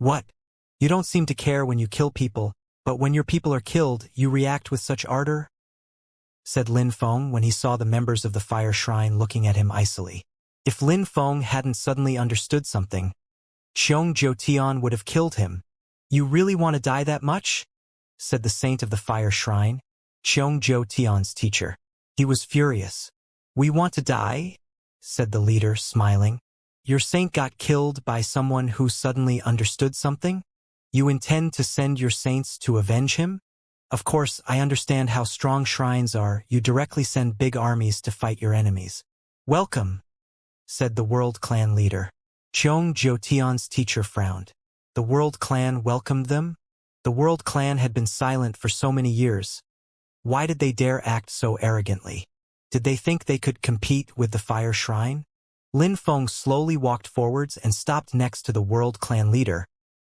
What? You don't seem to care when you kill people, but when your people are killed, you react with such ardor? Said Lin Feng when he saw the members of the fire shrine looking at him icily. If Lin Feng hadn't suddenly understood something, Xiong Jiutian would have killed him. You really want to die that much? Said the saint of the fire shrine, Xiong Jiutian's teacher. He was furious. We want to die? Said the leader, smiling. Your saint got killed by someone who suddenly understood something? You intend to send your saints to avenge him? Of course, I understand how strong shrines are. You directly send big armies to fight your enemies. Welcome, said the World Clan leader. Xiong Jiutian's teacher frowned. The World Clan welcomed them? The World Clan had been silent for so many years. Why did they dare act so arrogantly? Did they think they could compete with the fire shrine? Lin Feng slowly walked forwards and stopped next to the World Clan leader.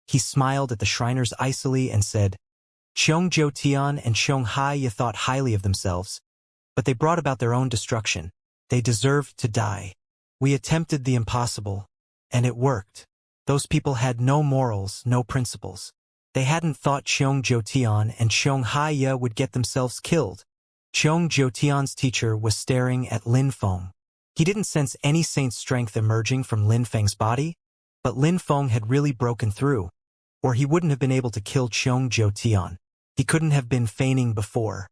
He smiled at the Shriners icily and said, Xiong Jiutian and Xianxia thought highly of themselves, but they brought about their own destruction. They deserved to die. We attempted the impossible, and it worked. Those people had no morals, no principles. They hadn't thought Xiong Jiutian and Xianxia would get themselves killed. Xiong Jiutian's teacher was staring at Lin Feng. He didn't sense any saint strength emerging from Lin Feng's body, but Lin Feng had really broken through, or he wouldn't have been able to kill Xiong Jiutian. He couldn't have been feigning before.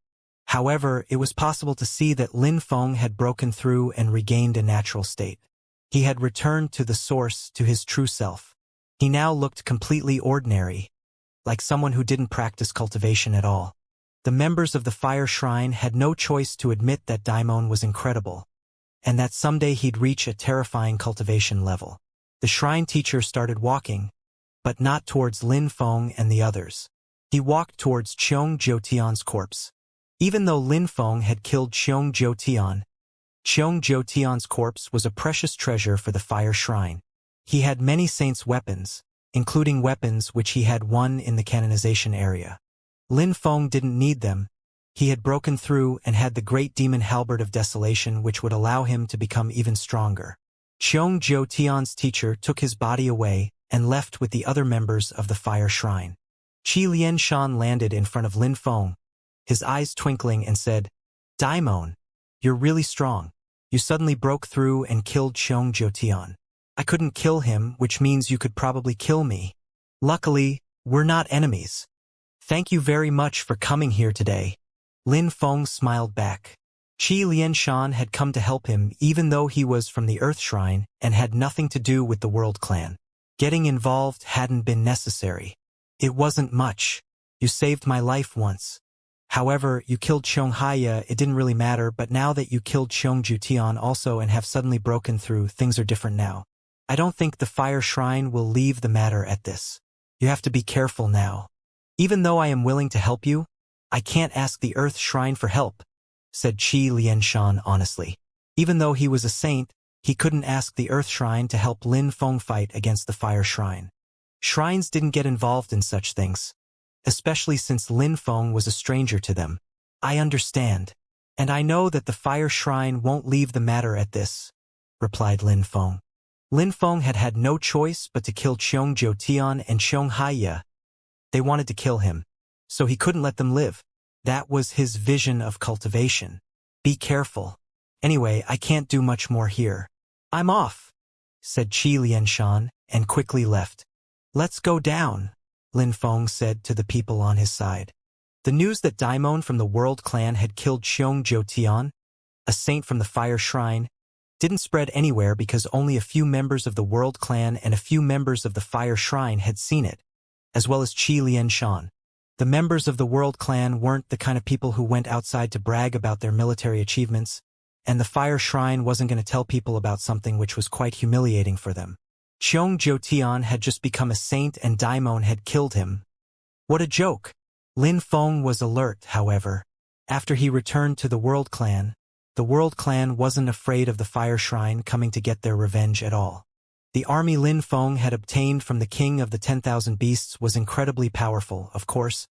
However, it was possible to see that Lin Feng had broken through and regained a natural state. He had returned to the source, to his true self. He now looked completely ordinary, like someone who didn't practice cultivation at all. The members of the fire shrine had no choice to admit that Daimon was incredible, and that someday he'd reach a terrifying cultivation level. The shrine teacher started walking, but not towards Lin Feng and the others. He walked towards Xiong Jiutian's corpse. Even though Lin Feng had killed Xiong Jiutian's corpse was a precious treasure for the fire shrine. He had many saints' weapons, including weapons which he had won in the canonization area. Lin Feng didn't need them. He had broken through and had the great demon halberd of desolation which would allow him to become even stronger. Xiong Jiutian's teacher took his body away and left with the other members of the fire shrine. Qi Lianshan landed in front of Lin Feng, his eyes twinkling, and said, Daimon, you're really strong. You suddenly broke through and killed Xiong Jiutian. I couldn't kill him, which means you could probably kill me. Luckily, we're not enemies. Thank you very much for coming here today. Lin Feng smiled back. Qi Lianshan had come to help him even though he was from the Earth Shrine and had nothing to do with the World Clan. Getting involved hadn't been necessary. It wasn't much. You saved my life once. However, you killed Xianxia, it didn't really matter, but now that you killed Xiong Jiutian also and have suddenly broken through, things are different now. I don't think the fire shrine will leave the matter at this. You have to be careful now. Even though I am willing to help you, I can't ask the Earth Shrine for help, said Qi Lianshan honestly. Even though he was a saint, he couldn't ask the Earth Shrine to help Lin Feng fight against the fire shrine. Shrines didn't get involved in such things, especially since Lin Feng was a stranger to them. I understand, and I know that the fire shrine won't leave the matter at this, replied Lin Feng. Lin Feng had had no choice but to kill Xiong Jiutian and Xianxia. They wanted to kill him, so he couldn't let them live. That was his vision of cultivation. Be careful. Anyway, I can't do much more here. I'm off, said Qi Lianshan, and quickly left. Let's go down, Lin Feng said to the people on his side. The news that Daimon from the World Clan had killed Xiong Jiutian, a saint from the fire shrine, didn't spread anywhere because only a few members of the World Clan and a few members of the fire shrine had seen it, as well as Qi Lianshan. The members of the World Clan weren't the kind of people who went outside to brag about their military achievements, and the fire shrine wasn't going to tell people about something which was quite humiliating for them. Xiong Jiutian had just become a saint and Daimon had killed him. What a joke! Lin Feng was alert, however. After he returned to the World Clan wasn't afraid of the fire shrine coming to get their revenge at all. The army Lin Feng had obtained from the king of the 10,000 beasts was incredibly powerful, of course,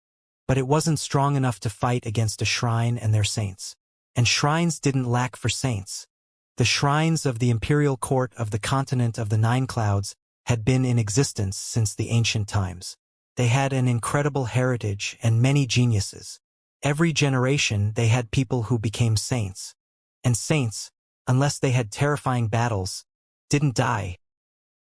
but it wasn't strong enough to fight against a shrine and their saints. And shrines didn't lack for saints. The shrines of the imperial court of the continent of the Nine Clouds had been in existence since the ancient times. They had an incredible heritage and many geniuses. Every generation they had people who became saints. And saints, unless they had terrifying battles, didn't die.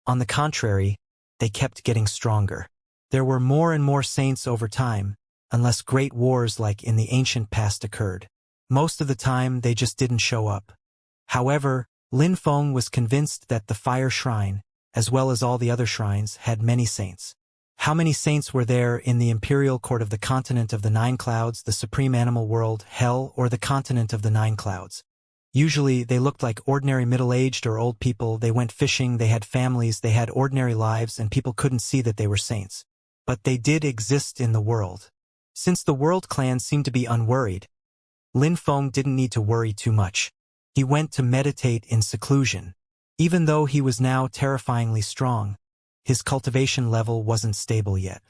On the contrary, they kept getting stronger. There were more and more saints over time, unless great wars like in the ancient past occurred. Most of the time they just didn't show up. However, Lin Feng was convinced that the Fire Shrine, as well as all the other shrines, had many saints. How many saints were there in the imperial court of the continent of the Nine Clouds, the supreme animal world, hell, or the continent of the Nine Clouds? Usually they looked like ordinary middle-aged or old people. They went fishing, they had families, they had ordinary lives, and people couldn't see that they were saints. But they did exist in the world. Since the world clan seemed to be unworried, Lin Feng didn't need to worry too much. He went to meditate in seclusion. Even though he was now terrifyingly strong, his cultivation level wasn't stable yet.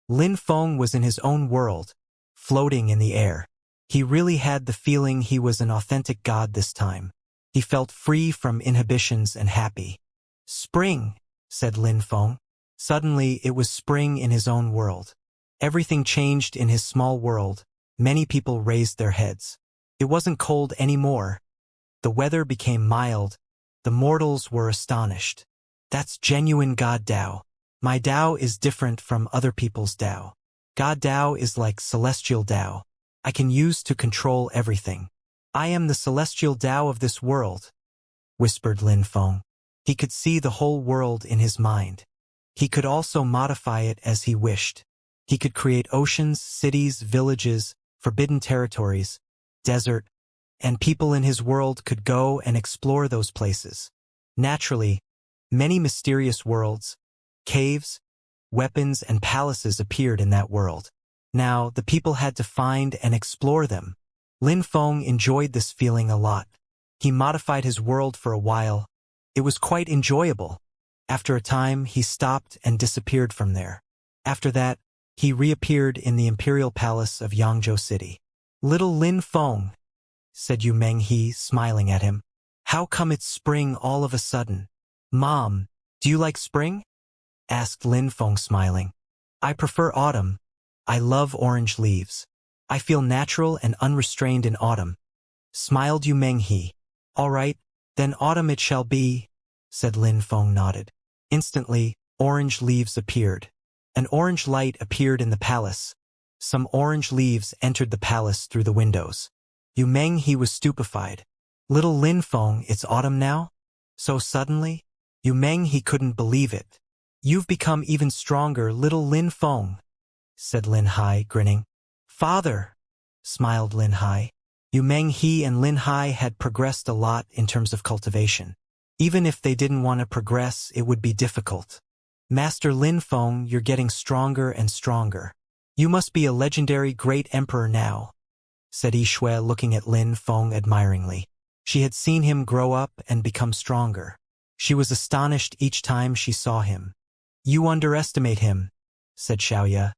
Lin Feng was in his own world, floating in the air. He really had the feeling he was an authentic god this time. He felt free from inhibitions and happy. "Spring," said Lin Feng. Suddenly it was spring in his own world. Everything changed in his small world. Many people raised their heads. It wasn't cold anymore. The weather became mild. The mortals were astonished. "That's genuine God Tao. My Tao is different from other people's Tao. God Tao is like celestial Tao. I can use to control everything. I am the celestial Tao of this world," whispered Lin Feng. He could see the whole world in his mind. He could also modify it as he wished. He could create oceans, cities, villages, forbidden territories, desert, and people in his world could go and explore those places. Naturally, many mysterious worlds, caves, weapons, and palaces appeared in that world. Now, the people had to find and explore them. Lin Feng enjoyed this feeling a lot. He modified his world for a while. It was quite enjoyable. After a time, he stopped and disappeared from there. After that, he reappeared in the imperial palace of Yangzhou City. "Little Lin Feng," said Yu Menghe, smiling at him. "How come it's spring all of a sudden?" "Mom, do you like spring?" asked Lin Feng, smiling. "I prefer autumn. I love orange leaves. I feel natural and unrestrained in autumn," smiled Yu Menghe. "All right, then autumn it shall be," said Lin Feng, nodded. Instantly, orange leaves appeared. An orange light appeared in the palace. Some orange leaves entered the palace through the windows. Yu Menghe was stupefied. "Little Lin Feng, it's autumn now? So suddenly?" Yu Menghe couldn't believe it. "You've become even stronger, little Lin Feng," said Lin Hai, grinning. "Father," smiled Lin Hai. Yu Menghe and Lin Hai had progressed a lot in terms of cultivation. Even if they didn't want to progress, it would be difficult. "Master Lin Feng, you're getting stronger and stronger. You must be a legendary great emperor now," said Yishui, looking at Lin Feng admiringly. She had seen him grow up and become stronger. She was astonished each time she saw him. "You underestimate him," said Xiaoya.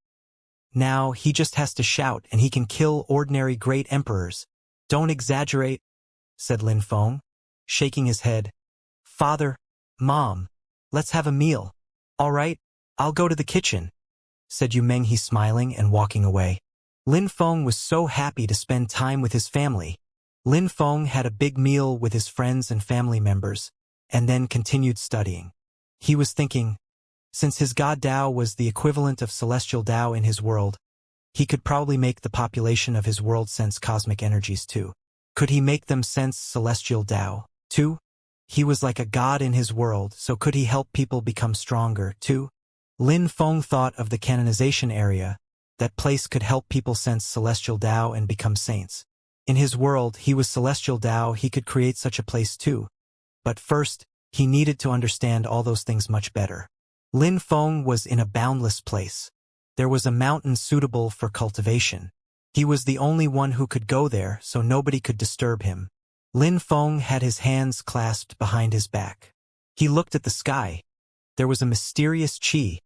"Now he just has to shout and he can kill ordinary great emperors." "Don't exaggerate," said Lin Feng, shaking his head. "Father, Mom, let's have a meal." "All right, I'll go to the kitchen," said Yu Menghe, smiling and walking away. Lin Feng was so happy to spend time with his family. Lin Feng had a big meal with his friends and family members, and then continued studying. He was thinking, since his God Tao was the equivalent of celestial Tao in his world, he could probably make the population of his world sense cosmic energies too. Could he make them sense celestial Tao too? He was like a god in his world, so could he help people become stronger too? Lin Feng thought of the canonization area. That place could help people sense celestial Tao and become saints. In his world, he was celestial Tao, he could create such a place too. But first, he needed to understand all those things much better. Lin Feng was in a boundless place. There was a mountain suitable for cultivation. He was the only one who could go there, so nobody could disturb him. Lin Feng had his hands clasped behind his back. He looked at the sky. There was a mysterious chi.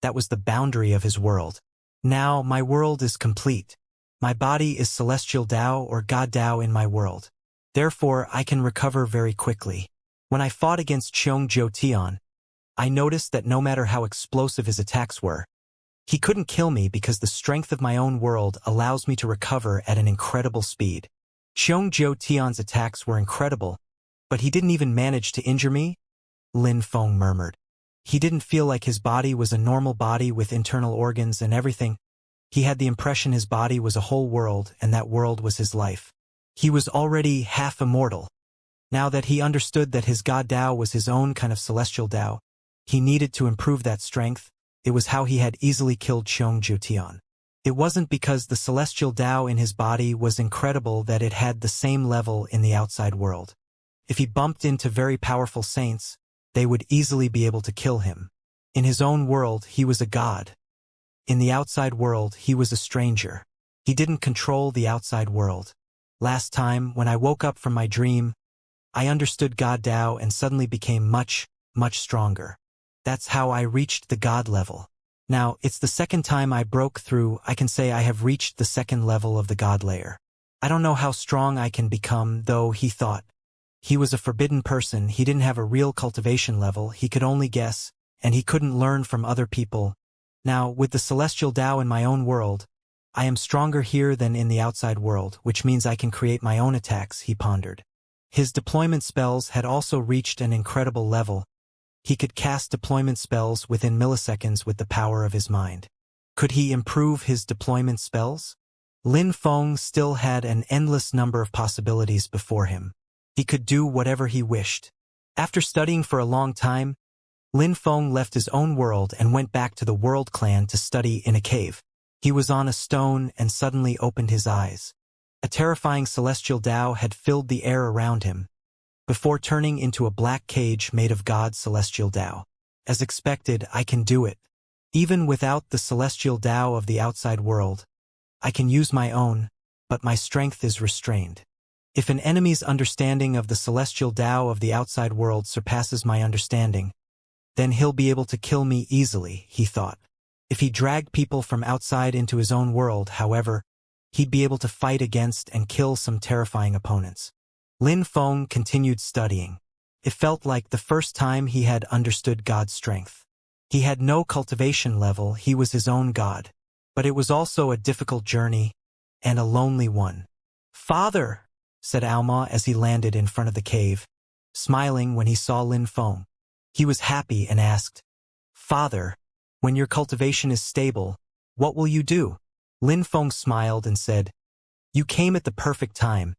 That was the boundary of his world. "Now my world is complete. My body is celestial Tao or God Tao in my world. Therefore I can recover very quickly. When I fought against Cheong Jiu Tian, I noticed that no matter how explosive his attacks were, he couldn't kill me because the strength of my own world allows me to recover at an incredible speed. Xianxia Tian's attacks were incredible, but he didn't even manage to injure me? Lin Feng murmured. He didn't feel like his body was a normal body with internal organs and everything. He had the impression his body was a whole world and that world was his life. He was already half immortal. Now that he understood that his God Tao was his own kind of celestial Tao, he needed to improve that strength. It was how he had easily killed Xianxia Tian. It wasn't because the celestial Tao in his body was incredible that it had the same level in the outside world. If he bumped into very powerful saints, they would easily be able to kill him. In his own world, he was a god. In the outside world, he was a stranger. He didn't control the outside world. Last time, when I woke up from my dream, I understood God Tao and suddenly became much, much stronger. That's how I reached the God level. Now, it's the second time I broke through. I can say I have reached the second level of the God layer. I don't know how strong I can become, though, he thought. He was a forbidden person. He didn't have a real cultivation level. He could only guess, and he couldn't learn from other people. Now, with the celestial Tao in my own world, I am stronger here than in the outside world, which means I can create my own attacks, he pondered. His deployment spells had also reached an incredible level. He could cast deployment spells within milliseconds with the power of his mind. Could he improve his deployment spells? Lin Feng still had an endless number of possibilities before him. He could do whatever he wished. After studying for a long time, Lin Feng left his own world and went back to the World Clan to study in a cave. He was on a stone and suddenly opened his eyes. A terrifying celestial Tao had filled the air around him, before turning into a black cage made of God's celestial Tao. As expected, I can do it. Even without the celestial Tao of the outside world, I can use my own, but my strength is restrained. If an enemy's understanding of the celestial Tao of the outside world surpasses my understanding, then he'll be able to kill me easily, he thought. If he dragged people from outside into his own world, however, he'd be able to fight against and kill some terrifying opponents. Lin Feng continued studying. It felt like the first time he had understood God's strength. He had no cultivation level, he was his own God. But it was also a difficult journey, and a lonely one. "Father," said Alma as he landed in front of the cave, smiling when he saw Lin Feng. He was happy and asked, "Father, when your cultivation is stable, what will you do?" Lin Feng smiled and said, "You came at the perfect time.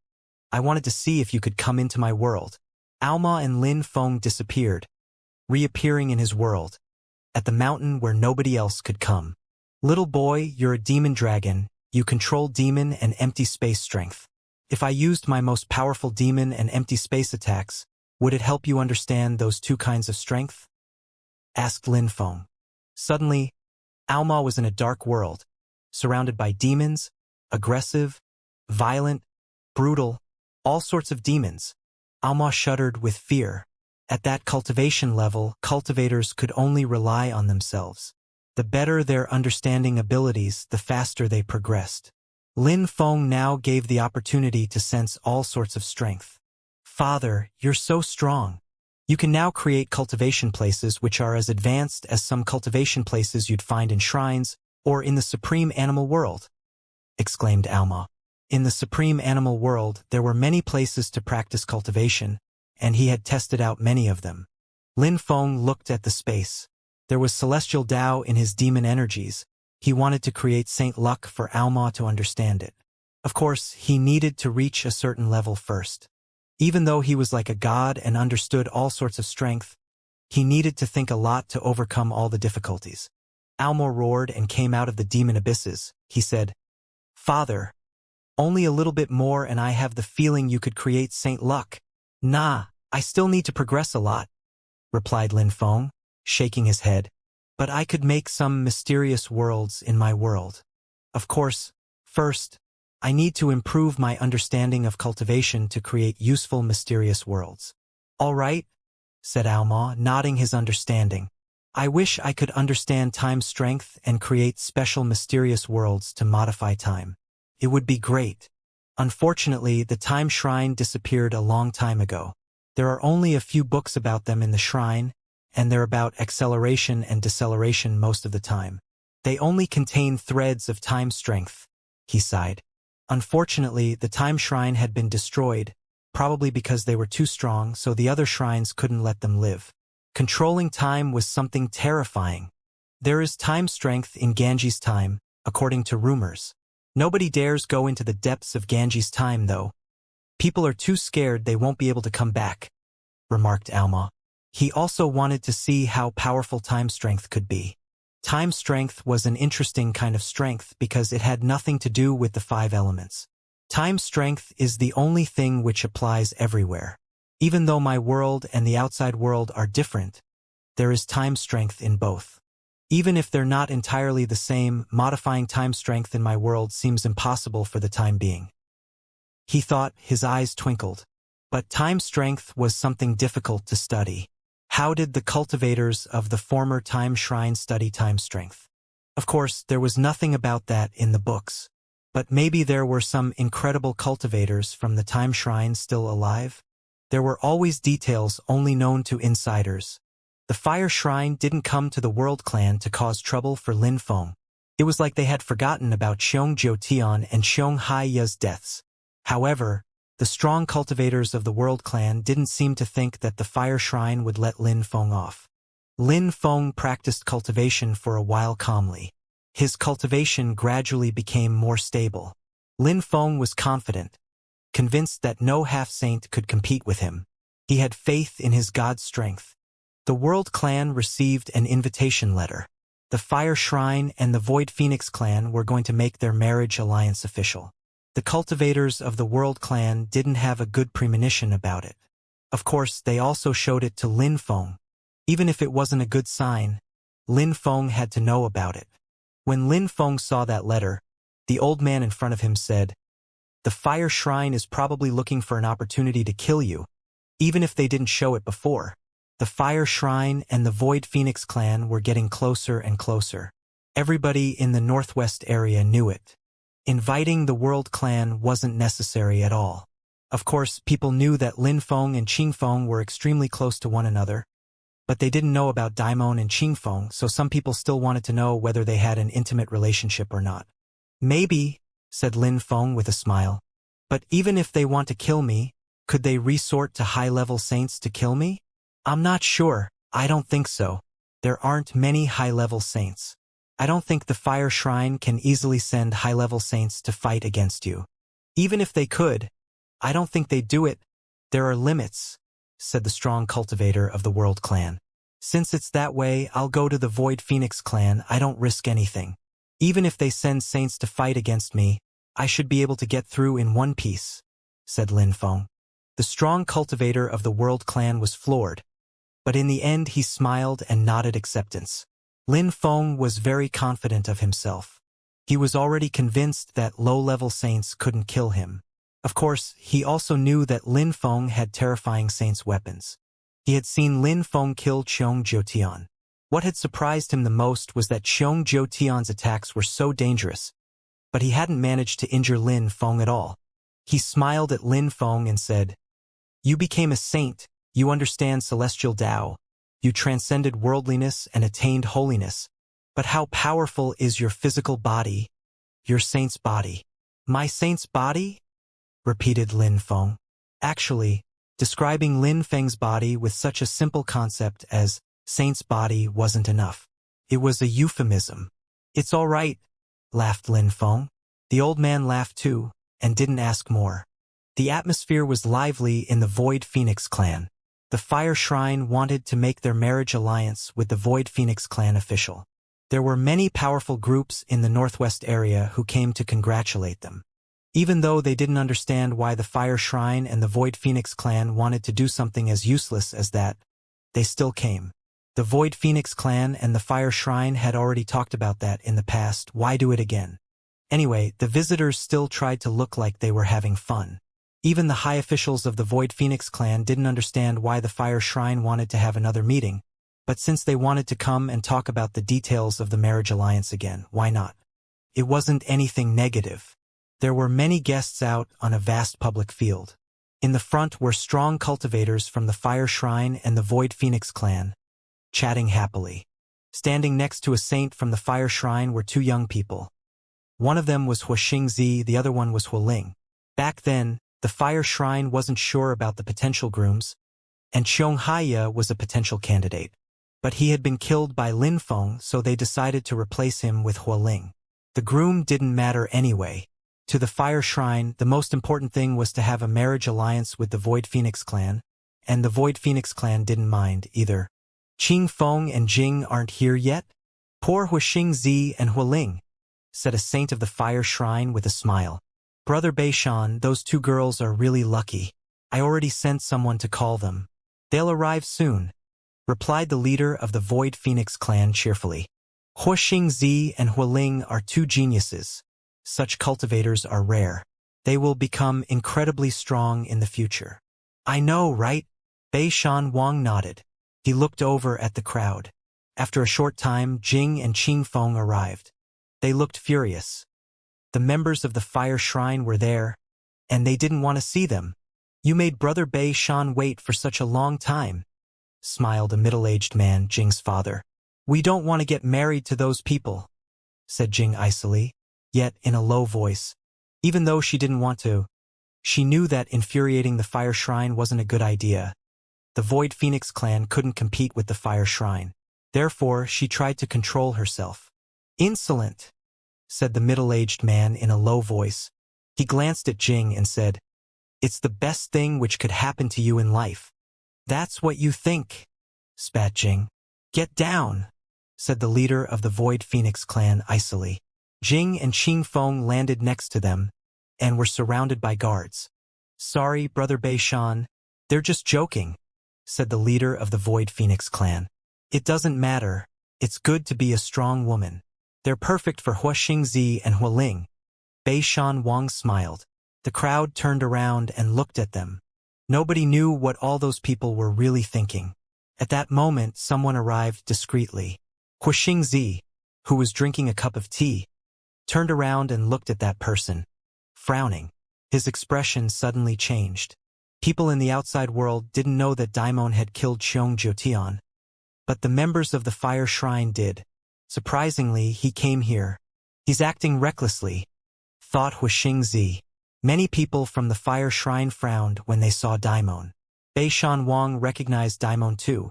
I wanted to see if you could come into my world." Alma and Lin Feng disappeared, reappearing in his world, at the mountain where nobody else could come. "Little boy, you're a demon dragon. You control demon and empty space strength. If I used my most powerful demon and empty space attacks, would it help you understand those two kinds of strength?" asked Lin Feng. Suddenly, Alma was in a dark world, surrounded by demons, aggressive, violent, brutal, all sorts of demons. Alma shuddered with fear. At that cultivation level, cultivators could only rely on themselves. The better their understanding abilities, the faster they progressed. Lin Feng now gave the opportunity to sense all sorts of strength. "Father, you're so strong. You can now create cultivation places which are as advanced as some cultivation places you'd find in shrines or in the supreme animal world," exclaimed Alma. In the supreme animal world, there were many places to practice cultivation, and he had tested out many of them. Lin Feng looked at the space. There was celestial Tao in his demon energies. He wanted to create Saint Luck for Alma to understand it. Of course, he needed to reach a certain level first. Even though he was like a god and understood all sorts of strength, he needed to think a lot to overcome all the difficulties. Alma roared and came out of the demon abysses. He said, "Father, only a little bit more and I have the feeling you could create Saint Luck." "Nah, I still need to progress a lot," replied Lin Feng, shaking his head. "But I could make some mysterious worlds in my world. Of course, first, I need to improve my understanding of cultivation to create useful mysterious worlds." "All right," said Alma, nodding his understanding. "I wish I could understand time's strength and create special mysterious worlds to modify time. It would be great. Unfortunately, the time shrine disappeared a long time ago. There are only a few books about them in the shrine, and they're about acceleration and deceleration most of the time. They only contain threads of time strength, he sighed. Unfortunately, the time shrine had been destroyed, probably because they were too strong, so the other shrines couldn't let them live. Controlling time was something terrifying. There is time strength in Ganji's time, according to rumors. Nobody dares go into the depths of Ganji's time, though. People are too scared they won't be able to come back, remarked Alma. He also wanted to see how powerful time strength could be. Time strength was an interesting kind of strength because it had nothing to do with the 5 elements. Time strength is the only thing which applies everywhere. Even though my world and the outside world are different, there is time strength in both. Even if they're not entirely the same, modifying time strength in my world seems impossible for the time being. He thought, his eyes twinkled. But time strength was something difficult to study. How did the cultivators of the former time shrine study time strength? Of course, there was nothing about that in the books. But maybe there were some incredible cultivators from the time shrine still alive? There were always details only known to insiders. The fire shrine didn't come to the World Clan to cause trouble for Lin Feng. It was like they had forgotten about Xiong Jiutian and Xiong Haiya's deaths. However, the strong cultivators of the World Clan didn't seem to think that the fire shrine would let Lin Feng off. Lin Feng practiced cultivation for a while calmly. His cultivation gradually became more stable. Lin Feng was confident, convinced that no half-saint could compete with him. He had faith in his god's strength. The World Clan received an invitation letter. The Fire Shrine and the Void Phoenix Clan were going to make their marriage alliance official. The cultivators of the World Clan didn't have a good premonition about it. Of course, they also showed it to Lin Feng. Even if it wasn't a good sign, Lin Feng had to know about it. When Lin Feng saw that letter, the old man in front of him said, "The Fire Shrine is probably looking for an opportunity to kill you, even if they didn't show it before." The Fire Shrine and the Void Phoenix Clan were getting closer and closer. Everybody in the Northwest area knew it. Inviting the World Clan wasn't necessary at all. Of course, people knew that Lin Feng and Qing Feng were extremely close to one another, but they didn't know about Daimon and Qing Feng, so some people still wanted to know whether they had an intimate relationship or not. "Maybe," said Lin Feng with a smile. "But even if they want to kill me, could they resort to high-level saints to kill me?" "I'm not sure. I don't think so. There aren't many high-level saints. I don't think the Fire Shrine can easily send high-level saints to fight against you. Even if they could, I don't think they'd do it. There are limits," said the strong cultivator of the World Clan. "Since it's that way, I'll go to the Void Phoenix Clan. I don't risk anything. Even if they send saints to fight against me, I should be able to get through in one piece," said Lin Feng. The strong cultivator of the World Clan was floored, but in the end he smiled and nodded acceptance. Lin Feng was very confident of himself. He was already convinced that low-level saints couldn't kill him. Of course, he also knew that Lin Feng had terrifying saints' weapons. He had seen Lin Feng kill Xiong Jiutian. What had surprised him the most was that Xiong Jiutian's attacks were so dangerous, but he hadn't managed to injure Lin Feng at all. He smiled at Lin Feng and said, "You became a saint, you understand celestial Tao. You transcended worldliness and attained holiness. But how powerful is your physical body, your saint's body?" "My saint's body?" repeated Lin Feng. Actually, describing Lin Feng's body with such a simple concept as saint's body wasn't enough. It was a euphemism. "It's all right," laughed Lin Feng. The old man laughed too, and didn't ask more. The atmosphere was lively in the Void Phoenix Clan. The Fire Shrine wanted to make their marriage alliance with the Void Phoenix Clan official. There were many powerful groups in the Northwest area who came to congratulate them. Even though they didn't understand why the Fire Shrine and the Void Phoenix Clan wanted to do something as useless as that, they still came. The Void Phoenix Clan and the Fire Shrine had already talked about that in the past. Why do it again? Anyway, the visitors still tried to look like they were having fun. Even the high officials of the Void Phoenix Clan didn't understand why the Fire Shrine wanted to have another meeting, but since they wanted to come and talk about the details of the marriage alliance again, why not? It wasn't anything negative. There were many guests out on a vast public field. In the front were strong cultivators from the Fire Shrine and the Void Phoenix Clan. chatting happily. Standing next to a saint from the fire shrine were two young people. One of them was Xianxia, the other one was Huling. Back then, the fire shrine wasn't sure about the potential grooms, and Xianxia was a potential candidate. But he had been killed by Lin Feng, so they decided to replace him with Huling. The groom didn't matter anyway. To the fire shrine, the most important thing was to have a marriage alliance with the Void Phoenix clan, and the Void Phoenix clan didn't mind either. Qing Feng and Jing aren't here yet? Poor Xianxia and Huling, said a saint of the fire shrine with a smile. Brother Beishan, those two girls are really lucky. I already sent someone to call them. They'll arrive soon, replied the leader of the Void Phoenix clan cheerfully. Xianxia and Huling are two geniuses. Such cultivators are rare. They will become incredibly strong in the future. I know, right? Beishan Wang nodded. He looked over at the crowd. After a short time, Jing and Qing Feng arrived. They looked furious. The members of the fire shrine were there, and they didn't want to see them. You made Brother Beishan wait for such a long time, smiled a middle-aged man, Jing's father. We don't want to get married to those people, said Jing icily, yet in a low voice. Even though she didn't want to, she knew that infuriating the fire shrine wasn't a good idea. The Void Phoenix clan couldn't compete with the fire shrine. Therefore, she tried to control herself. Insolent, said the middle-aged man in a low voice. He glanced at Jing and said, It's the best thing which could happen to you in life. That's what you think, spat Jing. Get down, said the leader of the Void Phoenix clan icily. Jing and Qing Feng landed next to them and were surrounded by guards. Sorry, Brother Beishan, they're just joking, said the leader of the Void Phoenix clan. It doesn't matter. It's good to be a strong woman. They're perfect for Xianxia and Huling. Beishan Wang smiled. The crowd turned around and looked at them. Nobody knew what all those people were really thinking. At that moment, someone arrived discreetly. Xianxia, who was drinking a cup of tea, turned around and looked at that person. Frowning, his expression suddenly changed. People in the outside world didn't know that Daimon had killed Xiong Jiotian, but the members of the fire shrine did. Surprisingly, he came here. He's acting recklessly, thought Xianxia. Many people from the fire shrine frowned when they saw Daimon. Beishan Wang recognized Daimon too.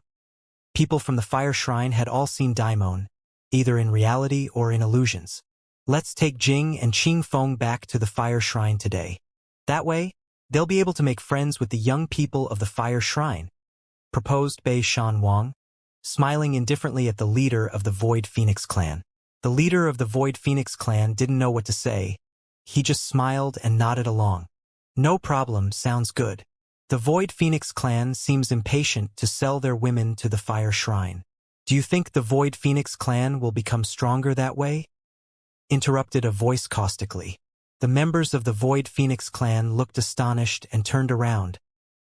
People from the fire shrine had all seen Daimon, either in reality or in illusions. Let's take Jing and Qing Feng back to the fire shrine today. That way, they'll be able to make friends with the young people of the fire shrine, proposed Beishan Wang, smiling indifferently at the leader of the Void Phoenix clan. The leader of the Void Phoenix clan didn't know what to say. He just smiled and nodded along. No problem, sounds good. The Void Phoenix clan seems impatient to sell their women to the fire shrine. Do you think the Void Phoenix clan will become stronger that way? Interrupted a voice caustically. The members of the Void Phoenix clan looked astonished and turned around,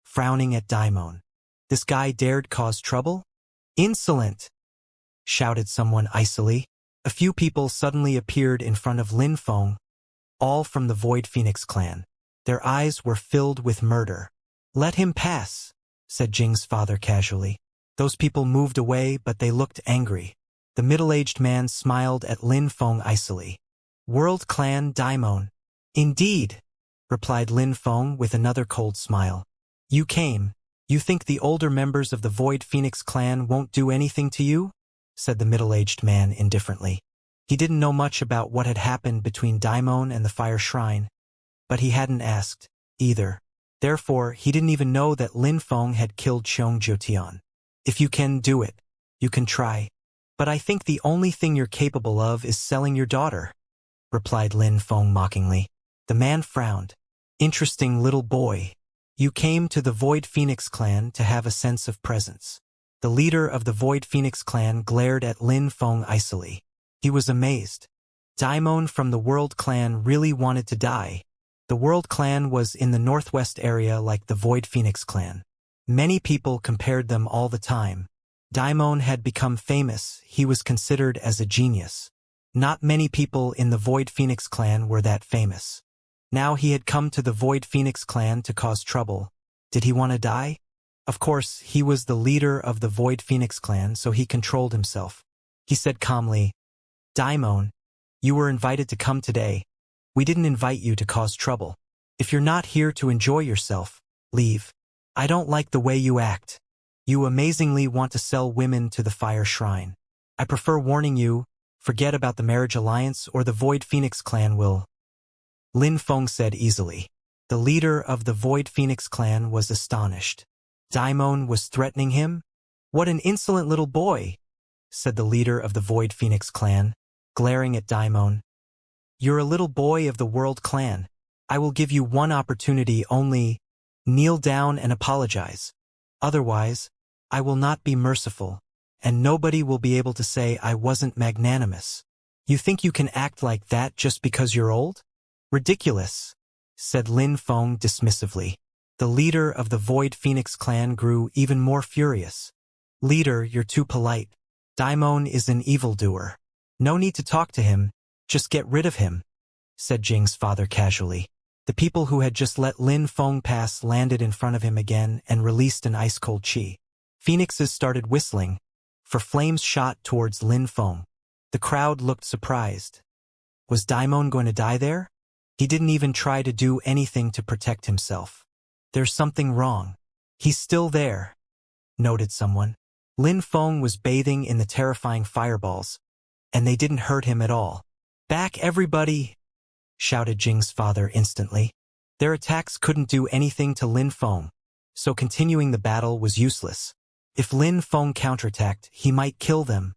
frowning at Daimon. This guy dared cause trouble? Insolent! Shouted someone icily. A few people suddenly appeared in front of Lin Feng, all from the Void Phoenix clan. Their eyes were filled with murder. Let him pass, said Jing's father casually. Those people moved away, but they looked angry. The middle-aged man smiled at Lin Feng icily. World Clan Daimon. Indeed, replied Lin Feng with another cold smile. You came. You think the older members of the Void Phoenix clan won't do anything to you? Said the middle-aged man indifferently. He didn't know much about what had happened between Daimon and the fire shrine, but he hadn't asked, either. Therefore, he didn't even know that Lin Feng had killed Xiong Jiotian. If you can do it, you can try. But I think the only thing you're capable of is selling your daughter, replied Lin Feng mockingly. The man frowned. Interesting little boy. You came to the Void Phoenix clan to have a sense of presence. The leader of the Void Phoenix clan glared at Lin Feng icily. He was amazed. Daimon from the World Clan really wanted to die. The World Clan was in the northwest area like the Void Phoenix clan. Many people compared them all the time. Daimon had become famous. He was considered as a genius. Not many people in the Void Phoenix clan were that famous. Now he had come to the Void Phoenix clan to cause trouble. Did he want to die? Of course, he was the leader of the Void Phoenix clan, so he controlled himself. He said calmly, Daimon, you were invited to come today. We didn't invite you to cause trouble. If you're not here to enjoy yourself, leave. I don't like the way you act. You amazingly want to sell women to the Fire Shrine. I prefer warning you, forget about the marriage alliance or the Void Phoenix clan will. Lin Feng said easily. The leader of the Void Phoenix clan was astonished. Daimon was threatening him? What an insolent little boy, said the leader of the Void Phoenix clan, glaring at Daimon. You're a little boy of the World Clan. I will give you one opportunity only. Kneel down and apologize. Otherwise, I will not be merciful, and nobody will be able to say I wasn't magnanimous. You think you can act like that just because you're old? Ridiculous, said Lin Feng dismissively. The leader of the Void Phoenix clan grew even more furious. Leader, you're too polite. Daimon is an evildoer. No need to talk to him, just get rid of him, said Jing's father casually. The people who had just let Lin Feng pass landed in front of him again and released an ice-cold chi. Phoenixes started whistling, for flames shot towards Lin Feng. The crowd looked surprised. Was Daimon going to die there? He didn't even try to do anything to protect himself. There's something wrong. He's still there, noted someone. Lin Feng was bathing in the terrifying fireballs, and they didn't hurt him at all. Back everybody, shouted Jing's father instantly. Their attacks couldn't do anything to Lin Feng, so continuing the battle was useless. If Lin Feng counterattacked, he might kill them.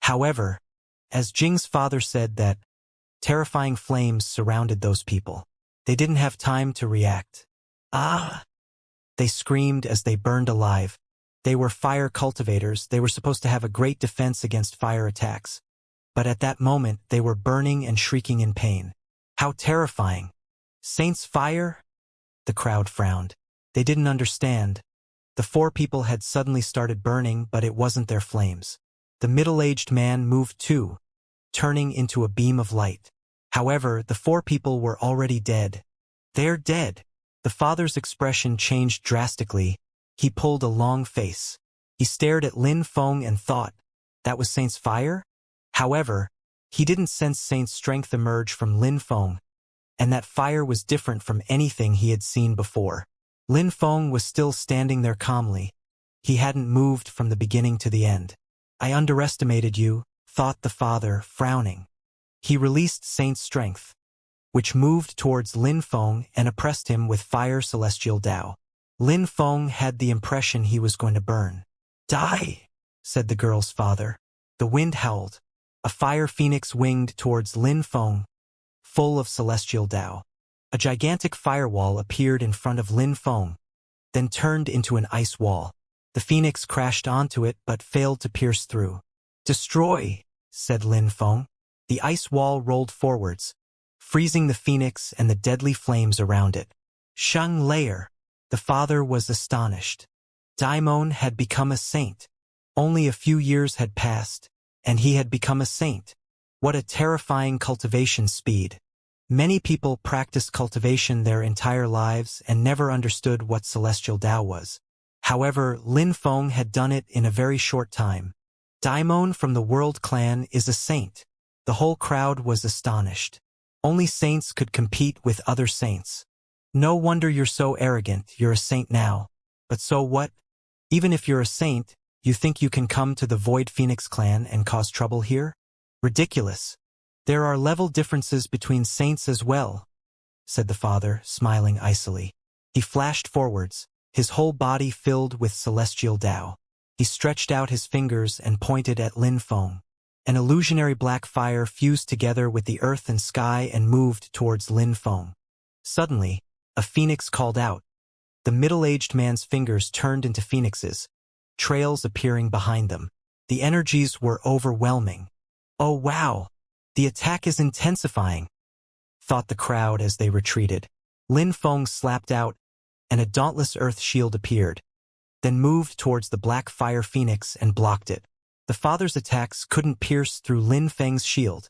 However, as Jing's father said that, terrifying flames surrounded those people. They didn't have time to react. Ah! They screamed as they burned alive. They were fire cultivators. They were supposed to have a great defense against fire attacks. But at that moment, they were burning and shrieking in pain. How terrifying! Saint's fire? The crowd frowned. They didn't understand. The four people had suddenly started burning, but it wasn't their flames. The middle-aged man moved too, turning into a beam of light. However, the four people were already dead. They're dead. The father's expression changed drastically. He pulled a long face. He stared at Lin Feng and thought, that was Saint's fire? However, he didn't sense Saint's strength emerge from Lin Feng, and that fire was different from anything he had seen before. Lin Feng was still standing there calmly. He hadn't moved from the beginning to the end. I underestimated you, thought the father, frowning. He released Saint's strength, which moved towards Lin Feng and oppressed him with fire celestial Tao. Lin Feng had the impression he was going to burn. Die, said the girl's father. The wind howled. A fire phoenix winged towards Lin Feng, full of celestial Tao. A gigantic firewall appeared in front of Lin Feng, then turned into an ice wall. The phoenix crashed onto it but failed to pierce through. Destroy, said Lin Feng. The ice wall rolled forwards, freezing the phoenix and the deadly flames around it. Shang Layer. The father was astonished. Daimon had become a saint. Only a few years had passed, and he had become a saint. What a terrifying cultivation speed. Many people practiced cultivation their entire lives and never understood what celestial Tao was. However, Lin Feng had done it in a very short time. Daimon from the World Clan is a saint. The whole crowd was astonished. Only saints could compete with other saints. No wonder you're so arrogant, you're a saint now. But so what? Even if you're a saint, you think you can come to the Void Phoenix clan and cause trouble here? Ridiculous. There are level differences between saints as well, said the father, smiling icily. He flashed forwards, his whole body filled with celestial Tao. He stretched out his fingers and pointed at Lin Feng. An illusionary black fire fused together with the earth and sky and moved towards Lin Feng. Suddenly, a phoenix called out. The middle-aged man's fingers turned into phoenixes, trails appearing behind them. The energies were overwhelming. Oh wow! The attack is intensifying, thought the crowd as they retreated. Lin Feng slapped out, and a dauntless earth shield appeared, then moved towards the black fire phoenix and blocked it. The father's attacks couldn't pierce through Lin Feng's shield.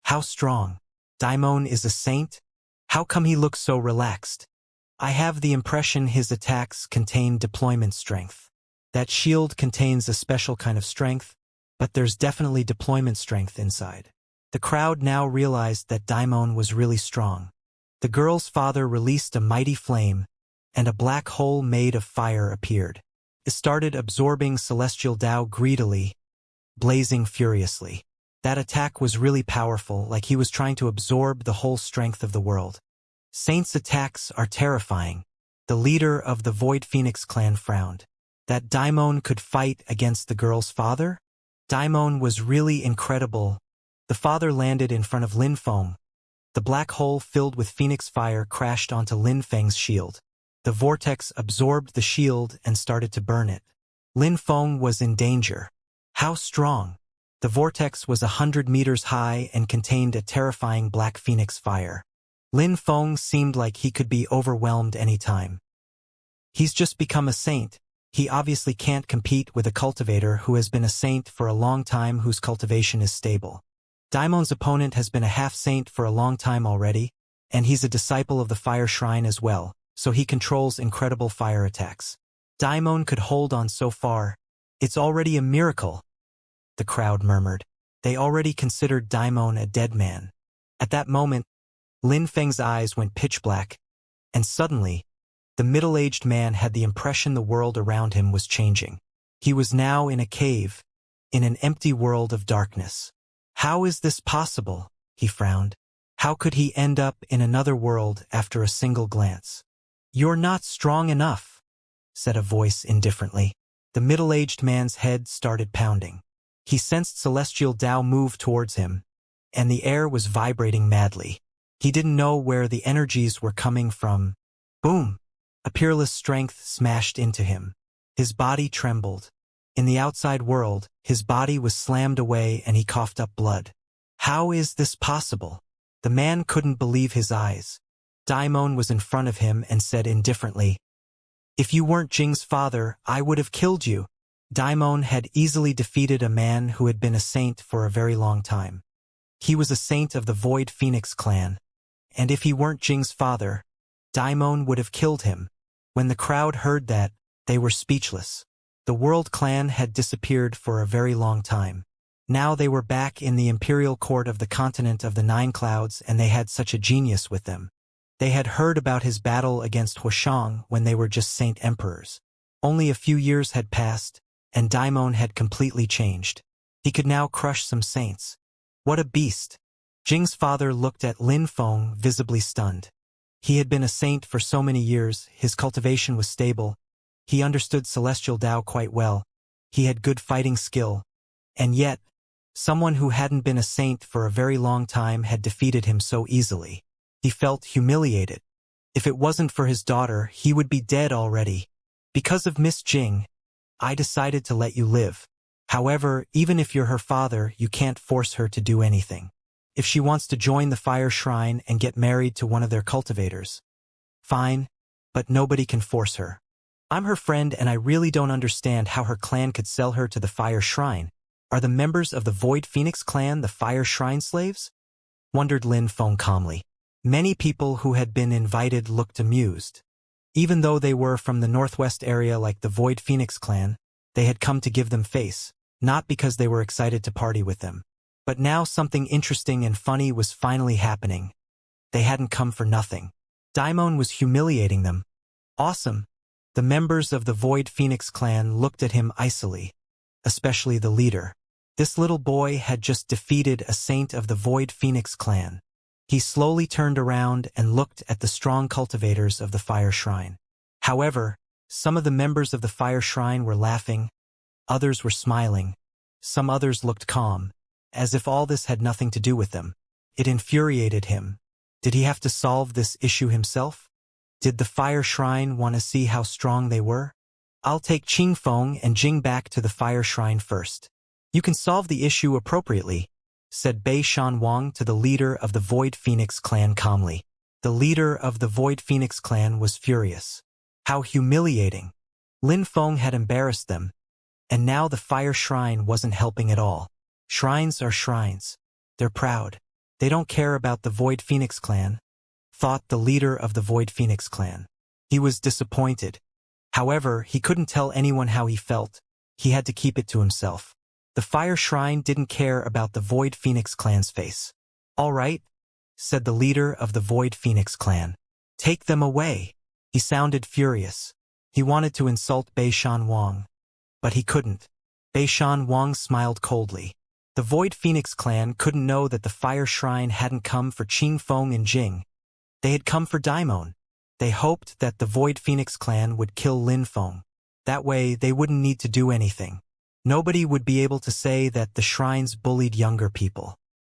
How strong! Daimon is a saint? How come he looks so relaxed? I have the impression his attacks contain deployment strength. That shield contains a special kind of strength, but there's definitely deployment strength inside. The crowd now realized that Daimon was really strong. The girl's father released a mighty flame, and a black hole made of fire appeared. It started absorbing celestial Tao greedily, blazing furiously. That attack was really powerful, like he was trying to absorb the whole strength of the world. Saint's attacks are terrifying. The leader of the Void Phoenix clan frowned. That Daimon could fight against the girl's father? Daimon was really incredible. The father landed in front of Lin Feng. The black hole filled with phoenix fire crashed onto Lin Feng's shield. The vortex absorbed the shield and started to burn it. Lin Feng was in danger. How strong? The vortex was 100 meters high and contained a terrifying black phoenix fire. Lin Feng seemed like he could be overwhelmed any time. He's just become a saint. He obviously can't compete with a cultivator who has been a saint for a long time whose cultivation is stable. Daimon's opponent has been a half-saint for a long time already, and he's a disciple of the Fire Shrine as well, so he controls incredible fire attacks. Daimon could hold on so far. It's already a miracle, the crowd murmured. They already considered Daimon a dead man. At that moment, Lin Feng's eyes went pitch black, and suddenly, the middle-aged man had the impression the world around him was changing. He was now in a cave, in an empty world of darkness. How is this possible? He frowned. How could he end up in another world after a single glance? You're not strong enough, said a voice indifferently. The middle-aged man's head started pounding. He sensed celestial Tao move towards him, and the air was vibrating madly. He didn't know where the energies were coming from. Boom! A peerless strength smashed into him. His body trembled. In the outside world, his body was slammed away and he coughed up blood. How is this possible? The man couldn't believe his eyes. Daimon was in front of him and said indifferently, "If you weren't Jing's father, I would have killed you." Daimon had easily defeated a man who had been a saint for a very long time. He was a saint of the Void Phoenix clan. And if he weren't Jing's father, Daimon would have killed him. When the crowd heard that, they were speechless. The World Clan had disappeared for a very long time. Now they were back in the imperial court of the continent of the Nine Clouds, and they had such a genius with them. They had heard about his battle against Huashang when they were just saint emperors. Only a few years had passed, and Daimon had completely changed. He could now crush some saints. What a beast! Jing's father looked at Lin Feng, visibly stunned. He had been a saint for so many years, his cultivation was stable, he understood celestial Tao quite well, he had good fighting skill, and yet, someone who hadn't been a saint for a very long time had defeated him so easily. He felt humiliated. If it wasn't for his daughter, he would be dead already. Because of Miss Jing, I decided to let you live. However, even if you're her father, you can't force her to do anything. If she wants to join the Fire Shrine and get married to one of their cultivators, fine, but nobody can force her. I'm her friend and I really don't understand how her clan could sell her to the Fire Shrine. Are the members of the Void Phoenix clan the Fire Shrine slaves? Wondered Lin Feng calmly. Many people who had been invited looked amused. Even though they were from the northwest area like the Void Phoenix clan, they had come to give them face, not because they were excited to party with them. But now something interesting and funny was finally happening. They hadn't come for nothing. Daimon was humiliating them. Awesome. The members of the Void Phoenix clan looked at him icily, especially the leader. This little boy had just defeated a saint of the Void Phoenix clan. He slowly turned around and looked at the strong cultivators of the Fire Shrine. However, some of the members of the Fire Shrine were laughing, others were smiling, some others looked calm, as if all this had nothing to do with them. It infuriated him. Did he have to solve this issue himself? Did the Fire Shrine want to see how strong they were? I'll take Qing Feng and Jing back to the Fire Shrine first. You can solve the issue appropriately, said Bei Shan Wang to the leader of the Void Phoenix clan calmly. The leader of the Void Phoenix clan was furious. How humiliating. Lin Feng had embarrassed them, and now the Fire Shrine wasn't helping at all. Shrines are shrines. They're proud. They don't care about the Void Phoenix clan, thought the leader of the Void Phoenix clan. He was disappointed. However, he couldn't tell anyone how he felt. He had to keep it to himself. The fire shrine didn't care about the Void Phoenix clan's face. "All right," said the leader of the Void Phoenix clan. "Take them away." He sounded furious. He wanted to insult Beishan Wang, but he couldn't. Beishan Wang smiled coldly. The Void Phoenix clan couldn't know that the fire shrine hadn't come for Qing Feng and Jing. They had come for Daimon. They hoped that the Void Phoenix clan would kill Lin Feng. That way, they wouldn't need to do anything. Nobody would be able to say that the shrines bullied younger people.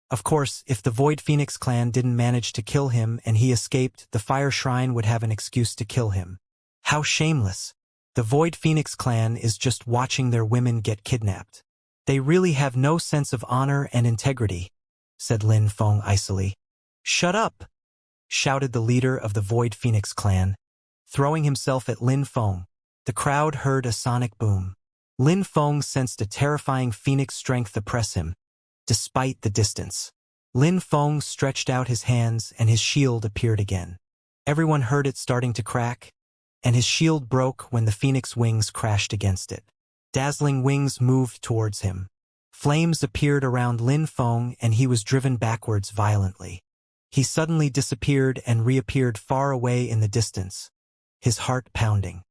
Of course, if the Void Phoenix clan didn't manage to kill him and he escaped, the fire shrine would have an excuse to kill him. How shameless. The Void Phoenix clan is just watching their women get kidnapped. They really have no sense of honor and integrity, said Lin Feng icily. "Shut up!" shouted the leader of the Void Phoenix clan. Throwing himself at Lin Feng, the crowd heard a sonic boom. Lin Feng sensed a terrifying phoenix strength oppress him, despite the distance. Lin Feng stretched out his hands and his shield appeared again. Everyone heard it starting to crack, and his shield broke when the phoenix wings crashed against it. Dazzling wings moved towards him. Flames appeared around Lin Feng and he was driven backwards violently. He suddenly disappeared and reappeared far away in the distance, his heart pounding.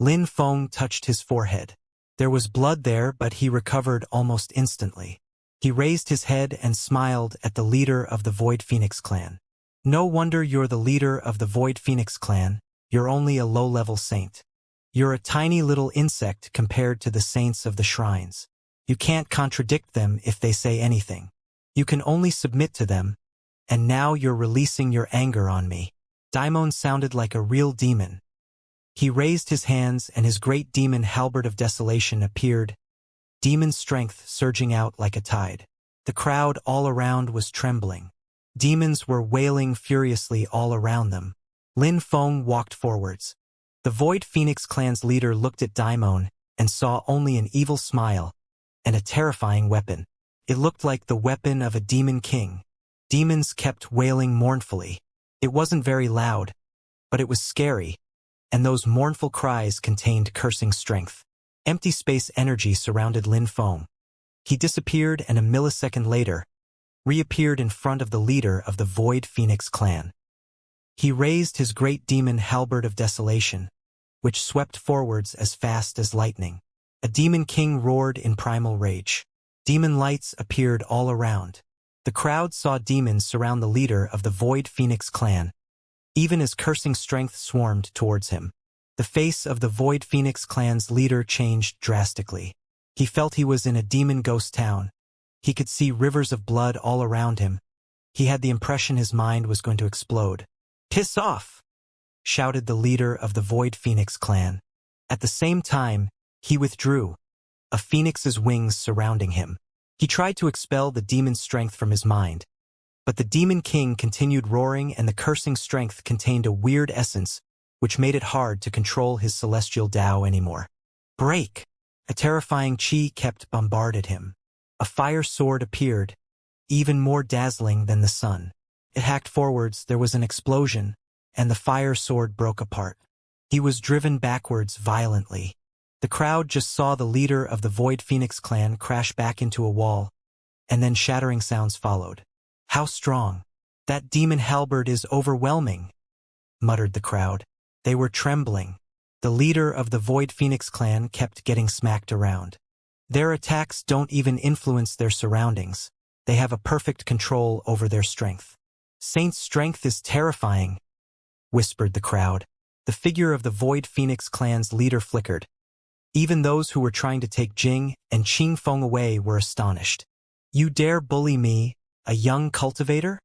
Lin Feng touched his forehead. There was blood there, but he recovered almost instantly. He raised his head and smiled at the leader of the Void Phoenix clan. "No wonder you're the leader of the Void Phoenix clan. You're only a low-level saint. You're a tiny little insect compared to the saints of the shrines. You can't contradict them if they say anything. You can only submit to them, and now you're releasing your anger on me." Daimon sounded like a real demon. He raised his hands and his great demon halberd of desolation appeared, demon strength surging out like a tide. The crowd all around was trembling. Demons were wailing furiously all around them. Lin Feng walked forwards. The Void Phoenix clan's leader looked at Daimon and saw only an evil smile and a terrifying weapon. It looked like the weapon of a demon king. Demons kept wailing mournfully. It wasn't very loud, but it was scary, and those mournful cries contained cursing strength. Empty space energy surrounded Lin Feng. He disappeared and a millisecond later, reappeared in front of the leader of the Void Phoenix clan. He raised his great demon halberd of desolation, which swept forwards as fast as lightning. A demon king roared in primal rage. Demon lights appeared all around. The crowd saw demons surround the leader of the Void Phoenix clan, even as cursing strength swarmed towards him. The face of the Void Phoenix clan's leader changed drastically. He felt he was in a demon ghost town. He could see rivers of blood all around him. He had the impression his mind was going to explode. "Piss off!" shouted the leader of the Void Phoenix clan. At the same time, he withdrew, a phoenix's wings surrounding him. He tried to expel the demon strength from his mind, but the demon king continued roaring and the cursing strength contained a weird essence which made it hard to control his celestial Tao anymore. "Break!" A terrifying chi kept bombarded him. A fire sword appeared, even more dazzling than the sun. It hacked forwards, there was an explosion, and the fire sword broke apart. He was driven backwards violently. The crowd just saw the leader of the Void Phoenix clan crash back into a wall, and then shattering sounds followed. "How strong! That demon halberd is overwhelming," muttered the crowd. They were trembling. The leader of the Void Phoenix clan kept getting smacked around. Their attacks don't even influence their surroundings. They have a perfect control over their strength. "Saint's strength is terrifying," whispered the crowd. The figure of the Void Phoenix clan's leader flickered. Even those who were trying to take Jing and Qing Feng away were astonished. "You dare bully me, a young cultivator?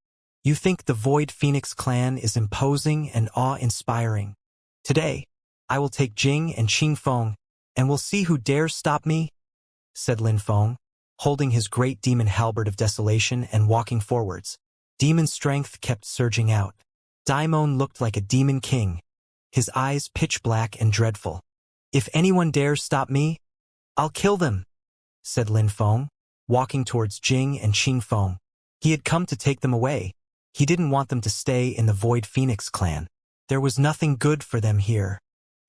You think the Void Phoenix clan is imposing and awe-inspiring? Today, I will take Jing and Qing Feng, and we'll see who dares stop me," said Lin Feng, holding his great demon halberd of desolation and walking forwards. Demon strength kept surging out. Daimon looked like a demon king, his eyes pitch black and dreadful. "If anyone dares stop me, I'll kill them," said Lin Feng, walking towards Jing and Qing Feng. He had come to take them away. He didn't want them to stay in the Void Phoenix clan. There was nothing good for them here.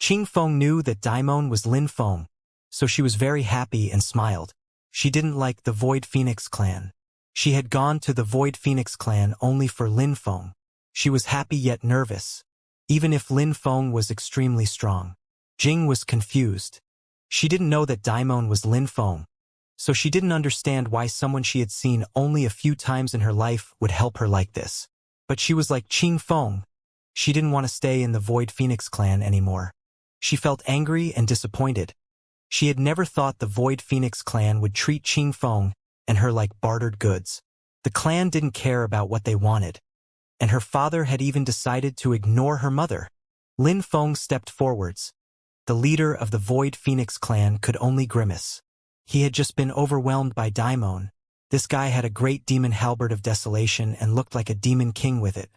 Qing Feng knew that Daimon was Lin Feng, so she was very happy and smiled. She didn't like the Void Phoenix clan. She had gone to the Void Phoenix clan only for Lin Feng. She was happy yet nervous, even if Lin Feng was extremely strong. Jing was confused. She didn't know that Daimon was Lin Feng, so she didn't understand why someone she had seen only a few times in her life would help her like this. But she was like Qing Feng. She didn't want to stay in the Void Phoenix clan anymore. She felt angry and disappointed. She had never thought the Void Phoenix clan would treat Qing Feng and her like bartered goods. The clan didn't care about what they wanted, and her father had even decided to ignore her mother. Lin Feng stepped forwards. The leader of the Void Phoenix clan could only grimace. He had just been overwhelmed by Daimon. This guy had a great demon halberd of desolation and looked like a demon king with it.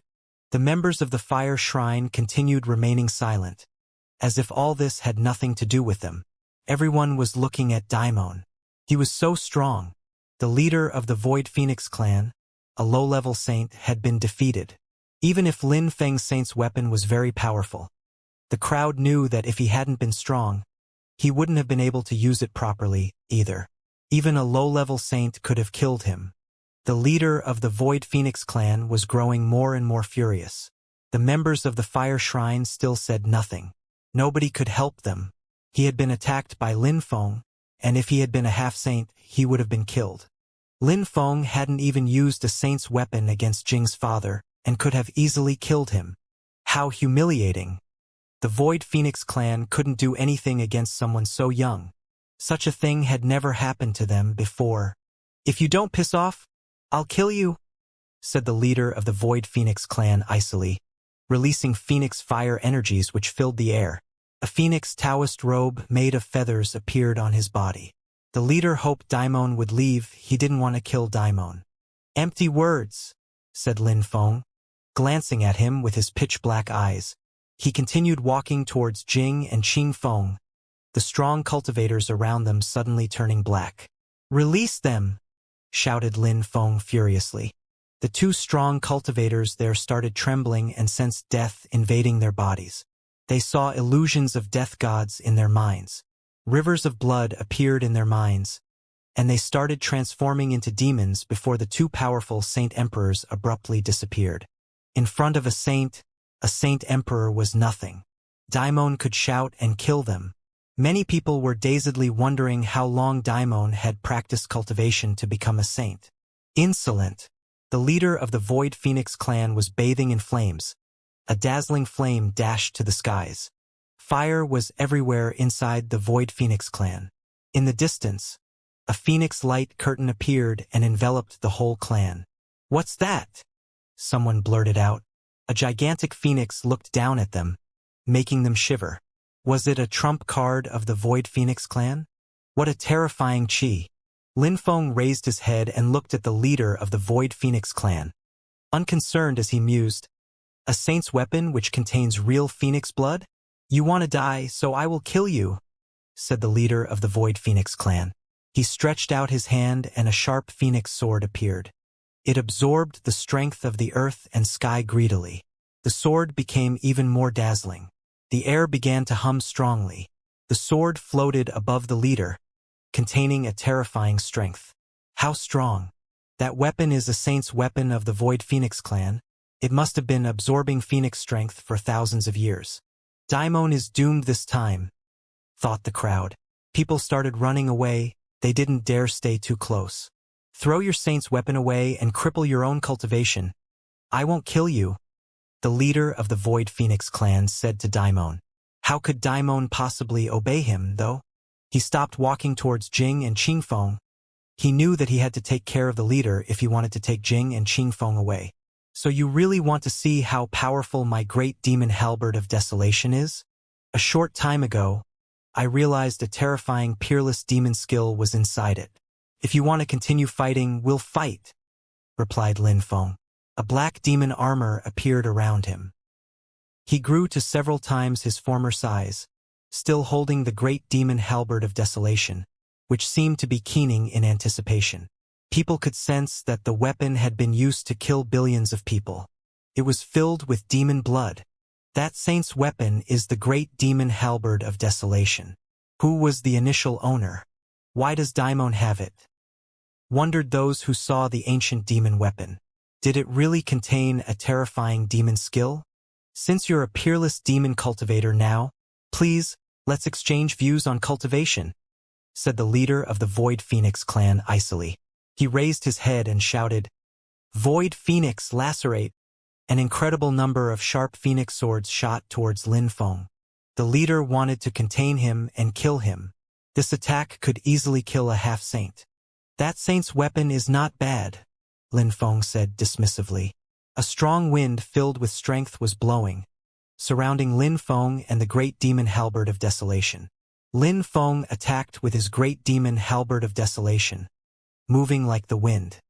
The members of the fire shrine continued remaining silent, as if all this had nothing to do with them. Everyone was looking at Daimon. He was so strong. The leader of the Void Phoenix clan, a low-level saint, had been defeated. Even if Lin Feng's saint's weapon was very powerful, the crowd knew that if he hadn't been strong, he wouldn't have been able to use it properly, either. Even a low-level saint could have killed him. The leader of the Void Phoenix clan was growing more and more furious. The members of the fire shrine still said nothing. Nobody could help them. He had been attacked by Lin Feng, and if he had been a half-saint, he would have been killed. Lin Feng hadn't even used a saint's weapon against Jing's father, and could have easily killed him. How humiliating! The Void Phoenix clan couldn't do anything against someone so young. Such a thing had never happened to them before. "If you don't piss off, I'll kill you," said the leader of the Void Phoenix clan icily, releasing phoenix fire energies which filled the air. A phoenix Taoist robe made of feathers appeared on his body. The leader hoped Daimon would leave. He didn't want to kill Daimon. "Empty words," said Lin Feng, glancing at him with his pitch-black eyes. He continued walking towards Jing and Qing Feng, the strong cultivators around them suddenly turning black. "Release them!" shouted Lin Feng furiously. The two strong cultivators there started trembling and sensed death invading their bodies. They saw illusions of death gods in their minds. Rivers of blood appeared in their minds, and they started transforming into demons before the two powerful saint emperors abruptly disappeared. In front of a saint emperor was nothing. Daimon could shout and kill them. Many people were dazedly wondering how long Daimon had practiced cultivation to become a saint. Insolent! The leader of the Void Phoenix clan was bathing in flames. A dazzling flame dashed to the skies. Fire was everywhere inside the Void Phoenix clan. In the distance, a phoenix light curtain appeared and enveloped the whole clan. "What's that?" someone blurted out. A gigantic phoenix looked down at them, making them shiver. Was it a trump card of the Void Phoenix clan? What a terrifying chi! Lin Feng raised his head and looked at the leader of the Void Phoenix clan. Unconcerned as he mused, "A saint's weapon which contains real phoenix blood? You want to die, so I will kill you," said the leader of the Void Phoenix clan. He stretched out his hand and a sharp phoenix sword appeared. It absorbed the strength of the earth and sky greedily. The sword became even more dazzling. The air began to hum strongly. The sword floated above the leader, containing a terrifying strength. How strong! That weapon is a saint's weapon of the Void Phoenix clan. It must have been absorbing phoenix strength for thousands of years. Daimon is doomed this time, thought the crowd. People started running away. They didn't dare stay too close. "Throw your saint's weapon away and cripple your own cultivation. I won't kill you," the leader of the Void Phoenix clan said to Daimon. How could Daimon possibly obey him, though? He stopped walking towards Jing and Qing Feng. He knew that he had to take care of the leader if he wanted to take Jing and Qing Feng away. "So you really want to see how powerful my great demon halberd of desolation is? A short time ago, I realized a terrifying peerless demon skill was inside it. If you want to continue fighting, we'll fight," replied Lin Feng. A black demon armor appeared around him. He grew to several times his former size, still holding the great demon halberd of desolation, which seemed to be keening in anticipation. People could sense that the weapon had been used to kill billions of people. It was filled with demon blood. That saint's weapon is the great demon halberd of desolation. Who was the initial owner? Why does Daimon have it? Wondered those who saw the ancient demon weapon. Did it really contain a terrifying demon skill? Since you're a peerless demon cultivator now, please, let's exchange views on cultivation, said the leader of the Void Phoenix clan icily. He raised his head and shouted, Void Phoenix lacerate! An incredible number of sharp phoenix swords shot towards Lin Feng. The leader wanted to contain him and kill him. This attack could easily kill a half-saint. That saint's weapon is not bad, Lin Feng said dismissively. A strong wind filled with strength was blowing, surrounding Lin Feng and the great demon halberd of desolation. Lin Feng attacked with his great demon halberd of desolation, moving like the wind.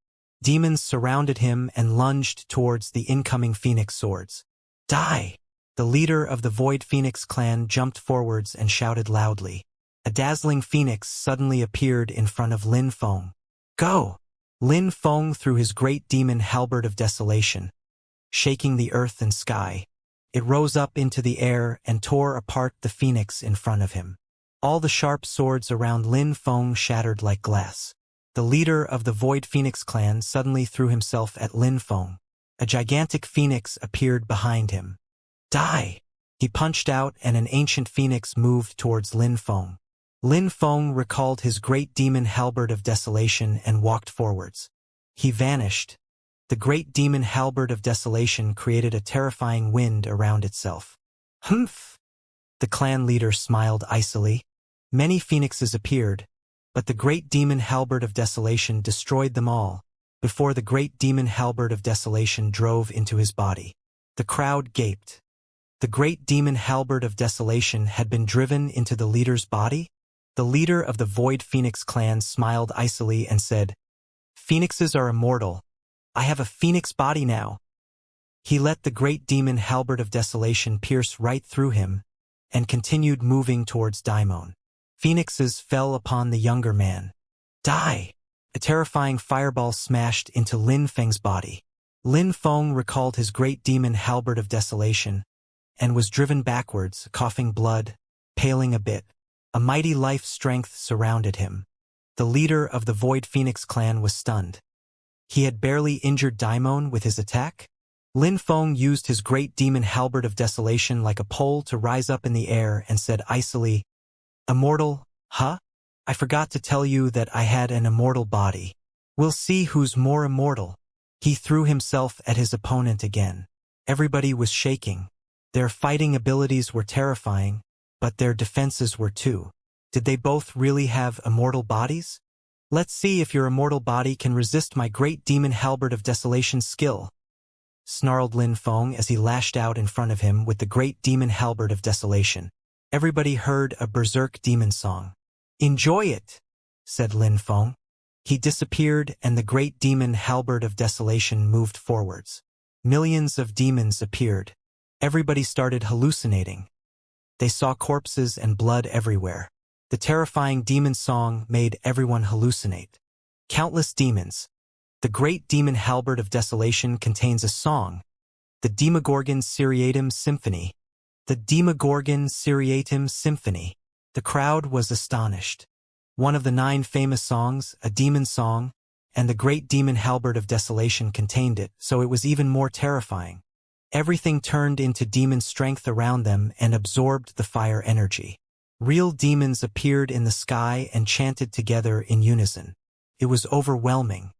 Demons surrounded him and lunged towards the incoming phoenix swords. Die! The leader of the Void Phoenix clan jumped forwards and shouted loudly. A dazzling phoenix suddenly appeared in front of Lin Feng. Go! Lin Feng threw his great demon halberd of desolation, shaking the earth and sky. It rose up into the air and tore apart the phoenix in front of him. All the sharp swords around Lin Feng shattered like glass. The leader of the Void Phoenix clan suddenly threw himself at Lin Feng. A gigantic phoenix appeared behind him. Die! He punched out and an ancient phoenix moved towards Lin Feng. Lin Feng recalled his great demon halberd of desolation and walked forwards. He vanished. The great demon halberd of desolation created a terrifying wind around itself. Humph! The clan leader smiled icily. Many phoenixes appeared, but the great demon halberd of desolation destroyed them all, before the great demon halberd of desolation drove into his body. The crowd gaped. The great demon halberd of desolation had been driven into the leader's body? The leader of the Void Phoenix clan smiled icily and said, Phoenixes are immortal. I have a phoenix body now. He let the great demon halberd of desolation pierce right through him, and continued moving towards Daimon. Phoenixes fell upon the younger man. Die! A terrifying fireball smashed into Lin Feng's body. Lin Feng recalled his great demon halberd of desolation, and was driven backwards, coughing blood, paling a bit. A mighty life strength surrounded him. The leader of the Void Phoenix clan was stunned. He had barely injured Daimon with his attack? Lin Feng used his great demon halberd of desolation like a pole to rise up in the air and said icily, Immortal, huh? I forgot to tell you that I had an immortal body. We'll see who's more immortal. He threw himself at his opponent again. Everybody was shaking. Their fighting abilities were terrifying, but their defenses were too. Did they both really have immortal bodies? Let's see if your immortal body can resist my great demon halberd of desolation's skill, snarled Lin Feng as he lashed out in front of him with the great demon halberd of desolation. Everybody heard a berserk demon song. Enjoy it, said Lin Feng. He disappeared and the great demon halberd of desolation moved forwards. Millions of demons appeared. Everybody started hallucinating. They saw corpses and blood everywhere. The terrifying demon song made everyone hallucinate. Countless demons. The great demon halberd of desolation contains a song, the Demogorgon Seriatim Symphony. The Demogorgon Seriatim Symphony. The crowd was astonished. One of the 9 famous songs, a demon song, and the great demon halberd of desolation contained it, so it was even more terrifying. Everything turned into demon strength around them and absorbed the fire energy. Real demons appeared in the sky and chanted together in unison. It was overwhelming.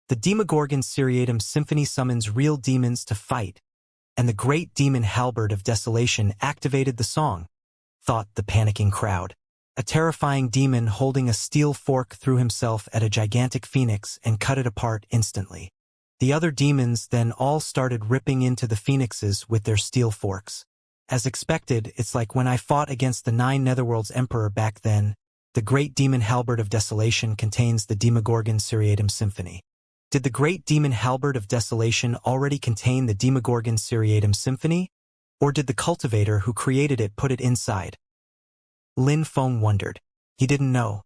The Demogorgon Seriatim Symphony summons real demons to fight, and the great demon halberd of desolation activated the song, thought the panicking crowd. A terrifying demon holding a steel fork threw himself at a gigantic phoenix and cut it apart instantly. The other demons then all started ripping into the phoenixes with their steel forks. As expected, it's like when I fought against the 9 Netherworld's Emperor back then. The great demon halberd of desolation contains the Demogorgon Seriatim Symphony. Did the great demon halberd of desolation already contain the Demogorgon Seriatim Symphony? Or did the cultivator who created it put it inside? Lin Feng wondered. He didn't know.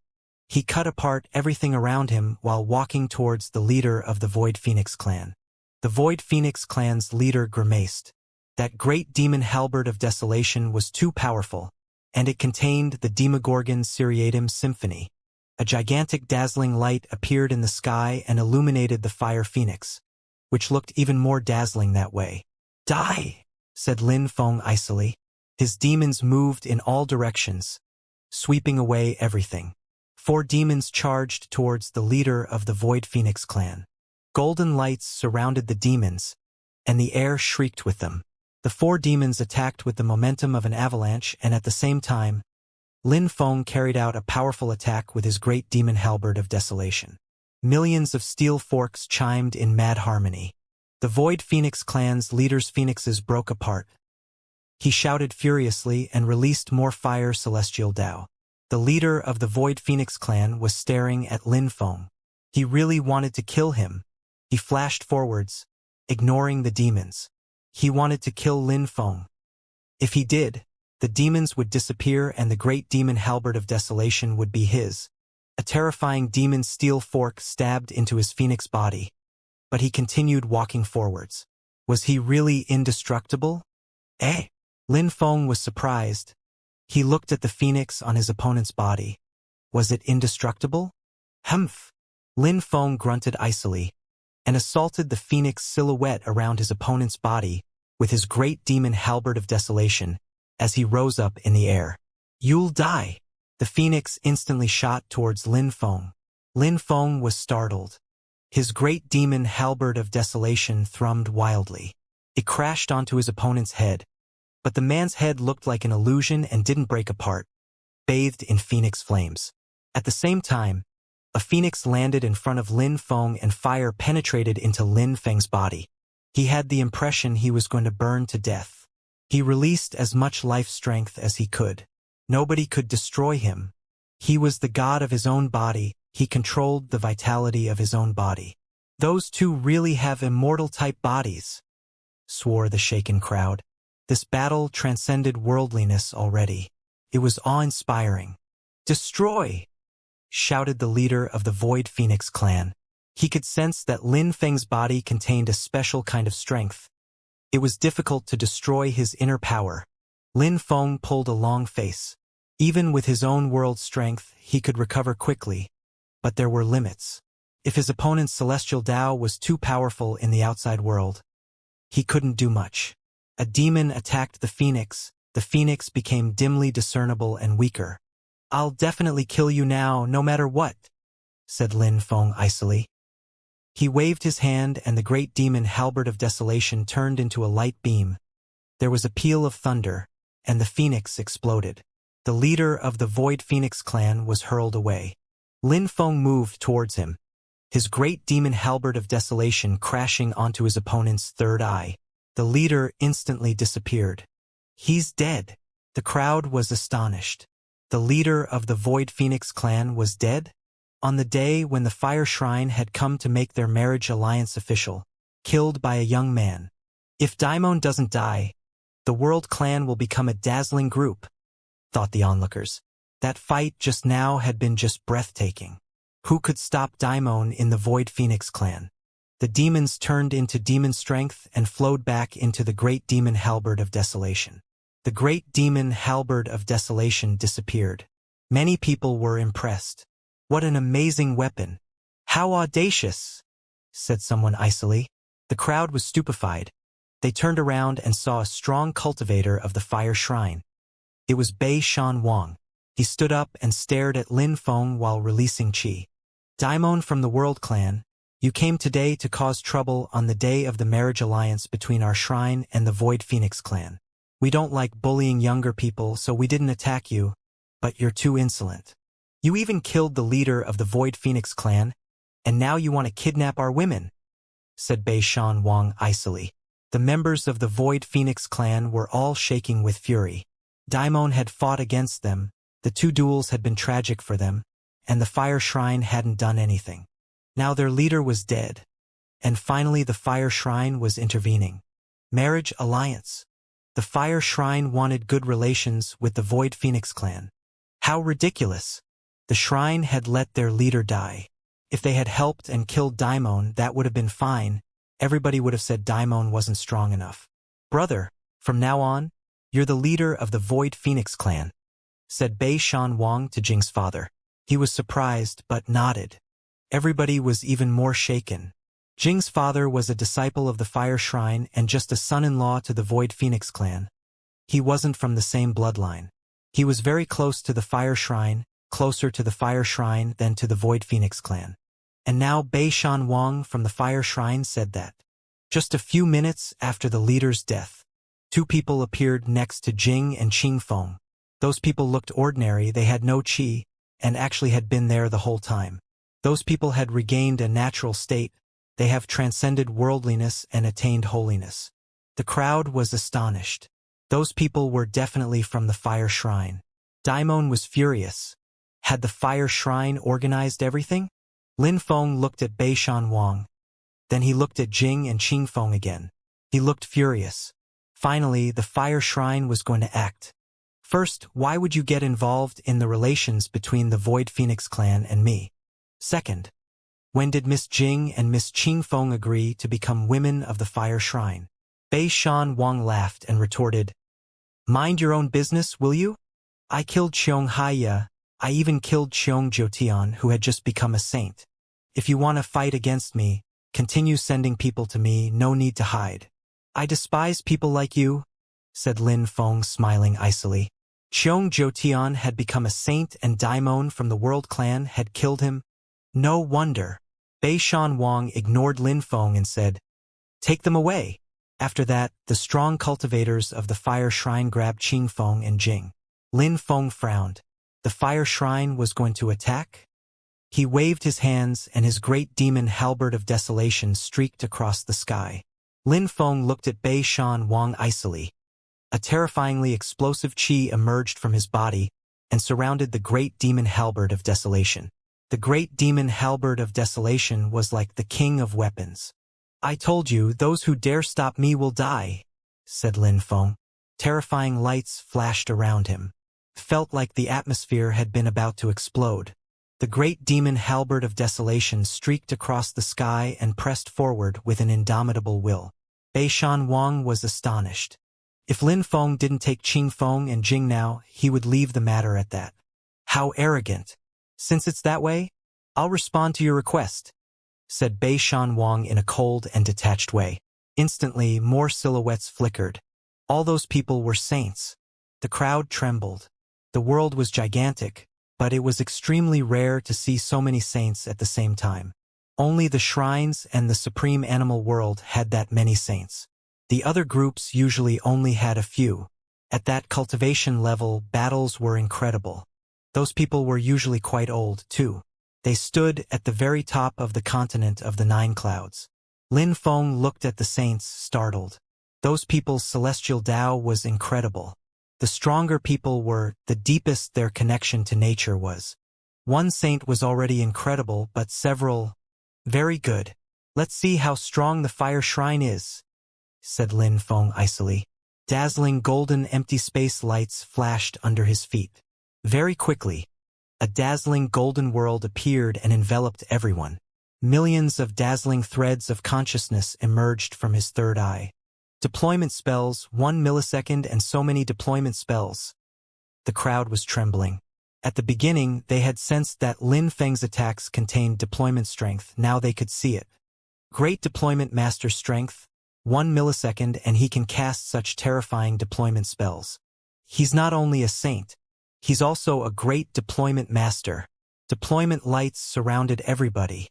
He cut apart everything around him while walking towards the leader of the Void Phoenix clan. The Void Phoenix clan's leader grimaced. That great demon halberd of desolation was too powerful, and it contained the Demogorgon Seriatim Symphony. A gigantic dazzling light appeared in the sky and illuminated the fire phoenix, which looked even more dazzling that way. "Die!" said Lin Feng icily. His demons moved in all directions, sweeping away everything. 4 demons charged towards the leader of the Void Phoenix clan. Golden lights surrounded the demons, and the air shrieked with them. The 4 demons attacked with the momentum of an avalanche, and at the same time, Lin Feng carried out a powerful attack with his great demon halberd of desolation. Millions of steel forks chimed in mad harmony. The Void Phoenix clan's leader's phoenixes broke apart. He shouted furiously and released more fire celestial Dao. The leader of the Void Phoenix clan was staring at Lin Feng. He really wanted to kill him. He flashed forwards, ignoring the demons. He wanted to kill Lin Feng. If he did, the demons would disappear and the great demon halberd of desolation would be his. A terrifying demon steel fork stabbed into his phoenix body, but he continued walking forwards. Was he really indestructible? Eh? Lin Feng was surprised. He looked at the phoenix on his opponent's body. Was it indestructible? Humph! Lin Feng grunted icily, and assaulted the phoenix silhouette around his opponent's body with his great demon halberd of desolation as he rose up in the air. "You'll die!" The phoenix instantly shot towards Lin Feng. Lin Feng was startled. His great demon halberd of desolation thrummed wildly. It crashed onto his opponent's head, but the man's head looked like an illusion and didn't break apart, bathed in phoenix flames. At the same time, a phoenix landed in front of Lin Feng and fire penetrated into Lin Feng's body. He had the impression he was going to burn to death. He released as much life strength as he could. Nobody could destroy him. He was the god of his own body. He controlled the vitality of his own body. "Those 2 really have immortal-type bodies," swore the shaken crowd. This battle transcended worldliness already. It was awe-inspiring. "Destroy!" shouted the leader of the Void Phoenix clan. He could sense that Lin Feng's body contained a special kind of strength. It was difficult to destroy his inner power. Lin Feng pulled a long face. Even with his own world strength, he could recover quickly, but there were limits. If his opponent's celestial Dao was too powerful in the outside world, he couldn't do much. A demon attacked the phoenix. The phoenix became dimly discernible and weaker. "I'll definitely kill you now, no matter what," said Lin Feng icily. He waved his hand and the great demon halberd of desolation turned into a light beam. There was a peal of thunder, and the phoenix exploded. The leader of the Void Phoenix clan was hurled away. Lin Feng moved towards him, his great demon halberd of desolation crashing onto his opponent's third eye. The leader instantly disappeared. "He's dead." The crowd was astonished. The leader of the Void Phoenix clan was dead? On the day when the Fire Shrine had come to make their marriage alliance official, killed by a young man. If Daimon doesn't die, the World Clan will become a dazzling group, thought the onlookers. That fight just now had been just breathtaking. Who could stop Daimon in the Void Phoenix clan? The demons turned into demon strength and flowed back into the great demon halberd of desolation. The great demon halberd of desolation disappeared. Many people were impressed. "What an amazing weapon! How audacious!" said someone icily. The crowd was stupefied. They turned around and saw a strong cultivator of the Fire Shrine. It was Bei Shan Wang. He stood up and stared at Lin Feng while releasing chi. "Daimon from the World Clan, you came today to cause trouble on the day of the marriage alliance between our shrine and the Void Phoenix clan. We don't like bullying younger people, so we didn't attack you, but you're too insolent. You even killed the leader of the Void Phoenix clan, and now you want to kidnap our women," said Bei Shan Wang icily. The members of the Void Phoenix clan were all shaking with fury. Daimon had fought against them, the 2 duels had been tragic for them, and the Fire Shrine hadn't done anything. Now their leader was dead, and finally the Fire Shrine was intervening. Marriage alliance. The Fire Shrine wanted good relations with the Void Phoenix clan. How ridiculous! The shrine had let their leader die. If they had helped and killed Daimon, that would have been fine. Everybody would have said Daimon wasn't strong enough. "Brother," From now on, you're the leader of the Void Phoenix clan, said Bei Shan Wang to Jing's father. He was surprised but nodded. Everybody was even more shaken. Jing's father was a disciple of the Fire Shrine and just a son-in-law to the Void Phoenix clan. He wasn't from the same bloodline. He was very close to the Fire Shrine, closer to the Fire Shrine than to the Void Phoenix clan. And now Bei Shan Wang from the Fire Shrine said that. Just a few minutes after the leader's death, two people appeared next to Jing and Qingfeng. Those people looked ordinary, they had no qi, and actually had been there the whole time. Those people had regained a natural state, they have transcended worldliness and attained holiness. The crowd was astonished. Those people were definitely from the Fire Shrine. Daimon was furious. Had the Fire Shrine organized everything? Lin Feng looked at Bei Shan Wang. Then he looked at Jing and Qingfeng again. He looked furious. Finally, the Fire Shrine was going to act. First, why would you get involved in the relations between the Void Phoenix clan and me? Second, when did Miss Jing and Miss Qingfeng agree to become women of the Fire Shrine? Bei Shan Wang laughed and retorted, "Mind your own business, will you? I killed Xianxia. I even killed Xiong Jotian, who had just become a saint. If you want to fight against me, continue sending people to me, no need to hide." "I despise people like you," said Lin Feng, smiling icily. Xiong Jotian had become a saint and Daimon from the World Clan had killed him. No wonder. Bei Shan Wang ignored Lin Feng and said, "Take them away." After that, the strong cultivators of the Fire Shrine grabbed Qingfeng and Jing. Lin Feng frowned. The Fire Shrine was going to attack? He waved his hands and his great demon halberd of desolation streaked across the sky. Lin Feng looked at Bei Shan Wang icily. A terrifyingly explosive qi emerged from his body and surrounded the great demon halberd of desolation. The great demon halberd of desolation was like the king of weapons. "I told you, those who dare stop me will die," said Lin Feng. Terrifying lights flashed around him. Felt like the atmosphere had been about to explode. The great demon halberd of desolation streaked across the sky and pressed forward with an indomitable will. Bei Shan Wang was astonished. If Lin Feng didn't take Qingfeng and Jing now, he would leave the matter at that. How arrogant. "Since it's that way, I'll respond to your request," said Bei Shan Wang in a cold and detached way. Instantly, more silhouettes flickered. All those people were saints. The crowd trembled. The world was gigantic, but it was extremely rare to see so many saints at the same time. Only the shrines and the supreme animal world had that many saints. The other groups usually only had a few. At that cultivation level, battles were incredible. Those people were usually quite old, too. They stood at the very top of the continent of the Nine Clouds. Lin Feng looked at the saints, startled. Those people's celestial Tao was incredible. The stronger people were, the deepest their connection to nature was. One saint was already incredible, but several... Very good. Let's see how strong the Fire Shrine is, said Lin Feng icily. Dazzling golden empty space lights flashed under his feet. Very quickly, a dazzling golden world appeared and enveloped everyone. Millions of dazzling threads of consciousness emerged from his third eye. Deployment spells, 1 millisecond and so many deployment spells. The crowd was trembling. At the beginning, they had sensed that Lin Feng's attacks contained deployment strength, now they could see it. Great deployment master strength, 1 millisecond and he can cast such terrifying deployment spells. He's not only a saint, he's also a great deployment master. Deployment lights surrounded everybody.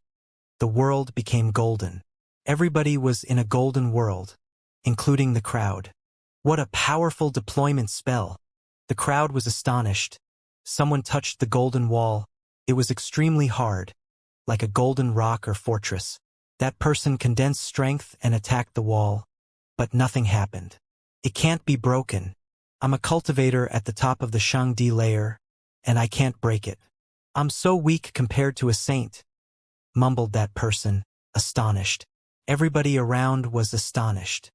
The world became golden. Everybody was in a golden world, including the crowd. What a powerful deployment spell! The crowd was astonished. Someone touched the golden wall. It was extremely hard, like a golden rock or fortress. That person condensed strength and attacked the wall, but nothing happened. It can't be broken. I'm a cultivator at the top of the Shangdi layer, and I can't break it. I'm so weak compared to a saint, mumbled that person, astonished. Everybody around was astonished.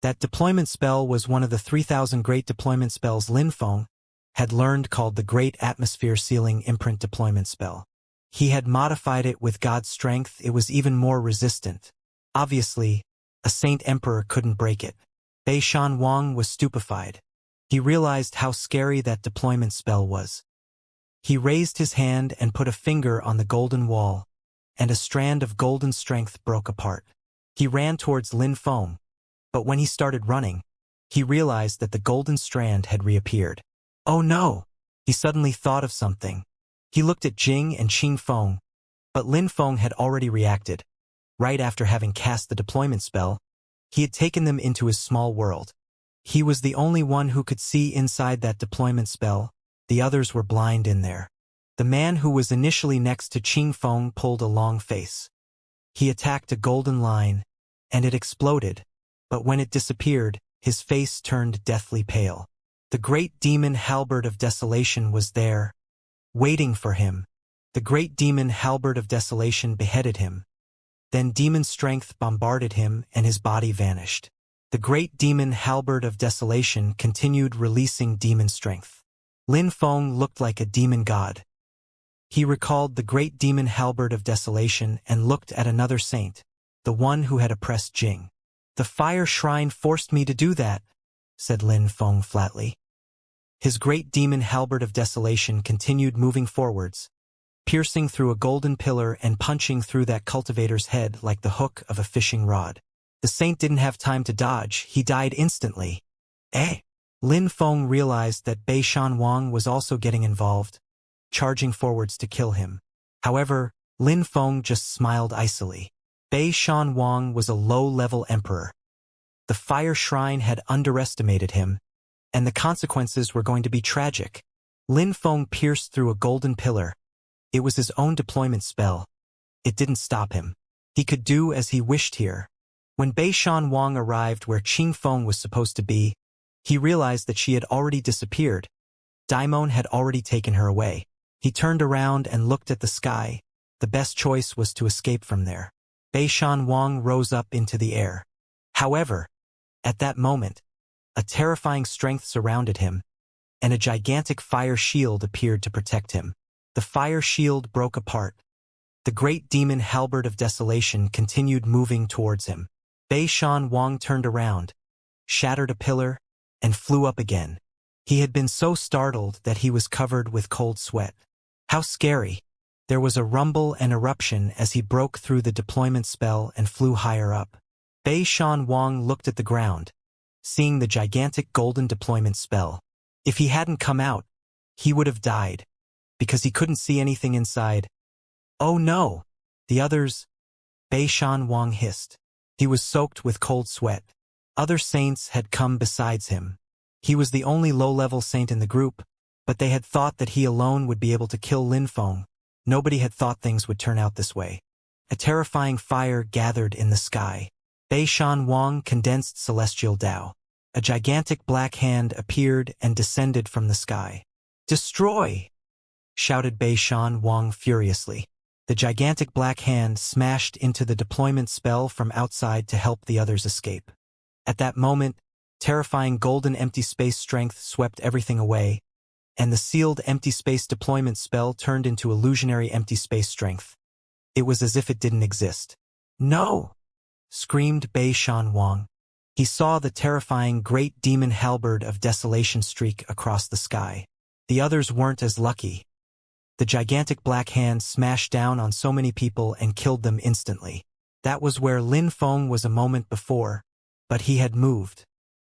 That deployment spell was one of the 3,000 great deployment spells Lin Feng had learned, called the Great Atmosphere Sealing Imprint Deployment Spell. He had modified it with God's strength. It was even more resistant. Obviously, a Saint Emperor couldn't break it. Bei Shan Wang was stupefied. He realized how scary that deployment spell was. He raised his hand and put a finger on the golden wall, and a strand of golden strength broke apart. He ran towards Lin Feng, but when he started running, he realized that the golden strand had reappeared. Oh no! He suddenly thought of something. He looked at Jing and Qing Feng, but Lin Feng had already reacted. Right after having cast the deployment spell, he had taken them into his small world. He was the only one who could see inside that deployment spell. The others were blind in there. The man who was initially next to Qing Feng pulled a long face. He attacked a golden line, and it exploded, but when it disappeared, his face turned deathly pale. The great demon halberd of desolation was there, waiting for him. The great demon halberd of desolation beheaded him. Then demon strength bombarded him and his body vanished. The great demon halberd of desolation continued releasing demon strength. Lin Feng looked like a demon god. He recalled the great demon halberd of desolation and looked at another saint, the one who had oppressed Jing. The fire shrine forced me to do that, said Lin Feng flatly. His great demon halberd of desolation continued moving forwards, piercing through a golden pillar and punching through that cultivator's head like the hook of a fishing rod. The saint didn't have time to dodge, he died instantly. Eh? Lin Feng realized that Bei Shan Wang was also getting involved, charging forwards to kill him. However, Lin Feng just smiled icily. Bei Shan Wang was a low-level emperor. The fire shrine had underestimated him, and the consequences were going to be tragic. Lin Feng pierced through a golden pillar. It was his own deployment spell. It didn't stop him. He could do as he wished here. When Bei Shan Wang arrived where Qing Feng was supposed to be, he realized that she had already disappeared. Daimon had already taken her away. He turned around and looked at the sky. The best choice was to escape from there. Bei Shan Wang rose up into the air. However, at that moment, a terrifying strength surrounded him, and a gigantic fire shield appeared to protect him. The fire shield broke apart. The great demon halberd of desolation continued moving towards him. Bei Shan Wang turned around, shattered a pillar, and flew up again. He had been so startled that he was covered with cold sweat. How scary! There was a rumble and eruption as he broke through the deployment spell and flew higher up. Bei Shan Wang looked at the ground, seeing the gigantic golden deployment spell. If he hadn't come out, he would have died, because he couldn't see anything inside. Oh no! The others, Bei Shan Wang hissed. He was soaked with cold sweat. Other saints had come besides him. He was the only low-level saint in the group, but they had thought that he alone would be able to kill Lin Feng. Nobody had thought things would turn out this way. A terrifying fire gathered in the sky. Bei Shan Wang condensed celestial Tao. A gigantic black hand appeared and descended from the sky. "Destroy!" shouted Bei Shan Wang furiously. The gigantic black hand smashed into the deployment spell from outside to help the others escape. At that moment, terrifying golden empty space strength swept everything away, and the sealed empty space deployment spell turned into illusionary empty space strength. It was as if it didn't exist. "No!" screamed Bei Shan Wang. He saw the terrifying great demon halberd of desolation streak across the sky. The others weren't as lucky. The gigantic black hand smashed down on so many people and killed them instantly. That was where Lin Feng was a moment before, but he had moved.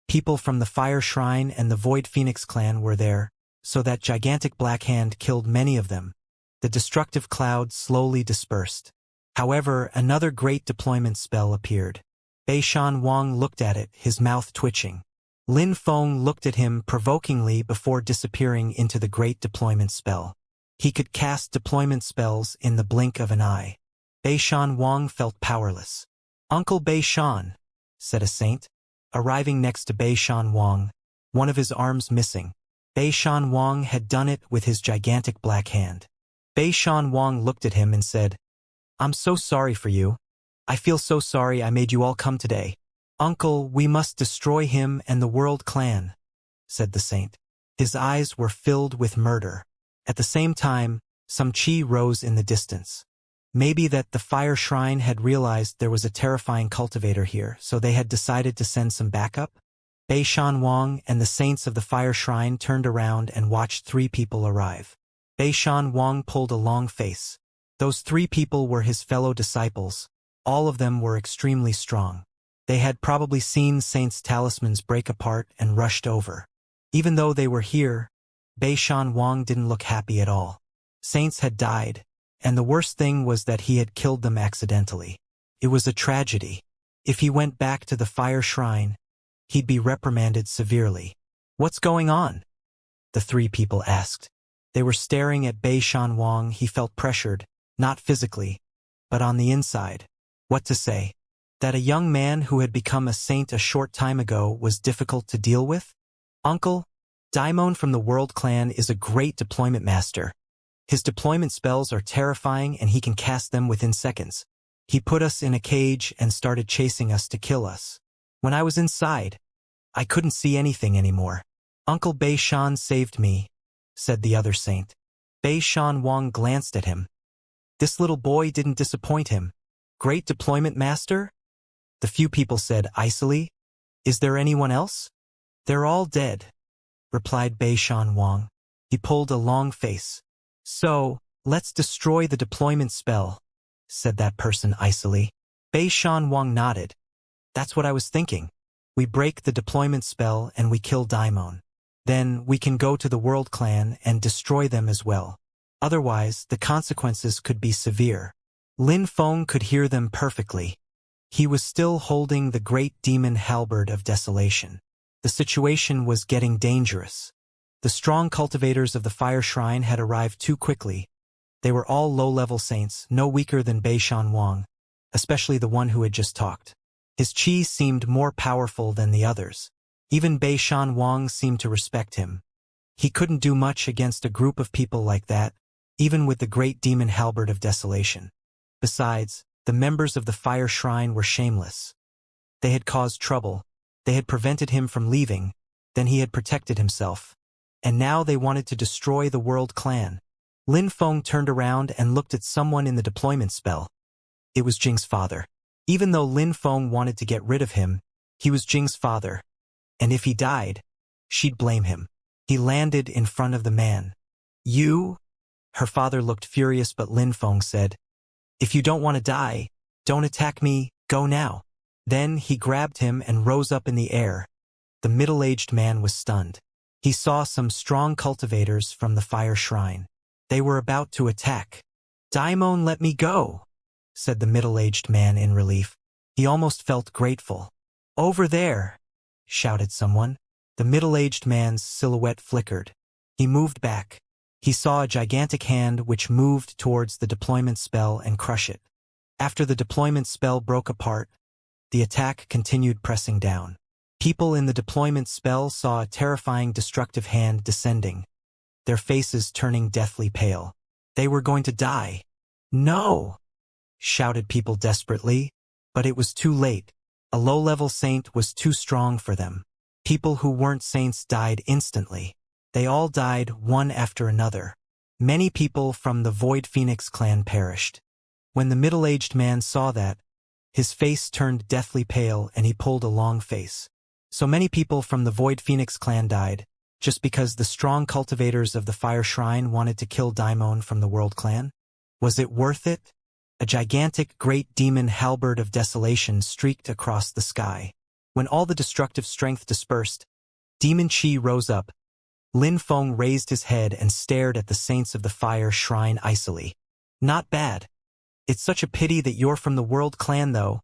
People from the Fire Shrine and the Void Phoenix clan were there, so that gigantic black hand killed many of them. The destructive cloud slowly dispersed. However, another great deployment spell appeared. Bei Shan Wang looked at it, his mouth twitching. Lin Feng looked at him provokingly before disappearing into the great deployment spell. He could cast deployment spells in the blink of an eye. Bei Shan Wang felt powerless. "Uncle Bei Shan," said a saint, arriving next to Bei Shan Wang, one of his arms missing. Bei Shan Wang had done it with his gigantic black hand. Bei Shan Wang looked at him and said, "I'm so sorry for you. I feel so sorry I made you all come today." "Uncle, we must destroy him and the World Clan," said the saint. His eyes were filled with murder. At the same time, some chi rose in the distance. Maybe that the Fire Shrine had realized there was a terrifying cultivator here, so they had decided to send some backup? Bei Shan Wang and the saints of the fire shrine turned around and watched 3 people arrive. Bei Shan Wang pulled a long face. Those 3 people were his fellow disciples. All of them were extremely strong. They had probably seen saints' talismans break apart and rushed over. Even though they were here, Bei Shan Wang didn't look happy at all. Saints had died, and the worst thing was that he had killed them accidentally. It was a tragedy. If he went back to the fire shrine, he'd be reprimanded severely. "What's going on?" the 3 people asked. They were staring at Bei Shan Wang. He felt pressured, not physically, but on the inside. What to say? That a young man who had become a saint a short time ago was difficult to deal with? "Uncle, Daimon from the World Clan is a great deployment master. His deployment spells are terrifying and he can cast them within seconds. He put us in a cage and started chasing us to kill us. When I was inside, I couldn't see anything anymore. Uncle Bei Shan saved me," said the other saint. Bei Shan Wang glanced at him. This little boy didn't disappoint him. "Great deployment master?" The few people said icily. "Is there anyone else?" "They're all dead," replied Bei Shan Wang. He pulled a long face. "So, let's destroy the deployment spell," said that person icily. Bei Shan Wang nodded. "That's what I was thinking. We break the deployment spell and we kill Daimon. Then we can go to the World Clan and destroy them as well. Otherwise, the consequences could be severe." Lin Feng could hear them perfectly. He was still holding the great demon halberd of desolation. The situation was getting dangerous. The strong cultivators of the fire shrine had arrived too quickly. They were all low-level saints, no weaker than Bei Shan Wang, especially the one who had just talked. His chi seemed more powerful than the others. Even Bei Shan Wang seemed to respect him. He couldn't do much against a group of people like that, even with the great demon halberd of desolation. Besides, the members of the fire shrine were shameless. They had caused trouble. They had prevented him from leaving. Then he had protected himself. And now they wanted to destroy the World Clan. Lin Feng turned around and looked at someone in the deployment spell. It was Jing's father. Even though Lin Feng wanted to get rid of him, he was Jing's father. And if he died, she'd blame him. He landed in front of the man. "You?" Her father looked furious, but Lin Feng said, "If you don't want to die, don't attack me, go now." Then he grabbed him and rose up in the air. The middle-aged man was stunned. He saw some strong cultivators from the fire shrine. They were about to attack. "Daimon, let me go," said the middle-aged man in relief. He almost felt grateful. "Over there," shouted someone. The middle-aged man's silhouette flickered. He moved back. He saw a gigantic hand which moved towards the deployment spell and crushed it. After the deployment spell broke apart, the attack continued pressing down. People in the deployment spell saw a terrifying destructive hand descending, their faces turning deathly pale. They were going to die. "No!" shouted people desperately, but it was too late. A low-level saint was too strong for them. People who weren't saints died instantly. They all died one after another. Many people from the Void Phoenix clan perished. When the middle-aged man saw that, his face turned deathly pale and he pulled a long face. So many people from the Void Phoenix clan died, just because the strong cultivators of the Fire Shrine wanted to kill Daimon from the World Clan? Was it worth it? A gigantic great demon halberd of desolation streaked across the sky. When all the destructive strength dispersed, demon chi rose up. Lin Feng raised his head and stared at the saints of the Fire Shrine icily. "Not bad. It's such a pity that you're from the World Clan, though,"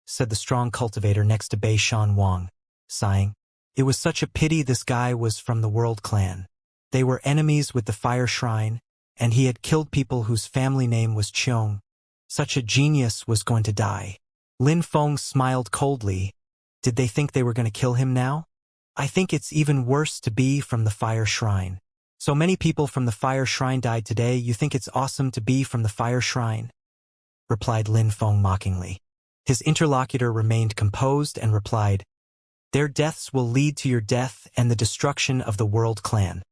said the strong cultivator next to Bei Shan Wang, sighing. It was such a pity this guy was from the World Clan. They were enemies with the Fire Shrine, and he had killed people whose family name was Cheong. Such a genius was going to die. Lin Feng smiled coldly. Did they think they were going to kill him now? "I think it's even worse to be from the Fire Shrine. So many people from the Fire Shrine died today, you think it's awesome to be from the Fire Shrine?" replied Lin Feng mockingly. His interlocutor remained composed and replied, "Their deaths will lead to your death and the destruction of the World Clan."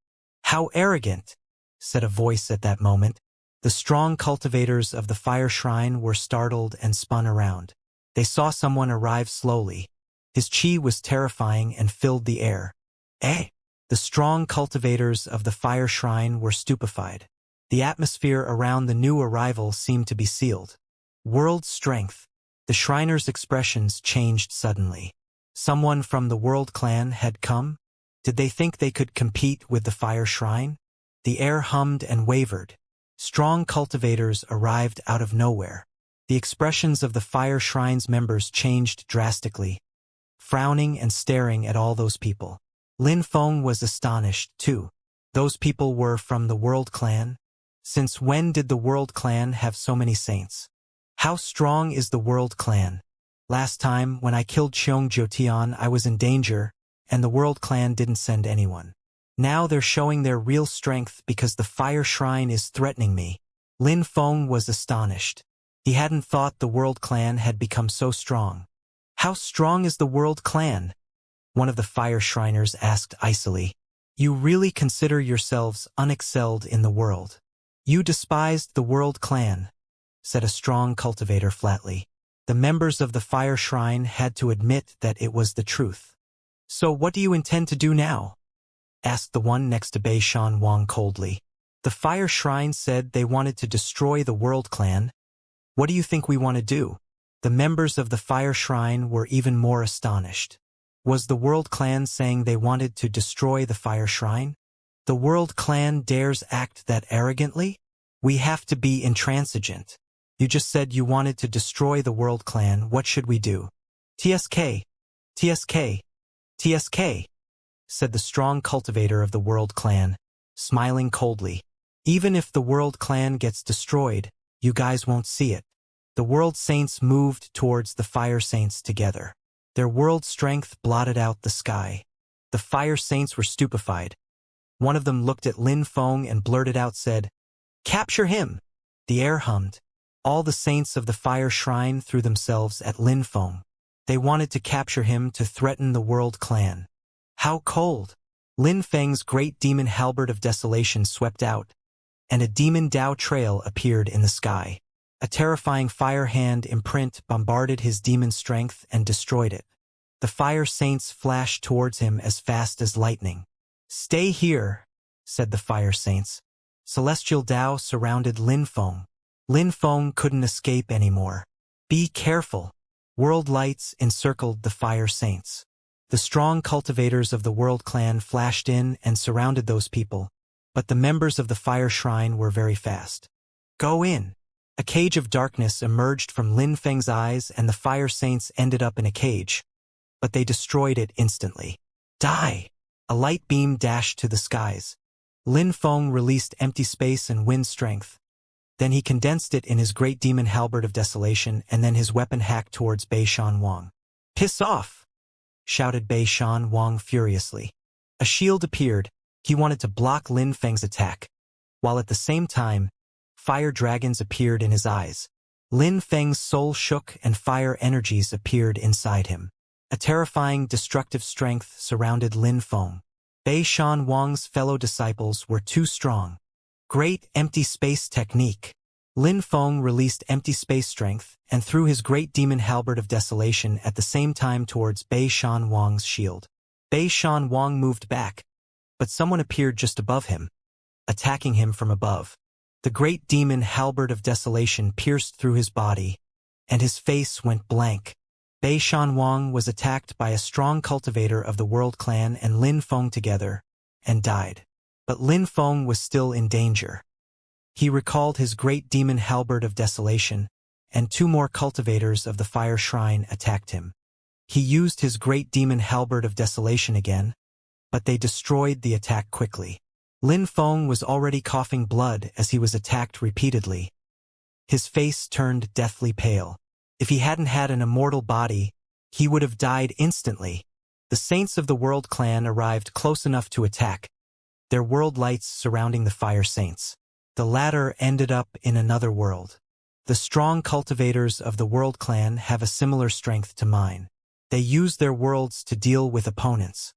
"How arrogant," said a voice at that moment. The strong cultivators of the Fire Shrine were startled and spun around. They saw someone arrive slowly. His chi was terrifying and filled the air. Eh? The strong cultivators of the fire shrine were stupefied. The atmosphere around the new arrival seemed to be sealed. World strength. The Shriners' expressions changed suddenly. Someone from the World Clan had come? Did they think they could compete with the fire shrine? The air hummed and wavered. Strong cultivators arrived out of nowhere. The expressions of the fire shrine's members changed drastically, frowning and staring at all those people. Lin Feng was astonished, too. Those people were from the World Clan? Since when did the World Clan have so many saints? How strong is the World Clan? Last time, when I killed Xiong Jiotian, I was in danger, and the World Clan didn't send anyone. Now they're showing their real strength because the fire shrine is threatening me. Lin Feng was astonished. He hadn't thought the World Clan had become so strong. How strong is the World Clan? One of the fire shriners asked icily. You really consider yourselves unexcelled in the world. You despised the World Clan, said a strong cultivator flatly. The members of the fire shrine had to admit that it was the truth. So what do you intend to do now? Asked the one next to Bei Shan Wang coldly. The fire shrine said they wanted to destroy the World Clan. What do you think we want to do? The members of the fire shrine were even more astonished. Was the World Clan saying they wanted to destroy the fire shrine? The World Clan dares act that arrogantly? We have to be intransigent. You just said you wanted to destroy the World Clan. What should we do? TSK, TSK, TSK, said the strong cultivator of the World Clan, smiling coldly. Even if the World Clan gets destroyed, you guys won't see it. The World Saints moved towards the Fire Saints together. Their world strength blotted out the sky. The Fire Saints were stupefied. One of them looked at Lin Feng and blurted out, said, "Capture him!" The air hummed. All the saints of the fire shrine threw themselves at Lin Feng. They wanted to capture him to threaten the World Clan. How cold! Lin Feng's great demon halberd of desolation swept out, and a demon Dao trail appeared in the sky. A terrifying fire hand imprint bombarded his demon strength and destroyed it. The fire saints flashed towards him as fast as lightning. "Stay here," said the fire saints. Celestial Dao surrounded Lin Feng. Lin Feng couldn't escape anymore. Be careful. World lights encircled the fire saints. The strong cultivators of the World Clan flashed in and surrounded those people, but the members of the fire shrine were very fast. Go in. A cage of darkness emerged from Lin Feng's eyes, and the fire saints ended up in a cage, but they destroyed it instantly. Die! A light beam dashed to the skies. Lin Feng released empty space and wind strength. Then he condensed it in his great demon halberd of desolation, and then his weapon hacked towards Bei Shan Wang. "Piss off!" shouted Bei Shan Wang furiously. A shield appeared. He wanted to block Lin Feng's attack, while at the same time, fire dragons appeared in his eyes. Lin Feng's soul shook and fire energies appeared inside him. A terrifying, destructive strength surrounded Lin Feng. Bei Shan Wang's fellow disciples were too strong. Great empty space technique. Lin Feng released empty space strength and threw his great demon halberd of desolation at the same time towards Bei Shan Wang's shield. Bei Shan Wang moved back, but someone appeared just above him, attacking him from above. The great demon halberd of desolation pierced through his body, and his face went blank. Bei Shan Wang was attacked by a strong cultivator of the World Clan and Lin Feng together, and died. But Lin Feng was still in danger. He recalled his great demon halberd of desolation, and two more cultivators of the fire shrine attacked him. He used his great demon halberd of desolation again, but they destroyed the attack quickly. Lin Feng was already coughing blood as he was attacked repeatedly. His face turned deathly pale. If he hadn't had an immortal body, he would have died instantly. The saints of the World Clan arrived close enough to attack, their world lights surrounding the fire saints. The latter ended up in another world. The strong cultivators of the World Clan have a similar strength to mine. They use their worlds to deal with opponents.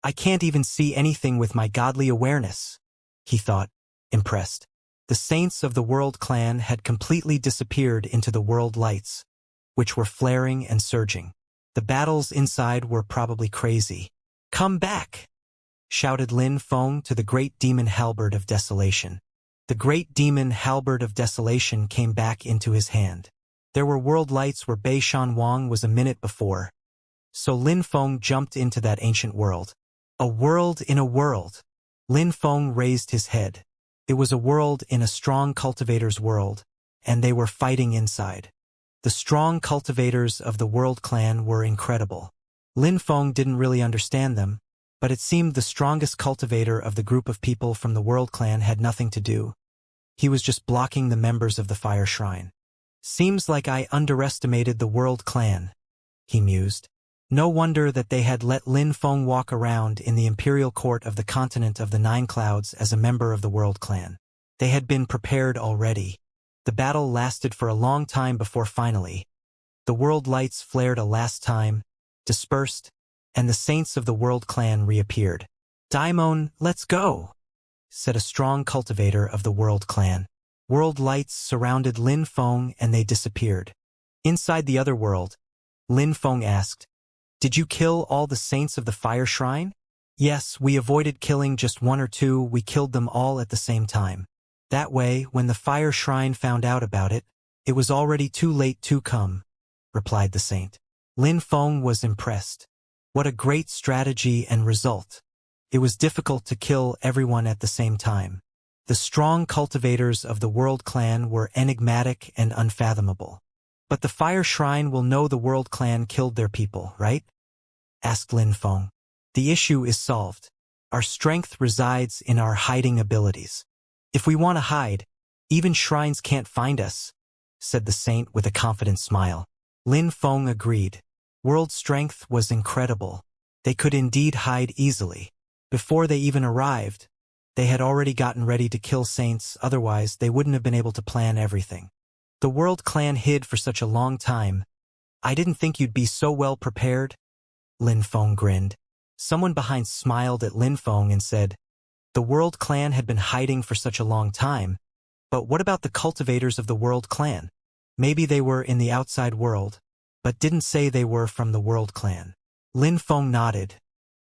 I can't even see anything with my godly awareness, he thought, impressed. The saints of the World Clan had completely disappeared into the world lights, which were flaring and surging. The battles inside were probably crazy. "Come back!" shouted Lin Feng to the great demon halberd of desolation. The great demon halberd of desolation came back into his hand. There were world lights where Bei Shan Wang was a minute before, so Lin Feng jumped into that ancient world. A world in a world. Lin Feng raised his head. It was a world in a strong cultivator's world, and they were fighting inside. The strong cultivators of the World Clan were incredible. Lin Feng didn't really understand them, but it seemed the strongest cultivator of the group of people from the World Clan had nothing to do. He was just blocking the members of the Fire Shrine. "Seems like I underestimated the World Clan," he mused. No wonder that they had let Lin Feng walk around in the imperial court of the continent of the Nine Clouds as a member of the World Clan. They had been prepared already. The battle lasted for a long time before finally, the world lights flared a last time, dispersed, and the saints of the World Clan reappeared. "Daimon, let's go," said a strong cultivator of the World Clan. World lights surrounded Lin Feng and they disappeared. Inside the other world, Lin Feng asked, "Did you kill all the saints of the Fire Shrine?" "Yes, we avoided killing just one or two, we killed them all at the same time. That way, when the Fire Shrine found out about it, it was already too late to come," replied the saint. Lin Feng was impressed. What a great strategy and result. It was difficult to kill everyone at the same time. The strong cultivators of the World Clan were enigmatic and unfathomable. "But the Fire Shrine will know the World Clan killed their people, right?" asked Lin Feng. "The issue is solved. Our strength resides in our hiding abilities. If we want to hide, even shrines can't find us," said the saint with a confident smile. Lin Feng agreed. World strength was incredible. They could indeed hide easily. Before they even arrived, they had already gotten ready to kill saints, otherwise they wouldn't have been able to plan everything. "The World Clan hid for such a long time. I didn't think you'd be so well prepared." Lin Feng grinned. Someone behind smiled at Lin Feng and said, "The World Clan had been hiding for such a long time, but what about the cultivators of the World Clan? Maybe they were in the outside world, but didn't say they were from the World Clan." Lin Feng nodded.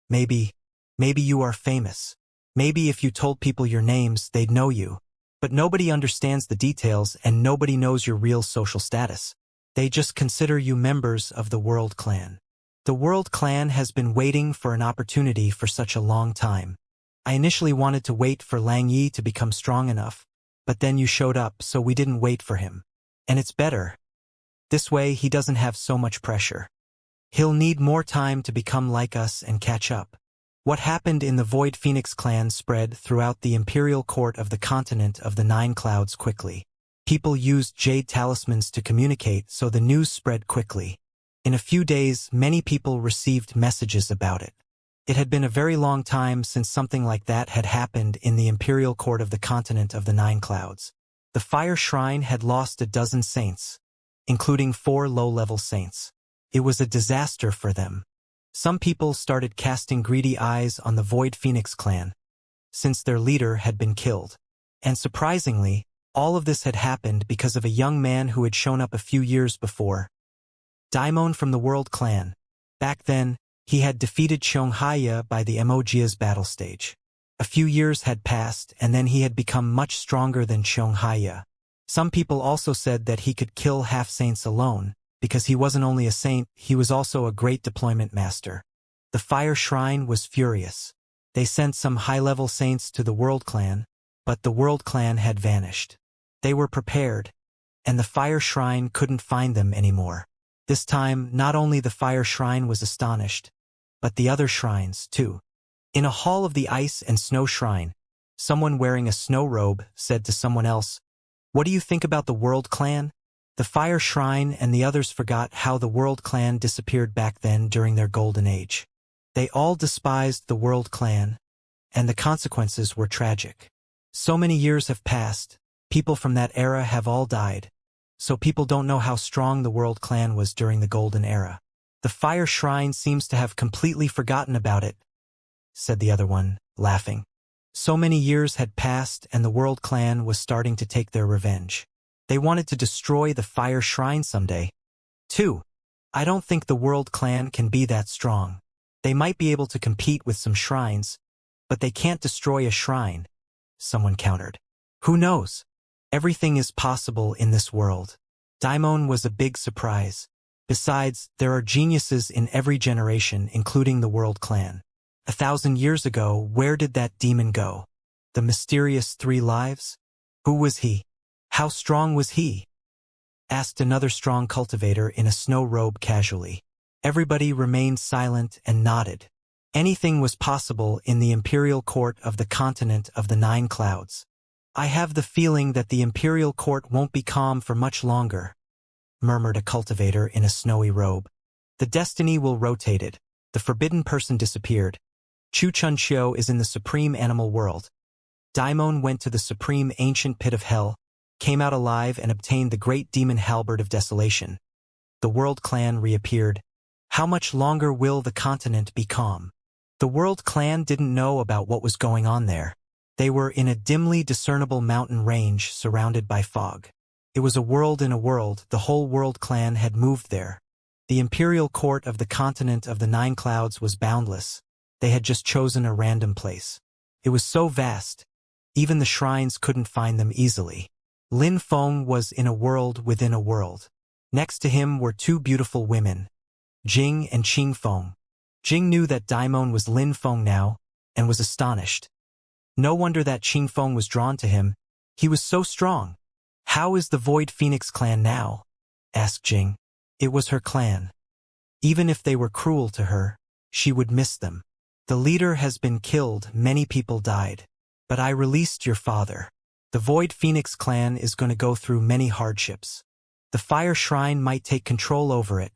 Maybe you are famous. Maybe if you told people your names, they'd know you. But nobody understands the details and nobody knows your real social status. They just consider you members of the World Clan. The World Clan has been waiting for an opportunity for such a long time. I initially wanted to wait for Lang Yi to become strong enough, but then you showed up, so we didn't wait for him. And it's better. This way he doesn't have so much pressure. He'll need more time to become like us and catch up. What happened in the Void Phoenix clan spread throughout the imperial court of the continent of the Nine Clouds quickly. People used jade talismans to communicate, so the news spread quickly. In a few days, many people received messages about it. It had been a very long time since something like that had happened in the imperial court of the continent of the Nine Clouds. The Fire Shrine had lost a dozen saints, including 4 low-level saints. It was a disaster for them. Some people started casting greedy eyes on the Void Phoenix clan, since their leader had been killed. And surprisingly, all of this had happened because of a young man who had shown up a few years before. Daimon from the World Clan. Back then, he had defeated Xianxia by the Emojia's battle stage. A few years had passed, and then he had become much stronger than Xianxia. Some people also said that he could kill half-saints alone, because he wasn't only a saint, he was also a great deployment master. The Fire Shrine was furious. They sent some high-level saints to the World Clan, but the World Clan had vanished. They were prepared, and the Fire Shrine couldn't find them anymore. This time, not only the Fire Shrine was astonished, but the other shrines, too. In a hall of the Ice and Snow Shrine, someone wearing a snow robe said to someone else, "What do you think about the World Clan?" The Fire Shrine and the others forgot how the World Clan disappeared back then during their golden age. They all despised the World Clan, and the consequences were tragic. So many years have passed, people from that era have all died, so people don't know how strong the World Clan was during the golden era. "The Fire Shrine seems to have completely forgotten about it," said the other one, laughing. So many years had passed and the World Clan was starting to take their revenge. They wanted to destroy the Fire Shrine someday, too. I don't think the World Clan can be that strong. They might be able to compete with some shrines, but they can't destroy a shrine, someone countered. Who knows? Everything is possible in this world. Daimon was a big surprise. Besides, there are geniuses in every generation, including the World Clan. 1,000 years ago, where did that demon go? The mysterious 3 lives? Who was he? How strong was he? Asked another strong cultivator in a snow robe casually. Everybody remained silent and nodded. Anything was possible in the imperial court of the continent of the 9 clouds. I have the feeling that the imperial court won't be calm for much longer, murmured a cultivator in a snowy robe. The destiny will rotate it. The forbidden person disappeared. Xianxia is in the supreme animal world. Daimon went to the supreme ancient pit of hell, came out alive and obtained the great demon halberd of desolation. The World Clan reappeared. How much longer will the continent be calm? The World Clan didn't know about what was going on there. They were in a dimly discernible mountain range surrounded by fog. It was a world in a world. The whole World Clan had moved there. The imperial court of the continent of the 9 clouds was boundless. They had just chosen a random place. It was so vast. Even the shrines couldn't find them easily. Lin Feng was in a world within a world. Next to him were 2 beautiful women, Jing and Qing Feng. Jing knew that Daimon was Lin Feng now, and was astonished. No wonder that Qing Feng was drawn to him. He was so strong. How is the Void Phoenix clan now? Asked Jing. It was her clan. Even if they were cruel to her, she would miss them. The leader has been killed, many people died. But I released your father. The Void Phoenix clan is going to go through many hardships. The fire shrine might take control over it,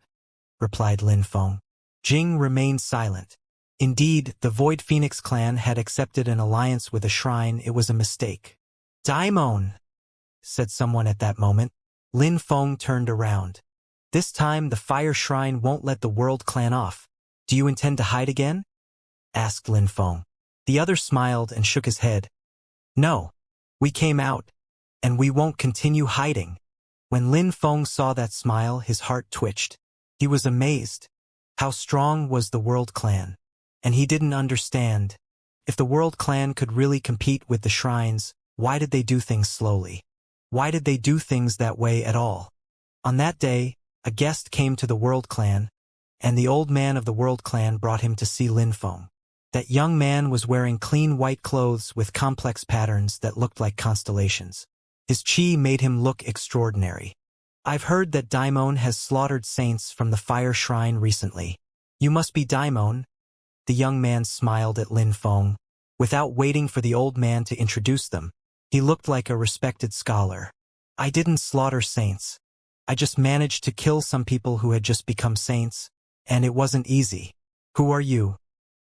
replied Lin Feng. Jing remained silent. Indeed, the Void Phoenix clan had accepted an alliance with a shrine. It was a mistake. Daimon, said someone at that moment. Lin Feng turned around. This time the fire shrine won't let the World Clan off. Do you intend to hide again? Asked Lin Feng. The other smiled and shook his head. No. We came out, and we won't continue hiding. When Lin Feng saw that smile, his heart twitched. He was amazed. How strong was the World Clan? And he didn't understand. If the World Clan could really compete with the shrines, why did they do things slowly? Why did they do things that way at all? On that day, a guest came to the World Clan, and the old man of the World Clan brought him to see Lin Feng. That young man was wearing clean white clothes with complex patterns that looked like constellations. His chi made him look extraordinary. I've heard that Daimon has slaughtered saints from the fire shrine recently. You must be Daimon. The young man smiled at Lin Feng. Without waiting for the old man to introduce them, he looked like a respected scholar. I didn't slaughter saints. I just managed to kill some people who had just become saints, and it wasn't easy. Who are you?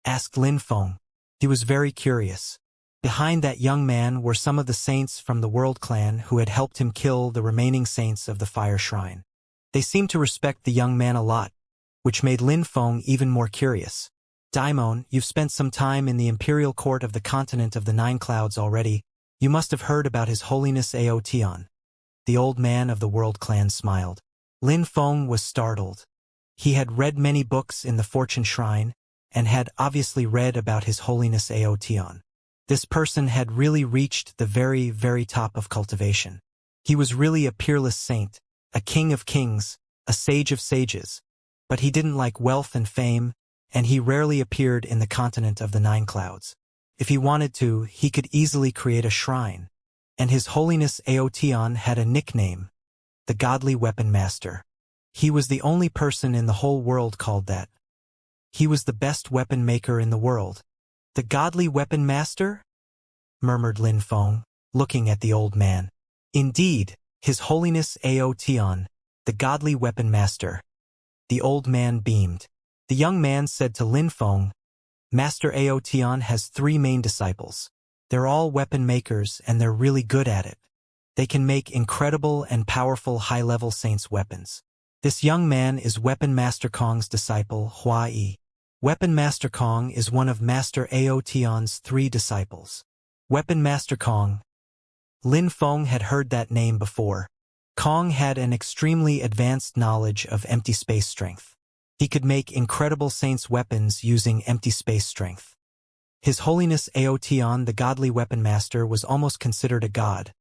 Asked Lin Feng. He was very curious. Behind that young man were some of the saints from the World Clan who had helped him kill the remaining saints of the fire shrine. They seemed to respect the young man a lot, which made Lin Feng even more curious. Daimon, you've spent some time in the imperial court of the continent of the 9 clouds already. You must have heard about His Holiness Aotion. The old man of the World Clan smiled. Lin Feng was startled. He had read many books in the Fortune Shrine, and had obviously read about His Holiness Aotion. This person had really reached the very, very top of cultivation. He was really a peerless saint, a king of kings, a sage of sages. But he didn't like wealth and fame, and he rarely appeared in the continent of the 9 clouds. If he wanted to, he could easily create a shrine. And His Holiness Aotion had a nickname, the Godly Weapon Master. He was the only person in the whole world called that. He was the best weapon maker in the world. The Godly Weapon Master? Murmured Lin Feng, looking at the old man. Indeed, His Holiness Aotion, the Godly Weapon Master. The old man beamed. The young man said to Lin Feng, Master Aotion has 3 main disciples. They're all weapon makers and they're really good at it. They can make incredible and powerful high-level saints' weapons. This young man is Weapon Master Kong's disciple, Hua Yi. Weapon Master Kong is one of Master Aotion's 3 disciples. Weapon Master Kong. Lin Feng had heard that name before. Kong had an extremely advanced knowledge of empty space strength. He could make incredible saints' weapons using empty space strength. His Holiness Aotion, the godly weapon master, was almost considered a god,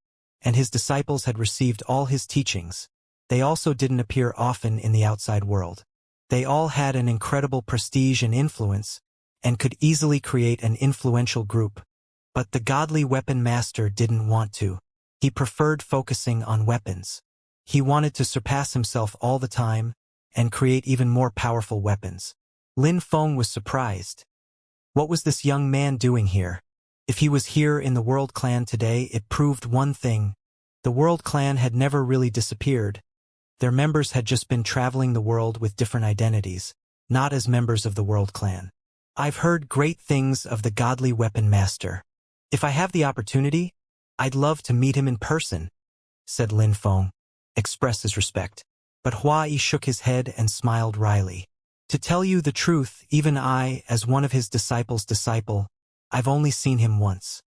and his disciples had received all his teachings. They also didn't appear often in the outside world. They all had an incredible prestige and influence, and could easily create an influential group. But the godly weapon master didn't want to. He preferred focusing on weapons. He wanted to surpass himself all the time and create even more powerful weapons. Lin Feng was surprised. What was this young man doing here? If he was here in the World Clan today, it proved one thing. The World Clan had never really disappeared. Their members had just been traveling the world with different identities, not as members of the World Clan. I've heard great things of the godly weapon master. If I have the opportunity, I'd love to meet him in person, said Lin Feng, express his respect. But Hua Yi shook his head and smiled wryly. To tell you the truth, even I, as one of his disciples' disciple, I've only seen him once.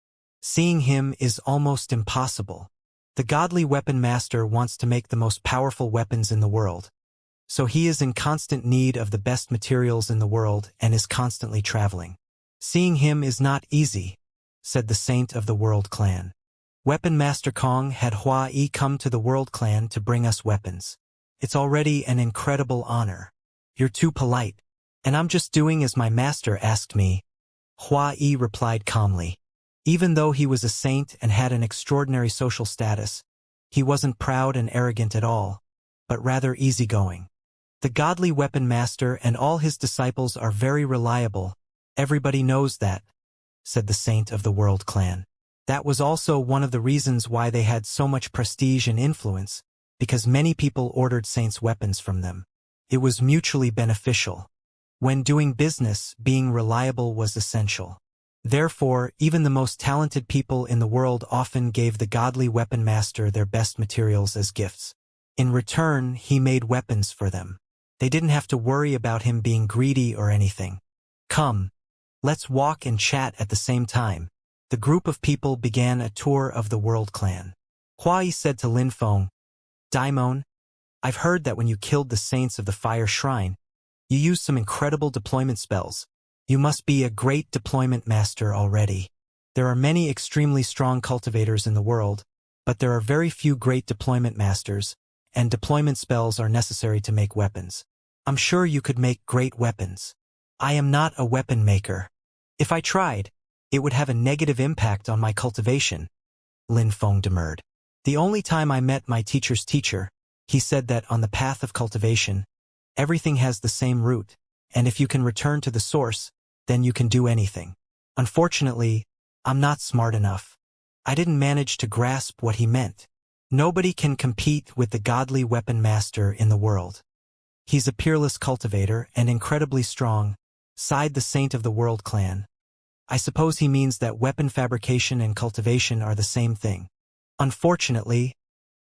Seeing him is almost impossible. The godly weapon master wants to make the most powerful weapons in the world. So he is in constant need of the best materials in the world and is constantly traveling. Seeing him is not easy, said the saint of the World Clan. Weapon Master Kong had Hua Yi come to the World Clan to bring us weapons. It's already an incredible honor. You're too polite, and I'm just doing as my master asked me, Hua Yi replied calmly. Even though he was a saint and had an extraordinary social status, he wasn't proud and arrogant at all, but rather easygoing. The godly weapon master and all his disciples are very reliable. Everybody knows that, said the saint of the World Clan. That was also one of the reasons why they had so much prestige and influence, because many people ordered saints' weapons from them. It was mutually beneficial. When doing business, being reliable was essential. Therefore, even the most talented people in the world often gave the godly weapon master their best materials as gifts. In return, he made weapons for them. They didn't have to worry about him being greedy or anything. Come, let's walk and chat at the same time. The group of people began a tour of the World Clan. Hua Yi said to Lin Feng, Daimon, I've heard that when you killed the saints of the Fire Shrine, you used some incredible deployment spells. You must be a great deployment master already. There are many extremely strong cultivators in the world, but there are very few great deployment masters, and deployment spells are necessary to make weapons. I'm sure you could make great weapons. I am not a weapon maker. If I tried, it would have a negative impact on my cultivation, Lin Feng demurred. The only time I met my teacher's teacher, he said that on the path of cultivation, everything has the same root, and if you can return to the source, then you can do anything. Unfortunately, I'm not smart enough. I didn't manage to grasp what he meant. Nobody can compete with the godly weapon master in the world. He's a peerless cultivator and incredibly strong, sighed the saint of the World Clan. I suppose he means that weapon fabrication and cultivation are the same thing. Unfortunately,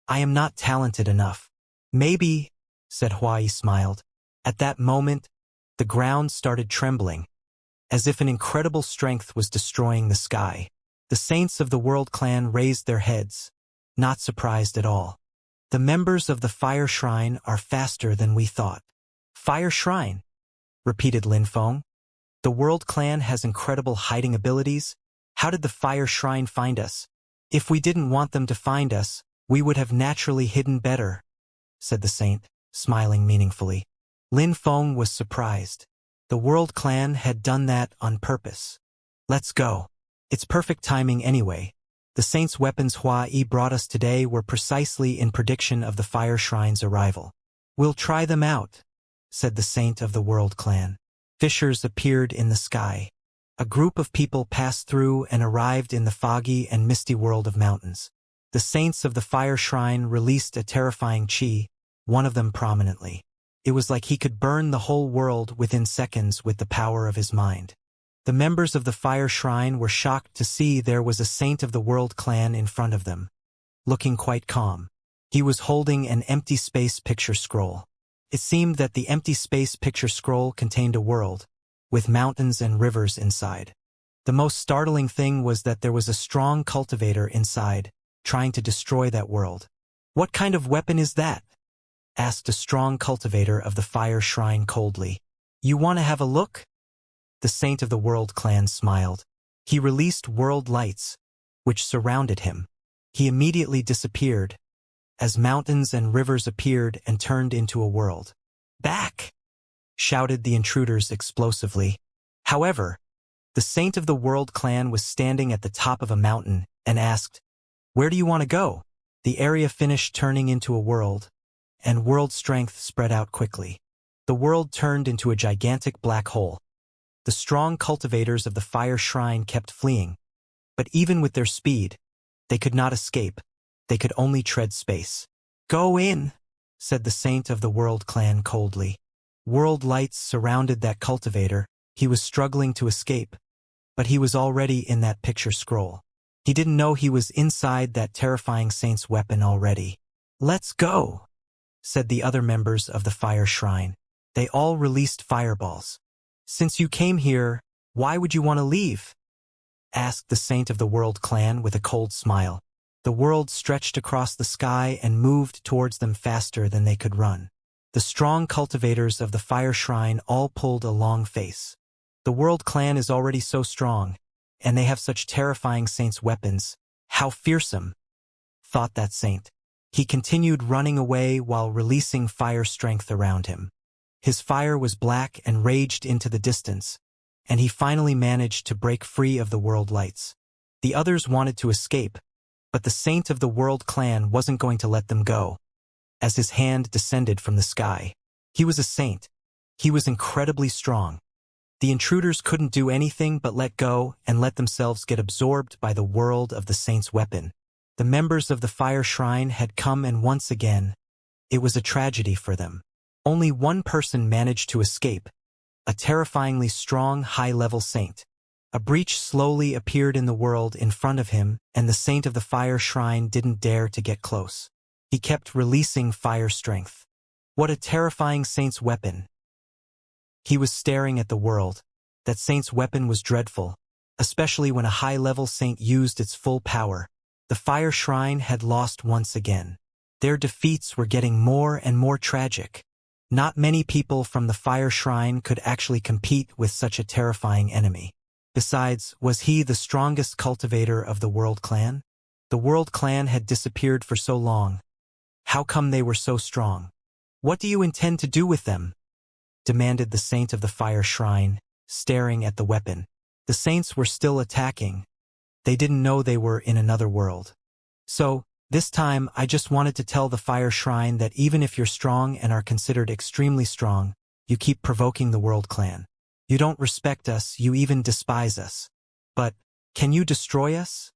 I am not talented enough. Maybe, said Hua Yi smiled. At that moment, the ground started trembling, as if an incredible strength was destroying the sky. The saints of the World Clan raised their heads, not surprised at all. The members of the Fire Shrine are faster than we thought. Fire Shrine, repeated Lin Feng. The World Clan has incredible hiding abilities. How did the Fire Shrine find us? If we didn't want them to find us, we would have naturally hidden better, said the saint, smiling meaningfully. Lin Feng was surprised. The World Clan had done that on purpose. Let's go. It's perfect timing anyway. The saint's weapons Hua Yi brought us today were precisely in prediction of the Fire Shrine's arrival. We'll try them out, said the saint of the World Clan. Fissures appeared in the sky. A group of people passed through and arrived in the foggy and misty world of mountains. The saints of the Fire Shrine released a terrifying chi, one of them prominently. It was like he could burn the whole world within seconds with the power of his mind. The members of the Fire Shrine were shocked to see there was a saint of the World Clan in front of them, looking quite calm. He was holding an empty space picture scroll. It seemed that the empty space picture scroll contained a world, with mountains and rivers inside. The most startling thing was that there was a strong cultivator inside, trying to destroy that world. What kind of weapon is that? Asked a strong cultivator of the fire shrine coldly. You want to have a look? The Saint of the World clan smiled. He released world lights, which surrounded him. He immediately disappeared, as mountains and rivers appeared and turned into a world. Back! Shouted the intruders explosively. However, the Saint of the World clan was standing at the top of a mountain and asked, Where do you want to go? The area finished turning into a world, and world strength spread out quickly. The world turned into a gigantic black hole. The strong cultivators of the fire shrine kept fleeing, but even with their speed, they could not escape. They could only tread space. Go in, said the Saint of the World clan coldly. World lights surrounded that cultivator. He was struggling to escape, but he was already in that picture scroll. He didn't know he was inside that terrifying Saint's weapon already. Let's go, said the other members of the fire shrine. They all released fireballs. Since you came here, why would you want to leave? Asked the Saint of the World clan with a cold smile. The world stretched across the sky and moved towards them faster than they could run. The strong cultivators of the fire shrine all pulled a long face. The World clan is already so strong, and they have such terrifying Saint's weapons. How fearsome, thought that Saint. He continued running away while releasing fire strength around him. His fire was black and raged into the distance, and he finally managed to break free of the world lights. The others wanted to escape, but the Saint of the World clan wasn't going to let them go. As his hand descended from the sky, he was a saint. He was incredibly strong. The intruders couldn't do anything but let go and let themselves get absorbed by the world of the Saint's weapon. The members of the fire shrine had come, and once again, it was a tragedy for them. Only one person managed to escape, a terrifyingly strong high-level saint. A breach slowly appeared in the world in front of him, and the Saint of the Fire Shrine didn't dare to get close. He kept releasing fire strength. What a terrifying saint's weapon! He was staring at the world. That saint's weapon was dreadful, especially when a high-level saint used its full power. The Fire Shrine had lost once again. Their defeats were getting more and more tragic. Not many people from the Fire Shrine could actually compete with such a terrifying enemy. Besides, was he the strongest cultivator of the World Clan? The World Clan had disappeared for so long. How come they were so strong? What do you intend to do with them? Demanded the Saint of the Fire Shrine, staring at the weapon. The saints were still attacking. They didn't know they were in another world. So, this time I just wanted to tell the Fire Shrine that even if you're strong and are considered extremely strong, you keep provoking the World Clan. You don't respect us, you even despise us. But, can you destroy us?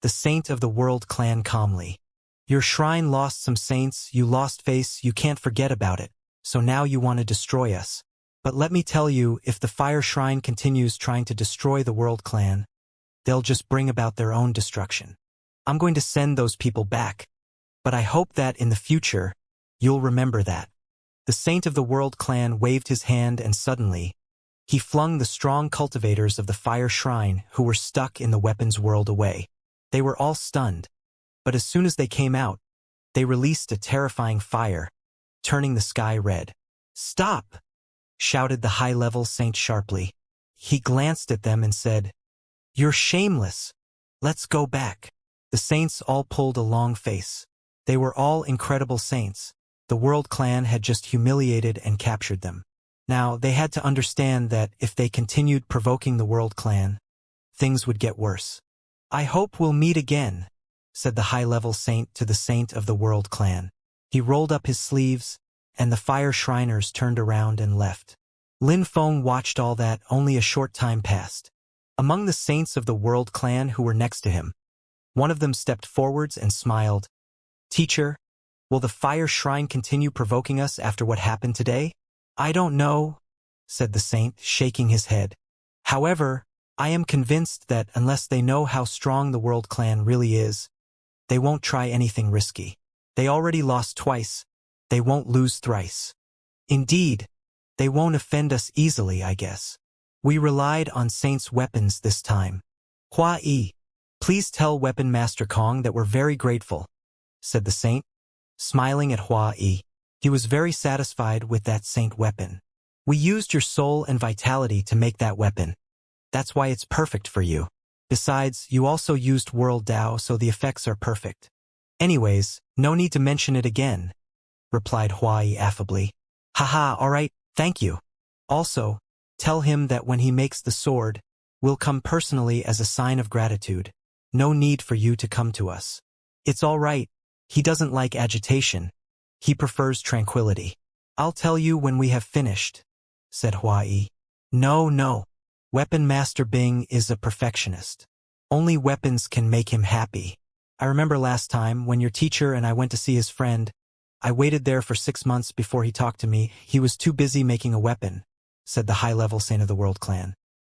The Saint of the World Clan calmly. Your shrine lost some saints, you lost face, you can't forget about it, so now you want to destroy us. But let me tell you, if the Fire Shrine continues trying to destroy the World Clan, they'll just bring about their own destruction. I'm going to send those people back, but I hope that in the future, you'll remember that. The Saint of the World Clan waved his hand, and suddenly, he flung the strong cultivators of the Fire Shrine who were stuck in the weapons world away. They were all stunned, but as soon as they came out, they released a terrifying fire, turning the sky red. Stop! Shouted the high-level saint sharply. He glanced at them and said, You're shameless. Let's go back. The saints all pulled a long face. They were all incredible saints. The World Clan had just humiliated and captured them. Now, they had to understand that if they continued provoking the World Clan, things would get worse. I hope we'll meet again, said the high-level saint to the Saint of the World Clan. He rolled up his sleeves, and the Fire Shriners turned around and left. Lin Feng watched all that. Only a short time passed. Among the saints of the World Clan who were next to him, one of them stepped forwards and smiled. Teacher, will the Fire Shrine continue provoking us after what happened today? I don't know, said the saint, shaking his head. However, I am convinced that unless they know how strong the World Clan really is, they won't try anything risky. They already lost twice. They won't lose thrice. Indeed, they won't offend us easily, I guess. We relied on Saint's weapons this time. Hua Yi, please tell Weapon Master Kong that we're very grateful, said the saint. smiling at Hua Yi. He was very satisfied with that saint weapon. We used your soul and vitality to make that weapon. That's why it's perfect for you. Besides, you also used World Dao, so the effects are perfect. Anyways, no need to mention it again, replied Hua Yi affably. Haha, alright, thank you. Also, tell him that when he makes the sword, we'll come personally as a sign of gratitude. No need for you to come to us. It's alright. He doesn't like agitation. He prefers tranquility. I'll tell you when we have finished, said Hua Yi. No. Weapon Master Bing is a perfectionist. Only weapons can make him happy. I remember last time, when your teacher and I went to see his friend, I waited there for 6 months before he talked to me. He was too busy making a weapon, said the high-level Saint of the World clan.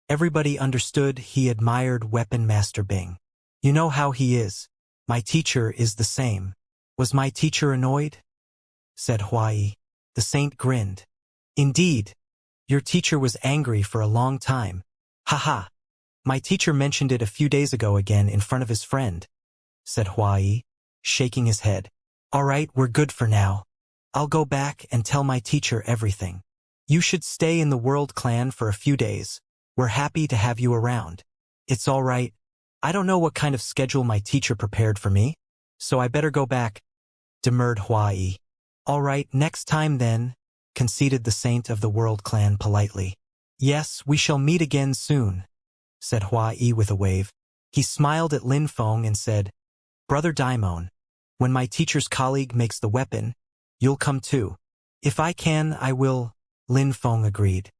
Everybody understood he admired Weapon Master Bing. You know how he is. My teacher is the same. Was my teacher annoyed? Said Hua Yi. The saint grinned. Indeed. Your teacher was angry for a long time. Haha. My teacher mentioned it a few days ago again in front of his friend, said Hua Yi, shaking his head. Alright, we're good for now. I'll go back and tell my teacher everything. You should stay in the World Clan for a few days. We're happy to have you around. It's alright. I don't know what kind of schedule my teacher prepared for me, so I better go back, demurred Hua Yi. Alright, next time then, conceded the Saint of the World Clan politely. Yes, we shall meet again soon, said Hua Yi with a wave. He smiled at Lin Feng and said, Brother Daimon, when my teacher's colleague makes the weapon, you'll come too. If I can, I will, Lin Feng agreed.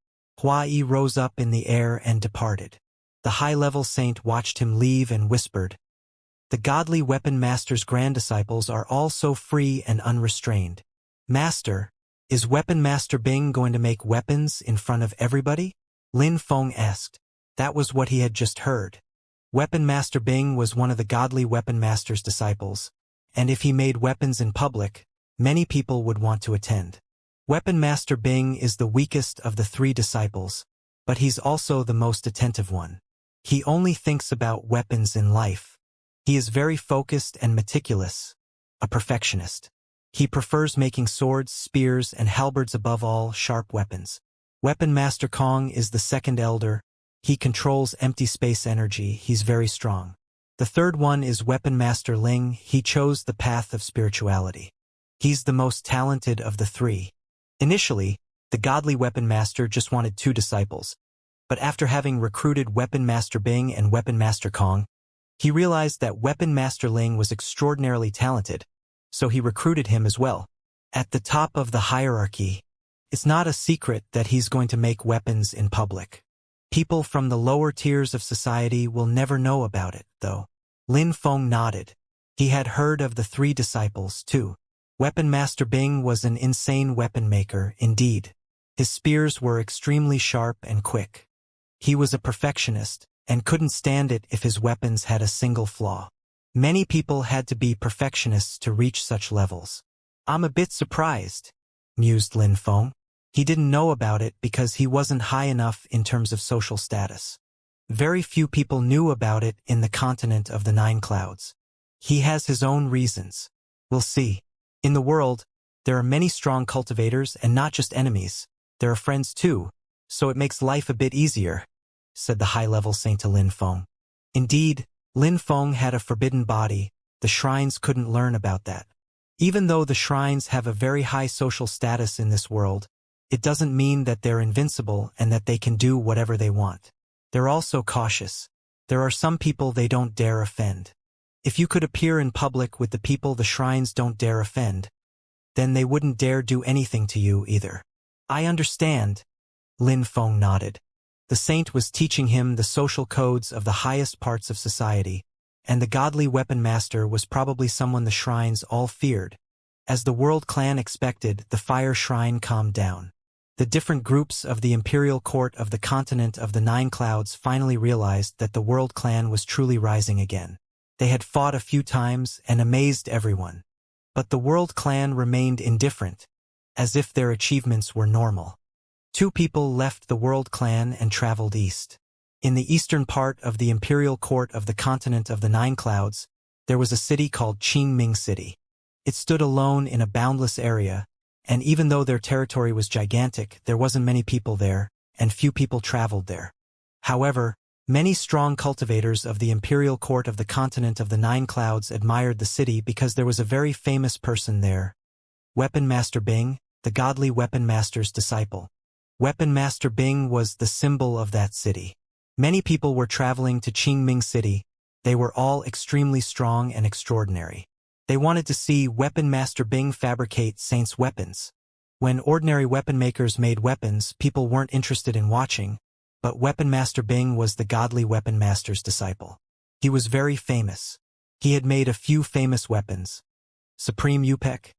Hua Yi rose up in the air and departed. The high-level saint watched him leave and whispered, The godly weapon master's grand disciples are all so free and unrestrained. Master, is Weapon Master Bing going to make weapons in front of everybody? Lin Feng asked. That was what he had just heard. Weapon Master Bing was one of the godly weapon master's disciples, and if he made weapons in public, many people would want to attend. Weapon Master Bing is the weakest of the 3 disciples, but he's also the most attentive one. He only thinks about weapons in life. He is very focused and meticulous, a perfectionist. He prefers making swords, spears, and halberds above all sharp weapons. Weapon Master Kong is the 2nd elder. He controls empty space energy. He's very strong. The 3rd one is Weapon Master Ling. He chose the path of spirituality. He's the most talented of the 3. Initially, the godly Weapon Master just wanted 2 disciples, but after having recruited Weapon Master Bing and Weapon Master Kong, he realized that Weapon Master Ling was extraordinarily talented, so he recruited him as well. At the top of the hierarchy, it's not a secret that he's going to make weapons in public. People from the lower tiers of society will never know about it, though. Lin Feng nodded. He had heard of the 3 disciples, too. Weapon Master Bing was an insane weapon maker, indeed. His spears were extremely sharp and quick. He was a perfectionist, and couldn't stand it if his weapons had a single flaw. Many people had to be perfectionists to reach such levels. I'm a bit surprised, mused Lin Feng. He didn't know about it because he wasn't high enough in terms of social status. Very few people knew about it in the continent of the 9 clouds. He has his own reasons. We'll see. In the world, there are many strong cultivators and not just enemies. There are friends too, so it makes life a bit easier, said the high-level saint to Lin Feng. Indeed, Lin Feng had a forbidden body. The shrines couldn't learn about that. Even though the shrines have a very high social status in this world, it doesn't mean that they're invincible and that they can do whatever they want. They're also cautious. There are some people they don't dare offend. If you could appear in public with the people the shrines don't dare offend, then they wouldn't dare do anything to you either. I understand, Lin Feng nodded. The saint was teaching him the social codes of the highest parts of society, and the godly weapon master was probably someone the shrines all feared. As the World Clan expected, the fire shrine calmed down. The different groups of the imperial court of the continent of the 9 clouds finally realized that the World Clan was truly rising again. They had fought a few times and amazed everyone. But the World Clan remained indifferent, as if their achievements were normal. 2 people left the World Clan and traveled east. In the eastern part of the imperial court of the continent of the 9 clouds, there was a city called Qingming City. It stood alone in a boundless area, and even though their territory was gigantic, there wasn't many people there, and few people traveled there. However, many strong cultivators of the imperial court of the continent of the Nine Clouds admired the city because there was a very famous person there. Weapon Master Bing, the godly Weapon Master's disciple. Weapon Master Bing was the symbol of that city. Many people were traveling to Qingming City. They were all extremely strong and extraordinary. They wanted to see Weapon Master Bing fabricate saints' weapons. When ordinary weapon makers made weapons, people weren't interested in watching, but Weapon Master Bing was the godly Weapon Master's disciple. He was very famous. He had made a few famous weapons. Supreme Upek,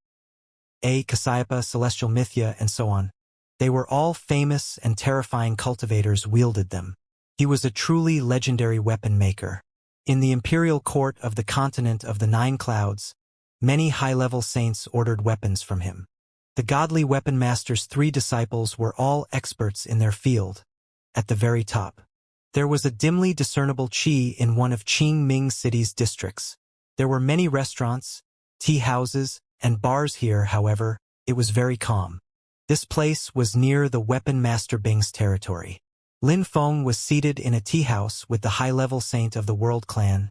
A. Cassiopeia, Celestial Mythia, and so on. They were all famous and terrifying cultivators wielded them. He was a truly legendary weapon maker. In the imperial court of the continent of the Nine Clouds, many high-level saints ordered weapons from him. The godly Weapon Master's 3 disciples were all experts in their field. At the very top, there was a dimly discernible qi in one of Qingming City's districts. There were many restaurants, tea houses, and bars here. However, it was very calm. This place was near the Weapon Master Bing's territory. Lin Feng was seated in a tea house with the high-level saint of the World Clan,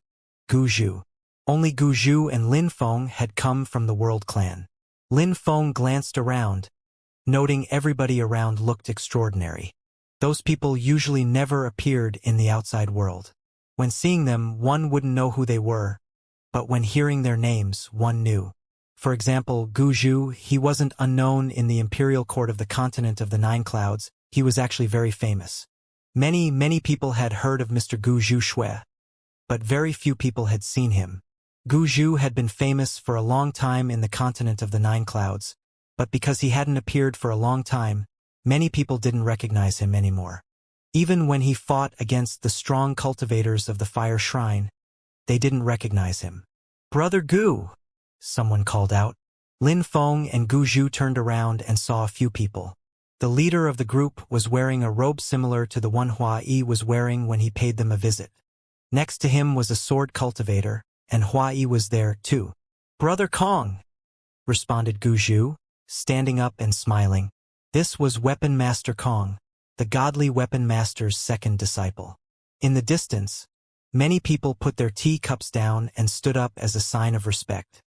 Gu Zhu. Only Gu Zhu and Lin Feng had come from the World Clan. Lin Feng glanced around, noting everybody around looked extraordinary. Those people usually never appeared in the outside world. When seeing them, one wouldn't know who they were, but when hearing their names, one knew. For example, Gu Zhu, he wasn't unknown in the imperial court of the continent of the Nine Clouds. He was actually very famous. Many people had heard of Mr. Gu Zhu Shui, but very few people had seen him. Gu Zhu had been famous for a long time in the continent of the Nine Clouds, but because he hadn't appeared for a long time, many people didn't recognize him anymore. Even when he fought against the strong cultivators of the Fire Shrine, they didn't recognize him. "Brother Gu!" someone called out. Lin Feng and Gu Zhu turned around and saw a few people. The leader of the group was wearing a robe similar to the one Hua Yi was wearing when he paid them a visit. Next to him was a sword cultivator, and Hua Yi was there too. "Brother Kong," responded Gu Zhu, standing up and smiling. This was Weapon Master Kong, the godly Weapon Master's second disciple. In the distance, many people put their tea cups down and stood up as a sign of respect.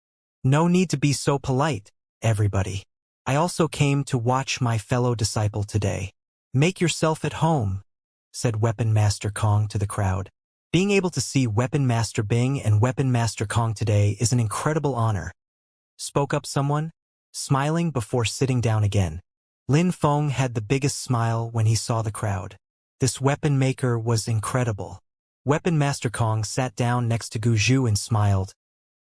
"No need to be so polite, everybody. I also came to watch my fellow disciple today. Make yourself at home," said Weapon Master Kong to the crowd. Being able to see Weapon Master Bing and Weapon Master Kong today is an incredible honor, spoke up someone, smiling before sitting down again. Lin Feng had the biggest smile when he saw the crowd. This weapon maker was incredible. Weapon Master Kong sat down next to Gu Zhu and smiled.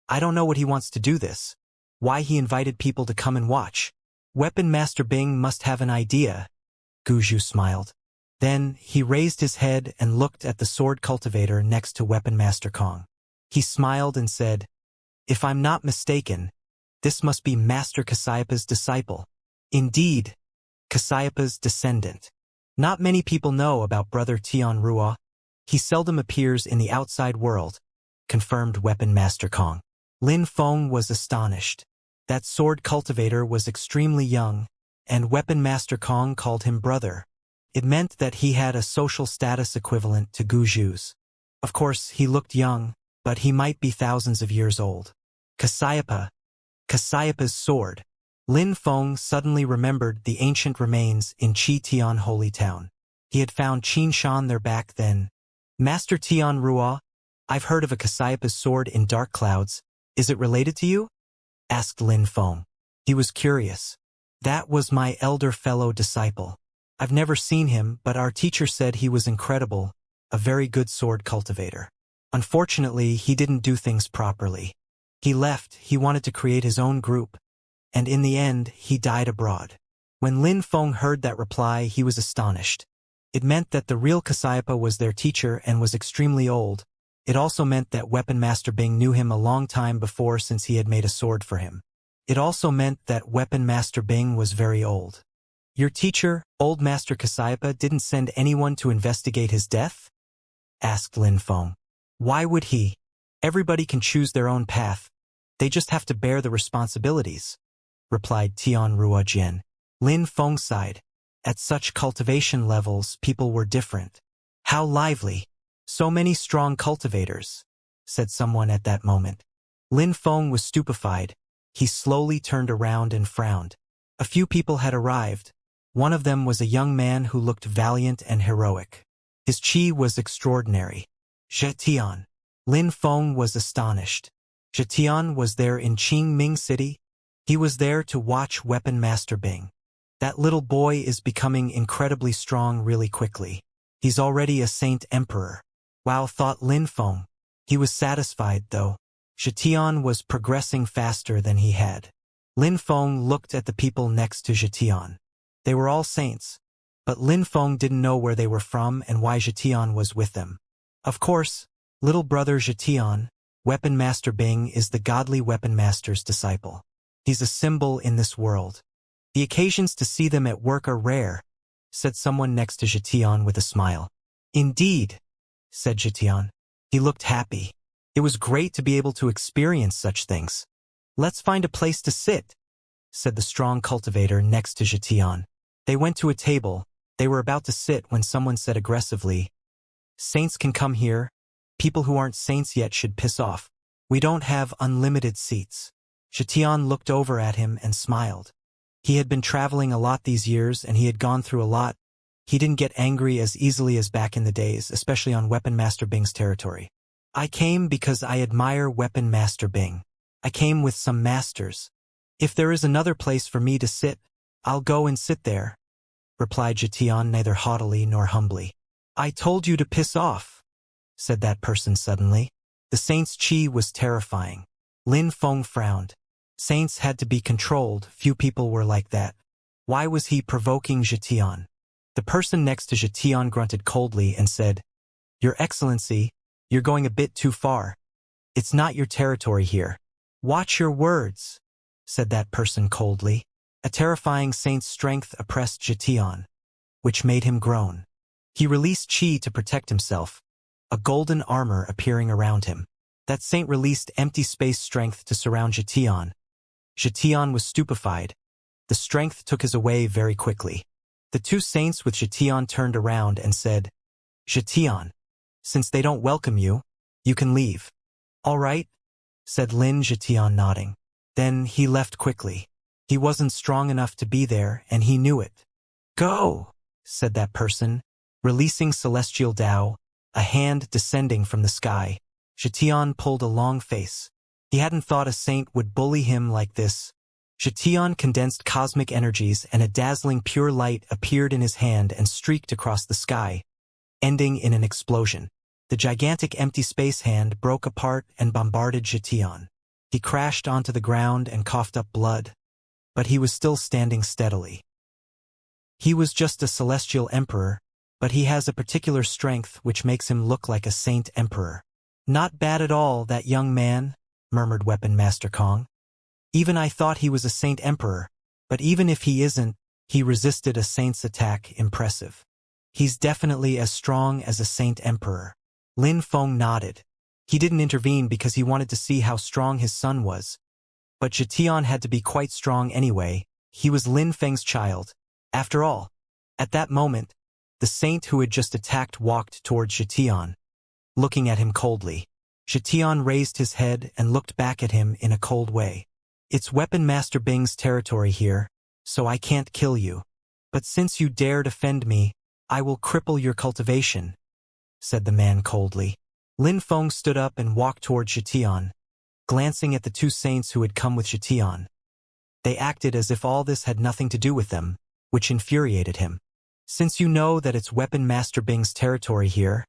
"I don't know what he wants to do this. Why he invited people to come and watch. Weapon Master Bing must have an idea." Gu Zhu smiled. Then he raised his head and looked at the sword cultivator next to Weapon Master Kong. He smiled and said, "If I'm not mistaken, this must be Master Cassiopeia's disciple. Indeed, Cassiopeia's descendant. Not many people know about Brother Tian Rua. He seldom appears in the outside world," confirmed Weapon Master Kong. Lin Feng was astonished. That sword cultivator was extremely young, and Weapon Master Kong called him brother. It meant that he had a social status equivalent to Gu Zhu's. Of course, he looked young, but he might be thousands of years old. Cassiopeia's sword. Lin Feng suddenly remembered the ancient remains in Qi Tian Holy Town. He had found Qin Shan there back then. "Master Tian Rua, I've heard of a Cassiopeia's sword in Dark Clouds. Is it related to you?" asked Lin Feng. He was curious. "That was my elder fellow disciple. I've never seen him, but our teacher said he was incredible, a very good sword cultivator. Unfortunately, he didn't do things properly. He left, he wanted to create his own group, and in the end, he died abroad." When Lin Feng heard that reply, he was astonished. It meant that the real Cassiopeia was their teacher and was extremely old. It also meant that Weapon Master Bing knew him a long time before since he had made a sword for him. It also meant that Weapon Master Bing was very old. "Your teacher, Old Master Cassiopeia, didn't send anyone to investigate his death?" asked Lin Feng. "Why would he? Everybody can choose their own path. They just have to bear the responsibilities, replied Tian Ruojian. Lin Feng sighed. At such cultivation levels, people were different. How lively! So many strong cultivators, said someone at that moment. Lin Feng was stupefied. He slowly turned around and frowned. A few people had arrived. One of them was a young man who looked valiant and heroic. His qi was extraordinary. Zhetian. Lin Feng was astonished. Zhetian was there in Qingming City? He was there to watch Weapon Master Bing. That little boy is becoming incredibly strong really quickly. He's already a Saint Emperor. Wow, thought Lin Feng. He was satisfied, though. Zhetian was progressing faster than he had. Lin Feng looked at the people next to Zhetian. They were all saints. But Lin Feng didn't know where they were from and why Zhetian was with them. Of course, little brother Zhetian, Weapon Master Bing, is the godly Weapon Master's disciple. He's a symbol in this world. The occasions to see them at work are rare, said someone next to Zhetian with a smile. Indeed, said Zhetian. He looked happy. It was great to be able to experience such things. Let's find a place to sit, said the strong cultivator next to Zhetian. They went to a table. They were about to sit when someone said aggressively, Saints can come here. People who aren't saints yet should piss off. We don't have unlimited seats. Zhetian looked over at him and smiled. He had been traveling a lot these years and he had gone through a lot. He didn't get angry as easily as back in the days, especially on Weapon Master Bing's territory. I came because I admire Weapon Master Bing. I came with some masters. If there is another place for me to sit, I'll go and sit there, replied Zhetian neither haughtily nor humbly. I told you to piss off, said that person suddenly. The saint's qi was terrifying. Lin Feng frowned. Saints had to be controlled. Few people were like that. Why was he provoking Zhetian? The person next to Zhetian grunted coldly and said, Your Excellency, you're going a bit too far. It's not your territory here. Watch your words, said that person coldly. A terrifying saint's strength oppressed Zhetian, which made him groan. He released qi to protect himself, a golden armor appearing around him. That saint released empty space strength to surround Zhetian. Zhetian was stupefied. The strength took his away very quickly. The two saints with Zhetian turned around and said, Zhetian, since they don't welcome you, you can leave. All right, said Lin Zhetian nodding. Then he left quickly. He wasn't strong enough to be there and he knew it. Go, said that person, releasing celestial Tao, a hand descending from the sky. Zhetian pulled a long face. He hadn't thought a saint would bully him like this. Zhetian condensed cosmic energies and a dazzling pure light appeared in his hand and streaked across the sky, ending in an explosion. The gigantic empty space hand broke apart and bombarded Zhetian. He crashed onto the ground and coughed up blood, but he was still standing steadily. He was just a celestial emperor, but he has a particular strength which makes him look like a saint emperor. Not bad at all, that young man, murmured Weapon Master Kong. Even I thought he was a saint emperor, but even if he isn't, he resisted a saint's attack. Impressive. He's definitely as strong as a saint emperor. Lin Feng nodded. He didn't intervene because he wanted to see how strong his son was. But Zhetian had to be quite strong anyway. He was Lin Feng's child. After all, at that moment, the saint who had just attacked walked towards Zhetian, looking at him coldly. Zhetian raised his head and looked back at him in a cold way. It's Weapon Master Bing's territory here, so I can't kill you. But since you dare defend me, I will cripple your cultivation, said the man coldly. Lin Feng stood up and walked toward Zhetian, glancing at the two saints who had come with Zhetian. They acted as if all this had nothing to do with them, which infuriated him. Since you know that it's Weapon Master Bing's territory here,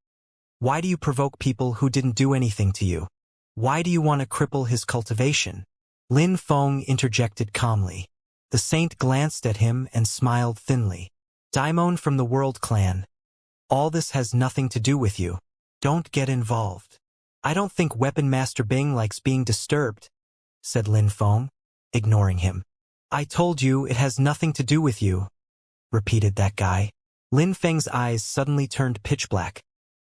why do you provoke people who didn't do anything to you? Why do you want to cripple his cultivation? Lin Feng interjected calmly. The saint glanced at him and smiled thinly. Daimon from the World Clan. All this has nothing to do with you. Don't get involved. I don't think Weapon Master Bing likes being disturbed, said Lin Feng, ignoring him. I told you it has nothing to do with you, repeated that guy. Lin Feng's eyes suddenly turned pitch black.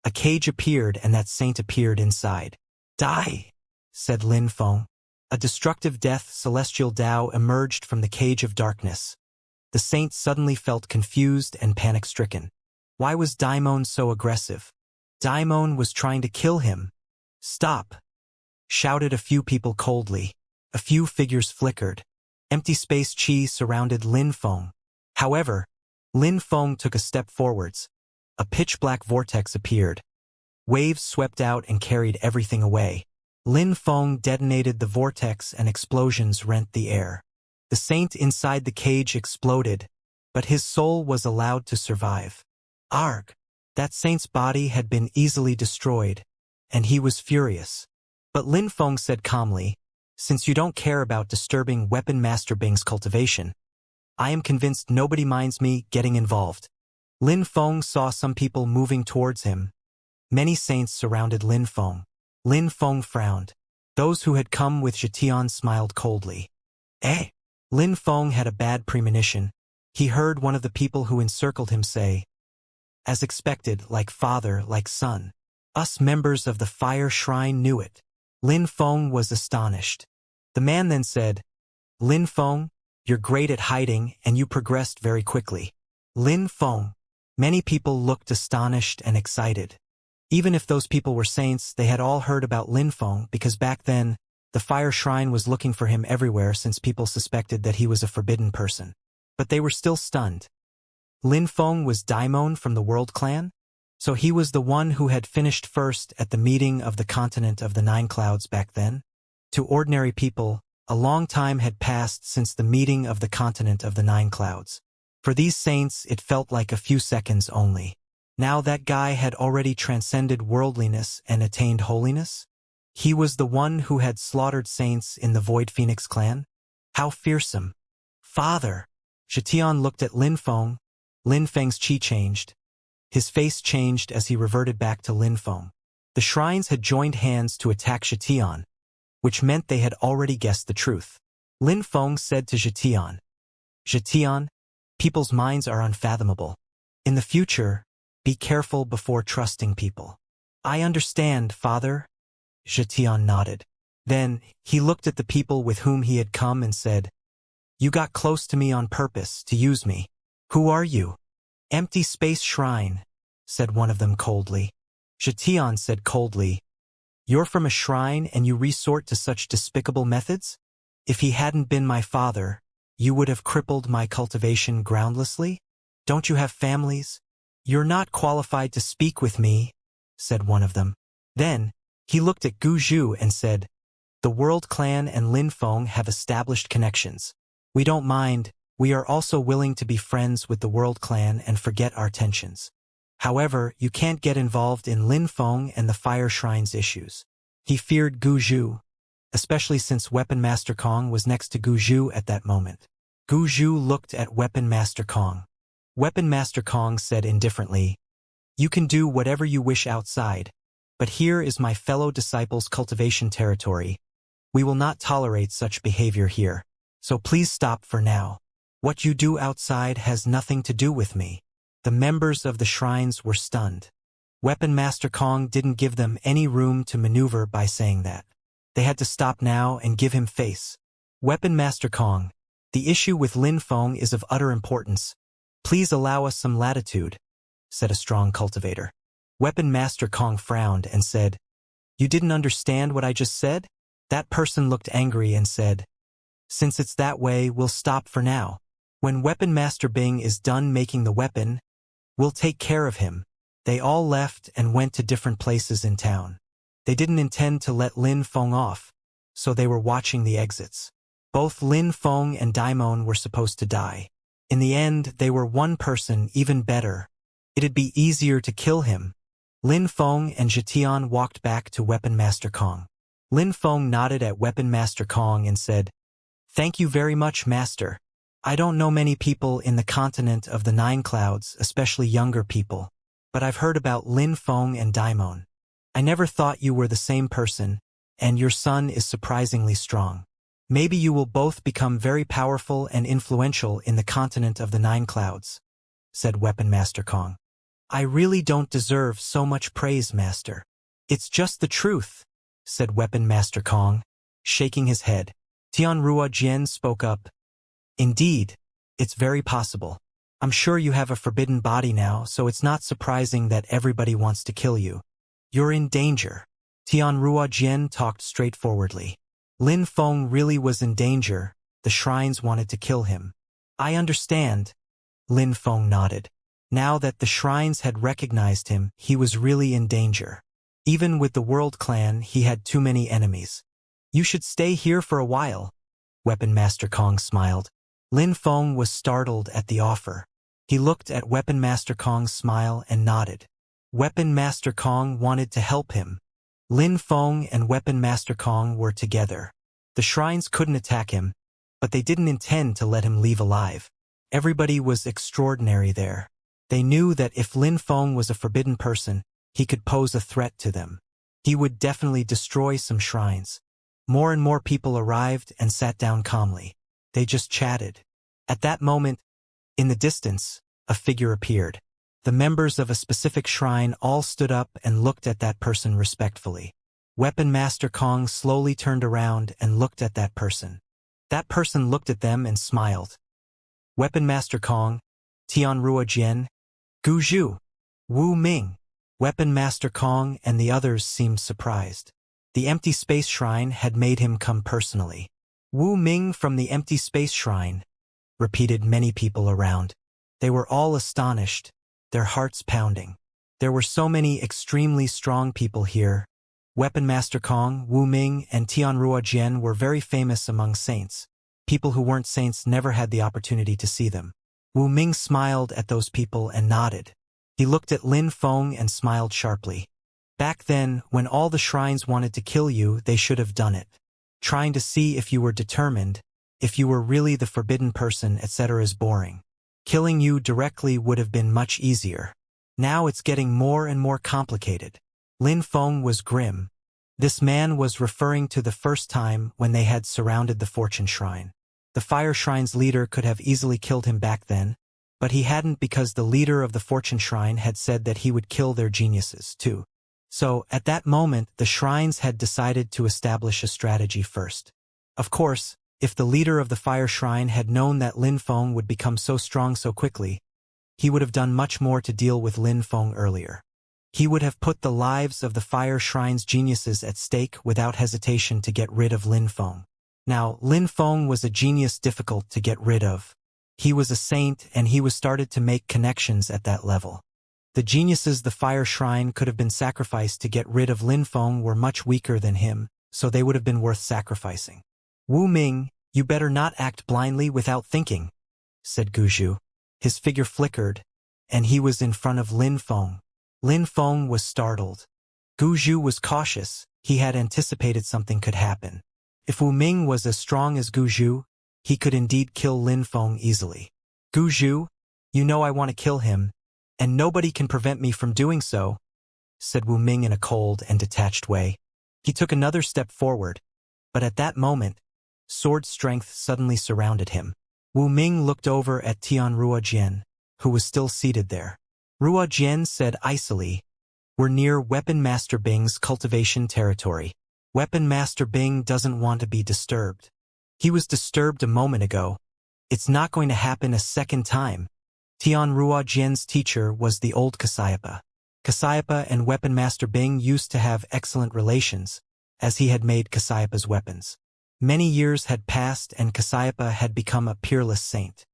A cage appeared and that saint appeared inside. Die, said Lin Feng. A destructive death celestial Tao emerged from the cage of darkness. The saint suddenly felt confused and panic-stricken. Why was Daimon so aggressive? Daimon was trying to kill him. Stop! Shouted a few people coldly. A few figures flickered. Empty space chi surrounded Lin Feng. However, Lin Feng took a step forwards. A pitch-black vortex appeared. Waves swept out and carried everything away. Lin Feng detonated the vortex and explosions rent the air. The saint inside the cage exploded, but his soul was allowed to survive. Arg! That saint's body had been easily destroyed, and he was furious. But Lin Feng said calmly, "Since you don't care about disturbing Weapon Master Bing's cultivation, I am convinced nobody minds me getting involved." Lin Feng saw some people moving towards him. Many saints surrounded Lin Feng. Lin Feng frowned. Those who had come with Xianxia smiled coldly. Eh? Lin Feng had a bad premonition. He heard one of the people who encircled him say, "As expected, like father, like son. Us members of the Fire Shrine knew it." Lin Feng was astonished. The man then said, "Lin Feng, you're great at hiding and you progressed very quickly." Lin Feng. Many people looked astonished and excited. Even if those people were saints, they had all heard about Lin Feng because back then, the Fire Shrine was looking for him everywhere since people suspected that he was a forbidden person. But they were still stunned. Lin Feng was Daimon from the World Clan? So he was the one who had finished first at the meeting of the continent of the Nine Clouds back then? To ordinary people, a long time had passed since the meeting of the continent of the Nine Clouds. For these saints, it felt like a few seconds only. Now that guy had already transcended worldliness and attained holiness? He was the one who had slaughtered saints in the Void Phoenix clan? How fearsome. Father! Xianxia looked at Lin Feng. Lin Feng's chi changed. His face changed as he reverted back to Lin Feng. The shrines had joined hands to attack Xianxia, which meant they had already guessed the truth. Lin Feng said to Xianxia, "Xianxia, people's minds are unfathomable. In the future, be careful before trusting people." "I understand, Father." Xianxia nodded. Then, he looked at the people with whom he had come and said, "You got close to me on purpose, to use me. Who are you?" "Empty Space Shrine," said one of them coldly. Xianxia said coldly, "You're from a shrine and you resort to such despicable methods? If he hadn't been my father, you would have crippled my cultivation groundlessly? Don't you have families?" "You're not qualified to speak with me," said one of them. Then, he looked at Guzhu and said, "The World Clan and Lin Feng have established connections. We don't mind, we are also willing to be friends with the World Clan and forget our tensions. However, you can't get involved in Lin Feng and the Fire Shrine's issues." He feared Guzhu, especially since Weapon Master Kong was next to Guzhu at that moment. Guzhu looked at Weapon Master Kong. Weapon Master Kong said indifferently, "You can do whatever you wish outside, but here is my fellow disciples' cultivation territory. We will not tolerate such behavior here, so please stop for now. What you do outside has nothing to do with me." The members of the shrines were stunned. Weapon Master Kong didn't give them any room to maneuver by saying that. They had to stop now and give him face. "Weapon Master Kong, the issue with Lin Feng is of utter importance. Please allow us some latitude," said a strong cultivator. Weapon Master Kong frowned and said, "You didn't understand what I just said?" That person looked angry and said, "Since it's that way, we'll stop for now. When Weapon Master Bing is done making the weapon, we'll take care of him." They all left and went to different places in town. They didn't intend to let Lin Feng off, so they were watching the exits. Both Lin Feng and Daimon were supposed to die. In the end, they were one person, even better. It'd be easier to kill him. Lin Feng and Xianxia walked back to Weapon Master Kong. Lin Feng nodded at Weapon Master Kong and said, "Thank you very much, Master. I don't know many people in the continent of the Nine Clouds, especially younger people, but I've heard about Lin Feng and Daimon. I never thought you were the same person, and your son is surprisingly strong. Maybe you will both become very powerful and influential in the continent of the Nine Clouds," said Weapon Master Kong. "I really don't deserve so much praise, Master." "It's just the truth," said Weapon Master Kong. shaking his head. Tianrua Jian spoke up. Indeed, it's very possible. I'm sure you have a forbidden body now, so it's not surprising that everybody wants to kill you. You're in danger. Tianrua Jian talked straightforwardly. Lin Feng really was in danger. The shrines wanted to kill him. I understand. Lin Feng nodded. Now that the shrines had recognized him, he was really in danger. Even with the World Clan, he had too many enemies. You should stay here for a while. Weapon Master Kong smiled. Lin Feng was startled at the offer. He looked at Weapon Master Kong's smile and nodded. Weapon Master Kong wanted to help him. Lin Feng and Weapon Master Kong were together. The shrines couldn't attack him, but they didn't intend to let him leave alive. Everybody was extraordinary there. They knew that if Lin Feng was a forbidden person, he could pose a threat to them. He would definitely destroy some shrines. More and more people arrived and sat down calmly. They just chatted. At that moment, in the distance, a figure appeared. The members of a specific shrine all stood up and looked at that person respectfully. Weapon Master Kong slowly turned around and looked at that person. That person looked at them and smiled. Weapon Master Kong, Tianrua Jian, Gu Zhu, Wu Ming. Weapon Master Kong and the others seemed surprised. The Empty Space Shrine had made him come personally. Wu Ming from the Empty Space Shrine, repeated many people around. They were all astonished, their hearts pounding. There were so many extremely strong people here. Weapon Master Kong, Wu Ming, and Tianrua Jian were very famous among saints. People who weren't saints never had the opportunity to see them. Wu Ming smiled at those people and nodded. He looked at Lin Feng and smiled sharply. Back then, when all the shrines wanted to kill you, they should have done it. Trying to see if you were determined, if you were really the forbidden person, etc. is boring. Killing you directly would have been much easier. Now it's getting more and more complicated. Lin Feng was grim. This man was referring to the first time when they had surrounded the Fortune Shrine. The Fire Shrine's leader could have easily killed him back then, but he hadn't because the leader of the Fortune Shrine had said that he would kill their geniuses too. So, at that moment, the shrines had decided to establish a strategy first. Of course, if the leader of the Fire Shrine had known that Lin Feng would become so strong so quickly, he would have done much more to deal with Lin Feng earlier. He would have put the lives of the Fire Shrine's geniuses at stake without hesitation to get rid of Lin Feng. Now, Lin Feng was a genius difficult to get rid of. He was a saint and he was started to make connections at that level. The geniuses the Fire Shrine could have been sacrificed to get rid of Lin Feng were much weaker than him, so they would have been worth sacrificing. Wu Ming, you better not act blindly without thinking, said Gu Zhu. His figure flickered, and he was in front of Lin Feng. Lin Feng was startled. Gu Zhu was cautious. He had anticipated something could happen. If Wu Ming was as strong as Gu Zhu, he could indeed kill Lin Feng easily. Gu Zhu, you know I want to kill him, and nobody can prevent me from doing so, said Wu Ming in a cold and detached way. He took another step forward, but at that moment, sword strength suddenly surrounded him. Wu Ming looked over at Tianrua Jian, who was still seated there. Rua Jian said icily, "We're near Weapon Master Bing's cultivation territory. Weapon Master Bing doesn't want to be disturbed. He was disturbed a moment ago. It's not going to happen a second time." Tianrua Jian's teacher was the old Xianxia. Xianxia and Weapon Master Bing used to have excellent relations, as he had made Xianxia's weapons. Many years had passed and Xianxia had become a peerless saint.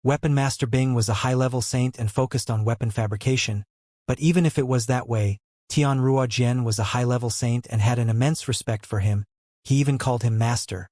Weapon Master Bing was a high-level saint and focused on weapon fabrication, but even if it was that way, Tianrua Jian was a high-level saint and had an immense respect for him. He even called him master.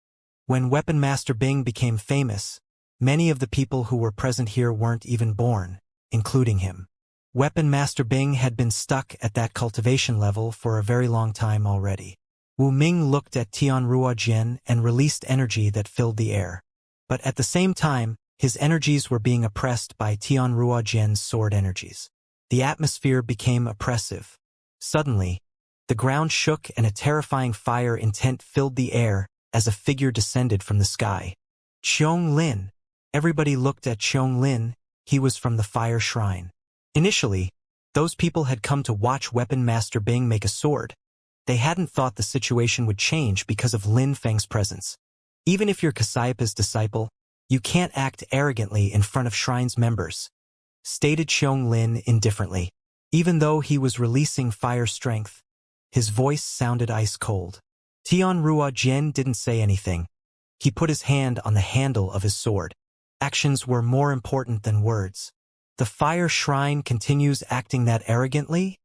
When Weapon Master Bing became famous, many of the people who were present here weren't even born, including him. Weapon Master Bing had been stuck at that cultivation level for a very long time already. Wu Ming looked at Tianrua Jian and released energy that filled the air. But at the same time, his energies were being oppressed by Tianrua Jian's sword energies. The atmosphere became oppressive. Suddenly, the ground shook and a terrifying fire intent filled the air as a figure descended from the sky. Qiong Lin. Everybody looked at Qiong Lin. He was from the Fire Shrine. Initially, those people had come to watch Weapon Master Bing make a sword. They hadn't thought the situation would change because of Lin Feng's presence. Even if you're Cassiopea's disciple, you can't act arrogantly in front of Shrine's members, stated Xiong Lin indifferently. Even though he was releasing fire strength, his voice sounded ice-cold. Tianrua Jian didn't say anything. He put his hand on the handle of his sword. Actions were more important than words. The fire shrine continues acting that arrogantly?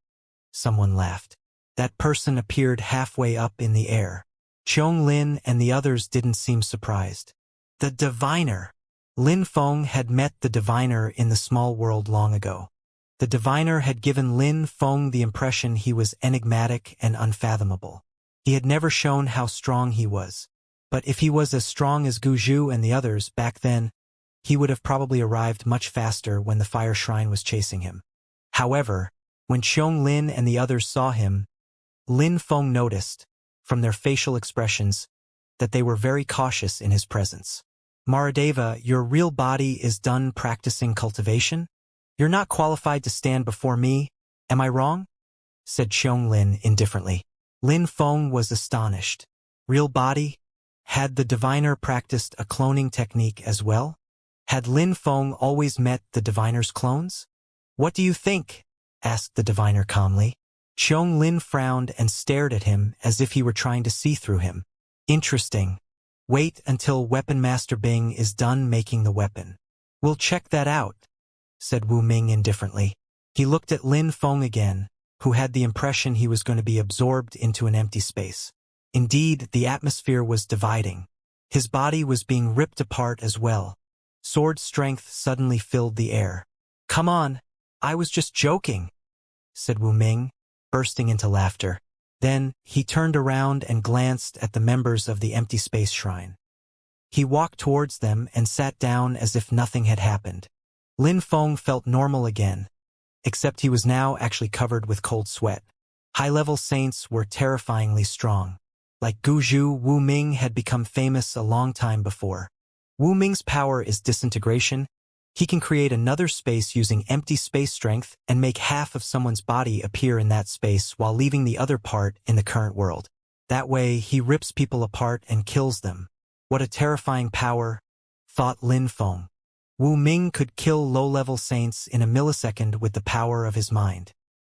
Someone laughed. That person appeared halfway up in the air. Xiong Lin and the others didn't seem surprised. The diviner. Lin Feng had met the diviner in the small world long ago. The diviner had given Lin Feng the impression he was enigmatic and unfathomable. He had never shown how strong he was. But if he was as strong as Gu Zhu and the others back then, he would have probably arrived much faster when the fire shrine was chasing him. However, when Xiong Lin and the others saw him, Lin Feng noticed, from their facial expressions, that they were very cautious in his presence. Maradeva, your real body is done practicing cultivation? You're not qualified to stand before me, am I wrong? Said Xiong Lin indifferently. Lin Feng was astonished. Real body? Had the diviner practiced a cloning technique as well? Had Lin Feng always met the diviner's clones? What do you think? Asked the diviner calmly. Xiong Lin frowned and stared at him as if he were trying to see through him. Interesting. Wait until Weapon Master Bing is done making the weapon. We'll check that out, said Wu Ming indifferently. He looked at Lin Feng again, who had the impression he was going to be absorbed into an empty space. Indeed, the atmosphere was dividing. His body was being ripped apart as well. Sword strength suddenly filled the air. Come on, I was just joking, said Wu Ming, bursting into laughter. Then, he turned around and glanced at the members of the empty space shrine. He walked towards them and sat down as if nothing had happened. Lin Feng felt normal again, except he was now actually covered with cold sweat. High-level saints were terrifyingly strong. Like Gu Zhu, Wu Ming had become famous a long time before. Wu Ming's power is disintegration. He can create another space using empty space strength and make half of someone's body appear in that space while leaving the other part in the current world. That way, he rips people apart and kills them. What a terrifying power, thought Lin Feng. Wu Ming could kill low-level saints in a millisecond with the power of his mind.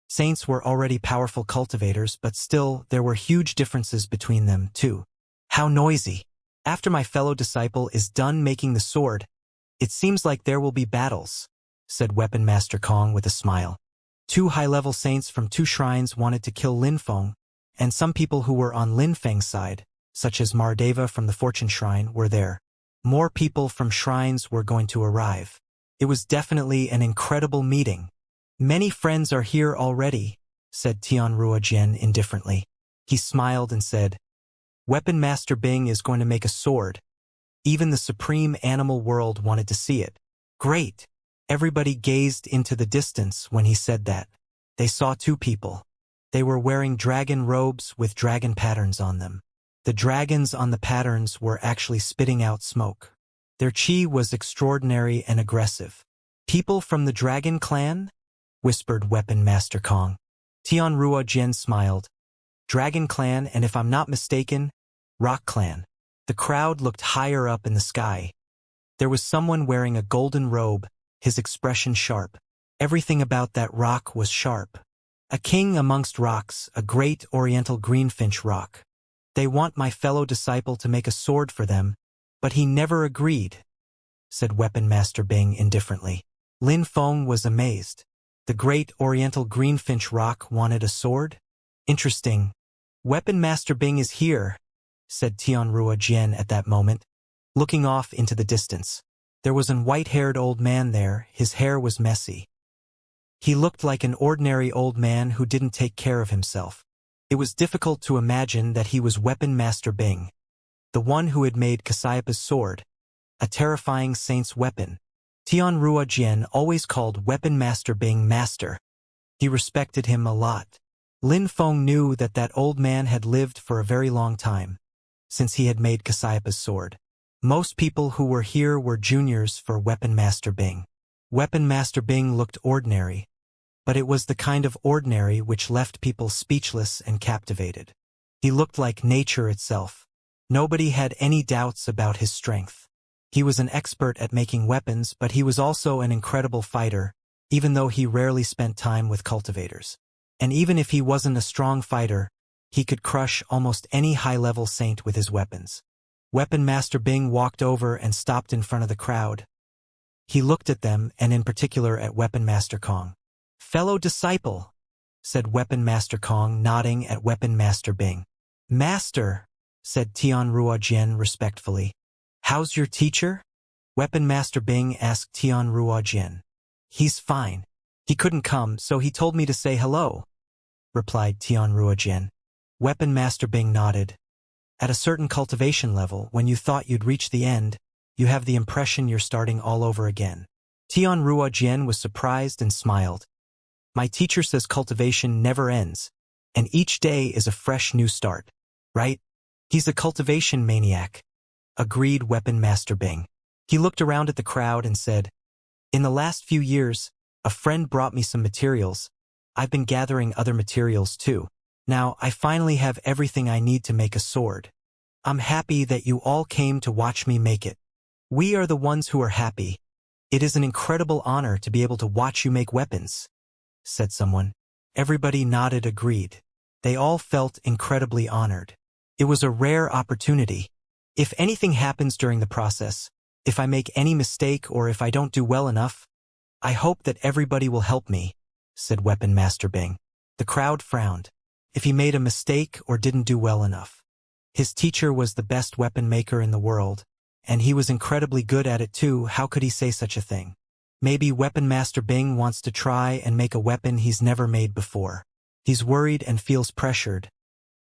Saints were already powerful cultivators, but still, there were huge differences between them, too. How noisy. After my fellow disciple is done making the sword, it seems like there will be battles, said Weapon Master Kong with a smile. 2 high-level saints from 2 shrines wanted to kill Lin Feng, and some people who were on Lin Feng's side, such as Maradeva from the Fortune Shrine, were there. More people from shrines were going to arrive. It was definitely an incredible meeting. Many friends are here already, said Tianrua Jian indifferently. He smiled and said, Weapon Master Bing is going to make a sword. Even the supreme animal world wanted to see it. Great! Everybody gazed into the distance when he said that. They saw 2 people. They were wearing dragon robes with dragon patterns on them. The dragons on the patterns were actually spitting out smoke. Their chi was extraordinary and aggressive. People from the Dragon Clan? Whispered Weapon Master Kong. Tianrua Jian smiled. Dragon Clan, and if I'm not mistaken, Rock Clan. The crowd looked higher up in the sky. There was someone wearing a golden robe, his expression sharp. Everything about that rock was sharp. A king amongst rocks, a great oriental greenfinch rock. They want my fellow disciple to make a sword for them, but he never agreed, said Weapon Master Bing indifferently. Lin Feng was amazed. The great oriental greenfinch rock wanted a sword? Interesting. Weapon Master Bing is here, said Tianrua Jian at that moment, looking off into the distance. There was an white-haired old man there, his hair was messy. He looked like an ordinary old man who didn't take care of himself. It was difficult to imagine that he was Weapon Master Bing, the one who had made Cassiopeia's sword, a terrifying saint's weapon. Tianrua Jian always called Weapon Master Bing Master. He respected him a lot. Lin Feng knew that that old man had lived for a very long time, since he had made Cassiopeia's sword. Most people who were here were juniors for Weapon Master Bing. Weapon Master Bing looked ordinary, but it was the kind of ordinary which left people speechless and captivated. He looked like nature itself. Nobody had any doubts about his strength. He was an expert at making weapons, but he was also an incredible fighter, even though he rarely spent time with cultivators. And even if he wasn't a strong fighter, he could crush almost any high-level saint with his weapons. Weapon Master Bing walked over and stopped in front of the crowd. He looked at them, and in particular at Weapon Master Kong. "Fellow disciple," said Weapon Master Kong, nodding at Weapon Master Bing. "Master," said Tianruo Jian respectfully. "How's your teacher?" Weapon Master Bing asked Tianruo Jian. "He's fine. He couldn't come, so he told me to say hello," replied Tianruo Jian. Weapon Master Bing nodded. At a certain cultivation level, when you thought you'd reach the end, you have the impression you're starting all over again. Tianruo Jian was surprised and smiled. "My teacher says cultivation never ends, and each day is a fresh new start, right? He's a cultivation maniac," agreed Weapon Master Bing. He looked around at the crowd and said, "In the last few years, a friend brought me some materials. I've been gathering other materials too. Now, I finally have everything I need to make a sword. I'm happy that you all came to watch me make it. We are the ones who are happy. It is an incredible honor to be able to watch you make weapons," said someone. Everybody nodded, agreed. They all felt incredibly honored. It was a rare opportunity. "If anything happens during the process, if I make any mistake or if I don't do well enough, I hope that everybody will help me," said Weapon Master Bing. The crowd frowned. If he made a mistake or didn't do well enough. His teacher was the best weapon maker in the world, and he was incredibly good at it too. How could he say such a thing? Maybe Weapon Master Bing wants to try and make a weapon he's never made before. He's worried and feels pressured,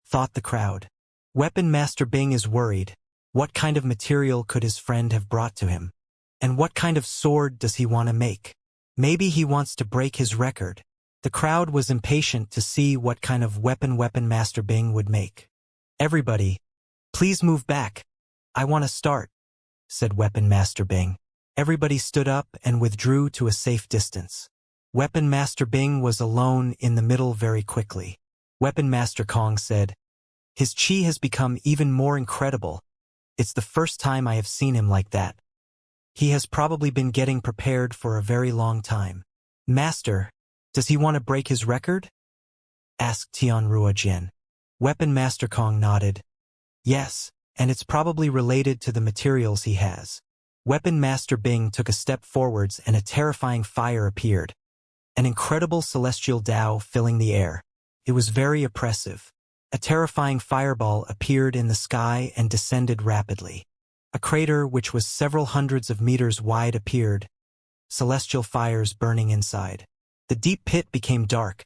thought the crowd. Weapon Master Bing is worried. What kind of material could his friend have brought to him? And what kind of sword does he want to make? Maybe he wants to break his record. The crowd was impatient to see what kind of weapon Weapon Master Bing would make. "Everybody, please move back. I want to start," said Weapon Master Bing. Everybody stood up and withdrew to a safe distance. Weapon Master Bing was alone in the middle very quickly. Weapon Master Kong said, "His chi has become even more incredible. It's the first time I have seen him like that. He has probably been getting prepared for a very long time." "Master, does he want to break his record?" asked Tianruo Jian. Weapon Master Kong nodded. "Yes, and it's probably related to the materials he has." Weapon Master Bing took a step forwards and a terrifying fire appeared. An incredible celestial Tao filling the air. It was very oppressive. A terrifying fireball appeared in the sky and descended rapidly. A crater which was several hundreds of meters wide appeared, celestial fires burning inside. The deep pit became dark.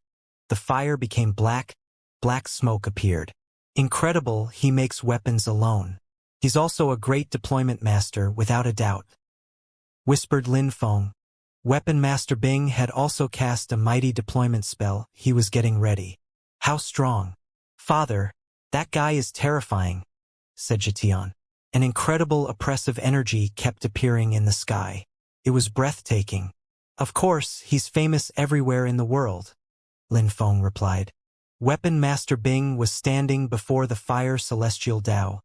The fire became black. Black smoke appeared. "Incredible, he makes weapons alone. He's also a great deployment master, without a doubt," whispered Lin Feng. Weapon Master Bing had also cast a mighty deployment spell. He was getting ready. "How strong." "Father, that guy is terrifying," said Jitian. An incredible oppressive energy kept appearing in the sky. It was breathtaking. "Of course, he's famous everywhere in the world," Lin Feng replied. Weapon Master Bing was standing before the fire celestial Tao,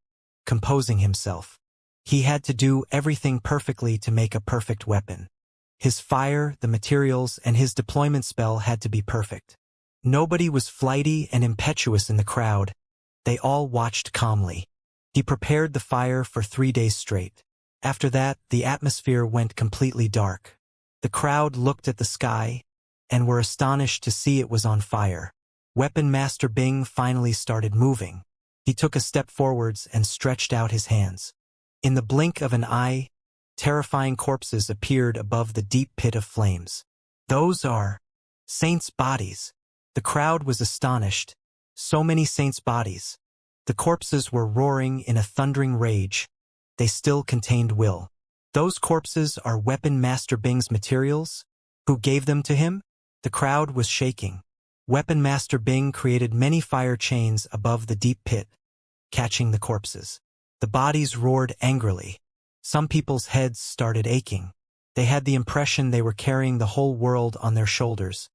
composing himself. He had to do everything perfectly to make a perfect weapon. His fire, the materials, and his deployment spell had to be perfect. Nobody was flighty and impetuous in the crowd. They all watched calmly. He prepared the fire for 3 days straight. After that, the atmosphere went completely dark. The crowd looked at the sky and were astonished to see it was on fire. Weapon Master Bing finally started moving. He took a step forwards and stretched out his hands. In the blink of an eye, terrifying corpses appeared above the deep pit of flames. "Those are saints' bodies." The crowd was astonished. So many saints' bodies. The corpses were roaring in a thundering rage. They still contained will. "Those corpses are Weapon Master Bing's materials? Who gave them to him?" The crowd was shaking. Weapon Master Bing created many fire chains above the deep pit, catching the corpses. The bodies roared angrily. Some people's heads started aching. They had the impression they were carrying the whole world on their shoulders.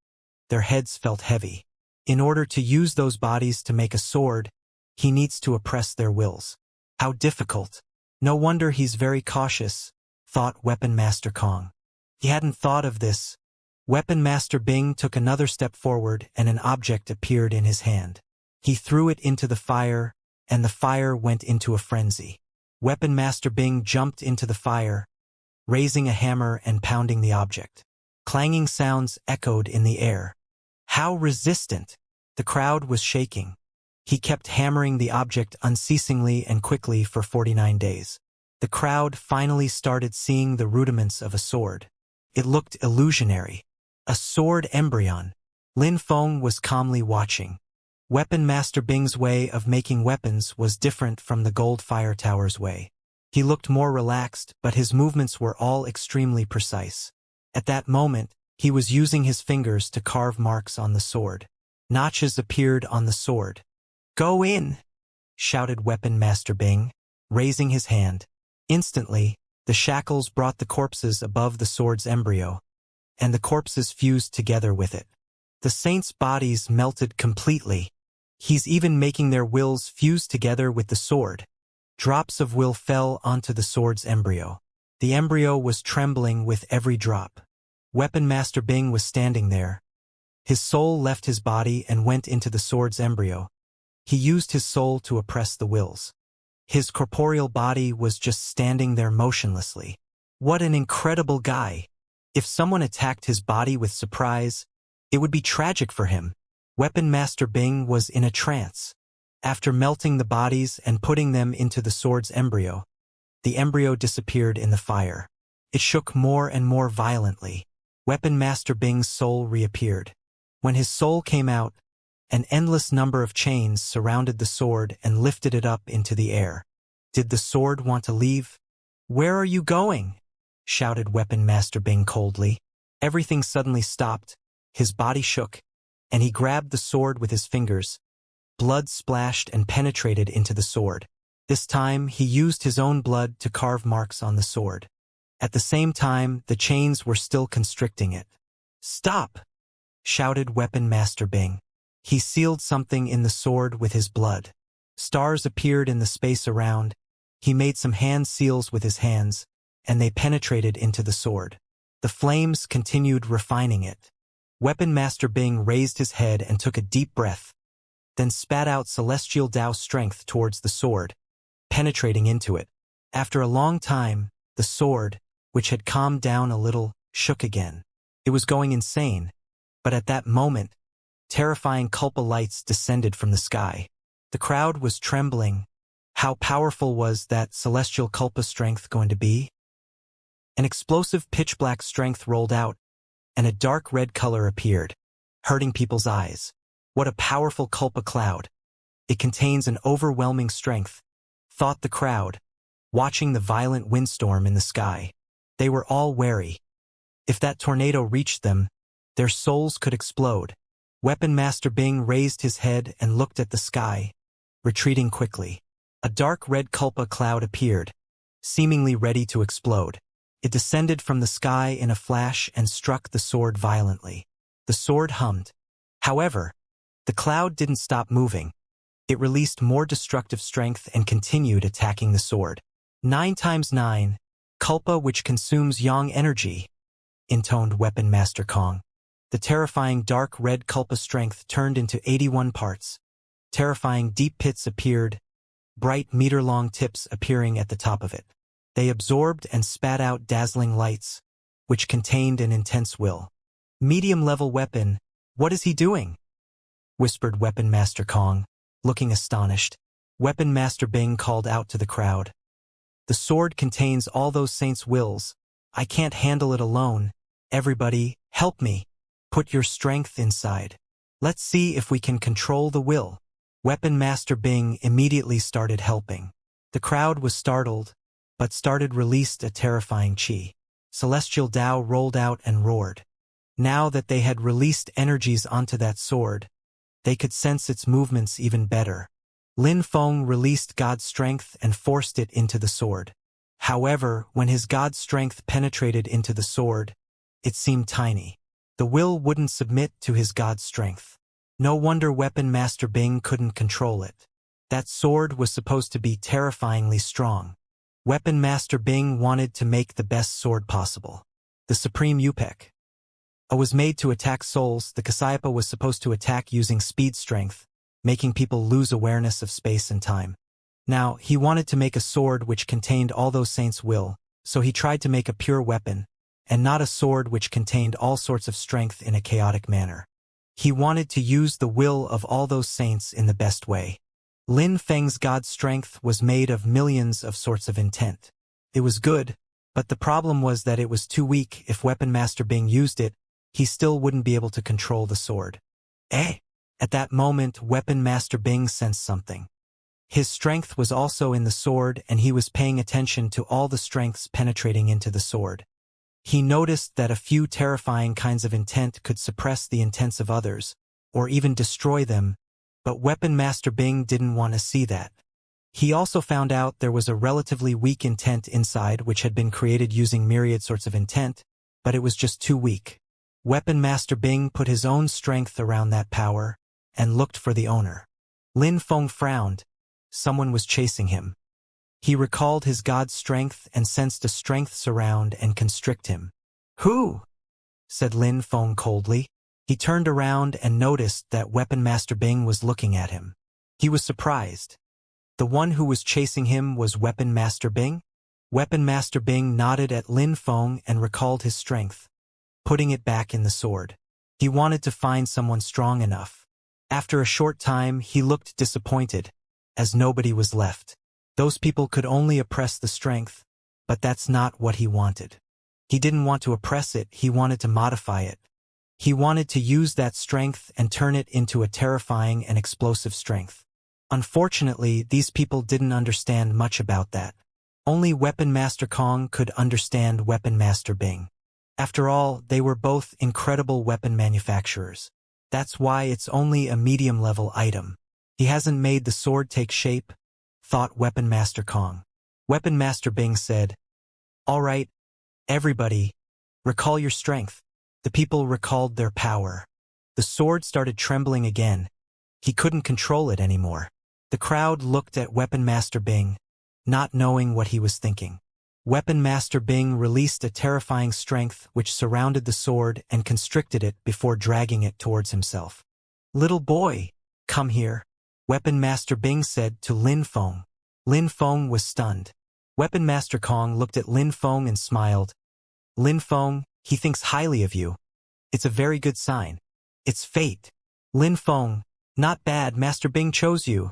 Their heads felt heavy. In order to use those bodies to make a sword, He needs to oppress their wills. How difficult. No wonder he's very cautious, thought Weapon Master Kong. He hadn't thought of this. Weapon Master Bing took another step forward and an object appeared in his hand. He threw it into the fire, and the fire went into a frenzy. Weapon Master Bing jumped into the fire, raising a hammer and pounding the object. Clanging sounds echoed in the air. How resistant! The crowd was shaking. He kept hammering the object unceasingly and quickly for 49 days. The crowd finally started seeing the rudiments of a sword. It looked illusionary. A sword embryon. Lin Feng was calmly watching. Weapon Master Bing's way of making weapons was different from the Gold Fire Tower's way. He looked more relaxed, but his movements were all extremely precise. At that moment, he was using his fingers to carve marks on the sword. Notches appeared on the sword. "Go in!" shouted Weapon Master Bing, raising his hand. Instantly, the shackles brought the corpses above the sword's embryo, and the corpses fused together with it. The saints' bodies melted completely. He's even making their wills fuse together with the sword. Drops of will fell onto the sword's embryo. The embryo was trembling with every drop. Weapon Master Bing was standing there. His soul left his body and went into the sword's embryo. He used his soul to oppress the wills. His corporeal body was just standing there motionlessly. What an incredible guy! If someone attacked his body with surprise, it would be tragic for him. Weapon Master Bing was in a trance. After melting the bodies and putting them into the sword's embryo, the embryo disappeared in the fire. It shook more and more violently. Weapon Master Bing's soul reappeared. When his soul came out, an endless number of chains surrounded the sword and lifted it up into the air. Did the sword want to leave? "Where are you going?" shouted Weapon Master Bing coldly. Everything suddenly stopped. His body shook, and he grabbed the sword with his fingers. Blood splashed and penetrated into the sword. This time, he used his own blood to carve marks on the sword. At the same time, the chains were still constricting it. "Stop!" shouted Weapon Master Bing. He sealed something in the sword with his blood. Stars appeared in the space around. He made some hand seals with his hands, and they penetrated into the sword. The flames continued refining it. Weapon Master Bing raised his head and took a deep breath, then spat out celestial Tao strength towards the sword, penetrating into it. After a long time, the sword, which had calmed down a little, shook again. It was going insane, but at that moment, terrifying culpa lights descended from the sky. The crowd was trembling. How powerful was that celestial culpa strength going to be? An explosive pitch-black strength rolled out, and a dark red color appeared, hurting people's eyes. What a powerful culpa cloud. It contains an overwhelming strength, thought the crowd, watching the violent windstorm in the sky. They were all wary. If that tornado reached them, their souls could explode. Weapon Master Bing raised his head and looked at the sky, retreating quickly. A dark red culpa cloud appeared, seemingly ready to explode. It descended from the sky in a flash and struck the sword violently. The sword hummed. However, the cloud didn't stop moving. It released more destructive strength and continued attacking the sword. 9 times 9, culpa which consumes yang energy, intoned Weapon Master Kong. The terrifying dark red culpa strength turned into 81 parts. Terrifying deep pits appeared, bright meter-long tips appearing at the top of it. They absorbed and spat out dazzling lights, which contained an intense will. "Medium-level weapon, what is he doing?" whispered Weapon Master Kong, looking astonished. Weapon Master Bing called out to the crowd. "The sword contains all those saints' wills. I can't handle it alone. Everybody, help me. Put your strength inside. Let's see if we can control the will." Weapon Master Bing immediately started helping. The crowd was startled, but started released a terrifying chi. Celestial Tao rolled out and roared. Now that they had released energies onto that sword, they could sense its movements even better. Lin Feng released God's strength and forced it into the sword. However, when his God's strength penetrated into the sword, it seemed tiny. The will wouldn't submit to his God's strength. No wonder Weapon Master Bing couldn't control it. That sword was supposed to be terrifyingly strong. Weapon Master Bing wanted to make the best sword possible. The Supreme Upek. Was made to attack souls. The Cassiopeia was supposed to attack using speed strength, making people lose awareness of space and time. Now, he wanted to make a sword which contained all those saints' will, so he tried to make a pure weapon, and not a sword which contained all sorts of strength in a chaotic manner. He wanted to use the will of all those saints in the best way. Lin Feng's God's strength was made of millions of sorts of intent. It was good, but the problem was that it was too weak. If Weapon Master Bing used it, he still wouldn't be able to control the sword. At that moment, Weapon Master Bing sensed something. His strength was also in the sword, and he was paying attention to all the strengths penetrating into the sword. He noticed that a few terrifying kinds of intent could suppress the intents of others, or even destroy them, but Weapon Master Bing didn't want to see that. He also found out there was a relatively weak intent inside which had been created using myriad sorts of intent, but it was just too weak. Weapon Master Bing put his own strength around that power, and looked for the owner. Lin Feng frowned. Someone was chasing him. He recalled his God's strength and sensed a strength surround and constrict him. "Who?" said Lin Feng coldly. He turned around and noticed that Weapon Master Bing was looking at him. He was surprised. The one who was chasing him was Weapon Master Bing? Weapon Master Bing nodded at Lin Feng and recalled his strength, putting it back in the sword. He wanted to find someone strong enough. After a short time, he looked disappointed, as nobody was left. Those people could only oppress the strength, but that's not what he wanted. He didn't want to oppress it, he wanted to modify it. He wanted to use that strength and turn it into a terrifying and explosive strength. Unfortunately, these people didn't understand much about that. Only Weapon Master Kong could understand Weapon Master Bing. After all, they were both incredible weapon manufacturers. That's why it's only a medium-level item. He hasn't made the sword take shape, thought Weapon Master Kong. Weapon Master Bing said, "All right, everybody, recall your strength." The people recalled their power. The sword started trembling again. He couldn't control it anymore. The crowd looked at Weapon Master Bing, not knowing what he was thinking. Weapon Master Bing released a terrifying strength which surrounded the sword and constricted it before dragging it towards himself. "Little boy, come here," Weapon Master Bing said to Lin Feng. Lin Feng was stunned. Weapon Master Kong looked at Lin Feng and smiled. "Lin Feng, he thinks highly of you. It's a very good sign. It's fate." "Lin Feng, not bad, Master Bing chose you,"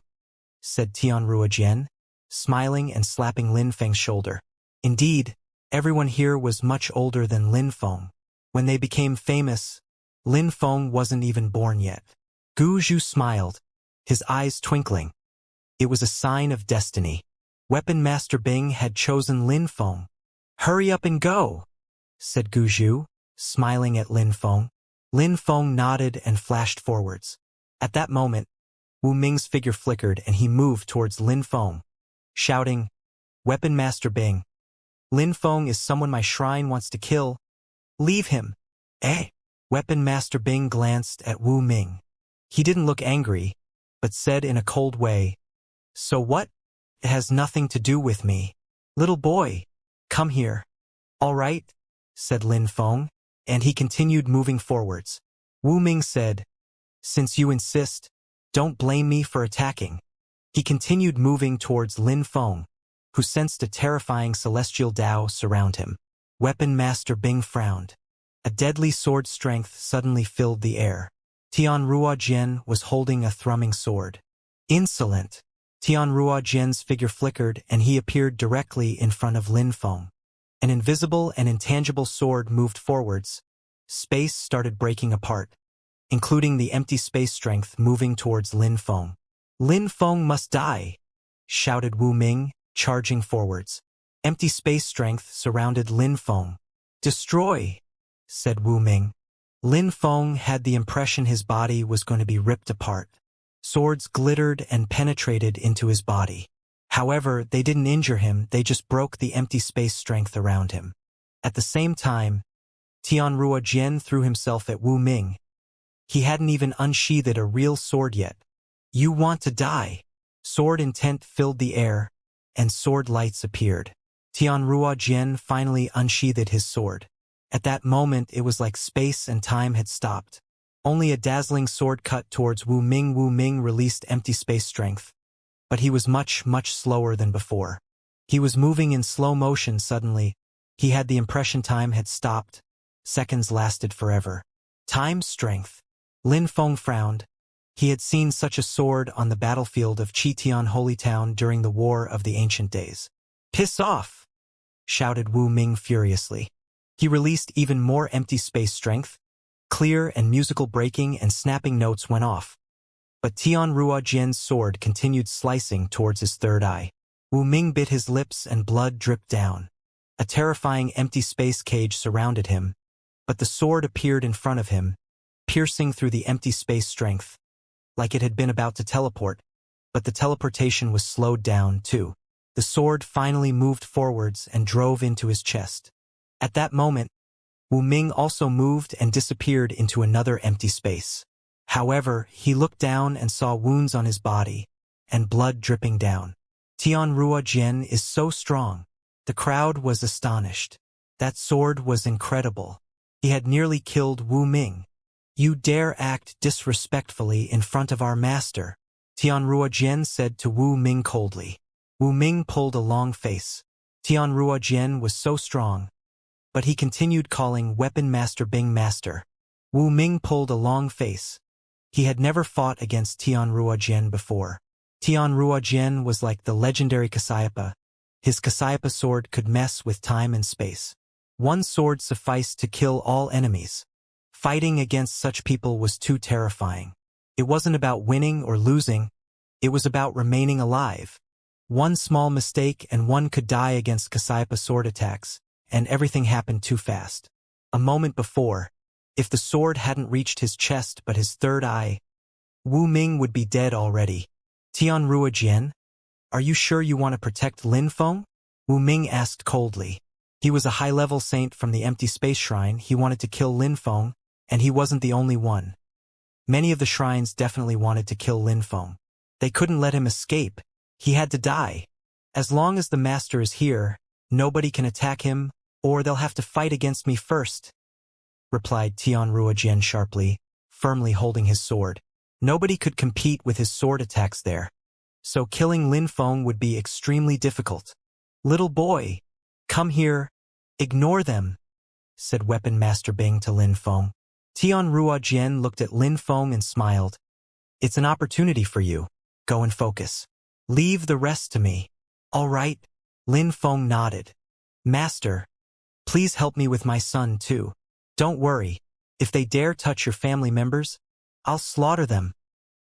said Tianrua Jian, smiling and slapping Lin Feng's shoulder. Indeed, everyone here was much older than Lin Feng. When they became famous, Lin Feng wasn't even born yet. Gu Zhu smiled, his eyes twinkling. It was a sign of destiny. Weapon Master Bing had chosen Lin Feng. "Hurry up and go," said Gu Zhu, smiling at Lin Feng. Lin Feng nodded and flashed forwards. At that moment, Wu Ming's figure flickered and he moved towards Lin Feng, shouting, "Weapon Master Bing, Lin Feng is someone my shrine wants to kill. Leave him." Weapon Master Bing glanced at Wu Ming. He didn't look angry, but said in a cold way, "So what? It has nothing to do with me. Little boy, come here." "All right," said Lin Feng, and he continued moving forwards. Wu Ming said, "Since you insist, don't blame me for attacking." He continued moving towards Lin Feng, who sensed a terrifying celestial Tao surround him. Weapon Master Bing frowned. A deadly sword strength suddenly filled the air. Tianrua Jian was holding a thrumming sword. "Insolent!" Tianrua Jian's figure flickered and he appeared directly in front of Lin Feng. An invisible and intangible sword moved forwards. Space started breaking apart, including the empty space strength moving towards Lin Feng. "Lin Feng must die!" shouted Wu Ming, charging forwards. Empty space strength surrounded Lin Feng. "Destroy!" said Wu Ming. Lin Feng had the impression his body was going to be ripped apart. Swords glittered and penetrated into his body. However, they didn't injure him, they just broke the empty space strength around him. At the same time, Tianrua Jian threw himself at Wu Ming. He hadn't even unsheathed a real sword yet. "You want to die?" Sword intent filled the air, and sword lights appeared. Tianrua Jian finally unsheathed his sword. At that moment it was like space and time had stopped. Only a dazzling sword cut towards Wu Ming. Wu Ming released empty space strength. But he was much, much slower than before. He was moving in slow motion suddenly. He had the impression time had stopped. Seconds lasted forever. Time strength. Lin Feng frowned. He had seen such a sword on the battlefield of Qitian Holy Town during the War of the Ancient Days. "Piss off!" shouted Wu Ming furiously. He released even more empty space strength. Clear and musical breaking and snapping notes went off. But Tianrua Jian's sword continued slicing towards his third eye. Wu Ming bit his lips and blood dripped down. A terrifying empty space cage surrounded him, but the sword appeared in front of him, piercing through the empty space strength, like it had been about to teleport, but the teleportation was slowed down too. The sword finally moved forwards and drove into his chest. At that moment, Wu Ming also moved and disappeared into another empty space. However, he looked down and saw wounds on his body, and blood dripping down. Tianrua Jian is so strong. The crowd was astonished. That sword was incredible. He had nearly killed Wu Ming. "You dare act disrespectfully in front of our master," Tianrua Jian said to Wu Ming coldly. Wu Ming pulled a long face. Tianrua Jian was so strong, but he continued calling Weapon Master Bing master. Wu Ming pulled a long face. He had never fought against Tianrua Jian before. Tianrua Jian was like the legendary Cassiopeia. His Cassiopeia sword could mess with time and space. One sword sufficed to kill all enemies. Fighting against such people was too terrifying. It wasn't about winning or losing. It was about remaining alive. One small mistake and one could die against Cassiopeia sword attacks, and everything happened too fast. A moment before, if the sword hadn't reached his chest but his third eye, Wu Ming would be dead already. "Tianrua Jian, are you sure you want to protect Lin Feng?" Wu Ming asked coldly. He was a high-level saint from the empty space shrine. He wanted to kill Lin Feng, and he wasn't the only one. Many of the shrines definitely wanted to kill Lin Feng. They couldn't let him escape. He had to die. "As long as the master is here, nobody can attack him, or they'll have to fight against me first," replied Tianrua Jian sharply, firmly holding his sword. Nobody could compete with his sword attacks there. So killing Lin Feng would be extremely difficult. "Little boy, come here. Ignore them," said Weapon Master Bing to Lin Feng. Tianrua Jian looked at Lin Feng and smiled. "It's an opportunity for you. Go and focus. Leave the rest to me." "All right." Lin Feng nodded. "Master, please help me with my son too. Don't worry. If they dare touch your family members, I'll slaughter them,"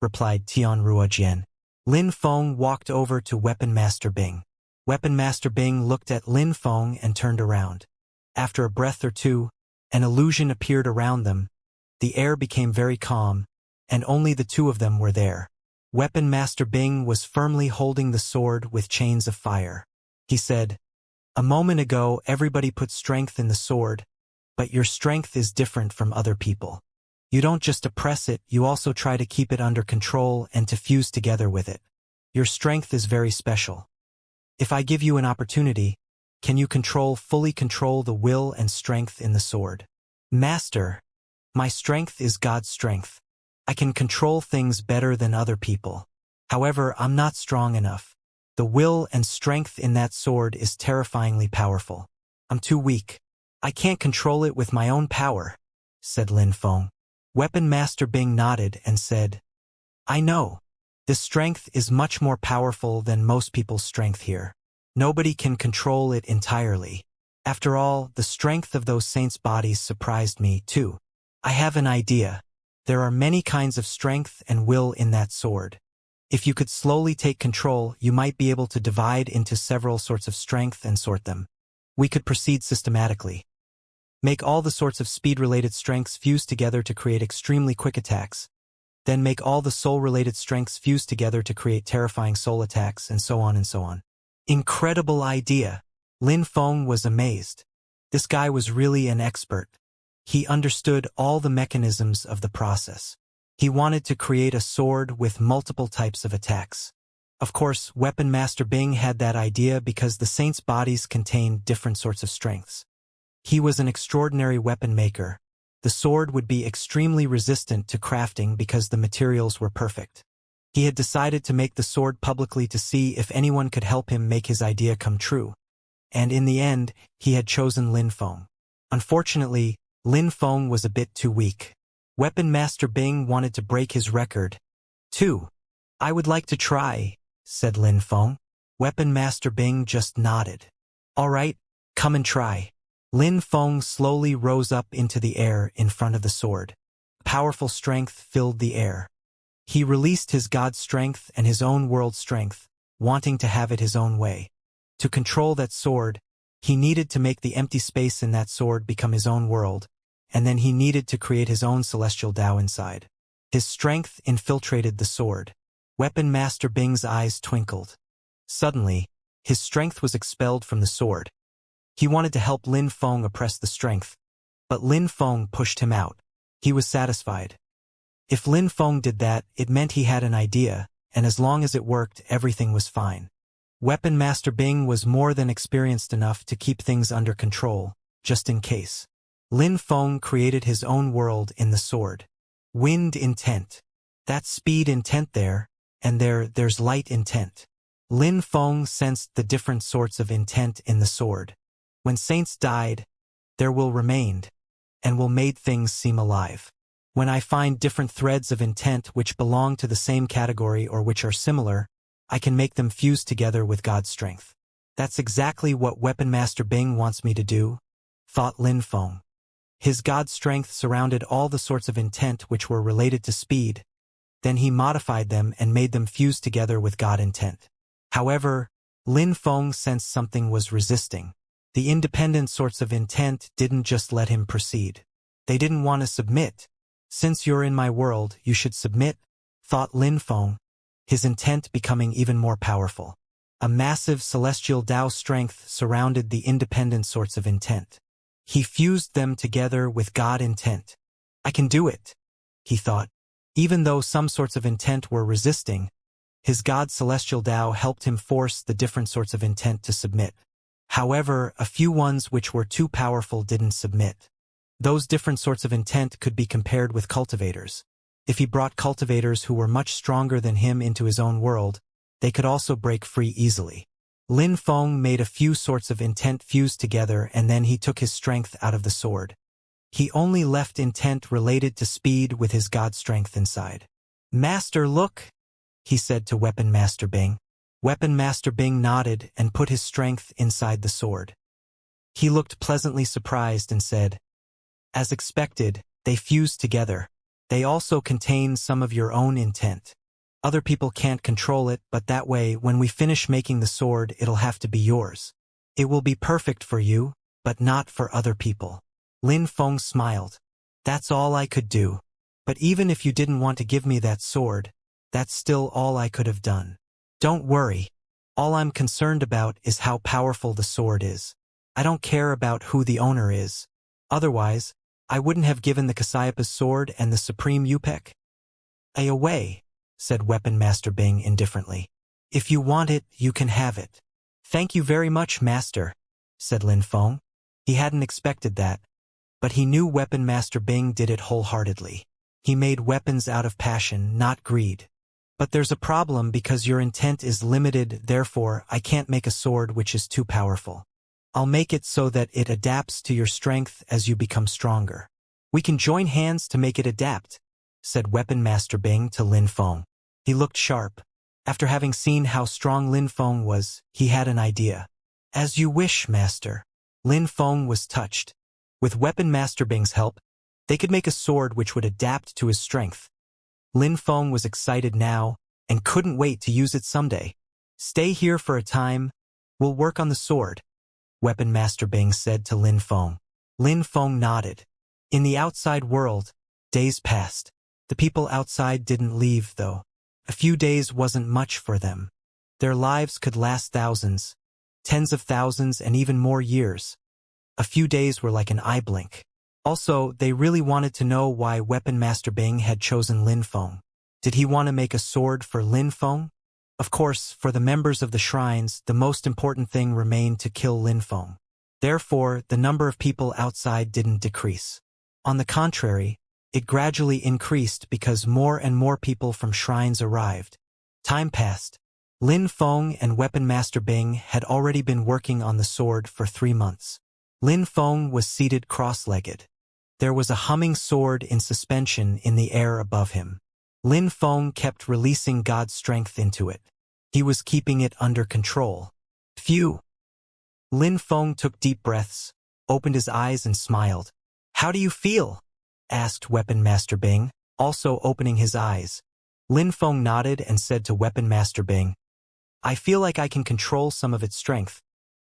replied Tianrua Jian. Lin Feng walked over to Weapon Master Bing. Weapon Master Bing looked at Lin Feng and turned around. After a breath or two, an illusion appeared around them. The air became very calm, and only the two of them were there. Weapon Master Bing was firmly holding the sword with chains of fire. He said, "A moment ago everybody put strength in the sword, but your strength is different from other people. You don't just oppress it, you also try to keep it under control and to fuse together with it. Your strength is very special. If I give you an opportunity, can you fully control the will and strength in the sword?" "Master, my strength is God's strength. I can control things better than other people. However, I'm not strong enough. The will and strength in that sword is terrifyingly powerful. I'm too weak. I can't control it with my own power," said Lin Feng. Weapon Master Bing nodded and said, "I know. This strength is much more powerful than most people's strength here. Nobody can control it entirely. After all, the strength of those saints' bodies surprised me, too. I have an idea. There are many kinds of strength and will in that sword. If you could slowly take control, you might be able to divide into several sorts of strength and sort them. We could proceed systematically. Make all the sorts of speed-related strengths fuse together to create extremely quick attacks. Then make all the soul-related strengths fuse together to create terrifying soul attacks, and so on and so on." Incredible idea. Lin Feng was amazed. This guy was really an expert. He understood all the mechanisms of the process. He wanted to create a sword with multiple types of attacks. Of course, Weapon Master Bing had that idea because the saints' bodies contained different sorts of strengths. He was an extraordinary weapon maker. The sword would be extremely resistant to crafting because the materials were perfect. He had decided to make the sword publicly to see if anyone could help him make his idea come true. And in the end, he had chosen Lin Feng. Unfortunately, Lin Feng was a bit too weak. Weapon Master Bing wanted to break his record, too. I would like to try, said Lin Feng. Weapon Master Bing just nodded. All right, come and try. Lin Feng slowly rose up into the air in front of the sword. Powerful strength filled the air. He released his god strength and his own world strength, wanting to have it his own way. To control that sword, he needed to make the empty space in that sword become his own world, and then he needed to create his own celestial Tao inside. His strength infiltrated the sword. Weapon Master Bing's eyes twinkled. Suddenly, his strength was expelled from the sword. He wanted to help Lin Feng oppress the strength, but Lin Feng pushed him out. He was satisfied. If Lin Feng did that, it meant he had an idea, and as long as it worked, everything was fine. Weapon Master Bing was more than experienced enough to keep things under control, just in case. Lin Feng created his own world in the sword. Wind intent. That's speed intent there, and there's light intent. Lin Feng sensed the different sorts of intent in the sword. When saints died, there will remained, and will made things seem alive. When I find different threads of intent which belong to the same category or which are similar, I can make them fuse together with God's strength. That's exactly what Weapon Master Bing wants me to do, thought Lin Feng. His God strength surrounded all the sorts of intent which were related to speed. Then he modified them and made them fuse together with God intent. However, Lin Feng sensed something was resisting. The independent sorts of intent didn't just let him proceed. They didn't want to submit. Since you're in my world, you should submit, thought Lin Feng, his intent becoming even more powerful. A massive celestial Tao strength surrounded the independent sorts of intent. He fused them together with God intent. I can do it, he thought. Even though some sorts of intent were resisting, his God celestial Tao helped him force the different sorts of intent to submit. However, a few ones which were too powerful didn't submit. Those different sorts of intent could be compared with cultivators. If he brought cultivators who were much stronger than him into his own world, they could also break free easily. Lin Feng made a few sorts of intent fuse together and then he took his strength out of the sword. He only left intent related to speed with his God strength inside. Master, look, he said to Weapon Master Bing. Weapon Master Bing nodded and put his strength inside the sword. He looked pleasantly surprised and said, as expected, they fused together. They also contain some of your own intent. Other people can't control it, but that way, when we finish making the sword, it'll have to be yours. It will be perfect for you, but not for other people. Lin Feng smiled. That's all I could do. But even if you didn't want to give me that sword, that's still all I could have done. Don't worry. All I'm concerned about is how powerful the sword is. I don't care about who the owner is. Otherwise, I wouldn't have given the Cassiopeia's sword and the Supreme Yupek. Away, said Weapon Master Bing indifferently. If you want it, you can have it. Thank you very much, Master, said Lin Feng. He hadn't expected that, but he knew Weapon Master Bing did it wholeheartedly. He made weapons out of passion, not greed. But there's a problem because your intent is limited, therefore I can't make a sword which is too powerful. I'll make it so that it adapts to your strength as you become stronger. We can join hands to make it adapt, said Weapon Master Bing to Lin Feng. He looked sharp. After having seen how strong Lin Feng was, he had an idea. As you wish, Master. Lin Feng was touched. With Weapon Master Bing's help, they could make a sword which would adapt to his strength. Lin Feng was excited now and couldn't wait to use it someday. Stay here for a time. We'll work on the sword, Weapon Master Bing said to Lin Feng. Lin Feng nodded. In the outside world, days passed. The people outside didn't leave, though. A few days wasn't much for them. Their lives could last thousands, tens of thousands, and even more years. A few days were like an eye blink. Also, they really wanted to know why Weapon Master Bing had chosen Lin Feng. Did he want to make a sword for Lin Feng? Of course, for the members of the shrines, the most important thing remained to kill Lin Feng. Therefore, the number of people outside didn't decrease. On the contrary, it gradually increased because more and more people from shrines arrived. Time passed. Lin Feng and Weapon Master Bing had already been working on the sword for 3 months. Lin Feng was seated cross-legged. There was a humming sword in suspension in the air above him. Lin Feng kept releasing God's strength into it. He was keeping it under control. Phew! Lin Feng took deep breaths, opened his eyes and smiled. "How do you feel?" asked Weapon Master Bing, also opening his eyes. Lin Feng nodded and said to Weapon Master Bing, "I feel like I can control some of its strength,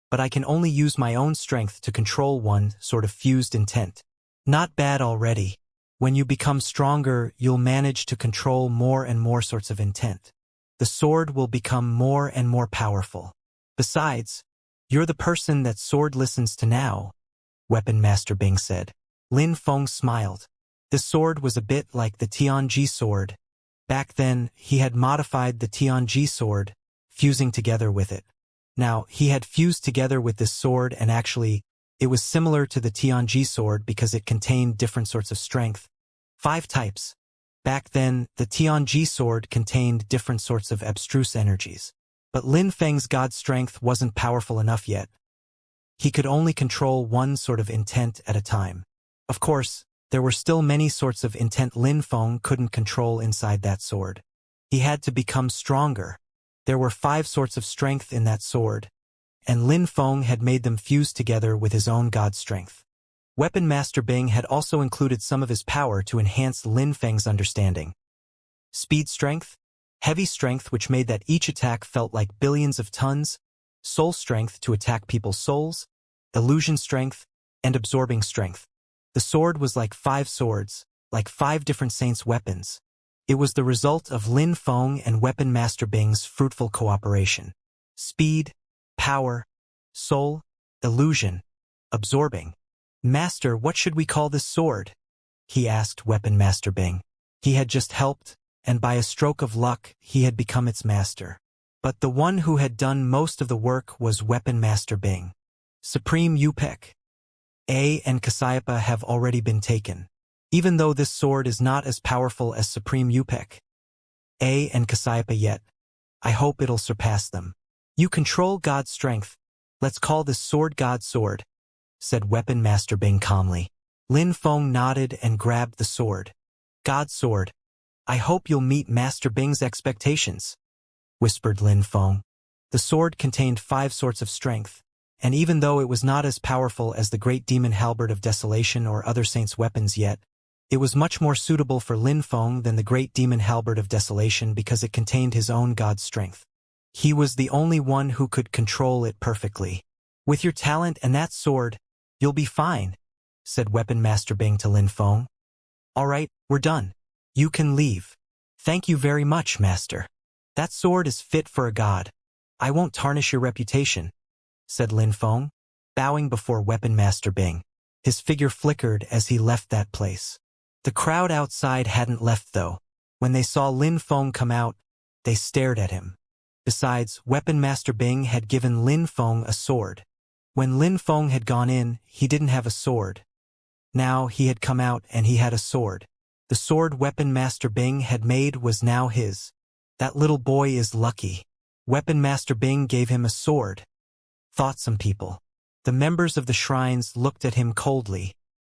but I can only use my own strength to control one sort of fused intent. Not bad already. When you become stronger, you'll manage to control more and more sorts of intent. The sword will become more and more powerful. Besides, you're the person that sword listens to now," Weapon Master Bing said. Lin Feng smiled. The sword was a bit like the Tianji sword. Back then, he had modified the Tianji sword, fusing together with it. Now, he had fused together with this sword and actually, it was similar to the Tianji sword because it contained different sorts of strength. 5 types. Back then, the Tianji sword contained different sorts of abstruse energies. But Lin Feng's God strength wasn't powerful enough yet. He could only control one sort of intent at a time. Of course, there were still many sorts of intent Lin Feng couldn't control inside that sword. He had to become stronger. There were 5 sorts of strength in that sword, and Lin Feng had made them fuse together with his own God strength. Weapon Master Bing had also included some of his power to enhance Lin Feng's understanding. Speed strength, heavy strength which made that each attack felt like billions of tons, soul strength to attack people's souls, illusion strength, and absorbing strength. The sword was like 5 swords, like 5 different saints' weapons. It was the result of Lin Feng and Weapon Master Bing's fruitful cooperation. Speed, power, soul, illusion, absorbing. "Master, what should we call this sword?" he asked Weapon Master Bing. He had just helped, and by a stroke of luck, he had become its master. But the one who had done most of the work was Weapon Master Bing. Supreme Yupek. A and Cassiopeia have already been taken. Even though this sword is not as powerful as Supreme Yupek, A and Cassiopeia yet, I hope it'll surpass them. "You control God's strength. Let's call this sword God's sword," said Weapon Master Bing calmly. Lin Feng nodded and grabbed the sword. "God's sword. I hope you'll meet Master Bing's expectations," whispered Lin Feng. The sword contained 5 sorts of strength, and even though it was not as powerful as the Great Demon Halberd of Desolation or other saints' weapons yet, it was much more suitable for Lin Feng than the Great Demon Halberd of Desolation because it contained his own God strength. He was the only one who could control it perfectly. "With your talent and that sword, you'll be fine," said Weapon Master Bing to Lin Feng. "All right, we're done. You can leave." "Thank you very much, Master. That sword is fit for a god. I won't tarnish your reputation," said Lin Feng, bowing before Weapon Master Bing. His figure flickered as he left that place. The crowd outside hadn't left though. When they saw Lin Feng come out, they stared at him. Besides, Weapon Master Bing had given Lin Feng a sword. When Lin Feng had gone in, he didn't have a sword. Now he had come out and he had a sword. The sword Weapon Master Bing had made was now his. That little boy is lucky. Weapon Master Bing gave him a sword, thought some people. The members of the shrines looked at him coldly,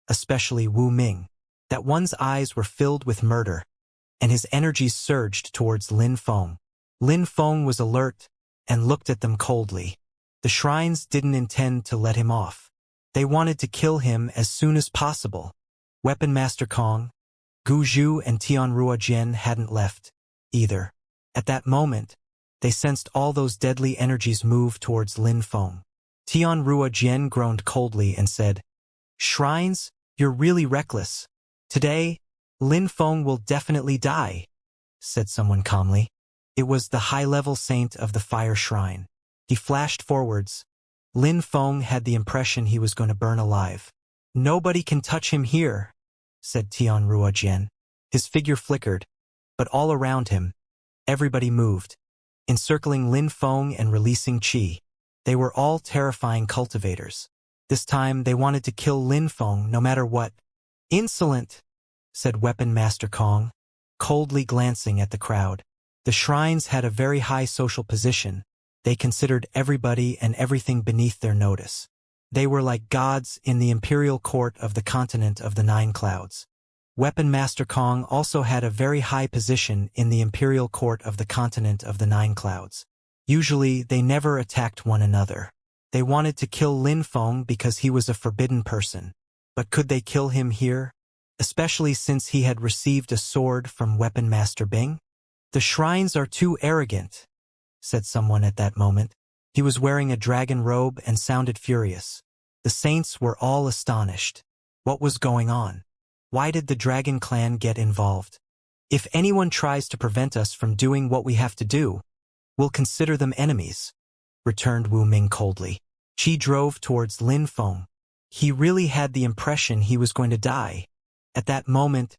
especially Wu Ming. That one's eyes were filled with murder, and his energies surged towards Lin Feng. Lin Feng was alert and looked at them coldly. The shrines didn't intend to let him off. They wanted to kill him as soon as possible. Weapon Master Kong, Gu Zhu and Tianrua Jian hadn't left, either. At that moment, they sensed all those deadly energies move towards Lin Feng. Tianrua Jian groaned coldly and said, "Shrines, you're really reckless. Today, Lin Feng will definitely die," said someone calmly. It was the high-level saint of the fire shrine. He flashed forwards. Lin Feng had the impression he was going to burn alive. "Nobody can touch him here," said Tianrua Jian. His figure flickered, but all around him, everybody moved. encircling Lin Feng and releasing qi. They were all terrifying cultivators. This time they wanted to kill Lin Feng no matter what. "Insolent," said Weapon Master Kong, coldly glancing at the crowd. The shrines had a very high social position. They considered everybody and everything beneath their notice. They were like gods in the imperial court of the continent of the Nine Clouds. Weapon Master Kong also had a very high position in the imperial court of the continent of the Nine Clouds. Usually, they never attacked one another. They wanted to kill Lin Feng because he was a forbidden person. But could they kill him here? Especially since he had received a sword from Weapon Master Bing? "The shrines are too arrogant," said someone at that moment. He was wearing a dragon robe and sounded furious. The saints were all astonished. What was going on? Why did the Dragon Clan get involved? "If anyone tries to prevent us from doing what we have to do, we'll consider them enemies," returned Wu Ming coldly. Qi drove towards Lin Feng. He really had the impression he was going to die. At that moment,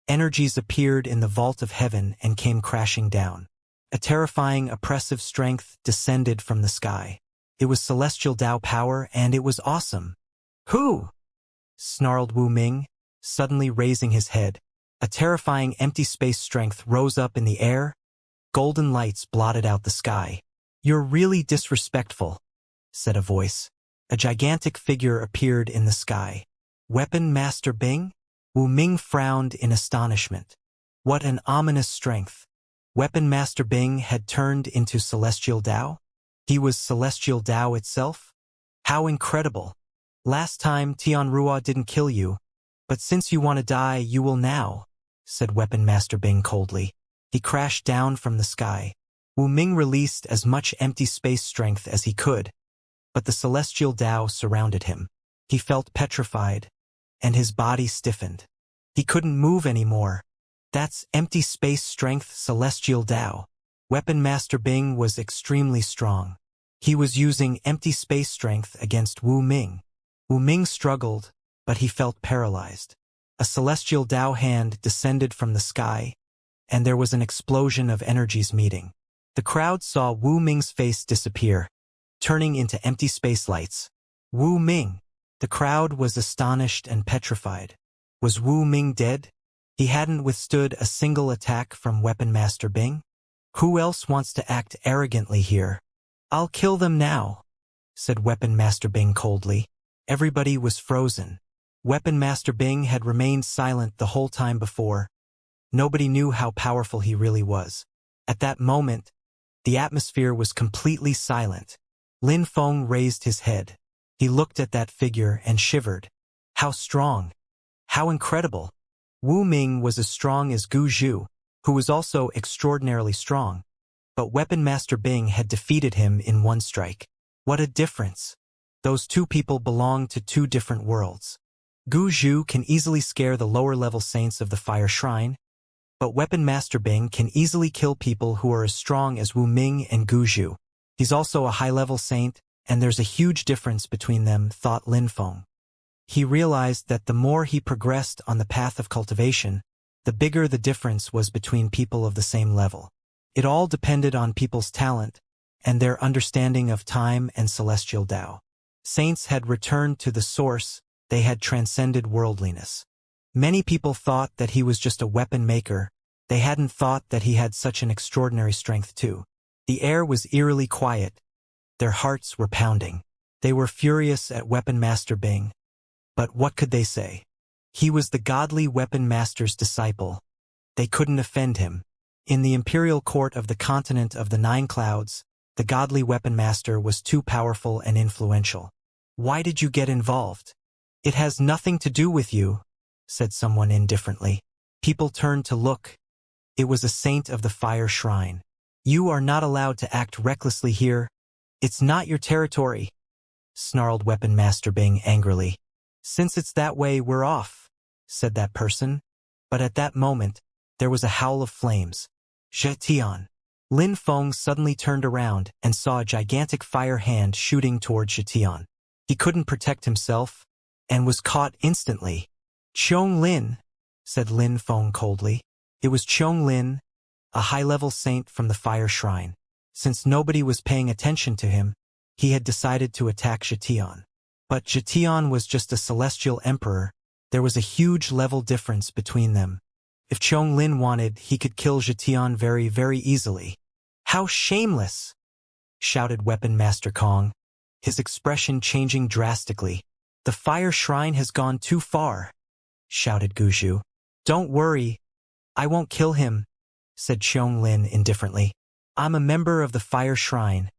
energies appeared in the vault of heaven and came crashing down. A terrifying, oppressive strength descended from the sky. It was celestial Tao power, and it was awesome. "Who?" snarled Wu Ming, suddenly raising his head. A terrifying empty space strength rose up in the air. Golden lights blotted out the sky. "You're really disrespectful," said a voice. A gigantic figure appeared in the sky. "Weapon Master Bing?" Wu Ming frowned in astonishment. What an ominous strength. Weapon Master Bing had turned into Celestial Tao? He was Celestial Tao itself? How incredible. "Last time Tianrua didn't kill you, but since you want to die, you will now," said Weapon Master Bing coldly. He crashed down from the sky. Wu Ming released as much empty space strength as he could, but the Celestial Tao surrounded him. He felt petrified, and his body stiffened. He couldn't move anymore. That's empty space strength Celestial Tao. Weapon Master Bing was extremely strong. He was using empty space strength against Wu Ming. Wu Ming struggled, but he felt paralyzed. A Celestial Tao hand descended from the sky, and there was an explosion of energies meeting. The crowd saw Wu Ming's face disappear, turning into empty space lights. "Wu Ming!" The crowd was astonished and petrified. Was Wu Ming dead? He hadn't withstood a single attack from Weapon Master Bing? Who else wants to act arrogantly here? "I'll kill them now," said Weapon Master Bing coldly. Everybody was frozen. Weapon Master Bing had remained silent the whole time before. Nobody knew how powerful he really was. At that moment, the atmosphere was completely silent. Lin Feng raised his head. He looked at that figure and shivered. How strong! How incredible! Wu Ming was as strong as Gu Zhu, who was also extraordinarily strong. But Weapon Master Bing had defeated him in one strike. What a difference! Those two people belonged to two different worlds. Gu Zhu can easily scare the lower-level saints of the Fire Shrine, but Weapon Master Bing can easily kill people who are as strong as Wu Ming and Gu Zhu. He's also a high-level saint, and there's a huge difference between them, thought Lin Feng. He realized that the more he progressed on the path of cultivation, the bigger the difference was between people of the same level. It all depended on people's talent and their understanding of time and celestial Tao. Saints had returned to the source. They had transcended worldliness. Many people thought that he was just a weapon maker. They hadn't thought that he had such an extraordinary strength too. The air was eerily quiet. Their hearts were pounding. They were furious at Weapon Master Bing. But what could they say? He was the godly Weapon Master's disciple. They couldn't offend him. In the imperial court of the continent of the Nine Clouds, the godly Weapon Master was too powerful and influential. Why did you get involved? It has nothing to do with you, said someone indifferently. People turned to look. It was a saint of the Fire Shrine. You are not allowed to act recklessly here. It's not your territory, snarled Weapon Master Bing angrily. Since it's that way, we're off, said that person. But at that moment, there was a howl of flames. Zhetian. Lin Feng suddenly turned around and saw a gigantic fire hand shooting toward Zhetian. He couldn't protect himself and was caught instantly. Qiong Lin, said Lin Feng coldly. It was Qiong Lin, a high-level saint from the Fire Shrine. Since nobody was paying attention to him, he had decided to attack Xianxia. But Xianxia was just a celestial emperor. There was a huge level difference between them. If Lin wanted, he could kill Xianxia very, very easily. "How shameless!" shouted Weapon Master Kong, his expression changing drastically. "The fire shrine has gone too far," shouted Guju. "Don't worry, I won't kill him," said Lin indifferently. "I'm a member of the fire shrine.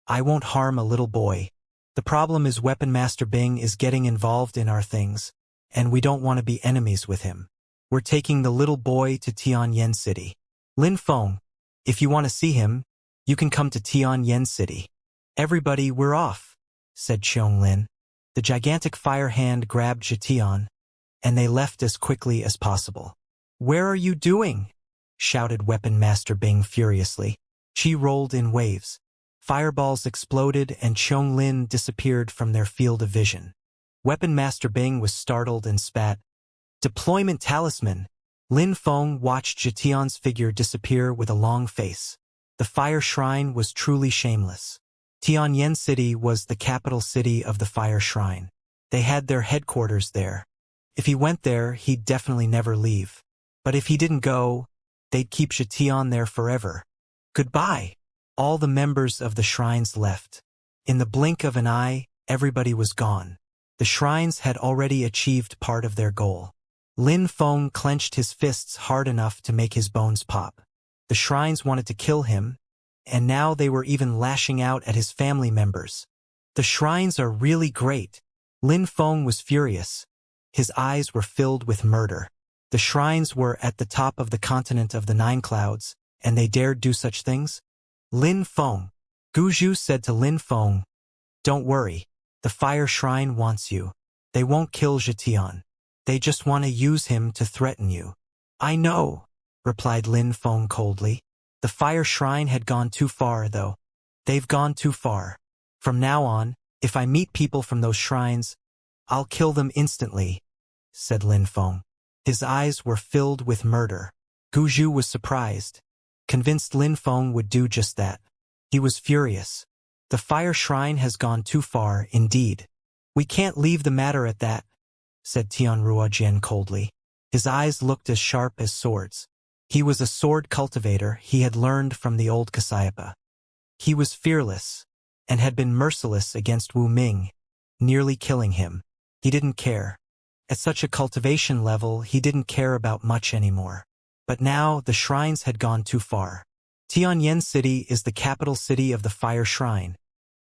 I won't harm a little boy. The problem is Weapon Master Bing is getting involved in our things, and we don't want to be enemies with him. We're taking the little boy to Tianyan City. Lin Feng, if you want to see him, you can come to Tianyan City." "Everybody, we're off," said Lin. The gigantic fire hand grabbed Xianxia, and they left as quickly as possible. "Where are you doing?" shouted Weapon Master Bing furiously. Qi rolled in waves. Fireballs exploded and Lin disappeared from their field of vision. Weapon Master Bing was startled and spat. "Deployment talisman!" Lin Feng watched Xianxia's figure disappear with a long face. The fire shrine was truly shameless. Tianyan City was the capital city of the fire shrine. They had their headquarters there. If he went there, he'd definitely never leave. But if he didn't go, they'd keep Xianxia there forever. Goodbye! All the members of the shrines left. In the blink of an eye, everybody was gone. The shrines had already achieved part of their goal. Lin Feng clenched his fists hard enough to make his bones pop. The shrines wanted to kill him, and now they were even lashing out at his family members. "The shrines are really great." Lin Feng was furious. His eyes were filled with murder. The shrines were at the top of the continent of the Nine Clouds, and they dared do such things? "Lin Feng," Guju said to Lin Feng, "don't worry. The fire shrine wants you. They won't kill Xianxia. They just want to use him to threaten you." "I know," replied Lin Feng coldly. "The fire shrine had gone too far, though. They've gone too far. From now on, if I meet people from those shrines, I'll kill them instantly," said Lin Feng. His eyes were filled with murder. Guju was surprised, convinced Lin Feng would do just that. He was furious. "The fire shrine has gone too far, indeed. We can't leave the matter at that," said Tianruojian coldly. His eyes looked as sharp as swords. He was a sword cultivator he had learned from the old Casiopea. He was fearless, and had been merciless against Wu Ming, nearly killing him. He didn't care. At such a cultivation level, he didn't care about much anymore. But now, the shrines had gone too far. Tianyan City is the capital city of the fire shrine.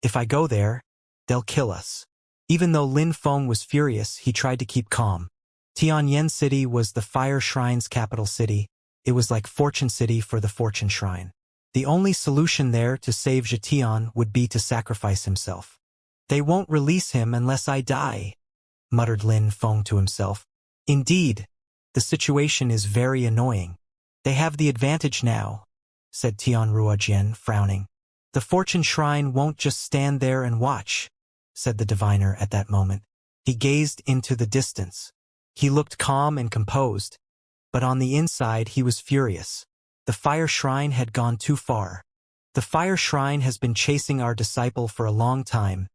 If I go there, they'll kill us. Even though Lin Feng was furious, he tried to keep calm. Tianyan City was the fire shrine's capital city. It was like Fortune City for the Fortune Shrine. The only solution there to save Xianxia would be to sacrifice himself. "They won't release him unless I die," muttered Lin Feng to himself. "Indeed, the situation is very annoying. They have the advantage now," said Tianruojian, frowning. "The Fortune Shrine won't just stand there and watch," said the diviner at that moment. He gazed into the distance. He looked calm and composed, but on the inside he was furious. The fire shrine had gone too far. "The fire shrine has been chasing our disciple for a long time.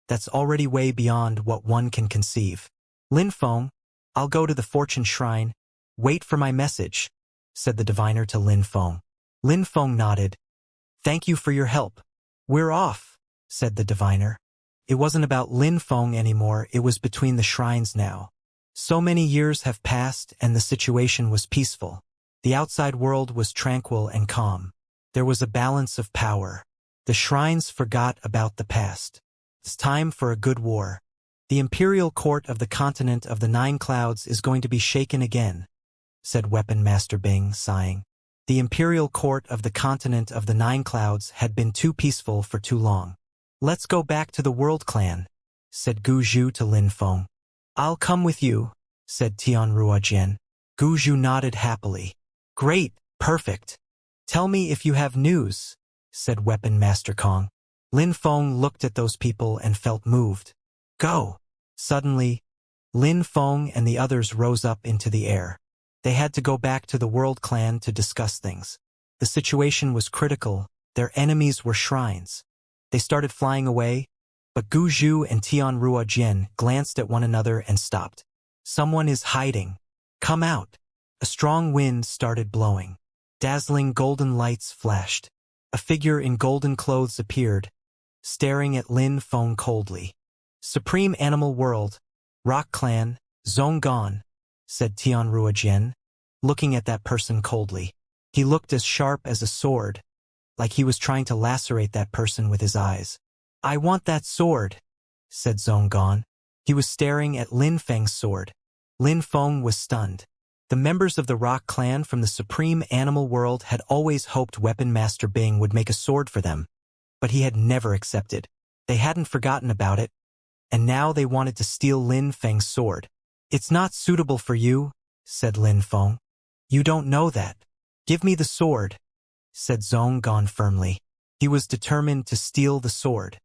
That's already way beyond what one can conceive. Lin Feng, I'll go to the Fortune Shrine. Wait for my message," said the diviner to Lin Feng. Lin Feng nodded. "Thank you for your help. We're off," said the diviner. It wasn't about Lin Feng anymore, it was between the shrines now. So many years have passed and the situation was peaceful. The outside world was tranquil and calm. There was a balance of power. The shrines forgot about the past. It's time for a good war. "The imperial court of the continent of the Nine Clouds is going to be shaken again," said Weapon Master Bing, sighing. The imperial court of the continent of the Nine Clouds had been too peaceful for too long. "Let's go back to the World Clan," said Guju to Lin Feng. "I'll come with you," said Tianruojian. Guju nodded happily. "Great, perfect. Tell me if you have news," said Weapon Master Kong. Lin Feng looked at those people and felt moved. "Go!" Suddenly, Lin Feng and the others rose up into the air. They had to go back to the World Clan to discuss things. The situation was critical, Their enemies were shrines. They started flying away, but Gu Zhu and Tian Ruojian glanced at one another and stopped. Someone is hiding. Come out. A strong wind started blowing. Dazzling golden lights flashed. A figure in golden clothes appeared, staring at Lin Feng coldly. Supreme Animal World, Rock Clan, Zhonggan, said Tian Ruojian, looking at that person coldly. He looked as sharp as a sword, like he was trying to lacerate that person with his eyes. I want that sword, said Zhonggan. He was staring at Lin Feng's sword. Lin Feng was stunned. The members of the Rock Clan from the Supreme Animal World had always hoped Weapon Master Bing would make a sword for them, but he had never accepted. They hadn't forgotten about it, and now they wanted to steal Lin Feng's sword. It's not suitable for you, said Lin Feng. You don't know that. Give me the sword, said Zhonggan firmly. He was determined to steal the sword.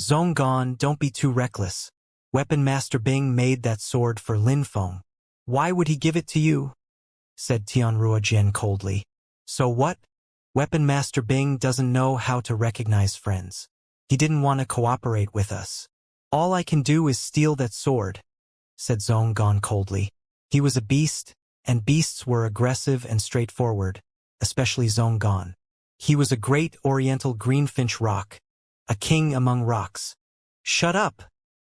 Zhonggan, don't be too reckless. Weapon Master Bing made that sword for Lin Feng. Why would he give it to you? Said Tian Ruojian coldly. So what? Weapon Master Bing doesn't know how to recognize friends. He didn't want to cooperate with us. All I can do is steal that sword, said Zhonggan coldly. He was a beast, and beasts were aggressive and straightforward, especially Zhonggan. He was a great oriental greenfinch rock, a king among rocks. Shut up,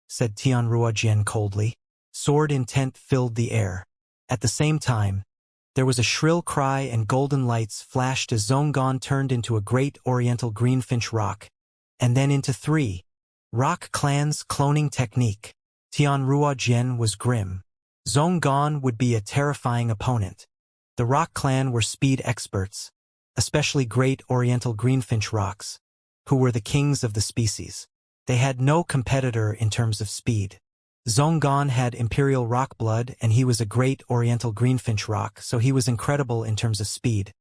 said Tian Ruojian coldly. Sword intent filled the air. At the same time, there was a shrill cry and golden lights flashed as Zhonggan turned into a great oriental greenfinch rock, and then into 3. Rock Clan's cloning technique. Tian Ruojian was grim. Zhonggan would be a terrifying opponent. The Rock Clan were speed experts, especially great oriental greenfinch rocks, who were the kings of the species. They had no competitor in terms of speed. Zhonggan had imperial rock blood, and he was a great oriental greenfinch rock, so he was incredible in terms of speed.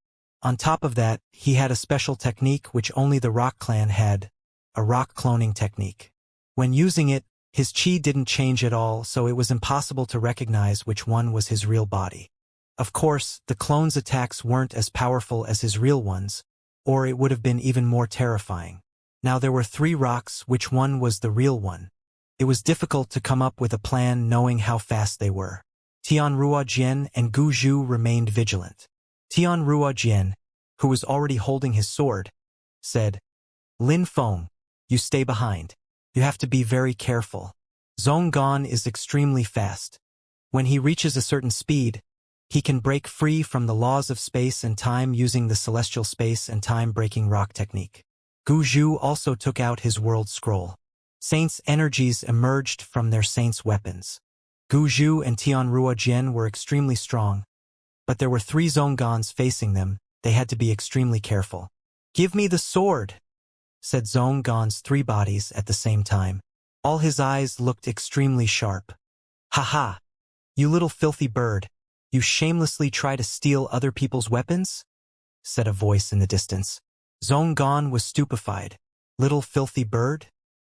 On top of that, he had a special technique which only the Rock Clan had, a rock cloning technique. When using it, his chi didn't change at all, so it was impossible to recognize which one was his real body. Of course, the clone's attacks weren't as powerful as his real ones, or it would have been even more terrifying. Now there were 3 rocks, which one was the real one? It was difficult to come up with a plan knowing how fast they were. Tian Ruojian and Gu Zhu remained vigilant. Tian Ruojian, who was already holding his sword, said, Lin Feng, you stay behind. You have to be very careful. Zhonggan is extremely fast. When he reaches a certain speed, he can break free from the laws of space and time using the celestial space and time-breaking rock technique. Gu Zhu also took out his world scroll. Saints' energies emerged from their saints' weapons. Gu Zhu and Tian Ruojian were extremely strong, but there were 3 Zhonggans facing them. They had to be extremely careful. Give me the sword, said Zhonggan's 3 bodies at the same time. All his eyes looked extremely sharp. Ha ha! You little filthy bird! You shamelessly try to steal other people's weapons? Said a voice in the distance. Zhonggan was stupefied. Little filthy bird?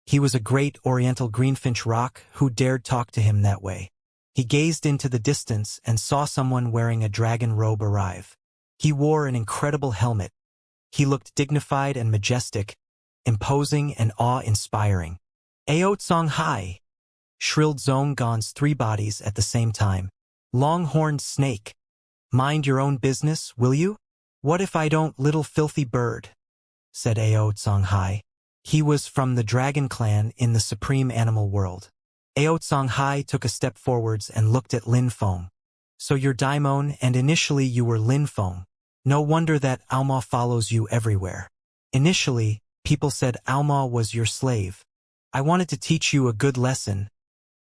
He was a great oriental greenfinch rock who dared talk to him that way. He gazed into the distance and saw someone wearing a dragon robe arrive. He wore an incredible helmet. He looked dignified and majestic, imposing and awe-inspiring. Ao Tsong Hai! Shrilled Zhonggan's 3 bodies at the same time. Long-horned snake! Mind your own business, will you? What if I don't, little filthy bird? Said Ao Tsong Hai. He was from the Dragon Clan in the Supreme Animal World. Ao Tsong Hai took a step forwards and looked at Lin Feng. So you're Daimon, and initially you were Lin Feng. No wonder that Aoma follows you everywhere. Initially, people said Aoma was your slave. I wanted to teach you a good lesson.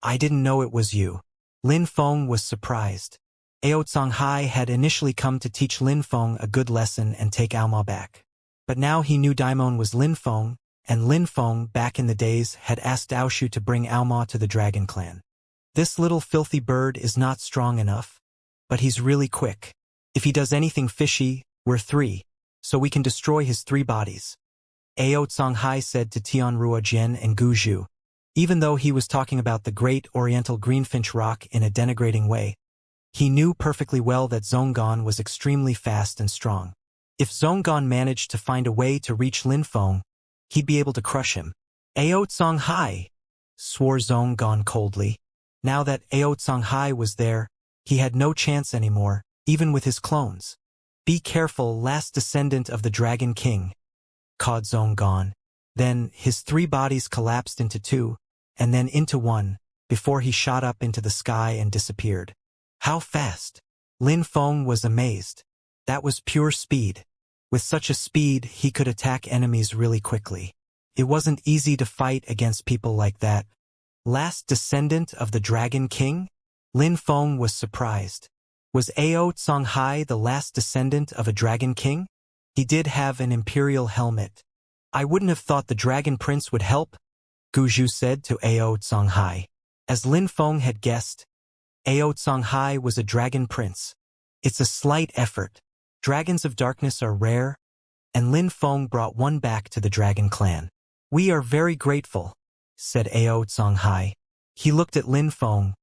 I didn't know it was you. Lin Feng was surprised. Ao Tsong Hai had initially come to teach Lin Feng a good lesson and take Aoma back. But now he knew Daimon was Lin Feng, and Lin Feng, back in the days, had asked Aoshu to bring Aoma to the Dragon Clan. This little filthy bird is not strong enough, but he's really quick. If he does anything fishy, we're 3, so we can destroy his 3 bodies. Ao Tsong Hai said to Tian Ruojian and Gu Zhu. Even though he was talking about the great oriental greenfinch rock in a denigrating way, he knew perfectly well that Zhonggan was extremely fast and strong. If Zhonggan managed to find a way to reach Linfeng, he'd be able to crush him. Ao Songhai, swore Zhonggan coldly. Now that Ao Songhai was there, he had no chance anymore, even with his clones. Be careful, last descendant of the Dragon King, cawed Zhonggan. Then his 3 bodies collapsed into 2, and then into 1, before he shot up into the sky and disappeared. How fast? Linfeng was amazed. That was pure speed. With such a speed, he could attack enemies really quickly. It wasn't easy to fight against people like that. Last descendant of the Dragon King? Linfeng was surprised. Was Ao Songhai the last descendant of a Dragon King? He did have an imperial helmet. I wouldn't have thought the Dragon Prince would help, Guzhu said to Ao Songhai. As Linfeng had guessed, Ao Songhai was a Dragon Prince. It's a slight effort. Dragons of darkness are rare, and Linfeng brought one back to the Dragon Clan. We are very grateful, said Ao Songhai. He looked at Linfeng.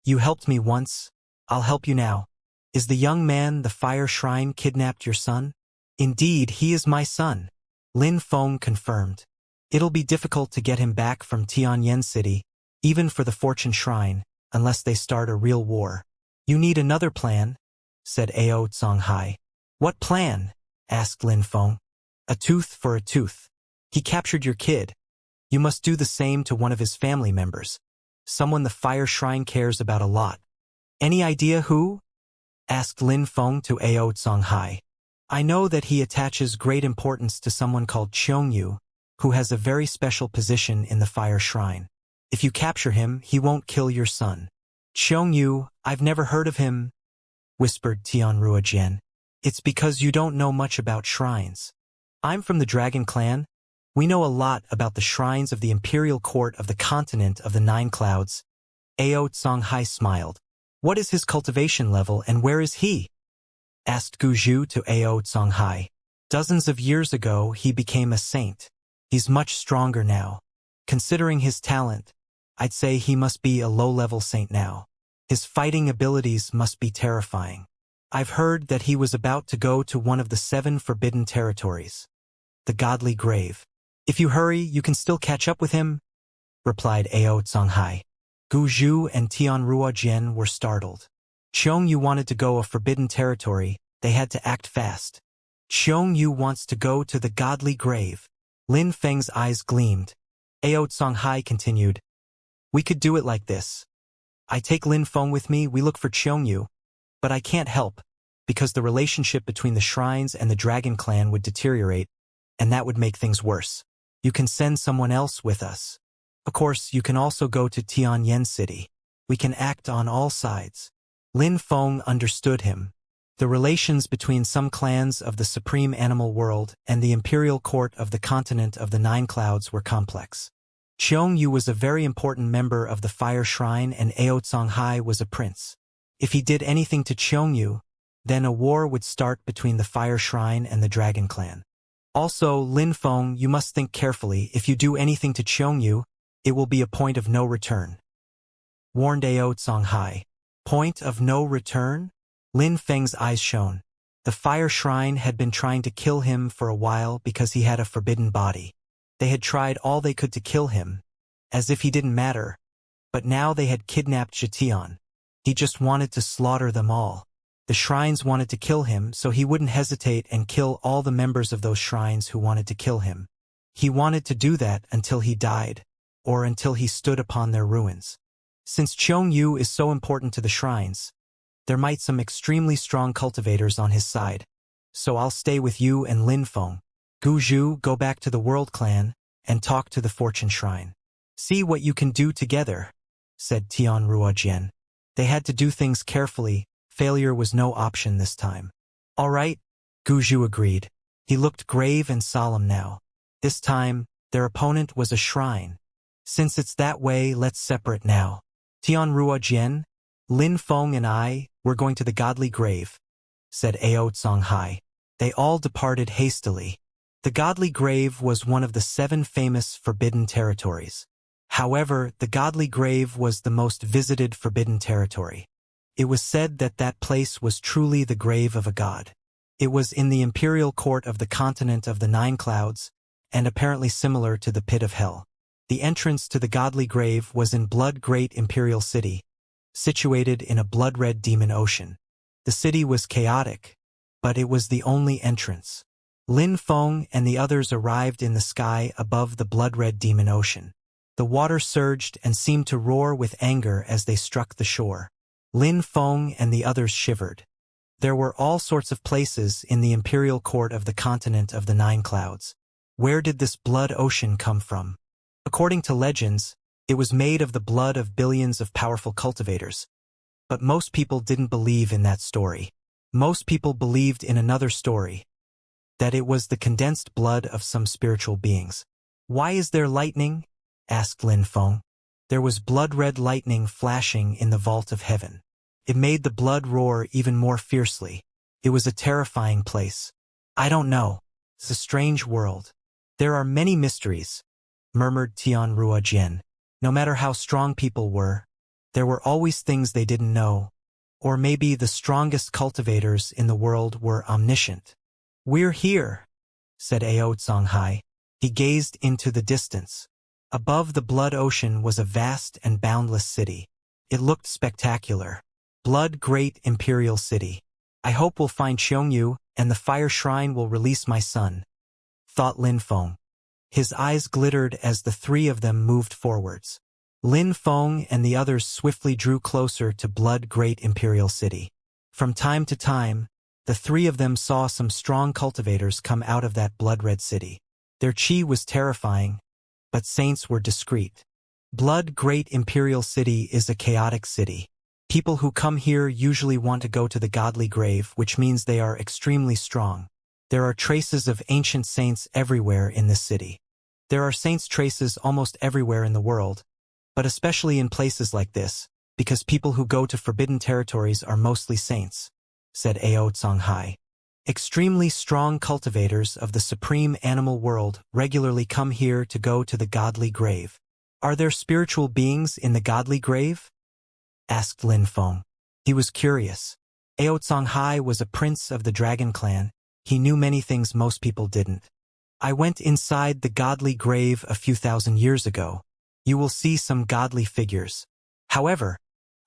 You helped me once, I'll help you now. Is the young man the fire shrine kidnapped your son? Indeed, he is my son, Linfeng confirmed. It'll be difficult to get him back from Tianyan City, even for the Fortune Shrine, unless they start a real war. You need another plan, said Ao Songhai. What plan? Asked Linfeng. A tooth for a tooth. He captured your kid. You must do the same to one of his family members. Someone the fire shrine cares about a lot. Any idea who? Asked Linfeng to Ao Songhai. I know that he attaches great importance to someone called Xianxia, who has a very special position in the fire shrine. If you capture him, he won't kill your son. Xianxia, I've never heard of him, whispered Tianruojian. It's because you don't know much about shrines. I'm from the Dragon Clan. We know a lot about the shrines of the imperial court of the continent of the 9 clouds. Ao Songhai smiled. What is his cultivation level and where is he? Asked Guzhu to Ao Songhai. Dozens of years ago, he became a saint. He's much stronger now. Considering his talent, I'd say he must be a low-level saint now. His fighting abilities must be terrifying. I've heard that he was about to go to one of the 7 forbidden territories, the Godly Grave. If you hurry, you can still catch up with him, replied Ao Songhai. Guzhu and Tianruojian were startled. Xianxia wanted to go a forbidden territory, they had to act fast. Xianxia wants to go to the Godly Grave. Linfeng's eyes gleamed. Ao Songhai continued. We could do it like this. I take Linfeng with me, we look for Xianxia, but I can't help, because the relationship between the shrines and the Dragon Clan would deteriorate, and that would make things worse. You can send someone else with us. Of course, you can also go to Tianyan City. We can act on all sides. Linfeng understood him. The relations between some clans of the supreme animal world and the imperial court of the continent of the 9 clouds were complex. Xianxia was a very important member of the fire shrine and Ao Songhai was a prince. If he did anything to Xianxia, then a war would start between the fire shrine and the Dragon Clan. Also, Linfeng, you must think carefully. If you do anything to Xianxia, it will be a point of no return, warned Ao Songhai. Point of no return? Linfeng's eyes shone. The fire shrine had been trying to kill him for a while because he had a forbidden body. They had tried all they could to kill him, as if he didn't matter, but now they had kidnapped Zhetian. He just wanted to slaughter them all. The shrines wanted to kill him, so he wouldn't hesitate and kill all the members of those shrines who wanted to kill him. He wanted to do that until he died, or until he stood upon their ruins. Since Xianxia is so important to the shrines, there might some extremely strong cultivators on his side. So I'll stay with you and Linfeng. Guzhu, go back to the World Clan and talk to the Fortune Shrine. See what you can do together, said Tianruojian. They had to do things carefully. Failure was no option this time. All right, Guzhu agreed. He looked grave and solemn now. This time, their opponent was a shrine. Since it's that way, let's separate now. Tianruojian, Linfeng and I, we're going to the Godly Grave, said Ao Songhai. They all departed hastily. The Godly Grave was one of the 7 famous forbidden territories. However, the Godly Grave was the most visited forbidden territory. It was said that that place was truly the grave of a god. It was in the imperial court of the continent of the Nine Clouds, and apparently similar to the pit of hell. The entrance to the godly grave was in Blood Great Imperial City, situated in a blood-red demon ocean. The city was chaotic, but it was the only entrance. Lin Feng and the others arrived in the sky above the blood-red demon ocean. The water surged and seemed to roar with anger as they struck the shore. Lin Feng and the others shivered. There were all sorts of places in the imperial court of the continent of the Nine Clouds. Where did this blood ocean come from? According to legends, it was made of the blood of billions of powerful cultivators. But most people didn't believe in that story. Most people believed in another story, that it was the condensed blood of some spiritual beings. Why is there lightning? Asked Lin Feng. There was blood-red lightning flashing in the vault of heaven. It made the blood roar even more fiercely. It was a terrifying place. I don't know. It's a strange world. There are many mysteries, murmured Tian Ruojian. No matter how strong people were, there were always things they didn't know. Or maybe the strongest cultivators in the world were omniscient. We're here, said Ao Songhai. He gazed into the distance. Above the blood ocean was a vast and boundless city. It looked spectacular. Blood Great Imperial City. I hope we'll find Xiongyu, and the fire shrine will release my son, thought Lin Feng. His eyes glittered as the three of them moved forwards. Lin Feng and the others swiftly drew closer to Blood Great Imperial City. From time to time, the three of them saw some strong cultivators come out of that blood-red city. Their chi was terrifying, but saints were discreet. Blood Great Imperial City is a chaotic city. People who come here usually want to go to the godly grave, which means they are extremely strong. There are traces of ancient saints everywhere in this city. There are saints traces almost everywhere in the world, but especially in places like this, because people who go to forbidden territories are mostly saints, said Ao Songhai. Extremely strong cultivators of the supreme animal world regularly come here to go to the godly grave. Are there spiritual beings in the godly grave? Asked Lin Feng. He was curious. Ao Songhai was a prince of the dragon clan. He knew many things most people didn't. I went inside the godly grave a few thousand years ago. You will see some godly figures. However,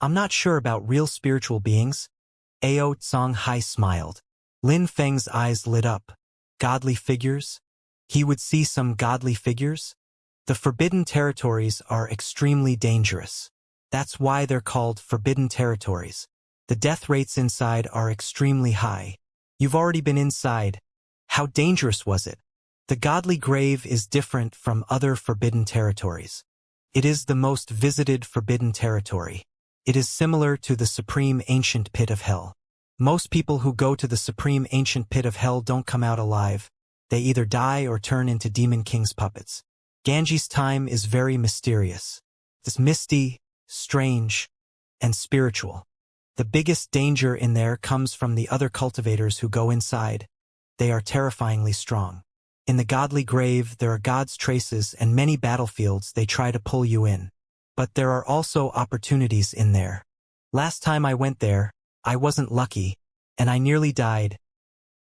I'm not sure about real spiritual beings. Ao Songhai smiled. Lin Feng's eyes lit up. Godly figures? He would see some godly figures? The forbidden territories are extremely dangerous. That's why they're called forbidden territories. The death rates inside are extremely high. You've already been inside. How dangerous was it? The godly grave is different from other forbidden territories. It is the most visited forbidden territory. It is similar to the supreme ancient pit of hell. Most people who go to the supreme ancient pit of hell don't come out alive. They either die or turn into Demon King's puppets. Ganji's time is very mysterious. It's misty, strange, and spiritual. The biggest danger in there comes from the other cultivators who go inside. They are terrifyingly strong. In the godly grave, there are God's traces and many battlefields they try to pull you in. But there are also opportunities in there. Last time I went there, I wasn't lucky, and I nearly died.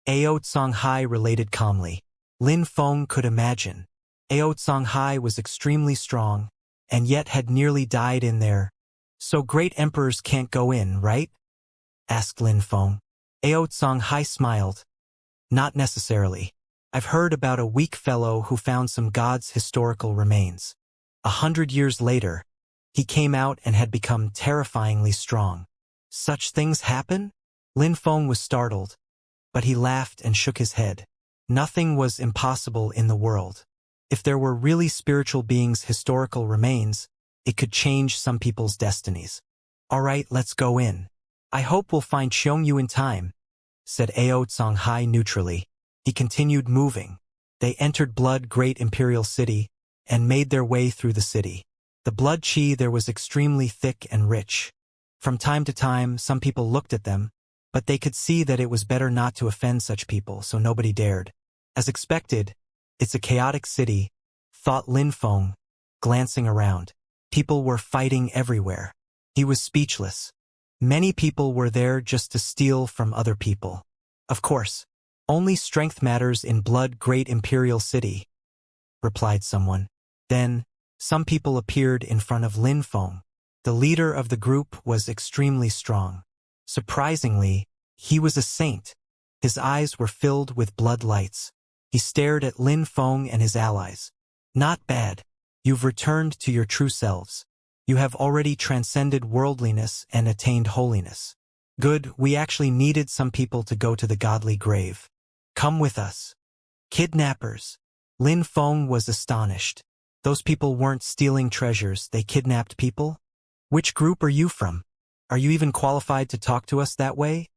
Ao Songhai related calmly. Lin Feng could imagine. Ao Songhai was extremely strong, and yet had nearly died in there. So great emperors can't go in, right? Asked Lin Feng. Ao Songhai smiled. Not necessarily. I've heard about a weak fellow who found some god's historical remains. 100 years later, he came out and had become terrifyingly strong. Such things happen? Lin Feng was startled, but he laughed and shook his head. Nothing was impossible in the world. If there were really spiritual beings' historical remains, it could change some people's destinies. All right, let's go in. I hope we'll find Xiongyu in time, said Ao Songhai neutrally. He continued moving. They entered Blood Great Imperial City and made their way through the city. The blood chi there was extremely thick and rich. From time to time, some people looked at them, but they could see that it was better not to offend such people, so nobody dared. As expected, it's a chaotic city, thought Lin Feng, glancing around. People were fighting everywhere. He was speechless. Many people were there just to steal from other people. Of course, Only strength matters in Blood Great Imperial City, replied someone. Then, some people appeared in front of Lin Feng. The leader of the group was extremely strong. Surprisingly, he was a saint. His eyes were filled with blood lights. He stared at Lin Feng and his allies. Not bad. You've returned to your true selves. You have already transcended worldliness and attained holiness. Good, we actually needed some people to go to the godly grave. Come with us. Kidnappers. Lin Feng was astonished. Those people weren't stealing treasures, they kidnapped people? Which group are you from? Are you even qualified to talk to us that way?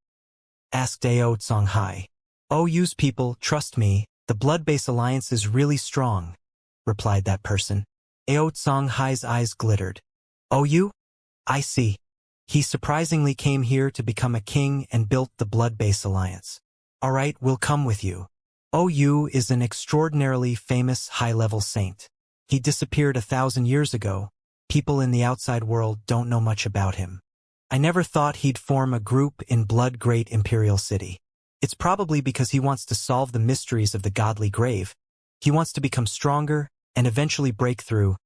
Asked Ao Songhai. Oh, use people, trust me, the blood-based alliance is really strong, replied that person. Ao Songhai's eyes glittered. Oh, you? I see. He surprisingly came here to become a king and built the blood-based alliance. All right, we'll come with you. OU is an extraordinarily famous high-level saint. He disappeared 1,000 years ago. People in the outside world don't know much about him. I never thought he'd form a group in Blood Great Imperial City. It's probably because he wants to solve the mysteries of the godly grave. He wants to become stronger and eventually break through.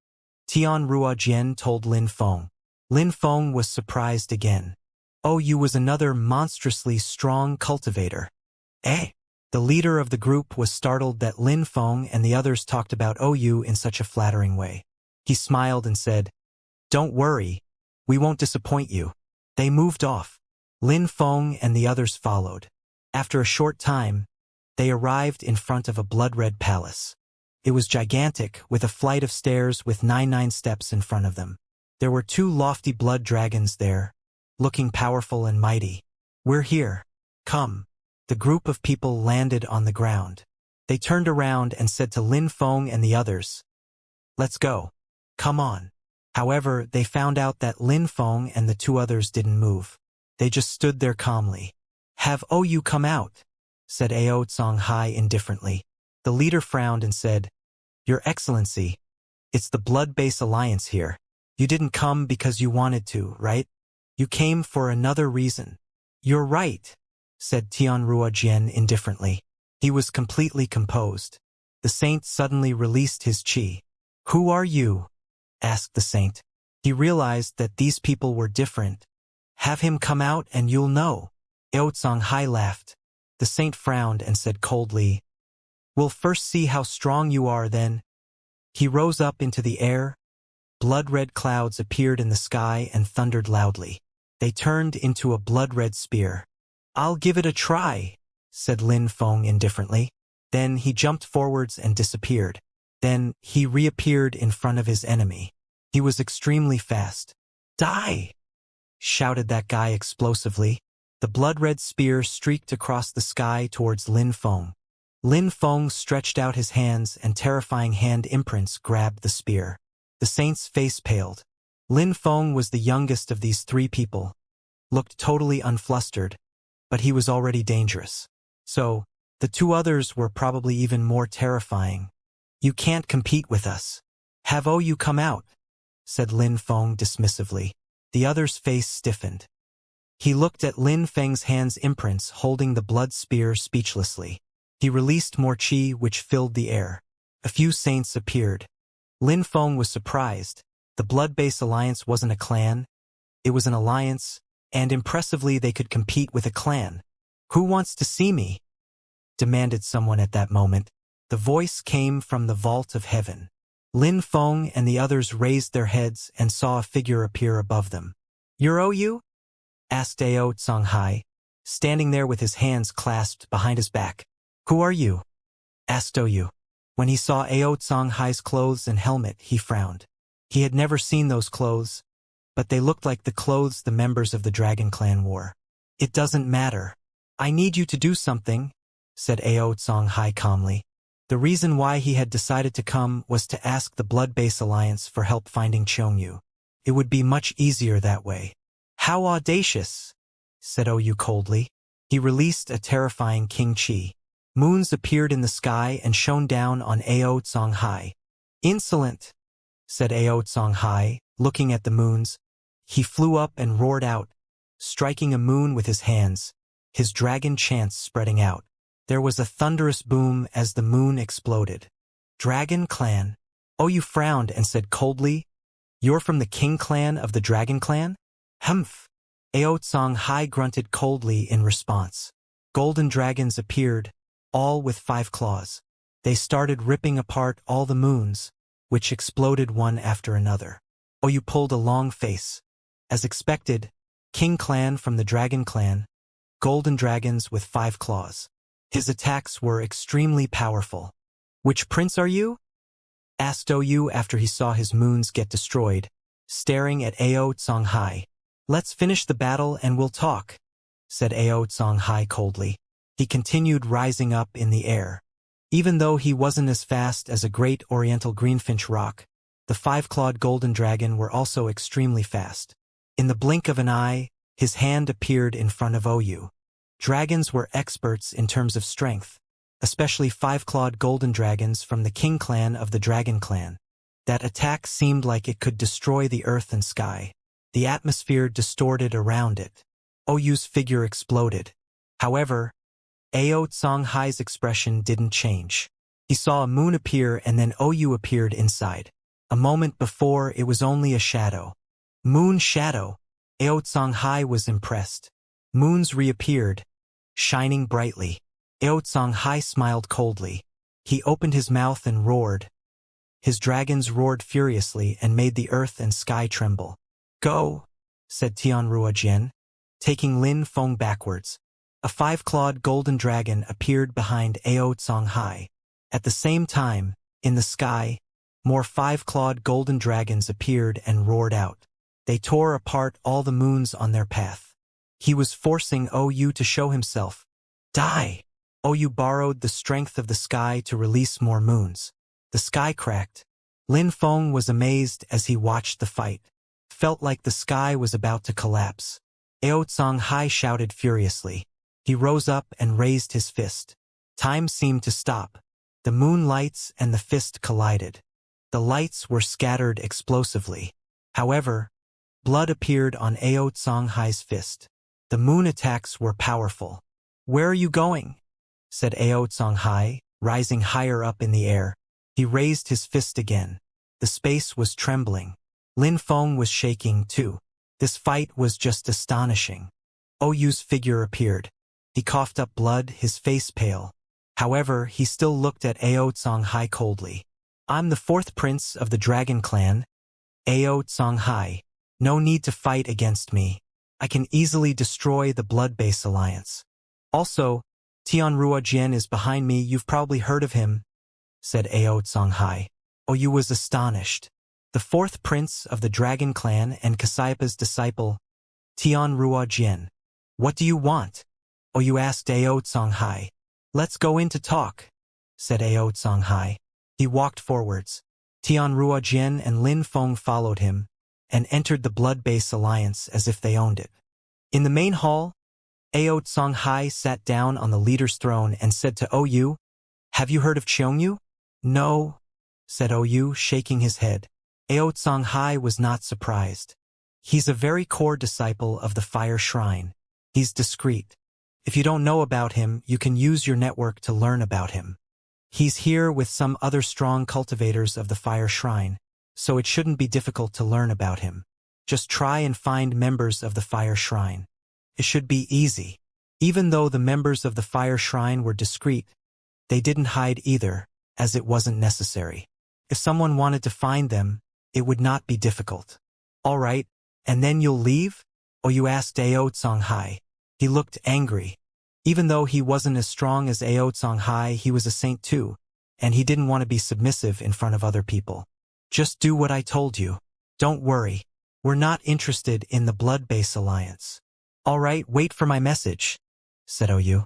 Tian Ruojian told Lin Feng. Lin Feng was surprised again. OU was another monstrously strong cultivator. Eh? The leader of the group was startled that Lin Feng and the others talked about OU in such a flattering way. He smiled and said, Don't worry, we won't disappoint you. They moved off. Lin Feng and the others followed. After a short time, they arrived in front of a blood-red palace. It was gigantic, with a flight of stairs with 99 steps in front of them. There were 2 lofty blood dragons there, looking powerful and mighty. We're here. Come. The group of people landed on the ground. They turned around and said to Lin Feng and the others, Let's go. Come on. However, they found out that Lin Feng and the 2 others didn't move. They just stood there calmly. Have OU come out, said Ao Songhai indifferently. The leader frowned and said, Your Excellency, it's the blood-based alliance here. You didn't come because you wanted to, right? You came for another reason. You're right, said Tian Ruojian indifferently. He was completely composed. The saint suddenly released his qi. Who are you? Asked the saint. He realized that these people were different. Have him come out and you'll know. Ao Songhai laughed. The saint frowned and said coldly, We'll first see how strong you are then. He rose up into the air. Blood-red clouds appeared in the sky and thundered loudly. They turned into a blood-red spear. I'll give it a try, said Lin Feng indifferently. Then he jumped forwards and disappeared. Then he reappeared in front of his enemy. He was extremely fast. Die! Shouted that guy explosively. The blood-red spear streaked across the sky towards Lin Feng. Lin Feng stretched out his hands and terrifying hand imprints grabbed the spear. The saint's face paled. Lin Feng was the youngest of these 3 people. Looked totally unflustered, but he was already dangerous. So, the 2 others were probably even more terrifying. You can't compete with us. Have OU come out, said Lin Feng dismissively. The other's face stiffened. He looked at Lin Feng's hand's imprints holding the blood spear speechlessly. He released more qi which filled the air. A few saints appeared. Lin Feng was surprised. The blood-based alliance wasn't a clan. It was an alliance, and impressively they could compete with a clan. Who wants to see me? Demanded someone at that moment. The voice came from the vault of heaven. Lin Feng and the others raised their heads and saw a figure appear above them. You're OU? Asked Ao Songhai, standing there with his hands clasped behind his back. Who are you? Asked OU. When he saw Ao Songhai's clothes and helmet, he frowned. He had never seen those clothes, but they looked like the clothes the members of the Dragon Clan wore. It doesn't matter. I need you to do something, said Ao Songhai calmly. The reason why he had decided to come was to ask the Blood-Based Alliance for help finding Chongyu. It would be much easier that way. How audacious, said OU coldly. He released a terrifying King Chi. Moons appeared in the sky and shone down on Ao Songhai. Insolent, said Ao Songhai, looking at the moons. He flew up and roared out, striking a moon with his hands, his dragon chants spreading out. There was a thunderous boom as the moon exploded. Dragon Clan. Oyu frowned and said coldly, "You're from the King Clan of the Dragon Clan?" Humph. Aotsang-hai grunted coldly in response. Golden dragons appeared, all with 5 claws. They started ripping apart all the moons, which exploded one after another. Oyu pulled a long face. As expected, King Clan from the Dragon Clan, golden dragons with 5 claws. His attacks were extremely powerful. "Which prince are you?" asked Oyu after he saw his moons get destroyed, staring at Aotsang-hai. "Let's finish the battle and we'll talk," said Aotsang-hai coldly. He continued rising up in the air. Even though he wasn't as fast as a great oriental greenfinch roc, the 5-clawed golden dragon were also extremely fast. In the blink of an eye, his hand appeared in front of Oyu. Dragons were experts in terms of strength, especially 5-clawed golden dragons from the King Clan of the Dragon Clan. That attack seemed like it could destroy the earth and sky. The atmosphere distorted around it. Oyu's figure exploded. However, Aotsang-hai's expression didn't change. He saw a moon appear and then Oyu appeared inside. A moment before, it was only a shadow. Moon shadow. Aotsang-hai was impressed. Moons reappeared, shining brightly. Aotsang-hai smiled coldly. He opened his mouth and roared. His dragons roared furiously and made the earth and sky tremble. "Go," said Tianrua Jian, taking Lin Feng backwards. A 5-clawed golden dragon appeared behind Aotsang-hai. At the same time, in the sky, more 5-clawed golden dragons appeared and roared out. They tore apart all the moons on their path. He was forcing Oyu to show himself. "Die!" Oyu borrowed the strength of the sky to release more moons. The sky cracked. Lin Feng was amazed as he watched the fight. Felt like the sky was about to collapse. Aotsang-hai shouted furiously. He rose up and raised his fist. Time seemed to stop. The moon lights and the fist collided. The lights were scattered explosively. However, blood appeared on Aotsang-hai's fist. The moon attacks were powerful. "Where are you going?" said Aotsang-hai, rising higher up in the air. He raised his fist again. The space was trembling. Lin Feng was shaking too. This fight was just astonishing. Oyu's figure appeared. He coughed up blood, his face pale. However, he still looked at Aotsang-hai coldly. "I'm the 4th prince of the Dragon Clan, Aotsang-hai. No need to fight against me. I can easily destroy the Blood-Base Alliance. Also, Tianrua Jian is behind me. You've probably heard of him," said Aotsang-hai. Oyu was astonished. The 4th prince of the Dragon Clan and Kasayapa's disciple, Tianrua Jian. "What do you want?" Oyu asked Aotsang-hai. "Let's go in to talk," said Aotsang-hai. He walked forwards. Tianrua Jian and Lin Feng followed him, and entered the Blood-Base Alliance as if they owned it. In the main hall, Aotsang-hai sat down on the leader's throne and said to Oyu, "Have you heard of Xianxia?" "No," said Oyu, shaking his head. Aotsang-hai was not surprised. He's a very core disciple of the Fire Shrine. He's discreet. If you don't know about him, you can use your network to learn about him. He's here with some other strong cultivators of the Fire Shrine, so it shouldn't be difficult to learn about him. Just try and find members of the Fire Shrine. It should be easy. Even though the members of the Fire Shrine were discreet, they didn't hide either, as it wasn't necessary. If someone wanted to find them, it would not be difficult. "All right, and then you'll leave?" Oyu asked Aotsang-hai. He looked angry. Even though he wasn't as strong as Aotsang-hai, he was a saint too, and he didn't want to be submissive in front of other people. "Just do what I told you. Don't worry. We're not interested in the Blood-Base Alliance." "All right, wait for my message," said Oyu.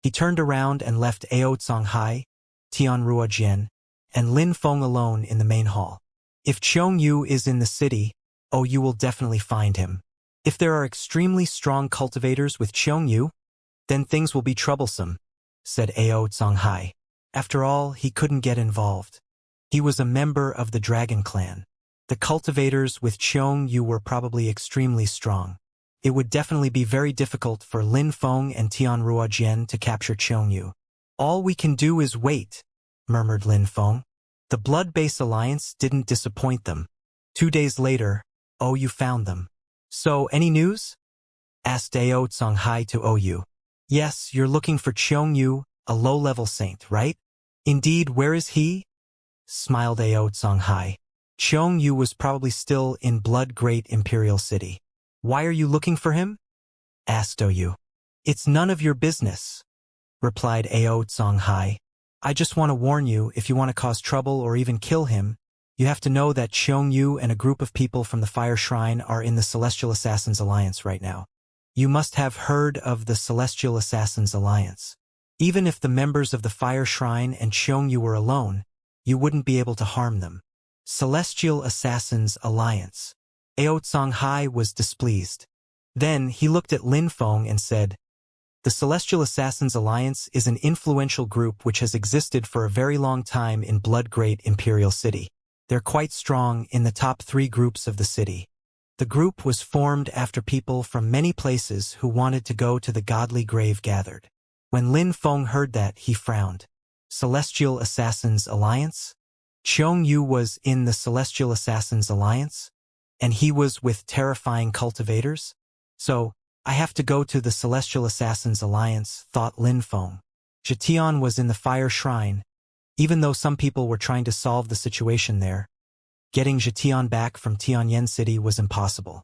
He turned around and left Aotsang-hai, Tianrua Jian, and Lin Feng alone in the main hall. If Xianxia is in the city, Oyu will definitely find him. If there are extremely strong cultivators with Xianxia, then things will be troublesome, said Aotsang-hai. After all, he couldn't get involved. He was a member of the Dragon Clan. The cultivators with Xianxia were probably extremely strong. It would definitely be very difficult for Lin Feng and Tianrua Jian to capture Xianxia. All we can do is wait, murmured Lin Feng. The blood-based alliance didn't disappoint them. 2 days later, Oyu found them. So, any news? Asked Ao Songhai to Oyu. Yes, you're looking for Xiongyu, a low-level saint, right? Indeed, where is he? Smiled Ao Songhai. Xiongyu was probably still in Blood Great Imperial City. Why are you looking for him? Asked Oyu. It's none of your business, replied Ao Songhai. I just want to warn you, if you want to cause trouble or even kill him, you have to know that Xiongyu and a group of people from the Fire Shrine are in the Celestial Assassins Alliance right now. You must have heard of the Celestial Assassins Alliance. Even if the members of the Fire Shrine and Xiongyu were alone, you wouldn't be able to harm them. Celestial Assassins Alliance. Ao Songhai was displeased. Then he looked at Lin Feng and said, the Celestial Assassins Alliance is an influential group which has existed for a very long time in Blood Great Imperial City. They're quite strong in the top 3 groups of the city. The group was formed after people from many places who wanted to go to the godly grave gathered. When Lin Feng heard that, he frowned. Celestial Assassins Alliance? Xiongyu was in the Celestial Assassins Alliance? And he was with terrifying cultivators? So, I have to go to the Celestial Assassins Alliance, thought Lin Feng. Zhetian was in the Fire Shrine. Even though some people were trying to solve the situation there, getting Zhetian back from Tianyan City was impossible.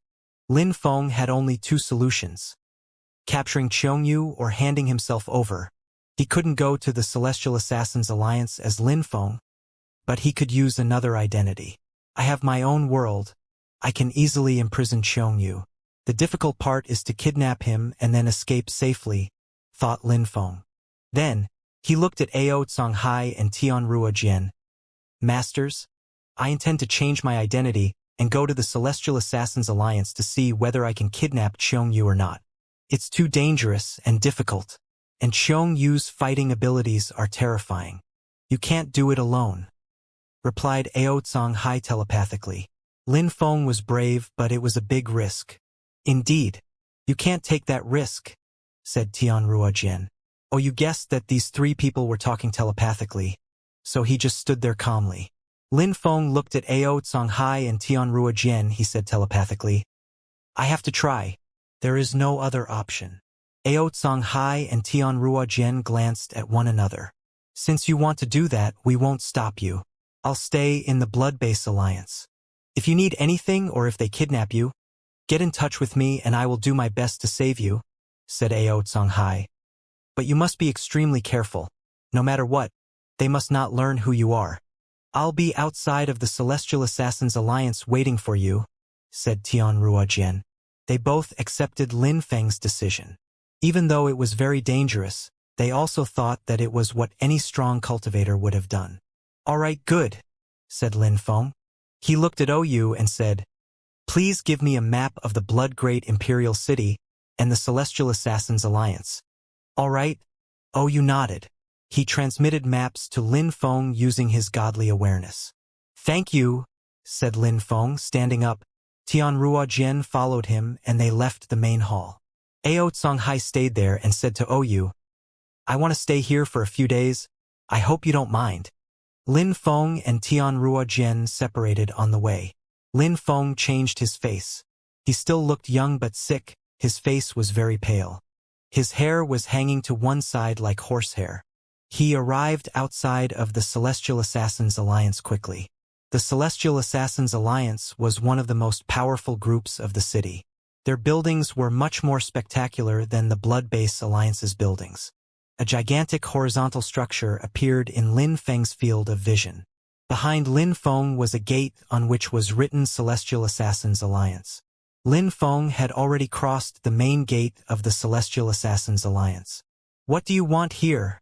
Lin Feng had only 2 solutions. Capturing Xiongyu or handing himself over. He couldn't go to the Celestial Assassins Alliance as Lin Feng, but he could use another identity. I have my own world. I can easily imprison Xiongyu. The difficult part is to kidnap him and then escape safely, thought Lin Feng. Then, he looked at Ao Songhai and Tianrua Jian. Masters, I intend to change my identity and go to the Celestial Assassins Alliance to see whether I can kidnap Xiongyu or not. It's too dangerous and difficult, and Xiongyu's fighting abilities are terrifying. You can't do it alone, replied Ao Songhai telepathically. Lin Feng was brave, but it was a big risk. Indeed, you can't take that risk, said Tianrua Jian. Oh, you guessed that these 3 people were talking telepathically, so he just stood there calmly. Lin Feng looked at Ao Songhai and Tianrua Jian. He said telepathically, I have to try. There is no other option. Ao Songhai and Tianrua Jian glanced at one another. Since you want to do that, we won't stop you. I'll stay in the Blood-Based Alliance. If you need anything or if they kidnap you, get in touch with me and I will do my best to save you, said Ao Songhai. But you must be extremely careful. No matter what, they must not learn who you are. I'll be outside of the Celestial Assassins Alliance waiting for you, said Tianrua Jian. They both accepted Lin Feng's decision. Even though it was very dangerous, they also thought that it was what any strong cultivator would have done. All right, good, said Lin Feng. He looked at Oyu and said, please give me a map of the Blood Great Imperial City and the Celestial Assassins Alliance. All right, Oyu nodded. He transmitted maps to Lin Feng using his godly awareness. Thank you, said Lin Feng, standing up. Tianrua Jian followed him and they left the main hall. Ao Songhai stayed there and said to Oyu, I want to stay here for a few days. I hope you don't mind. Lin Feng and Tianrua Jian separated on the way. Lin Feng changed his face. He still looked young but sick. His face was very pale. His hair was hanging to one side like horsehair. He arrived outside of the Celestial Assassins Alliance quickly. The Celestial Assassins Alliance was one of the most powerful groups of the city. Their buildings were much more spectacular than the Blood-Based Alliance's buildings. A gigantic horizontal structure appeared in Lin Feng's field of vision. Behind Lin Feng was a gate on which was written Celestial Assassins Alliance. Lin Feng had already crossed the main gate of the Celestial Assassins Alliance. What do you want here?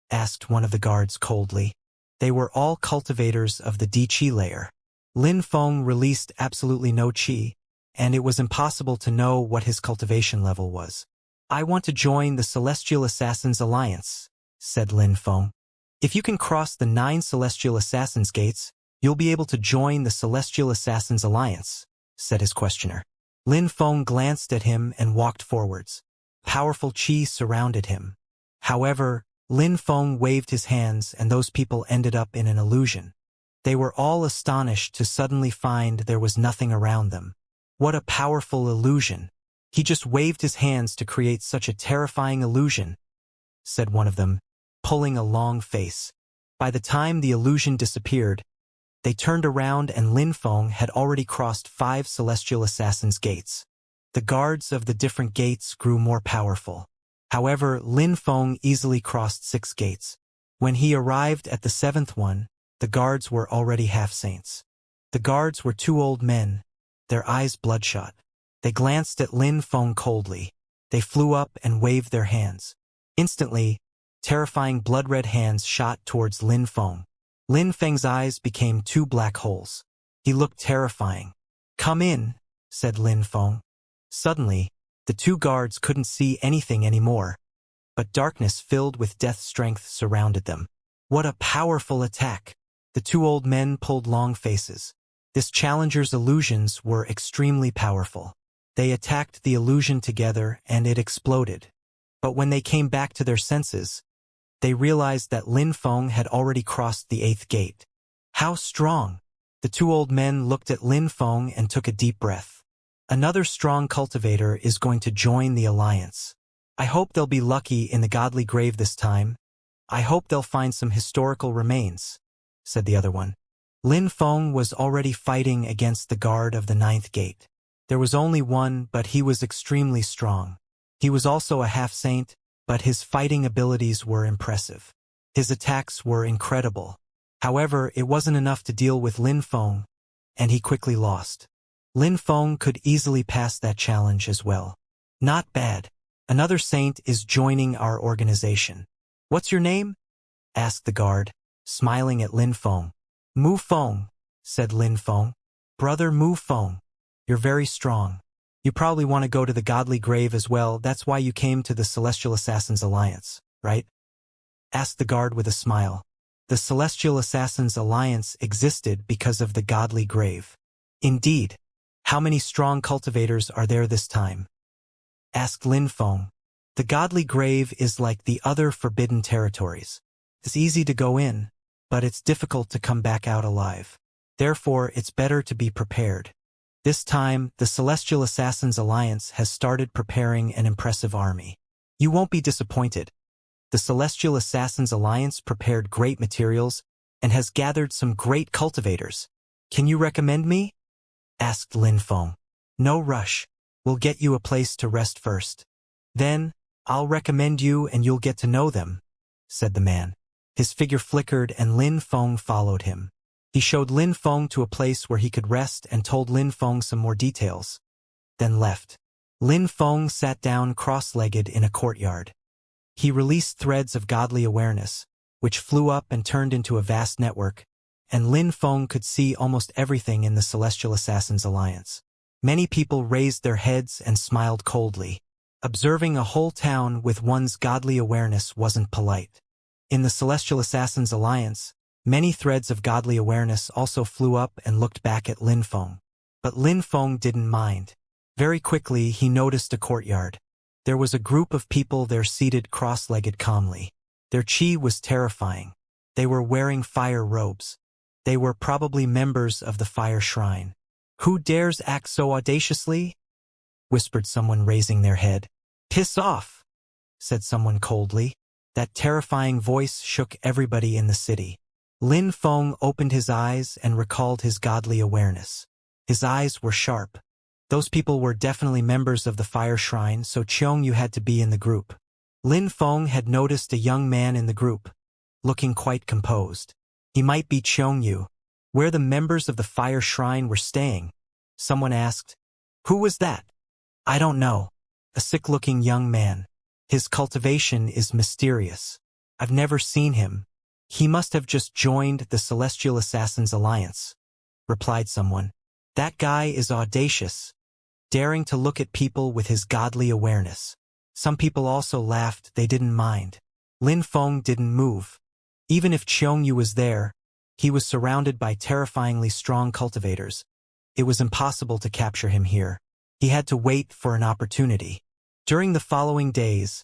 Asked one of the guards coldly. They were all cultivators of the Di-Chi layer. Lin Feng released absolutely no Qi, and it was impossible to know what his cultivation level was. I want to join the Celestial Assassins Alliance, said Lin Feng. If you can cross the 9 Celestial Assassins gates, you'll be able to join the Celestial Assassins Alliance, said his questioner. Lin Feng glanced at him and walked forwards. Powerful Qi surrounded him. However, Lin Feng waved his hands and those people ended up in an illusion. They were all astonished to suddenly find there was nothing around them. What a powerful illusion! He just waved his hands to create such a terrifying illusion, said one of them, pulling a long face. By the time the illusion disappeared, they turned around and Lin Feng had already crossed 5 celestial assassins' gates. The guards of the different gates grew more powerful. However, Lin Feng easily crossed 6 gates. When he arrived at the 7th one, the guards were already half-saints. The guards were 2 old men, their eyes bloodshot. They glanced at Lin Feng coldly. They flew up and waved their hands. Instantly, terrifying blood-red hands shot towards Lin Feng. Lin Feng's eyes became 2 black holes. He looked terrifying. "Come in," said Lin Feng. Suddenly, the 2 guards couldn't see anything anymore, but darkness filled with death strength surrounded them. What a powerful attack! The 2 old men pulled long faces. This challenger's illusions were extremely powerful. They attacked the illusion together and it exploded. But when they came back to their senses, they realized that Lin Feng had already crossed the 8th gate. How strong! The 2 old men looked at Lin Feng and took a deep breath. Another strong cultivator is going to join the alliance. I hope they'll be lucky in the godly grave this time. I hope they'll find some historical remains, said the other one. Lin Feng was already fighting against the guard of the 9th gate. There was only one, but he was extremely strong. He was also a half-saint, but his fighting abilities were impressive. His attacks were incredible. However, it wasn't enough to deal with Lin Feng, and he quickly lost. Lin Feng could easily pass that challenge as well. Not bad. Another saint is joining our organization. What's your name? Asked the guard, smiling at Lin Feng. Mu Feng, said Lin Feng. Brother Mu Feng, you're very strong. You probably want to go to the godly grave as well, that's why you came to the Celestial Assassins Alliance, right? Asked the guard with a smile. The Celestial Assassins Alliance existed because of the godly grave. Indeed. How many strong cultivators are there this time? Asked Lin Feng. The godly grave is like the other forbidden territories. It's easy to go in, but it's difficult to come back out alive. Therefore, it's better to be prepared. This time, the Celestial Assassins Alliance has started preparing an impressive army. You won't be disappointed. The Celestial Assassins Alliance prepared great materials and has gathered some great cultivators. Can you recommend me? Asked Lin Feng. No rush. We'll get you a place to rest first. Then, I'll recommend you and you'll get to know them, said the man. His figure flickered and Lin Feng followed him. He showed Lin Feng to a place where he could rest and told Lin Feng some more details, then left. Lin Feng sat down cross-legged in a courtyard. He released threads of godly awareness, which flew up and turned into a vast network, and Lin Feng could see almost everything in the Celestial Assassins Alliance. Many people raised their heads and smiled coldly. Observing a whole town with one's godly awareness wasn't polite. In the Celestial Assassins Alliance, many threads of godly awareness also flew up and looked back at Lin Feng. But Lin Feng didn't mind. Very quickly, he noticed a courtyard. There was a group of people there seated cross-legged calmly. Their chi was terrifying. They were wearing fire robes. They were probably members of the fire shrine. Who dares act so audaciously? Whispered someone raising their head. Piss off, said someone coldly. That terrifying voice shook everybody in the city. Lin Feng opened his eyes and recalled his godly awareness. His eyes were sharp. Those people were definitely members of the fire shrine, so Xianxia had to be in the group. Lin Feng had noticed a young man in the group, looking quite composed. He might be Xianxia. Where the members of the fire shrine were staying? Someone asked. Who was that? I don't know. A sick-looking young man. His cultivation is mysterious. I've never seen him. He must have just joined the Celestial Assassins Alliance, replied someone. That guy is audacious, daring to look at people with his godly awareness. Some people also laughed, they didn't mind. Lin Feng didn't move. Even if Xianxia was there, he was surrounded by terrifyingly strong cultivators. It was impossible to capture him here. He had to wait for an opportunity. During the following days,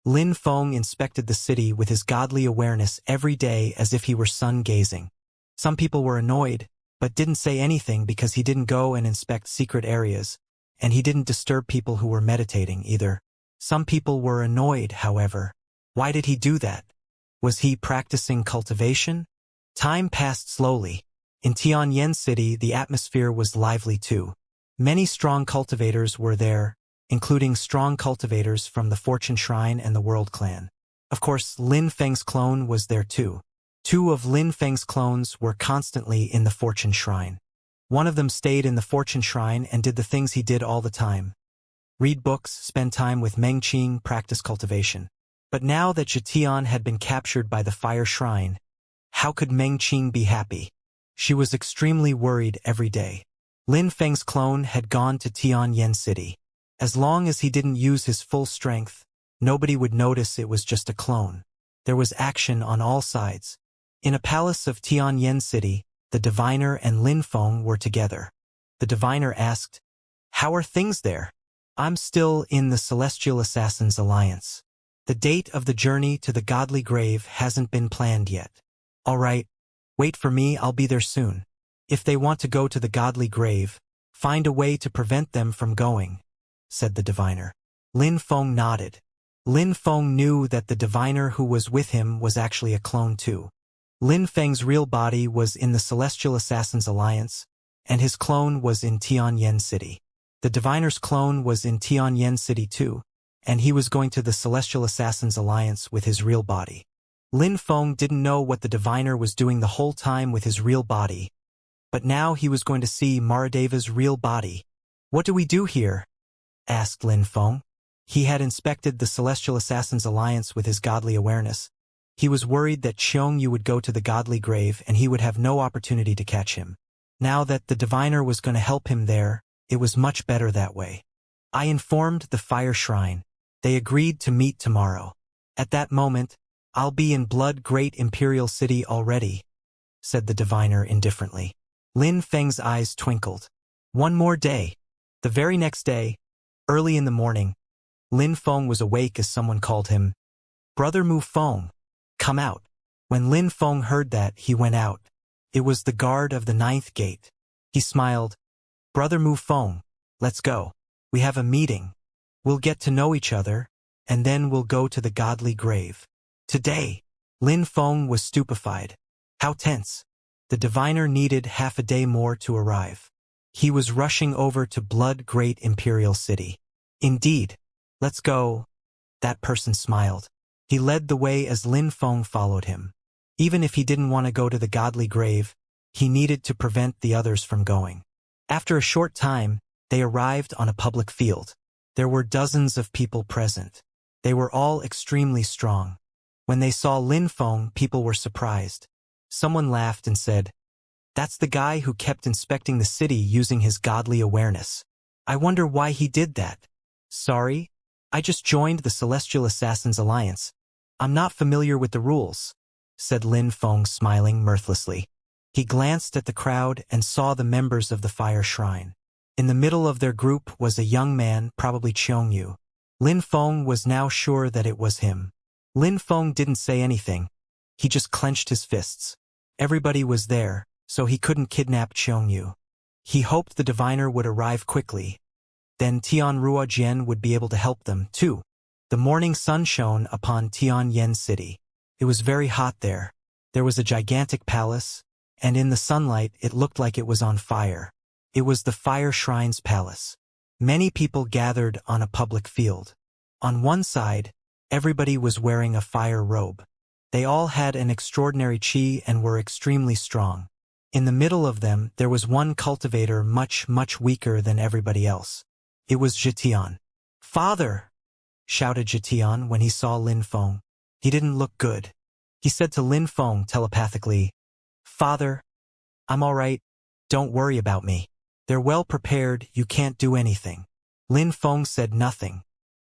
Lin Feng inspected the city with his godly awareness every day as if he were sun-gazing. Some people were annoyed, but didn't say anything because he didn't go and inspect secret areas, and he didn't disturb people who were meditating either. Some people were annoyed, however. Why did he do that? Was he practicing cultivation? Time passed slowly. In Tianyan City, the atmosphere was lively too. Many strong cultivators were there, including strong cultivators from the Fortune Shrine and the World Clan. Of course, Lin Feng's clone was there too. Two of Lin Feng's clones were constantly in the Fortune Shrine. One of them stayed in the Fortune Shrine and did the things he did all the time. Read books, spend time with Meng Qing, practice cultivation. But now that Zhetian had been captured by the Fire Shrine, how could Meng Qing be happy? She was extremely worried every day. Lin Feng's clone had gone to Tianyan City. As long as he didn't use his full strength, nobody would notice it was just a clone. There was action on all sides. In a palace of Tianyan City, the diviner and Lin Feng were together. The diviner asked, "How are things there?" "I'm still in the Celestial Assassins Alliance. The date of the journey to the godly grave hasn't been planned yet." "All right, wait for me, I'll be there soon." "If they want to go to the godly grave, find a way to prevent them from going," said the diviner. Lin Feng nodded. Lin Feng knew that the diviner who was with him was actually a clone too. Lin Feng's real body was in the Celestial Assassins Alliance, and his clone was in Tianyan City. The diviner's clone was in Tianyan City too, and he was going to the Celestial Assassins Alliance with his real body. Lin Feng didn't know what the diviner was doing the whole time with his real body, but now he was going to see Maradeva's real body. "What do we do here?" asked Lin Feng. He had inspected the Celestial Assassins Alliance with his godly awareness. He was worried that Xianxia would go to the godly grave and he would have no opportunity to catch him. Now that the diviner was going to help him there, it was much better that way. "I informed the Fire Shrine. They agreed to meet tomorrow. At that moment, I'll be in Blood Great Imperial City already," said the diviner indifferently. Lin Feng's eyes twinkled. One more day. The very next day, early in the morning, Lin Feng was awake as someone called him, "Brother Mu Feng, come out." When Lin Feng heard that, he went out. It was the guard of the 9th gate. He smiled. "Brother Mu Feng, let's go. We have a meeting. We'll get to know each other, and then we'll go to the godly grave." Today, Lin Feng was stupefied. How tense. The diviner needed half a day more to arrive. He was rushing over to Blood Great Imperial City. "Indeed. Let's go." That person smiled. He led the way as Lin Feng followed him. Even if he didn't want to go to the godly grave, he needed to prevent the others from going. After a short time, they arrived on a public field. There were dozens of people present. They were all extremely strong. When they saw Lin Feng, people were surprised. Someone laughed and said, "That's the guy who kept inspecting the city using his godly awareness. I wonder why he did that." "Sorry, I just joined the Celestial Assassins Alliance. I'm not familiar with the rules," said Lin Feng, smiling mirthlessly. He glanced at the crowd and saw the members of the Fire Shrine. In the middle of their group was a young man, probably Xianxia. Lin Feng was now sure that it was him. Lin Feng didn't say anything. He just clenched his fists. Everybody was there, so he couldn't kidnap Xianxia. He hoped the diviner would arrive quickly. Then Tianrua Jian would be able to help them, too. The morning sun shone upon Tianyan City. It was very hot there. There was a gigantic palace, and in the sunlight it looked like it was on fire. It was the Fire Shrine's palace. Many people gathered on a public field. On one side, everybody was wearing a fire robe. They all had an extraordinary chi and were extremely strong. In the middle of them, there was one cultivator much weaker than everybody else. It was Zhetian. "Father!" shouted Zhetian when he saw Lin Feng. He didn't look good. He said to Lin Feng telepathically, "Father, I'm all right. Don't worry about me. They're well prepared, you can't do anything." Lin Feng said nothing.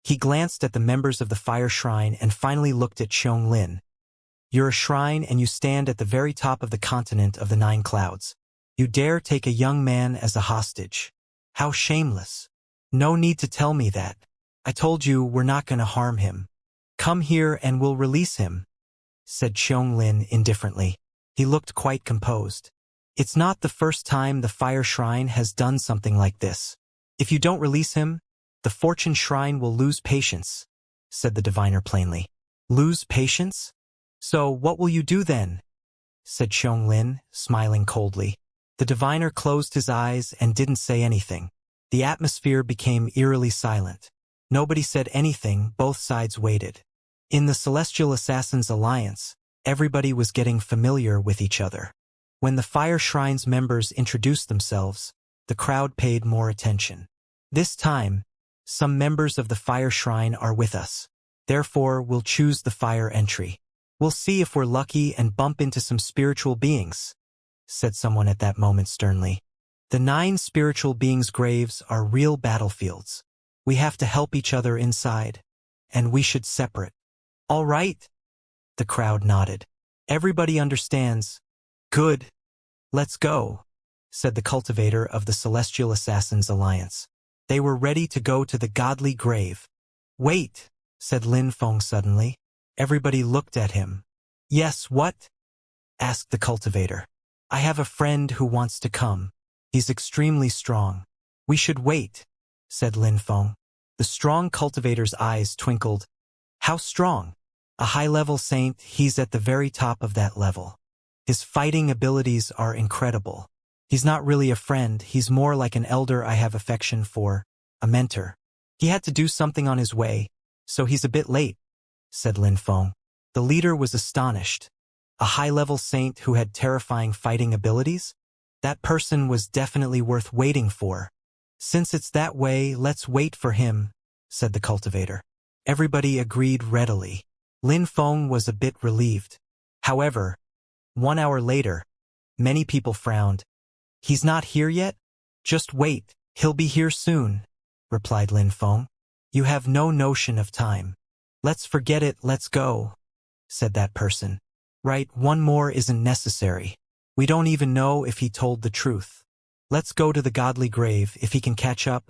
He glanced at the members of the Fire Shrine and finally looked at Xiong Lin. "You're a shrine and you stand at the very top of the continent of the 9 clouds. You dare take a young man as a hostage. How shameless. No need to tell me that. I told you we're not going to harm him. Come here and we'll release him, said Xianxia indifferently. He looked quite composed. It's not the first time the Fire Shrine has done something like this. If you don't release him, the Fortune Shrine will lose patience, said the diviner plainly. Lose patience? So what will you do then? Said Xianxia, smiling coldly. The diviner closed his eyes and didn't say anything. The atmosphere became eerily silent. Nobody said anything, both sides waited. In the Celestial Assassins Alliance, everybody was getting familiar with each other. When the Fire Shrine's members introduced themselves, the crowd paid more attention. This time, some members of the Fire Shrine are with us. Therefore, we'll choose the fire entry. We'll see if we're lucky and bump into some spiritual beings, said someone at that moment sternly. The 9 spiritual beings' graves are real battlefields. We have to help each other inside, and we should separate. All right? The crowd nodded. Everybody understands. Good. Let's go, said the cultivator of the Celestial Assassins Alliance. They were ready to go to the godly grave. Wait, said Lin Feng suddenly. Everybody looked at him. Yes, what? Asked the cultivator. I have a friend who wants to come. He's extremely strong. We should wait, said Lin Feng. The strong cultivator's eyes twinkled. How strong? A high-level saint, he's at the very top of that level. His fighting abilities are incredible. He's not really a friend, he's more like an elder I have affection for, a mentor. He had to do something on his way, so he's a bit late, said Lin Feng. The leader was astonished. A high-level saint who had terrifying fighting abilities? That person was definitely worth waiting for. Since it's that way, let's wait for him, said the cultivator. Everybody agreed readily. Lin Feng was a bit relieved. However, 1 hour later, many people frowned. He's not here yet? Just wait, he'll be here soon, replied Lin Feng. You have no notion of time. Let's forget it, let's go, said that person. Right, one more isn't necessary. We don't even know if he told the truth. Let's go to the godly grave, if he can catch up,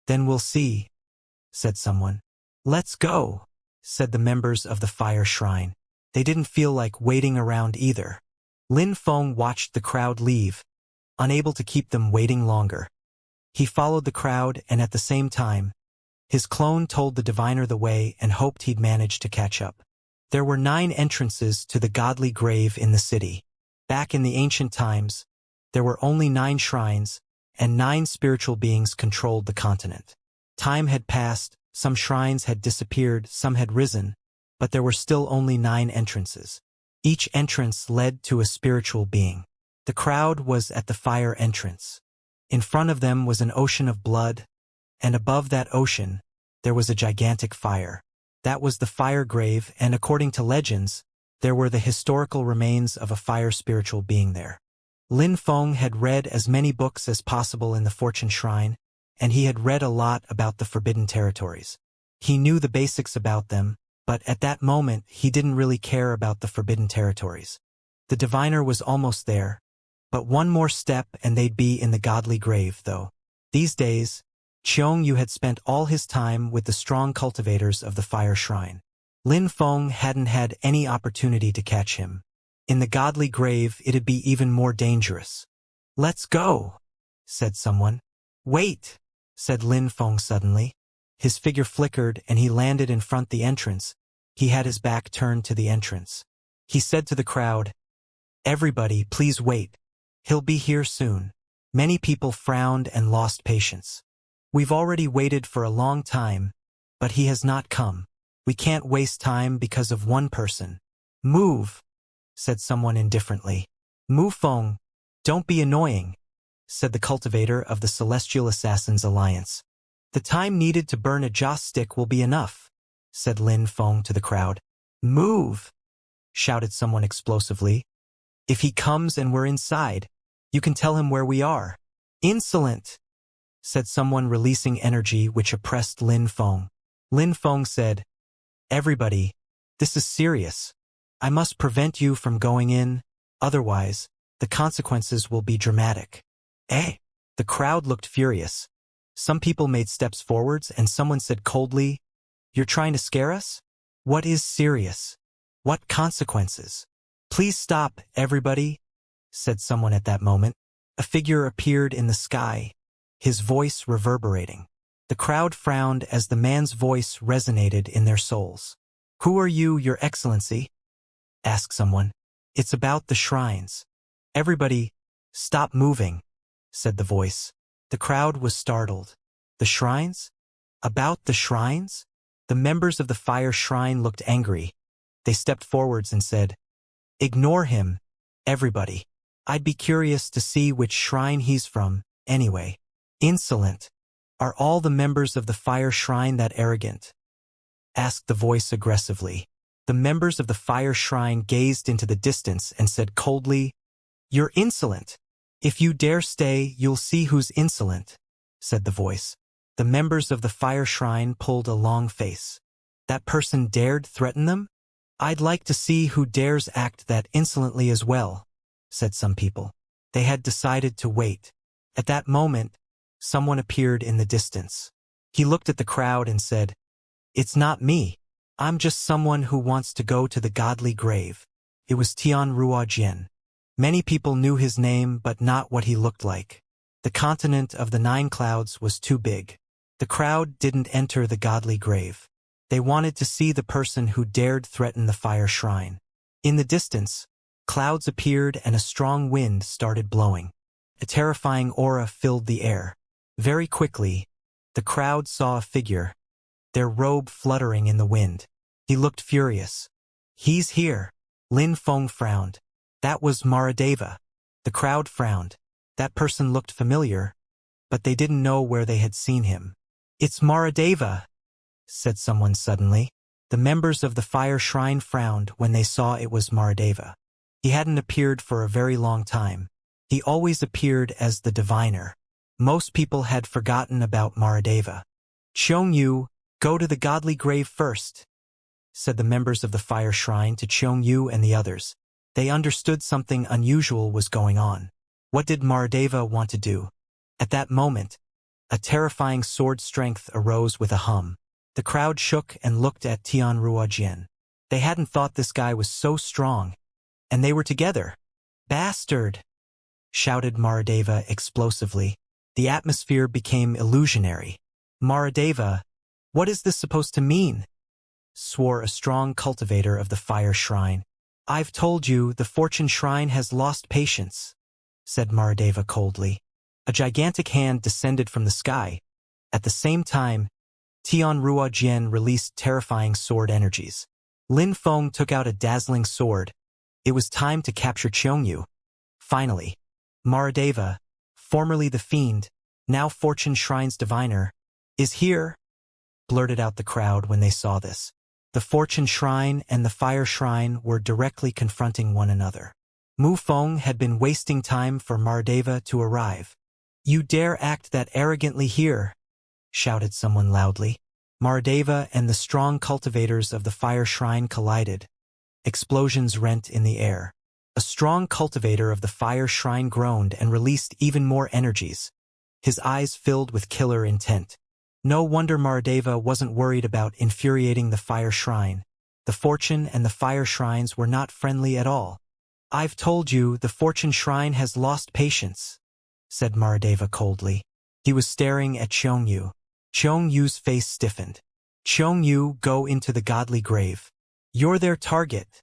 then we'll see, said someone. Let's go, said the members of the Fire Shrine. They didn't feel like waiting around either. Lin Feng watched the crowd leave, unable to keep them waiting longer. He followed the crowd and at the same time, his clone told the diviner the way and hoped he'd manage to catch up. There were 9 entrances to the godly grave in the city. Back in the ancient times, there were only 9 shrines, and 9 spiritual beings controlled the continent. Time had passed, some shrines had disappeared, some had risen, but there were still only 9 entrances. Each entrance led to a spiritual being. The crowd was at the fire entrance. In front of them was an ocean of blood, and above that ocean, there was a gigantic fire. That was the fire grave, and according to legends, there were the historical remains of a fire spiritual being there. Lin Feng had read as many books as possible in the Fortune Shrine, and he had read a lot about the Forbidden Territories. He knew the basics about them, but at that moment he didn't really care about the Forbidden Territories. The diviner was almost there, but one more step and they'd be in the godly grave, though. These days, Xianxia had spent all his time with the strong cultivators of the Fire Shrine. Lin Feng hadn't had any opportunity to catch him. In the godly grave, it'd be even more dangerous. Let's go, said someone. Wait, said Lin Feng suddenly. His figure flickered and he landed in front the entrance. He had his back turned to the entrance. He said to the crowd, "Everybody, please wait. He'll be here soon." Many people frowned and lost patience. We've already waited for a long time, but he has not come. We can't waste time because of one person. Move, said someone indifferently. Mu Feng, don't be annoying, said the cultivator of the Celestial Assassins Alliance. The time needed to burn a joss stick will be enough, said Lin Feng to the crowd. Move, shouted someone explosively. If he comes and we're inside, you can tell him where we are. Insolent, said someone releasing energy which oppressed Lin Feng. Lin Feng said, "Everybody, this is serious. I must prevent you from going in, otherwise, the consequences will be dramatic." Eh? The crowd looked furious. Some people made steps forwards and someone said coldly, "You're trying to scare us?" What is serious? What consequences? Please stop, everybody, said someone at that moment. A figure appeared in the sky, his voice reverberating. The crowd frowned as the man's voice resonated in their souls. Who are you, Your Excellency? Asked someone. It's about the shrines. Everybody, stop moving, said the voice. The crowd was startled. The shrines? About the shrines? The members of the fire shrine looked angry. They stepped forwards and said, Ignore him, everybody. I'd be curious to see which shrine he's from, anyway. Insolent. Are all the members of the fire shrine that arrogant? Asked the voice aggressively. The members of the fire shrine gazed into the distance and said coldly, You're insolent. If you dare stay, you'll see who's insolent, said the voice. The members of the fire shrine pulled a long face. That person dared threaten them? I'd like to see who dares act that insolently as well, said some people. They had decided to wait. At that moment, someone appeared in the distance. He looked at the crowd and said, It's not me. I'm just someone who wants to go to the godly grave. It was Tian Ruojian. Many people knew his name but not what he looked like. The continent of the 9 clouds was too big. The crowd didn't enter the godly grave. They wanted to see the person who dared threaten the fire shrine. In the distance, clouds appeared and a strong wind started blowing. A terrifying aura filled the air. Very quickly, the crowd saw a figure, their robe fluttering in the wind. He looked furious. He's here. Lin Feng frowned. That was Maradeva. The crowd frowned. That person looked familiar, but they didn't know where they had seen him. It's Maradeva, said someone suddenly. The members of the fire shrine frowned when they saw it was Maradeva. He hadn't appeared for a very long time. He always appeared as the diviner. Most people had forgotten about Maradeva. Xianxia, go to the godly grave first, said the members of the fire shrine to Xianxia and the others. They understood something unusual was going on. What did Maradeva want to do? At that moment, a terrifying sword strength arose with a hum. The crowd shook and looked at Tian Ruojian. They hadn't thought this guy was so strong. And they were together. Bastard! Shouted Maradeva explosively. The atmosphere became illusionary. Maradeva, what is this supposed to mean? Swore a strong cultivator of the fire shrine. I've told you the fortune shrine has lost patience, said Maradeva coldly. A gigantic hand descended from the sky. At the same time, Tian Ruojian released terrifying sword energies. Lin Feng took out a dazzling sword. It was time to capture Xianxia. Finally, Maradeva, formerly the fiend, now fortune shrine's diviner, is here, blurted out the crowd when they saw this. The fortune shrine and the fire shrine were directly confronting one another. Mu Feng had been wasting time for Maradeva to arrive. You dare act that arrogantly here, shouted someone loudly. Maradeva and the strong cultivators of the fire shrine collided. Explosions rent in the air. A strong cultivator of the fire shrine groaned and released even more energies. His eyes filled with killer intent. No wonder Maradeva wasn't worried about infuriating the fire shrine. The fortune and the fire shrines were not friendly at all. I've told you the fortune shrine has lost patience, said Maradeva coldly. He was staring at Xianxia. Xianxia's face stiffened. Xianxia, go into the godly grave. You're their target,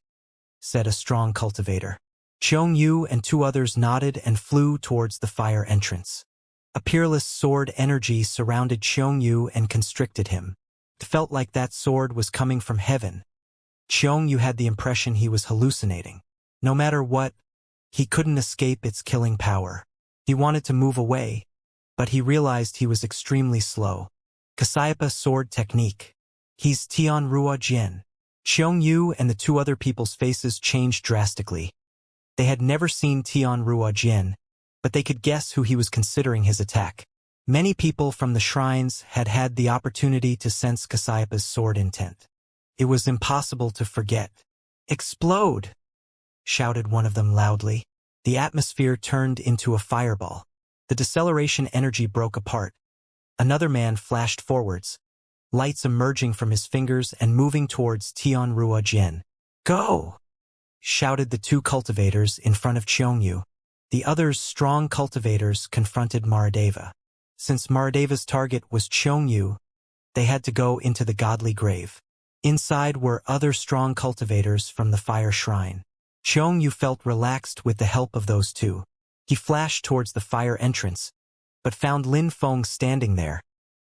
said a strong cultivator. Xianxia and 2 others nodded and flew towards the fire entrance. A peerless sword energy surrounded Xianxia and constricted him. It felt like that sword was coming from heaven. Xianxia had the impression he was hallucinating. No matter what, he couldn't escape its killing power. He wanted to move away, but he realized he was extremely slow. Cassiopeia sword technique. He's Tian Ruojian. Xianxia and the 2 other people's faces changed drastically. They had never seen Tian Ruojian, but they could guess who he was considering his attack. Many people from the shrines had had the opportunity to sense Cassiopeia's sword intent. It was impossible to forget. Explode! Shouted one of them loudly. The atmosphere turned into a fireball. The deceleration energy broke apart. Another man flashed forwards. lights emerging from his fingers and moving towards Tianruo. "Go!" shouted the two cultivators in front of Xiongyu. The other's strong cultivators confronted Maradeva. Since Maradeva's target was Xiongyu, they had to go into the godly grave. Inside were other strong cultivators from the fire shrine. Xiongyu felt relaxed with the help of those two. He flashed towards the fire entrance, but found Lin Feng standing there.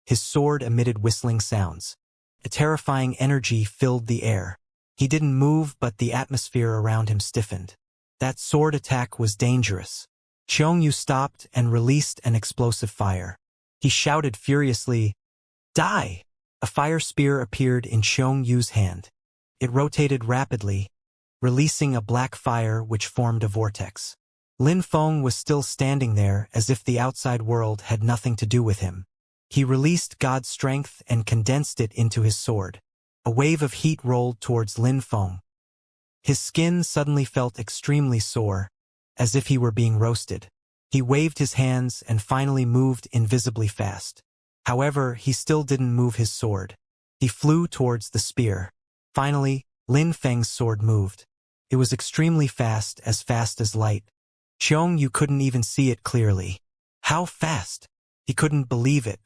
His sword emitted whistling sounds. A terrifying energy filled the air. He didn't move, but the atmosphere around him stiffened. That sword attack was dangerous. Xiongyu stopped and released an explosive fire. He shouted furiously, "Die!" A fire spear appeared in Xiongyu's hand. It rotated rapidly, releasing a black fire which formed a vortex. Lin Feng was still standing there as if the outside world had nothing to do with him. He released God's strength and condensed it into his sword. A wave of heat rolled towards Lin Feng. His skin suddenly felt extremely sore, as if he were being roasted. He waved his hands and finally moved invisibly fast. However, he still didn't move his sword. He flew towards the spear. Finally, Lin Feng's sword moved. It was extremely fast as light. Xiongyu couldn't even see it clearly. How fast? He couldn't believe it.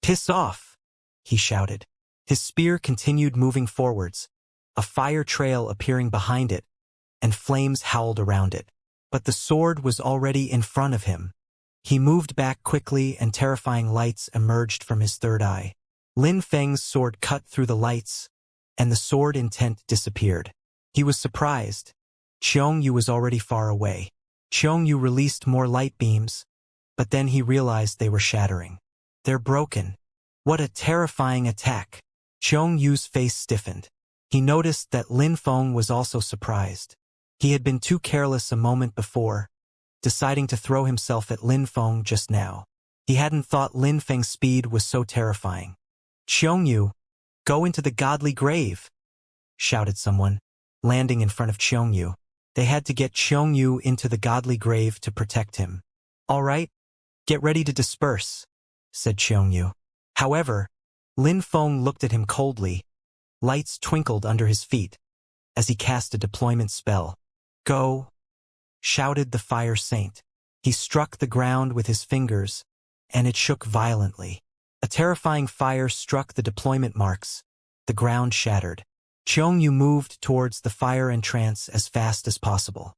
"Piss off!" he shouted. His spear continued moving forwards, a fire trail appearing behind it, and flames howled around it. But the sword was already in front of him. He moved back quickly and terrifying lights emerged from his third eye. Lin Feng's sword cut through the lights, and the sword intent disappeared. He was surprised. Xiongyu was already far away. Xiongyu released more light beams, but then he realized they were shattering. "They're broken." What a terrifying attack! Xiongyu's face stiffened. He noticed that Lin Feng was also surprised. He had been too careless a moment before, deciding to throw himself at Lin Feng just now. He hadn't thought Lin Feng's speed was so terrifying. "Xiongyu, go into the godly grave!" shouted someone, landing in front of Xiongyu. They had to get Xiongyu into the godly grave to protect him. "All right, get ready to disperse," said Xiongyu. However, Lin Feng looked at him coldly. Lights twinkled under his feet as he cast a deployment spell. "Go!" shouted the fire saint. He struck the ground with his fingers, and it shook violently. A terrifying fire struck the deployment marks. The ground shattered. Xiongyu moved towards the fire entrance as fast as possible.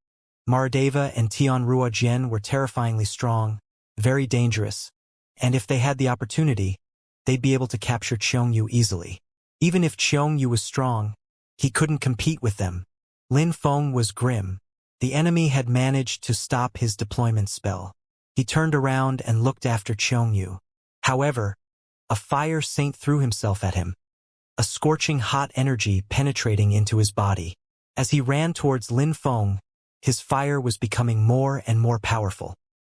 Maradeva and Tianruo were terrifyingly strong, very dangerous, and if they had the opportunity, they'd be able to capture Xiongyu easily. Even if Xiongyu was strong, he couldn't compete with them. Lin Feng was grim. The enemy had managed to stop his deployment spell. He turned around and looked after Xiongyu. However, a fire saint threw himself at him, a scorching hot energy penetrating into his body. As he ran towards Lin Feng, his fire was becoming more and more powerful.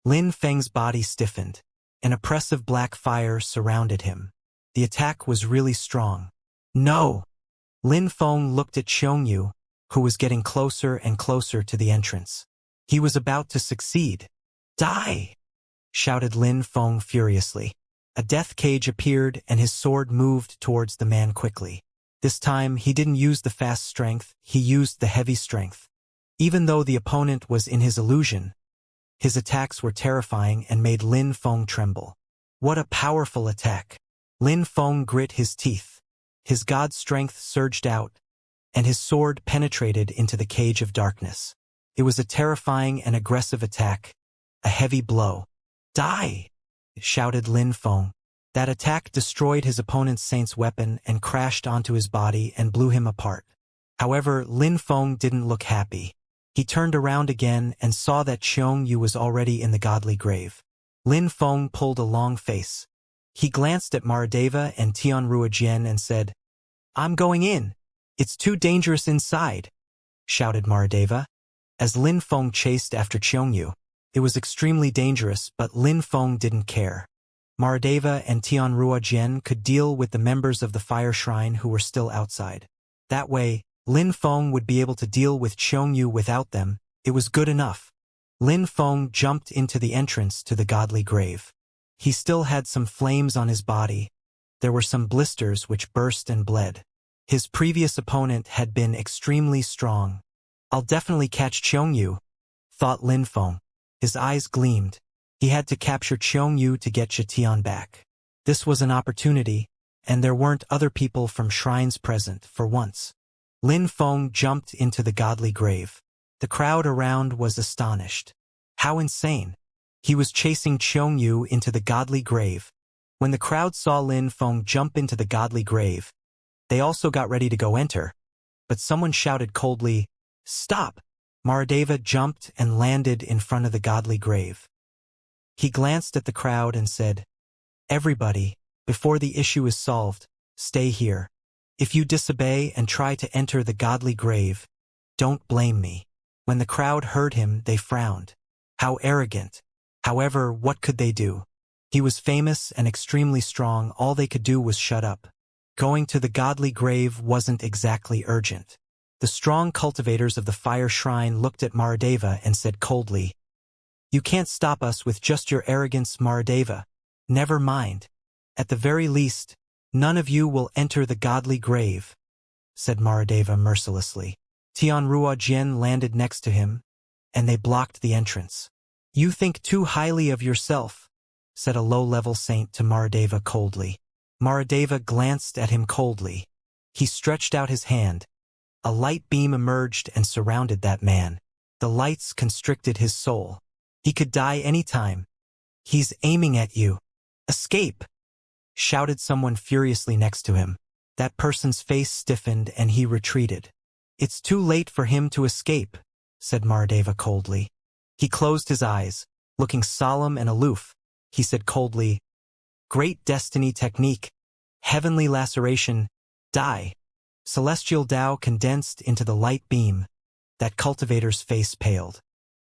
Lin Feng's body stiffened. An oppressive black fire surrounded him. The attack was really strong. "No!" Lin Feng looked at Xiongyu, who was getting closer and closer to the entrance. He was about to succeed. "Die!" shouted Lin Feng furiously. A death cage appeared and his sword moved towards the man quickly. This time he didn't use the fast strength, he used the heavy strength. Even though the opponent was in his illusion, his attacks were terrifying and made Lin Feng tremble. What a powerful attack! Lin Feng grit his teeth. His god strength surged out, and his sword penetrated into the cage of darkness. It was a terrifying and aggressive attack, a heavy blow. "Die!" shouted Lin Feng. That attack destroyed his opponent's saint's weapon and crashed onto his body and blew him apart. However, Lin Feng didn't look happy. He turned around again and saw that Xiongyu was already in the godly grave. Lin Feng pulled a long face. He glanced at Maradeva and Tianruo and said, "I'm going in. It's too dangerous inside," shouted Maradeva. As Lin Feng chased after Xiongyu, it was extremely dangerous, but Lin Feng didn't care. Maradeva and Tianruo could deal with the members of the fire shrine who were still outside. That way, Lin Feng would be able to deal with Xiongyu without them. It was good enough. Lin Feng jumped into the entrance to the godly grave. He still had some flames on his body, There were some blisters which burst and bled. His previous opponent had been extremely strong. I'll definitely catch Xianxia, thought Lin Feng. His eyes gleamed. He had to capture Xianxia to get Zhetian back. This was an opportunity, and there weren't other people from shrines present for once. Lin Feng jumped into the godly grave. The crowd around was astonished. How insane! He was chasing Xianxia into the godly grave. When the crowd saw Lin Feng jump into the godly grave, they also got ready to go enter. But someone shouted coldly, "Stop!" Mahadeva jumped and landed in front of the godly grave. He glanced at the crowd and said, "Everybody, before the issue is solved, stay here. If you disobey and try to enter the godly grave, don't blame me." When the crowd heard him, they frowned. How arrogant! However, what could they do? He was famous and extremely strong. All they could do was shut up. Going to the godly grave wasn't exactly urgent. The strong cultivators of the fire shrine looked at Mahadeva and said coldly, "You can't stop us with just your arrogance, Mahadeva. Never mind. At the very least, none of you will enter the godly grave," said Mahadeva mercilessly. Tianrua Jian landed next to him, and they blocked the entrance. "You think too highly of yourself," said a low-level saint to Mahadeva coldly. Mahadeva glanced at him coldly. He stretched out his hand. A light beam emerged and surrounded that man. The lights constricted his soul. He could die any time. "He's aiming at you. Escape!" shouted someone furiously next to him. That person's face stiffened and he retreated. "It's too late for him to escape," said Mahadeva coldly. He closed his eyes. Looking solemn and aloof, he said coldly, "Great destiny technique. Heavenly laceration. Die." Celestial Tao condensed into the light beam. That cultivator's face paled.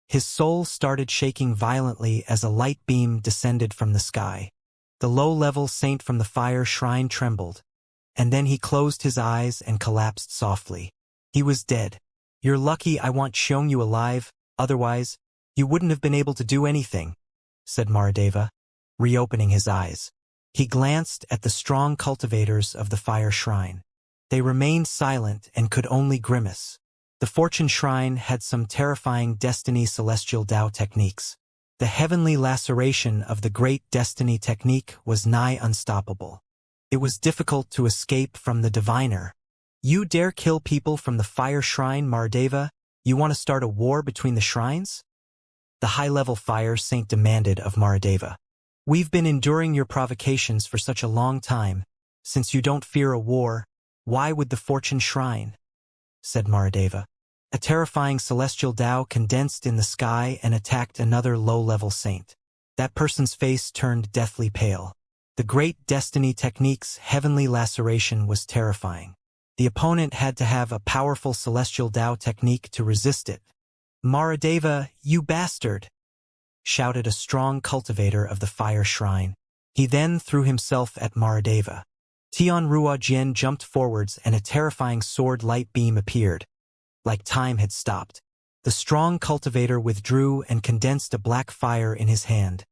His soul started shaking violently as a light beam descended from the sky. The low-level saint from the fire shrine trembled, and then he closed his eyes and collapsed softly. He was dead. "You're lucky I want Xianxia alive, otherwise, you wouldn't have been able to do anything," said Mahadeva, reopening his eyes. He glanced at the strong cultivators of the fire shrine. They remained silent and could only grimace. The fortune shrine had some terrifying destiny celestial Tao techniques. The heavenly laceration of the great destiny technique was nigh unstoppable. It was difficult to escape from the diviner. "You dare kill people from the fire shrine, Mahadeva? You want to start a war between the shrines?" The high-level fire saint demanded of Mahadeva. "We've been enduring your provocations for such a long time. Since you don't fear a war, why would the fortune shrine?" said Mahadeva. A terrifying celestial Tao condensed in the sky and attacked another low-level saint. That person's face turned deathly pale. The great destiny technique's heavenly laceration was terrifying. The opponent had to have a powerful celestial Tao technique to resist it. "Mahadeva, you bastard!" shouted a strong cultivator of the fire shrine. He then threw himself at Mahadeva. Tianrua Jian jumped forwards and a terrifying sword light beam appeared. Like time had stopped. The strong cultivator withdrew and condensed a black fire in his hand,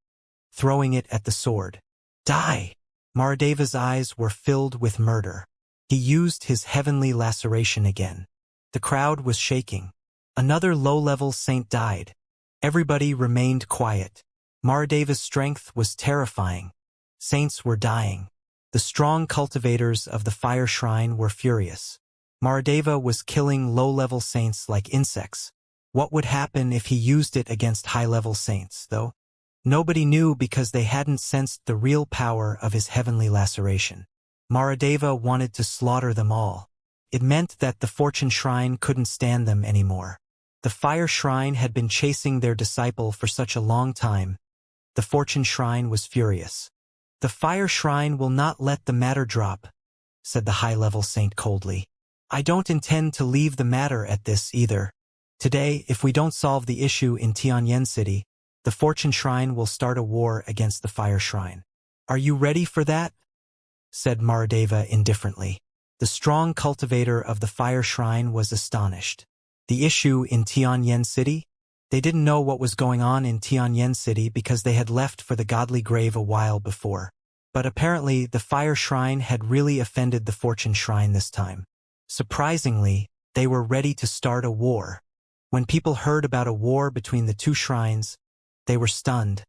throwing it at the sword. "Die!" Mahadeva's eyes were filled with murder. He used his heavenly laceration again. The crowd was shaking. Another low-level saint died. Everybody remained quiet. Mahadeva's strength was terrifying. Saints were dying. The strong cultivators of the fire shrine were furious. Mahadeva was killing low-level saints like insects. What would happen if he used it against high-level saints, though? Nobody knew because they hadn't sensed the real power of his heavenly laceration. Mahadeva wanted to slaughter them all. It meant that the fortune shrine couldn't stand them anymore. The fire shrine had been chasing their disciple for such a long time. The fortune shrine was furious. "The fire shrine will not let the matter drop," said the high-level saint coldly. "I don't intend to leave the matter at this either. Today, if we don't solve the issue in Tianyan City, the fortune shrine will start a war against the fire shrine. Are you ready for that?" said Mahadeva indifferently. The strong cultivator of the fire shrine was astonished. The issue in Tianyan City? They didn't know what was going on in Tianyan City because they had left for the godly grave a while before. But apparently, the fire shrine had really offended the fortune shrine this time. Surprisingly, they were ready to start a war. When people heard about a war between the two shrines, they were stunned,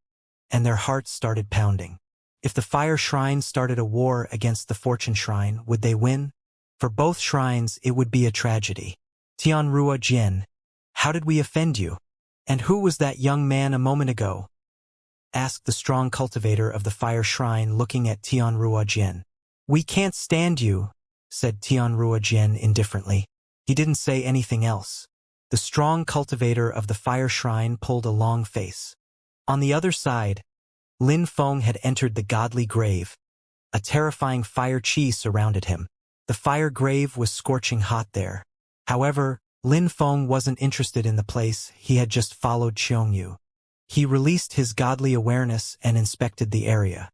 and their hearts started pounding. If the fire shrine started a war against the fortune shrine, would they win? For both shrines, it would be a tragedy. Tianrua Jian, how did we offend you? And who was that young man a moment ago? Asked the strong cultivator of the fire shrine, looking at Tianrua Jian. We can't stand you, said Tianrua Jian indifferently. He didn't say anything else. The strong cultivator of the fire shrine pulled a long face. On the other side, Lin Feng had entered the godly grave. A terrifying fire chi surrounded him. The fire grave was scorching hot there. However, Lin Feng wasn't interested in the place. He had just followed Xiongyu. He released his godly awareness and inspected the area.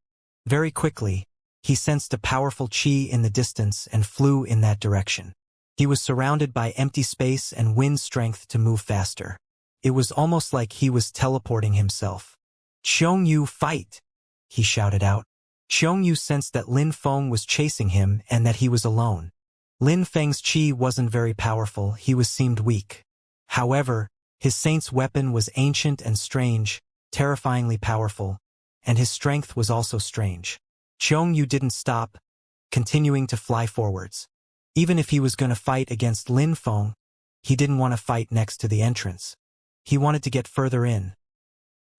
Very quickly, he sensed a powerful chi in the distance and flew in that direction. He was surrounded by empty space and wind strength to move faster. It was almost like he was teleporting himself. Xiongyu, fight! He shouted out. Xiongyu sensed that Lin Feng was chasing him and that he was alone. Lin Feng's chi wasn't very powerful, seemed weak. However, his saint's weapon was ancient and strange, terrifyingly powerful, and his strength was also strange. Xiongyu didn't stop, continuing to fly forwards. Even if he was going to fight against Lin Feng, he didn't want to fight next to the entrance. He wanted to get further in.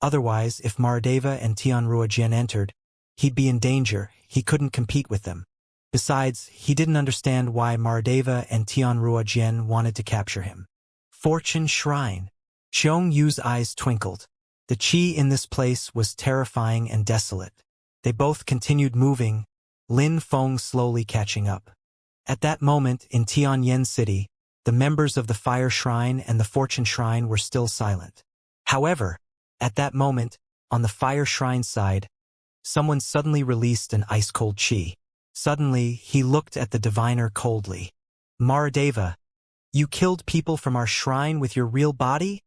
Otherwise, if Mahadeva and Tianrua Jian entered, he'd be in danger. He couldn't compete with them. Besides, he didn't understand why Mahadeva and Tianrua Jian wanted to capture him. Fortune Shrine. Xiong-Yu's eyes twinkled. The chi in this place was terrifying and desolate. They both continued moving, Lin Feng slowly catching up. At that moment, in Tianyan City, the members of the Fire Shrine and the Fortune Shrine were still silent. However, at that moment, on the Fire Shrine side, someone suddenly released an ice-cold chi. Suddenly, he looked at the diviner coldly. Mahadeva, you killed people from our shrine with your real body?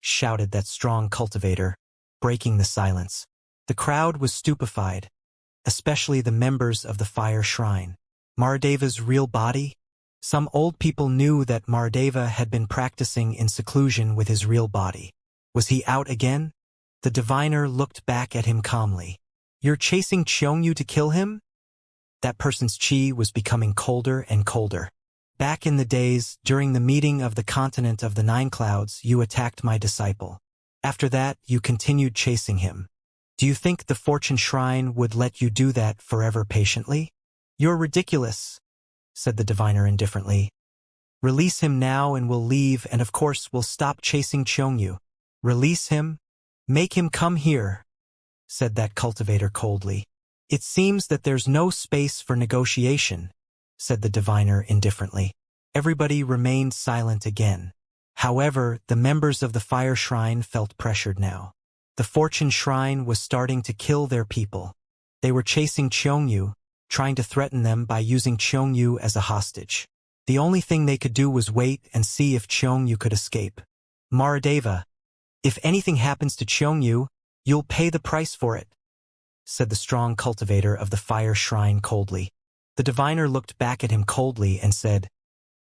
Shouted that strong cultivator, breaking the silence. The crowd was stupefied, especially the members of the Fire Shrine. Mahadeva's real body? Some old people knew that Mahadeva had been practicing in seclusion with his real body. Was he out again? The diviner looked back at him calmly. You're chasing Xiongyu to kill him? That person's chi was becoming colder and colder. Back in the days, during the meeting of the continent of the Nine Clouds, you attacked my disciple. After that, you continued chasing him. Do you think the Fortune Shrine would let you do that forever patiently? You're ridiculous, said the diviner indifferently. Release him now and we'll leave, and of course we'll stop chasing Xiongyu. Release him? Make him come here, said that cultivator coldly. It seems that there's no space for negotiation, said the diviner indifferently. Everybody remained silent again. However, the members of the Fire Shrine felt pressured now. The Fortune Shrine was starting to kill their people. They were chasing Xiongyu, trying to threaten them by using Xiongyu as a hostage. The only thing they could do was wait and see if Xiongyu could escape. Mahadeva, if anything happens to Xiongyu, you'll pay the price for it, said the strong cultivator of the Fire Shrine coldly. The diviner looked back at him coldly and said,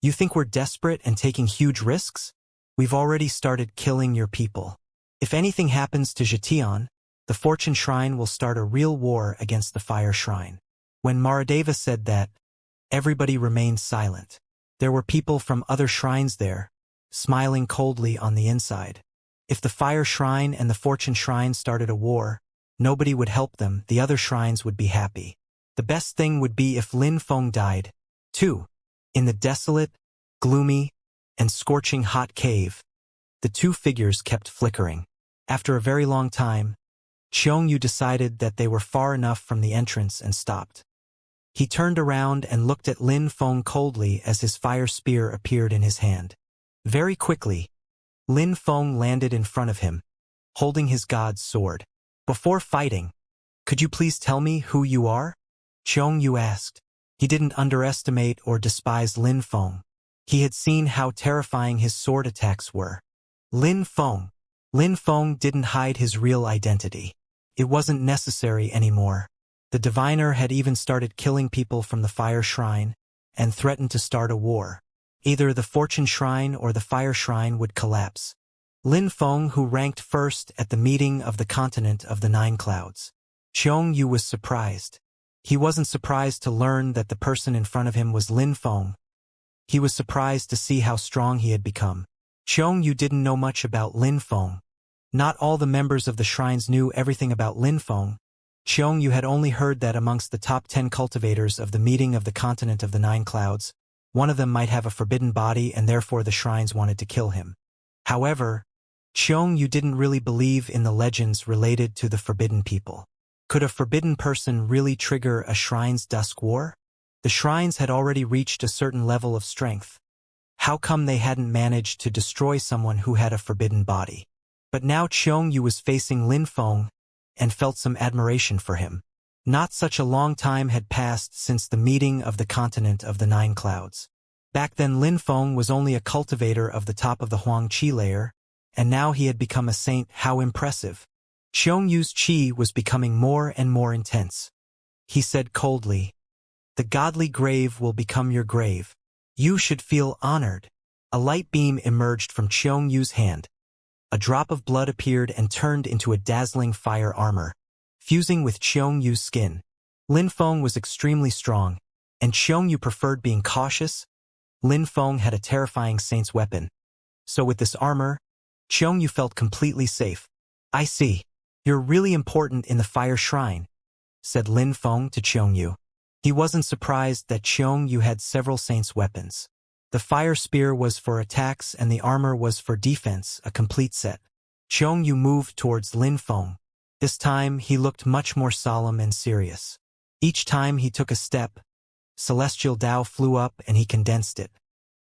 You think we're desperate and taking huge risks? We've already started killing your people. If anything happens to Zhetian, the Fortune Shrine will start a real war against the Fire Shrine. When Mahadeva said that, everybody remained silent. There were people from other shrines there, smiling coldly on the inside. If the Fire Shrine and the Fortune Shrine started a war, nobody would help them, the other shrines would be happy. The best thing would be if Lin Feng died, too. In the desolate, gloomy, and scorching hot cave, the two figures kept flickering. After a very long time, Xiongyu decided that they were far enough from the entrance and stopped. He turned around and looked at Lin Feng coldly as his fire spear appeared in his hand. Very quickly, Lin Feng landed in front of him, holding his god's sword. Before fighting, could you please tell me who you are? Xiongyu asked. He didn't underestimate or despise Lin Feng. He had seen how terrifying his sword attacks were. Lin Feng. Lin Feng didn't hide his real identity. It wasn't necessary anymore. The diviner had even started killing people from the fire shrine and threatened to start a war. Either the fortune shrine or the fire shrine would collapse. Lin Feng, who ranked first at the meeting of the continent of the Nine Clouds. Xianxia was surprised. He wasn't surprised to learn that the person in front of him was Lin Feng. He was surprised to see how strong he had become. Xianxia didn't know much about Lin Feng. Not all the members of the shrines knew everything about Lin Feng. Xianxia had only heard that amongst the top 10 cultivators of the meeting of the continent of the Nine Clouds, one of them might have a forbidden body and therefore the shrines wanted to kill him. However, Xianxia didn't really believe in the legends related to the forbidden people. Could a forbidden person really trigger a shrine's dusk war? The shrines had already reached a certain level of strength. How come they hadn't managed to destroy someone who had a forbidden body? But now Xianxia was facing Lin Feng and felt some admiration for him. Not such a long time had passed since the meeting of the continent of the Nine Clouds. Back then Lin Feng was only a cultivator of the top of the Huang Qi layer, and now he had become a saint. How impressive. Xianxia's qi was becoming more and more intense. He said coldly, "The godly grave will become your grave. You should feel honored." A light beam emerged from Xianxia's hand. A drop of blood appeared and turned into a dazzling fire armor, fusing with Xianxia's skin. Lin Feng was extremely strong, and Xianxia preferred being cautious. Lin Feng had a terrifying saint's weapon. So with this armor, Xianxia felt completely safe. "I see. You're really important in the fire shrine," said Lin Feng to Xianxia. He wasn't surprised that Xianxia had several saints' weapons. The fire spear was for attacks and the armor was for defense, a complete set. Xianxia moved towards Lin Feng. This time he looked much more solemn and serious. Each time he took a step, celestial Tao flew up and he condensed it.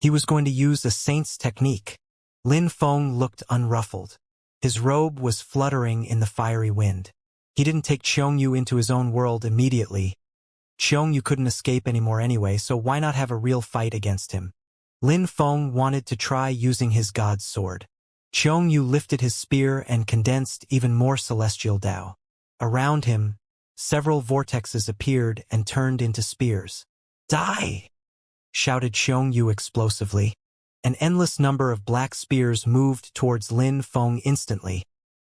He was going to use a saint's technique. Lin Feng looked unruffled. His robe was fluttering in the fiery wind. He didn't take Xianxia into his own world immediately. Xianxia couldn't escape anymore anyway, so why not have a real fight against him? Lin Feng wanted to try using his god's sword. Xianxia lifted his spear and condensed even more celestial Tao. Around him, several vortexes appeared and turned into spears. "Die!" shouted Xianxia explosively. An endless number of black spears moved towards Lin Feng instantly,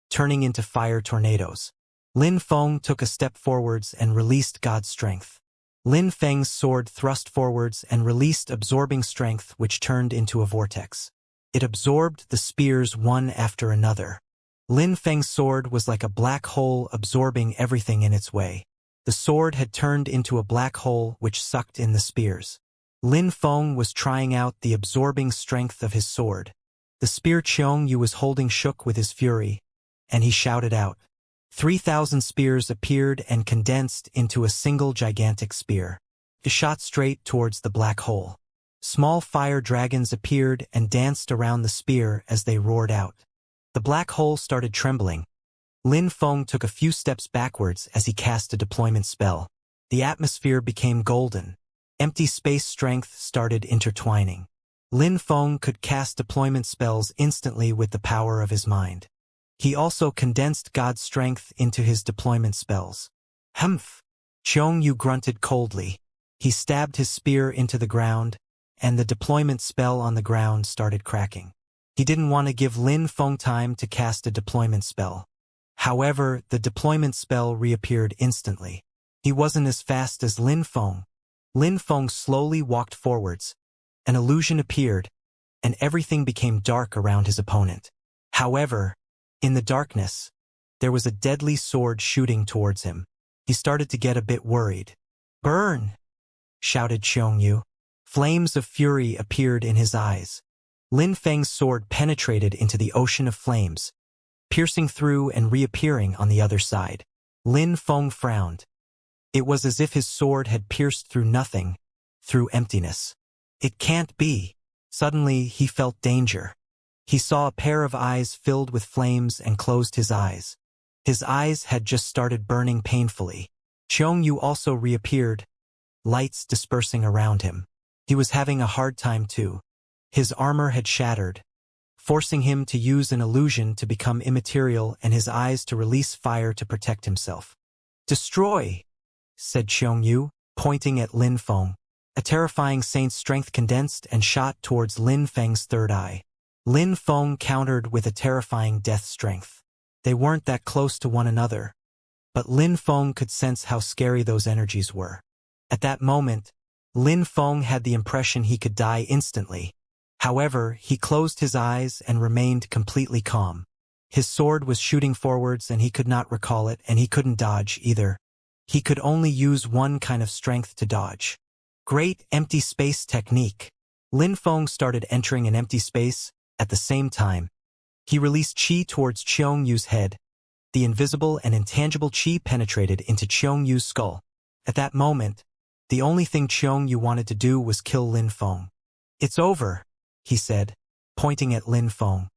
turning into fire tornadoes. Lin Feng took a step forwards and released God's strength. Lin Feng's sword thrust forwards and released absorbing strength which turned into a vortex. It absorbed the spears one after another. Lin Feng's sword was like a black hole absorbing everything in its way. The sword had turned into a black hole which sucked in the spears. Lin Feng was trying out the absorbing strength of his sword. The spear Xianxia was holding shook with his fury, and he shouted out. 3,000 spears appeared and condensed into a single gigantic spear. It shot straight towards the black hole. Small fire dragons appeared and danced around the spear as they roared out. The black hole started trembling. Lin Feng took a few steps backwards as he cast a deployment spell. The atmosphere became golden. Empty space strength started intertwining. Lin Feng could cast deployment spells instantly with the power of his mind. He also condensed God's strength into his deployment spells. "Humph!" Xianxia grunted coldly. He stabbed his spear into the ground, and the deployment spell on the ground started cracking. He didn't want to give Lin Feng time to cast a deployment spell. However, the deployment spell reappeared instantly. He wasn't as fast as Lin Feng. Lin Feng slowly walked forwards. An illusion appeared, and everything became dark around his opponent. However, in the darkness, there was a deadly sword shooting towards him. He started to get a bit worried. "Burn!" shouted Xianxia. Flames of fury appeared in his eyes. Lin Feng's sword penetrated into the ocean of flames, piercing through and reappearing on the other side. Lin Feng frowned. It was as if his sword had pierced through nothing, through emptiness. It can't be. Suddenly, he felt danger. He saw a pair of eyes filled with flames and closed his eyes. His eyes had just started burning painfully. Xianxia also reappeared, lights dispersing around him. He was having a hard time too. His armor had shattered, forcing him to use an illusion to become immaterial and his eyes to release fire to protect himself. "Destroy!" said Xianxia, pointing at Lin Feng. A terrifying saint's strength condensed and shot towards Lin Feng's third eye. Lin Feng countered with a terrifying death strength. They weren't that close to one another, but Lin Feng could sense how scary those energies were. At that moment, Lin Feng had the impression he could die instantly. However, he closed his eyes and remained completely calm. His sword was shooting forwards and he could not recall it, and he couldn't dodge either. He could only use one kind of strength to dodge. Great empty space technique. Lin Feng started entering an empty space. At the same time, he released qi towards Xianxia's head. The invisible and intangible qi penetrated into Xianxia's skull. At that moment, the only thing Xianxia wanted to do was kill Lin Feng. "It's over," he said, pointing at Lin Feng.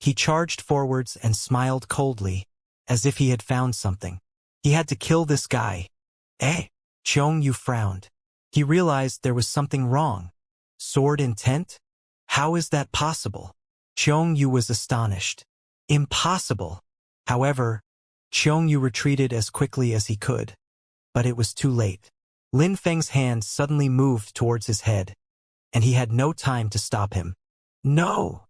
He charged forwards and smiled coldly, as if he had found something. He had to kill this guy. Eh? Xianxia frowned. He realized there was something wrong. Sword intent? How is that possible? Xianxia was astonished. Impossible. However, Xianxia retreated as quickly as he could. But it was too late. Lin Feng's hand suddenly moved towards his head, and he had no time to stop him. No!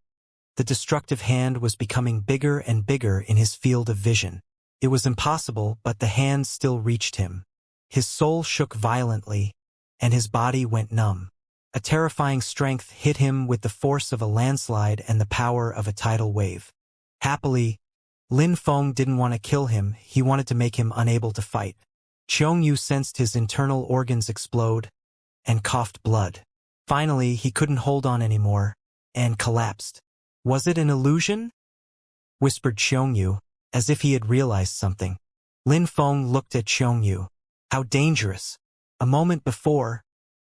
The destructive hand was becoming bigger and bigger in his field of vision. It was impossible, but the hand still reached him. His soul shook violently, and his body went numb. A terrifying strength hit him with the force of a landslide and the power of a tidal wave. Happily, Lin Feng didn't want to kill him, he wanted to make him unable to fight. Xianxia sensed his internal organs explode and coughed blood. Finally, he couldn't hold on anymore and collapsed. "Was it an illusion?" whispered Xianxia, as if he had realized something. Lin Feng looked at Xianxia. How dangerous. A moment before,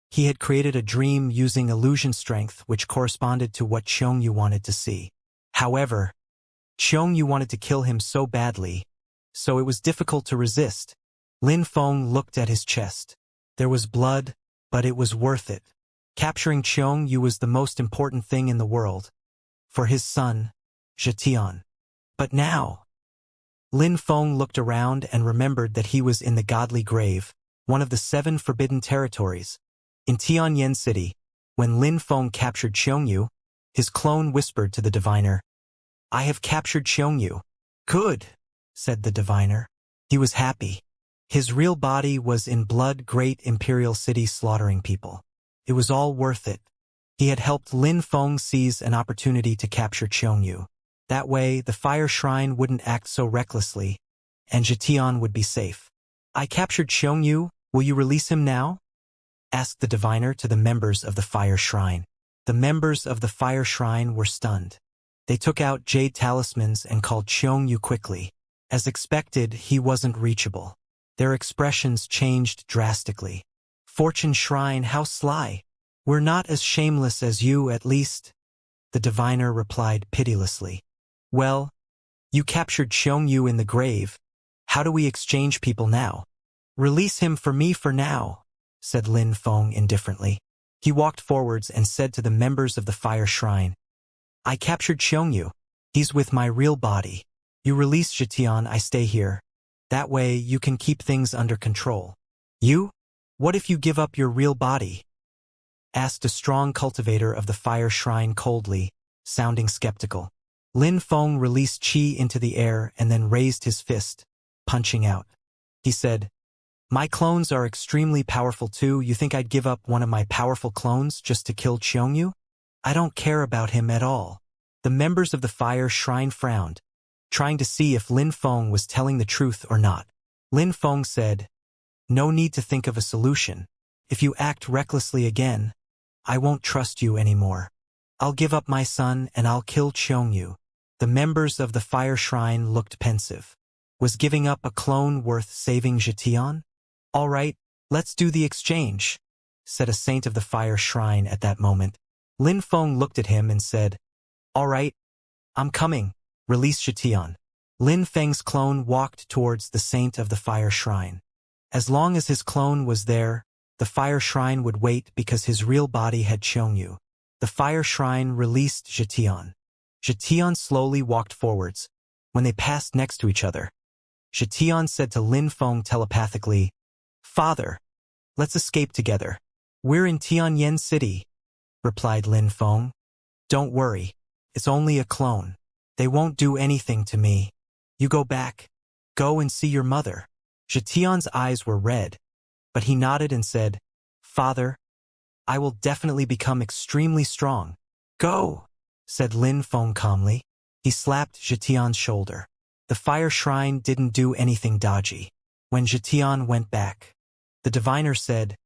he had created a dream using illusion strength which corresponded to what Xianxia wanted to see. However, Xianxia wanted to kill him so badly, so it was difficult to resist. Lin Feng looked at his chest. There was blood, but it was worth it. Capturing Xianxia was the most important thing in the world. For his son, Zhetian. But now, Lin Feng looked around and remembered that he was in the Godly Grave, one of the 7 forbidden territories. In Tianyan City, when Lin Feng captured Xianxia, his clone whispered to the diviner, "I have captured Xianxia." "Good," said the diviner. He was happy. His real body was in Blood Great Imperial City slaughtering people. It was all worth it. He had helped Lin Feng seize an opportunity to capture Xianxia. That way, the fire shrine wouldn't act so recklessly, and Zhetian would be safe. "I captured Xianxia, will you release him now?" asked the diviner to the members of the fire shrine. The members of the fire shrine were stunned. They took out jade talismans and called Xianxia quickly. As expected, he wasn't reachable. Their expressions changed drastically. "Fortune Shrine, how sly! We're not as shameless as you, at least," the diviner replied pitilessly. "Well, you captured Xianxia in the grave. How do we exchange people now?" "Release him for me for now," said Lin Feng indifferently. He walked forwards and said to the members of the fire shrine, "I captured Xianxia. He's with my real body. You release Zhetian, I stay here. That way you can keep things under control." "You? What if you give up your real body?" asked a strong cultivator of the fire shrine coldly, sounding skeptical. Lin Feng released qi into the air and then raised his fist, punching out. He said, "My clones are extremely powerful too. You think I'd give up one of my powerful clones just to kill Xianxia? I don't care about him at all." The members of the fire shrine frowned, trying to see if Lin Feng was telling the truth or not. Lin Feng said, "No need to think of a solution. If you act recklessly again, I won't trust you anymore. I'll give up my son and I'll kill Xianxia." The members of the fire shrine looked pensive. Was giving up a clone worth saving Zhetian? "All right, let's do the exchange," said a saint of the fire shrine at that moment. Lin Feng looked at him and said, "All right, I'm coming. Release Zhetian." Lin Feng's clone walked towards the saint of the fire shrine. As long as his clone was there, the fire shrine would wait because his real body had Xianxia. The fire shrine released Zhetian. Zhetian slowly walked forwards. When they passed next to each other, Zhetian said to Lin Feng telepathically, "Father, let's escape together." "We're in Tianyan City," replied Lin Feng. "Don't worry, it's only a clone. They won't do anything to me. You go back. Go and see your mother." Zhetian's eyes were red, but he nodded and said, "Father, I will definitely become extremely strong." "Go," said Lin Feng calmly. He slapped Zhetian's shoulder. The fire shrine didn't do anything dodgy. When Zhetian went back, the diviner said,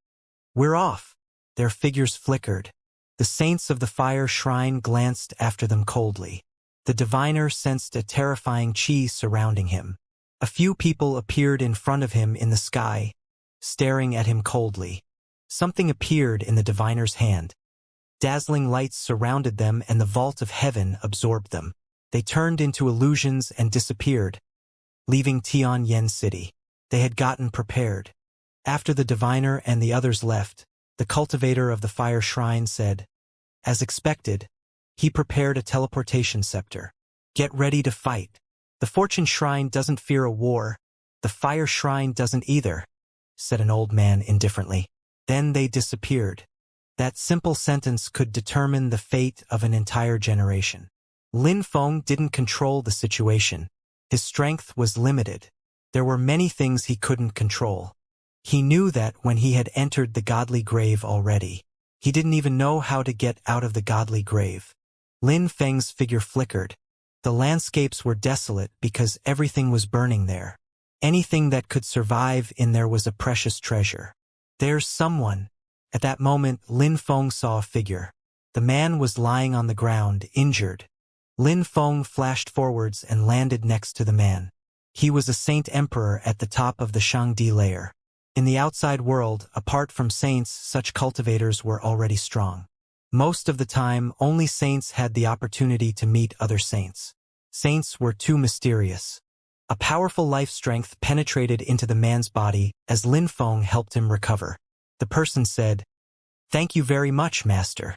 "We're off." Their figures flickered. The saints of the fire shrine glanced after them coldly. The diviner sensed a terrifying chi surrounding him. A few people appeared in front of him in the sky, staring at him coldly. Something appeared in the diviner's hand. Dazzling lights surrounded them and the vault of heaven absorbed them. They turned into illusions and disappeared, leaving Tianyan City. They had gotten prepared. After the diviner and the others left, the cultivator of the fire shrine said, "As expected, he prepared a teleportation scepter. Get ready to fight. The fortune shrine doesn't fear a war. The fire shrine doesn't either," said an old man indifferently. Then they disappeared. That simple sentence could determine the fate of an entire generation. Lin Feng didn't control the situation. His strength was limited. There were many things he couldn't control. He knew that when he had entered the godly grave already. He didn't even know how to get out of the godly grave. Lin Feng's figure flickered. The landscapes were desolate because everything was burning there. Anything that could survive in there was a precious treasure. "There's someone." At that moment, Lin Feng saw a figure. The man was lying on the ground, injured. Lin Feng flashed forwards and landed next to the man. He was a saint emperor at the top of the Shangdi layer. In the outside world, apart from saints, such cultivators were already strong. Most of the time, only saints had the opportunity to meet other saints. Saints were too mysterious. A powerful life strength penetrated into the man's body as Lin Feng helped him recover. The person said, "Thank you very much, Master."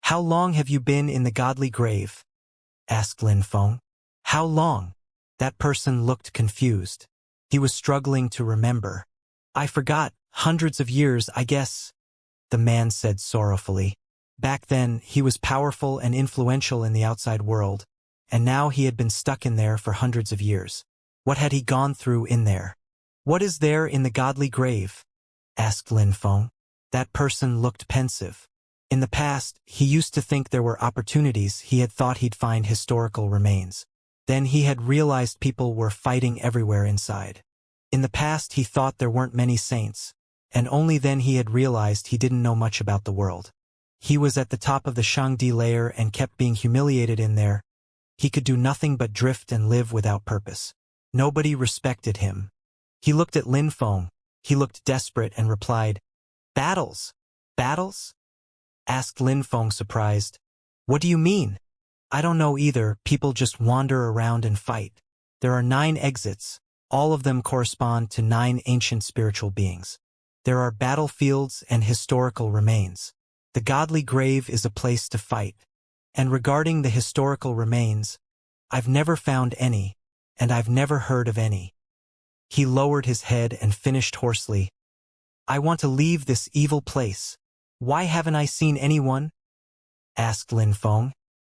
"How long have you been in the godly grave?" asked Lin Feng. "How long?" That person looked confused. He was struggling to remember. "I forgot, hundreds of years, I guess," the man said sorrowfully. Back then, he was powerful and influential in the outside world, and now he had been stuck in there for hundreds of years. What had he gone through in there? "What is there in the godly grave?" asked Lin Feng. That person looked pensive. In the past, he used to think there were opportunities. He had thought he'd find historical remains. Then he had realized people were fighting everywhere inside. In the past, he thought there weren't many saints, and only then he had realized he didn't know much about the world. He was at the top of the Shangdi layer and kept being humiliated in there. He could do nothing but drift and live without purpose. Nobody respected him. He looked at Lin Feng. He looked desperate and replied, "Battles? Battles?" asked Lin Feng, surprised. "What do you mean?" "I don't know either. People just wander around and fight. There are 9 exits. All of them correspond to 9 ancient spiritual beings. There are battlefields and historical remains. The godly grave is a place to fight. And regarding the historical remains, I've never found any, and I've never heard of any." He lowered his head and finished hoarsely, "I want to leave this evil place." "Why haven't I seen anyone?" asked Lin Feng.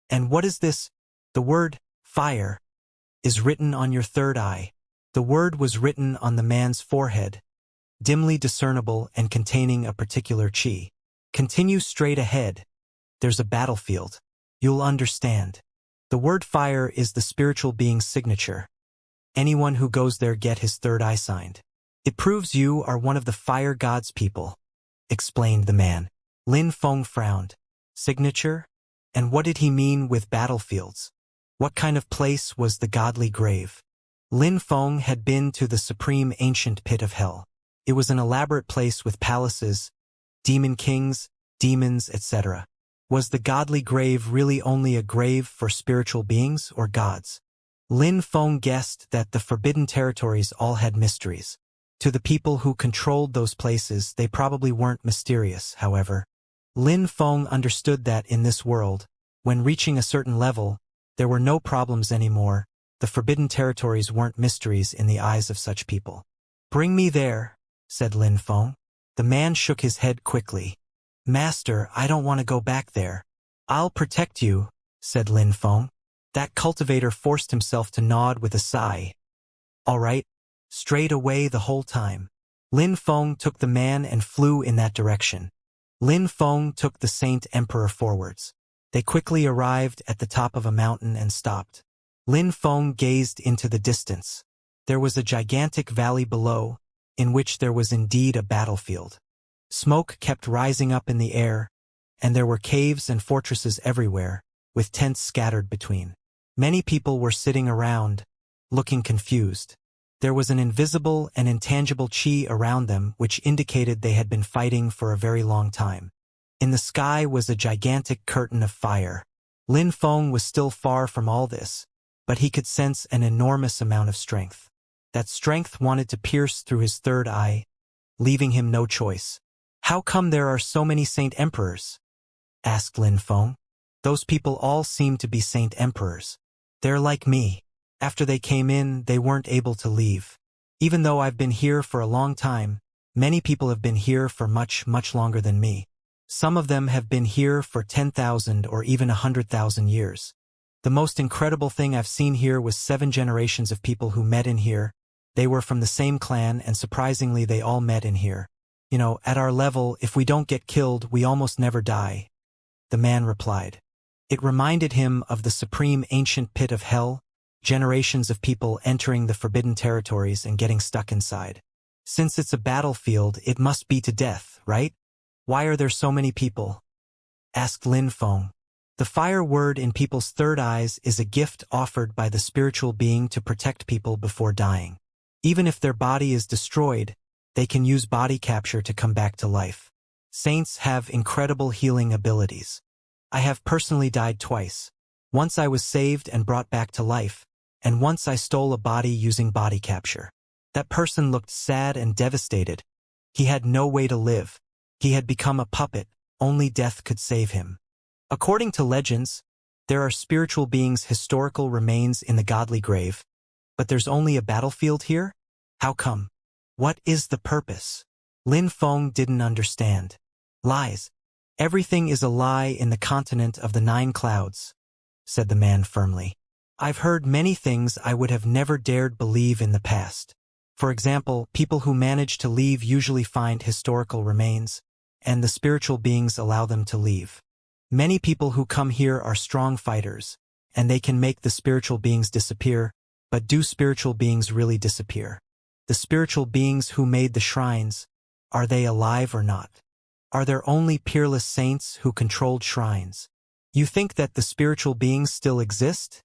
"And what is this? The word, fire, is written on your third eye." The word was written on the man's forehead, dimly discernible and containing a particular chi. "Continue straight ahead. There's a battlefield. You'll understand." The word fire is the spiritual being's signature. Anyone who goes there get his third eye signed. "It proves you are one of the fire god's people," explained the man. Lin Feng frowned. Signature? And what did he mean with battlefields? What kind of place was the godly grave? Lin Feng had been to the supreme ancient pit of hell. It was an elaborate place with palaces, demon kings, demons, etc. Was the godly grave really only a grave for spiritual beings or gods? Lin Feng guessed that the forbidden territories all had mysteries. To the people who controlled those places, they probably weren't mysterious, however. Lin Feng understood that in this world, when reaching a certain level, there were no problems anymore. The forbidden territories weren't mysteries in the eyes of such people. "Bring me there," said Lin Feng. The man shook his head quickly. Master, I don't want to go back there. I'll protect you, said Lin Feng. That cultivator forced himself to nod with a sigh. All right. Straight away the whole time. Lin Feng took the man and flew in that direction. Lin Feng took the Saint Emperor forwards. They quickly arrived at the top of a mountain and stopped. Lin Feng gazed into the distance. There was a gigantic valley below, in which there was indeed a battlefield. Smoke kept rising up in the air, and there were caves and fortresses everywhere, with tents scattered between. Many people were sitting around, looking confused. There was an invisible and intangible chi around them which indicated they had been fighting for a very long time. In the sky was a gigantic curtain of fire. Lin Feng was still far from all this, but he could sense an enormous amount of strength. That strength wanted to pierce through his third eye, leaving him no choice. How come there are so many Saint Emperors? Asked Lin Feng. Those people all seem to be Saint Emperors. They're like me. After they came in, they weren't able to leave. Even though I've been here for a long time, many people have been here for much, much longer than me. Some of them have been here for 10,000 or even 100,000 years. The most incredible thing I've seen here was 7 generations of people who met in here. They were from the same clan, and surprisingly they all met in here. You know, at our level, if we don't get killed, we almost never die. The man replied. It reminded him of the supreme ancient pit of hell, generations of people entering the forbidden territories and getting stuck inside. Since it's a battlefield, it must be to death, right? Why are there so many people? Asked Lin Feng. The fire word in people's third eyes is a gift offered by the spiritual being to protect people before dying. Even if their body is destroyed, they can use body capture to come back to life. Saints have incredible healing abilities. I have personally died twice. Once I was saved and brought back to life, and once I stole a body using body capture. That person looked sad and devastated. He had no way to live. He had become a puppet. Only death could save him. According to legends, there are spiritual beings' historical remains in the godly grave, but there's only a battlefield here? How come? What is the purpose? Lin Feng didn't understand. Lies. Everything is a lie in the continent of the 9 clouds, said the man firmly. I've heard many things I would have never dared believe in the past. For example, people who manage to leave usually find historical remains, and the spiritual beings allow them to leave. Many people who come here are strong fighters, and they can make the spiritual beings disappear, but do spiritual beings really disappear? The spiritual beings who made the shrines, are they alive or not? Are there only peerless saints who controlled shrines? You think that the spiritual beings still exist?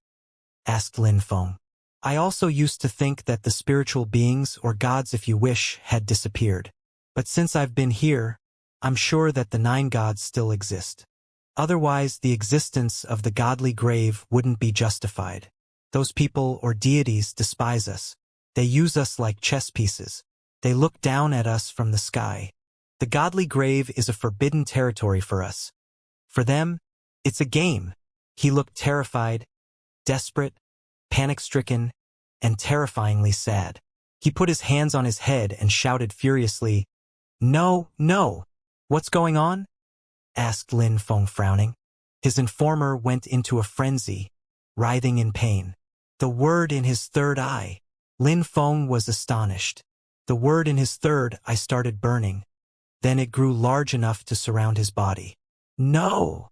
Asked Lin Feng. I also used to think that the spiritual beings, or gods if you wish, had disappeared. But since I've been here, I'm sure that the 9 gods still exist. Otherwise, the existence of the godly grave wouldn't be justified. Those people or deities despise us. They use us like chess pieces. They look down at us from the sky. The godly grave is a forbidden territory for us. For them, it's a game. He looked terrified, desperate, panic-stricken, and terrifyingly sad. He put his hands on his head and shouted furiously, "No, no! What's going on?" asked Lin Feng, frowning. His informer went into a frenzy, writhing in pain. The word in his third eye. Lin Feng was astonished. The word in his third eye started burning. Then it grew large enough to surround his body. "No!"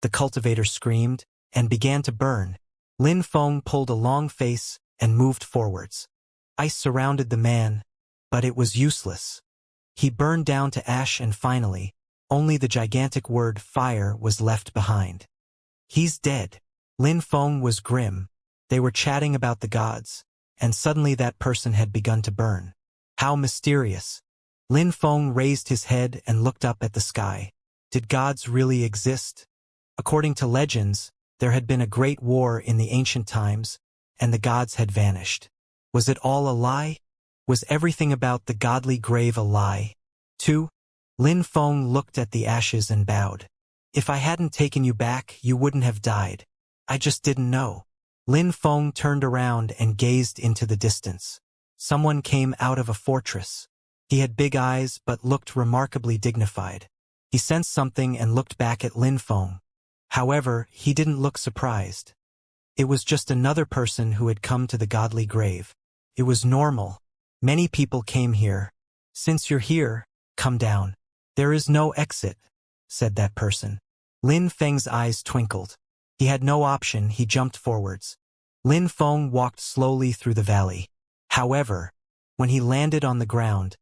the cultivator screamed, and began to burn. Lin Feng pulled a long face and moved forwards. Ice surrounded the man, but it was useless. He burned down to ash, and finally, only the gigantic word fire was left behind. He's dead. Lin Feng was grim. They were chatting about the gods, and suddenly that person had begun to burn. How mysterious. Lin Feng raised his head and looked up at the sky. Did gods really exist? According to legends, there had been a great war in the ancient times, and the gods had vanished. Was it all a lie? Was everything about the godly grave a lie? 2. Lin Feng looked at the ashes and bowed. If I hadn't taken you back, you wouldn't have died. I just didn't know. Lin Feng turned around and gazed into the distance. Someone came out of a fortress. He had big eyes but looked remarkably dignified. He sensed something and looked back at Lin Feng. However, he didn't look surprised. It was just another person who had come to the godly grave. It was normal. Many people came here. Since you're here, come down. There is no exit, said that person. Lin Feng's eyes twinkled. He had no option, he jumped forwards. Lin Feng walked slowly through the valley. However, when he landed on the ground,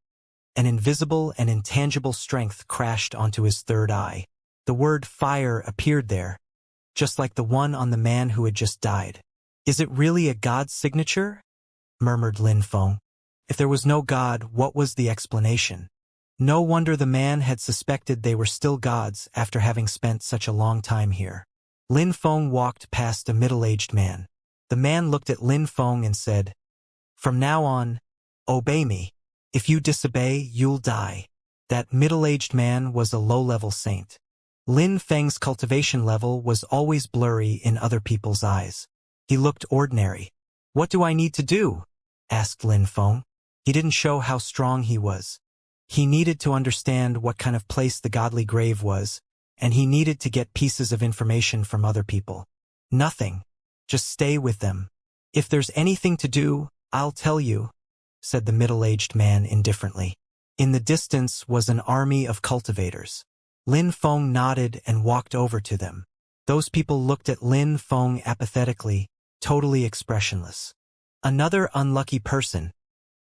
an invisible and intangible strength crashed onto his third eye. The word fire appeared there, just like the one on the man who had just died. Is it really a god's signature? Murmured Lin Feng. If there was no god, what was the explanation? No wonder the man had suspected they were still gods after having spent such a long time here. Lin Feng walked past a middle-aged man. The man looked at Lin Feng and said, "From now on, obey me. If you disobey, you'll die." That middle-aged man was a low-level saint. Lin Feng's cultivation level was always blurry in other people's eyes. He looked ordinary. "What do I need to do?" asked Lin Feng. He didn't show how strong he was. He needed to understand what kind of place the godly grave was, and he needed to get pieces of information from other people. "Nothing. Just stay with them. If there's anything to do, I'll tell you," said the middle-aged man indifferently. In the distance was an army of cultivators. Lin Feng nodded and walked over to them. Those people looked at Lin Feng apathetically, totally expressionless. "Another unlucky person,"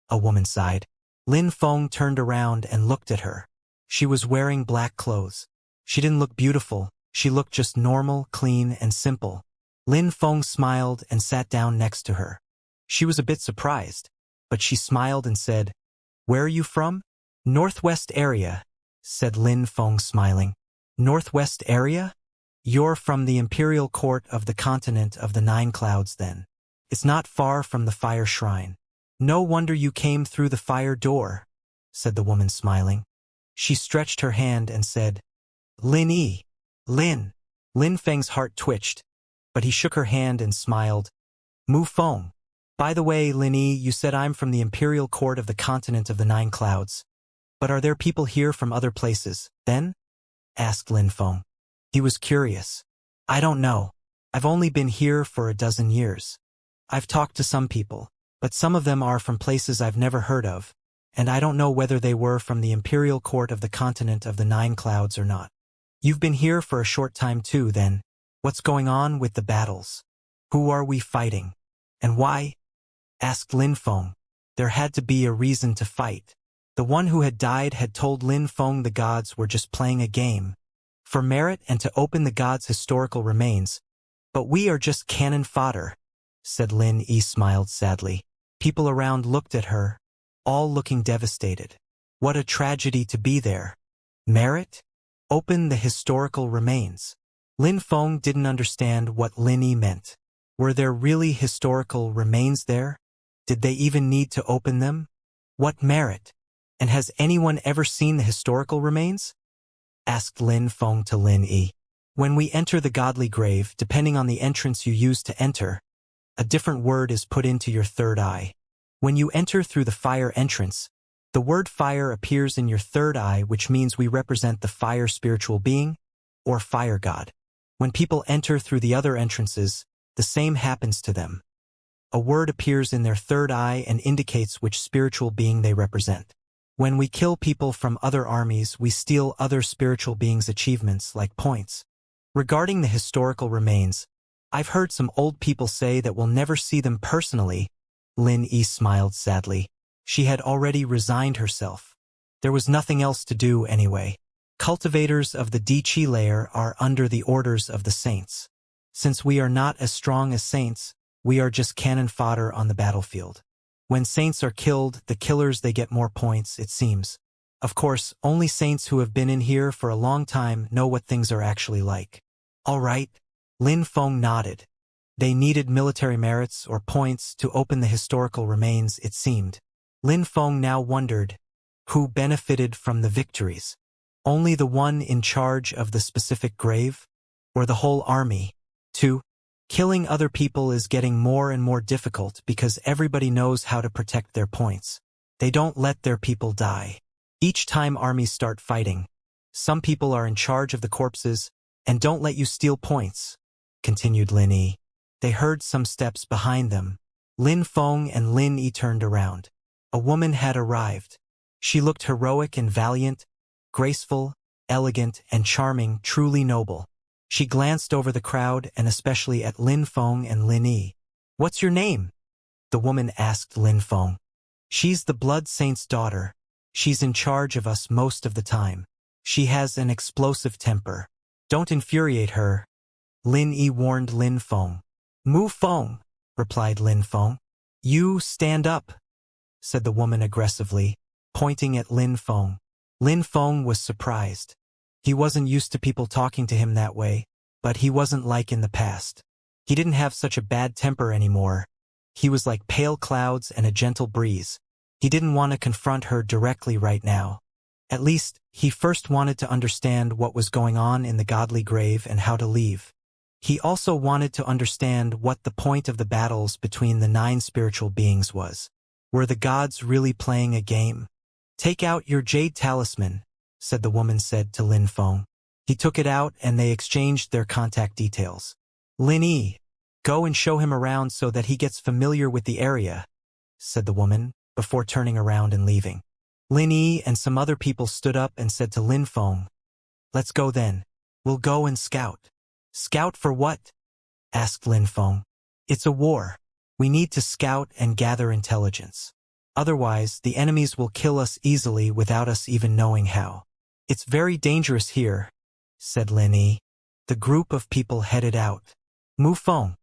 a woman sighed. Lin Feng turned around and looked at her. She was wearing black clothes. She didn't look beautiful, she looked just normal, clean, and simple. Lin Feng smiled and sat down next to her. She was a bit surprised, but she smiled and said, "Where are you from?" "Northwest area," said Lin Feng smiling. "Northwest area? You're from the imperial court of the continent of the 9 clouds then. It's not far from the fire shrine. No wonder you came through the fire door," said the woman smiling. She stretched her hand and said, "Lin Yi." "Lin." Lin Feng's heart twitched, but he shook her hand and smiled. "Mu Feng. By the way, Lin Yi, you said I'm from the imperial court of the continent of the 9 clouds. But are there people here from other places, then?" asked Lin Feng. He was curious. "I don't know. I've only been here for a dozen years. I've talked to some people, but some of them are from places I've never heard of, and I don't know whether they were from the imperial court of the continent of the 9 clouds or not." "You've been here for a short time too, then. What's going on with the battles? Who are we fighting? And why?" asked Lin Feng. There had to be a reason to fight. The one who had died had told Lin Feng the gods were just playing a game, for merit and to open the gods' historical remains. "But we are just cannon fodder," said Lin Yi smiled sadly. People around looked at her, all looking devastated. What a tragedy to be there. Merit? Open the historical remains. Lin Feng didn't understand what Lin Yi meant. Were there really historical remains there? Did they even need to open them? What merit? And has anyone ever seen the historical remains? Asked Lin Feng to Lin Yi. When we enter the godly grave, depending on the entrance you use to enter, a different word is put into your third eye. When you enter through the fire entrance, the word fire appears in your third eye, which means we represent the fire spiritual being, or fire god. When people enter through the other entrances, the same happens to them. A word appears in their third eye and indicates which spiritual being they represent. When we kill people from other armies, we steal other spiritual beings' achievements like points. Regarding the historical remains, I've heard some old people say that we'll never see them personally. Lin Yi smiled sadly. She had already resigned herself. There was nothing else to do anyway. Cultivators of the Di-Chi layer are under the orders of the saints. Since we are not as strong as saints, we are just cannon fodder on the battlefield. When saints are killed, the killers they get more points, it seems. Of course, only saints who have been in here for a long time know what things are actually like. All right. Lin Feng nodded. They needed military merits or points to open the historical remains, it seemed. Lin Feng now wondered, who benefited from the victories? Only the one in charge of the specific grave? Or the whole army? 2. Killing other people is getting more and more difficult because everybody knows how to protect their points. They don't let their people die. Each time armies start fighting, some people are in charge of the corpses and don't let you steal points, continued Lin Yi. They heard some steps behind them. Lin Feng and Lin Yi turned around. A woman had arrived. She looked heroic and valiant, graceful, elegant, and charming, truly noble. She glanced over the crowd and especially at Lin Feng and Lin Yi. "What's your name?" the woman asked Lin Feng. "She's the Blood Saint's daughter. She's in charge of us most of the time. She has an explosive temper. Don't infuriate her," Lin Yi warned Lin Feng. "Mu Feng," replied Lin Feng. "You stand up," said the woman aggressively, pointing at Lin Feng. Lin Feng was surprised. He wasn't used to people talking to him that way, but he wasn't like in the past. He didn't have such a bad temper anymore. He was like pale clouds and a gentle breeze. He didn't want to confront her directly right now. At least, he first wanted to understand what was going on in the godly grave and how to leave. He also wanted to understand what the point of the battles between the 9 spiritual beings was. Were the gods really playing a game? "Take out your jade talisman," the woman said to Lin Feng. He took it out and they exchanged their contact details. "Lin Yi, go and show him around so that he gets familiar with the area," said the woman, before turning around and leaving. Lin Yi and some other people stood up and said to Lin Feng, "Let's go then. We'll go and scout." "Scout for what?" asked Lin Feng. "It's a war. We need to scout and gather intelligence. Otherwise, the enemies will kill us easily without us even knowing how. It's very dangerous here," said Lin Yi. The group of people headed out. "Mu Feng,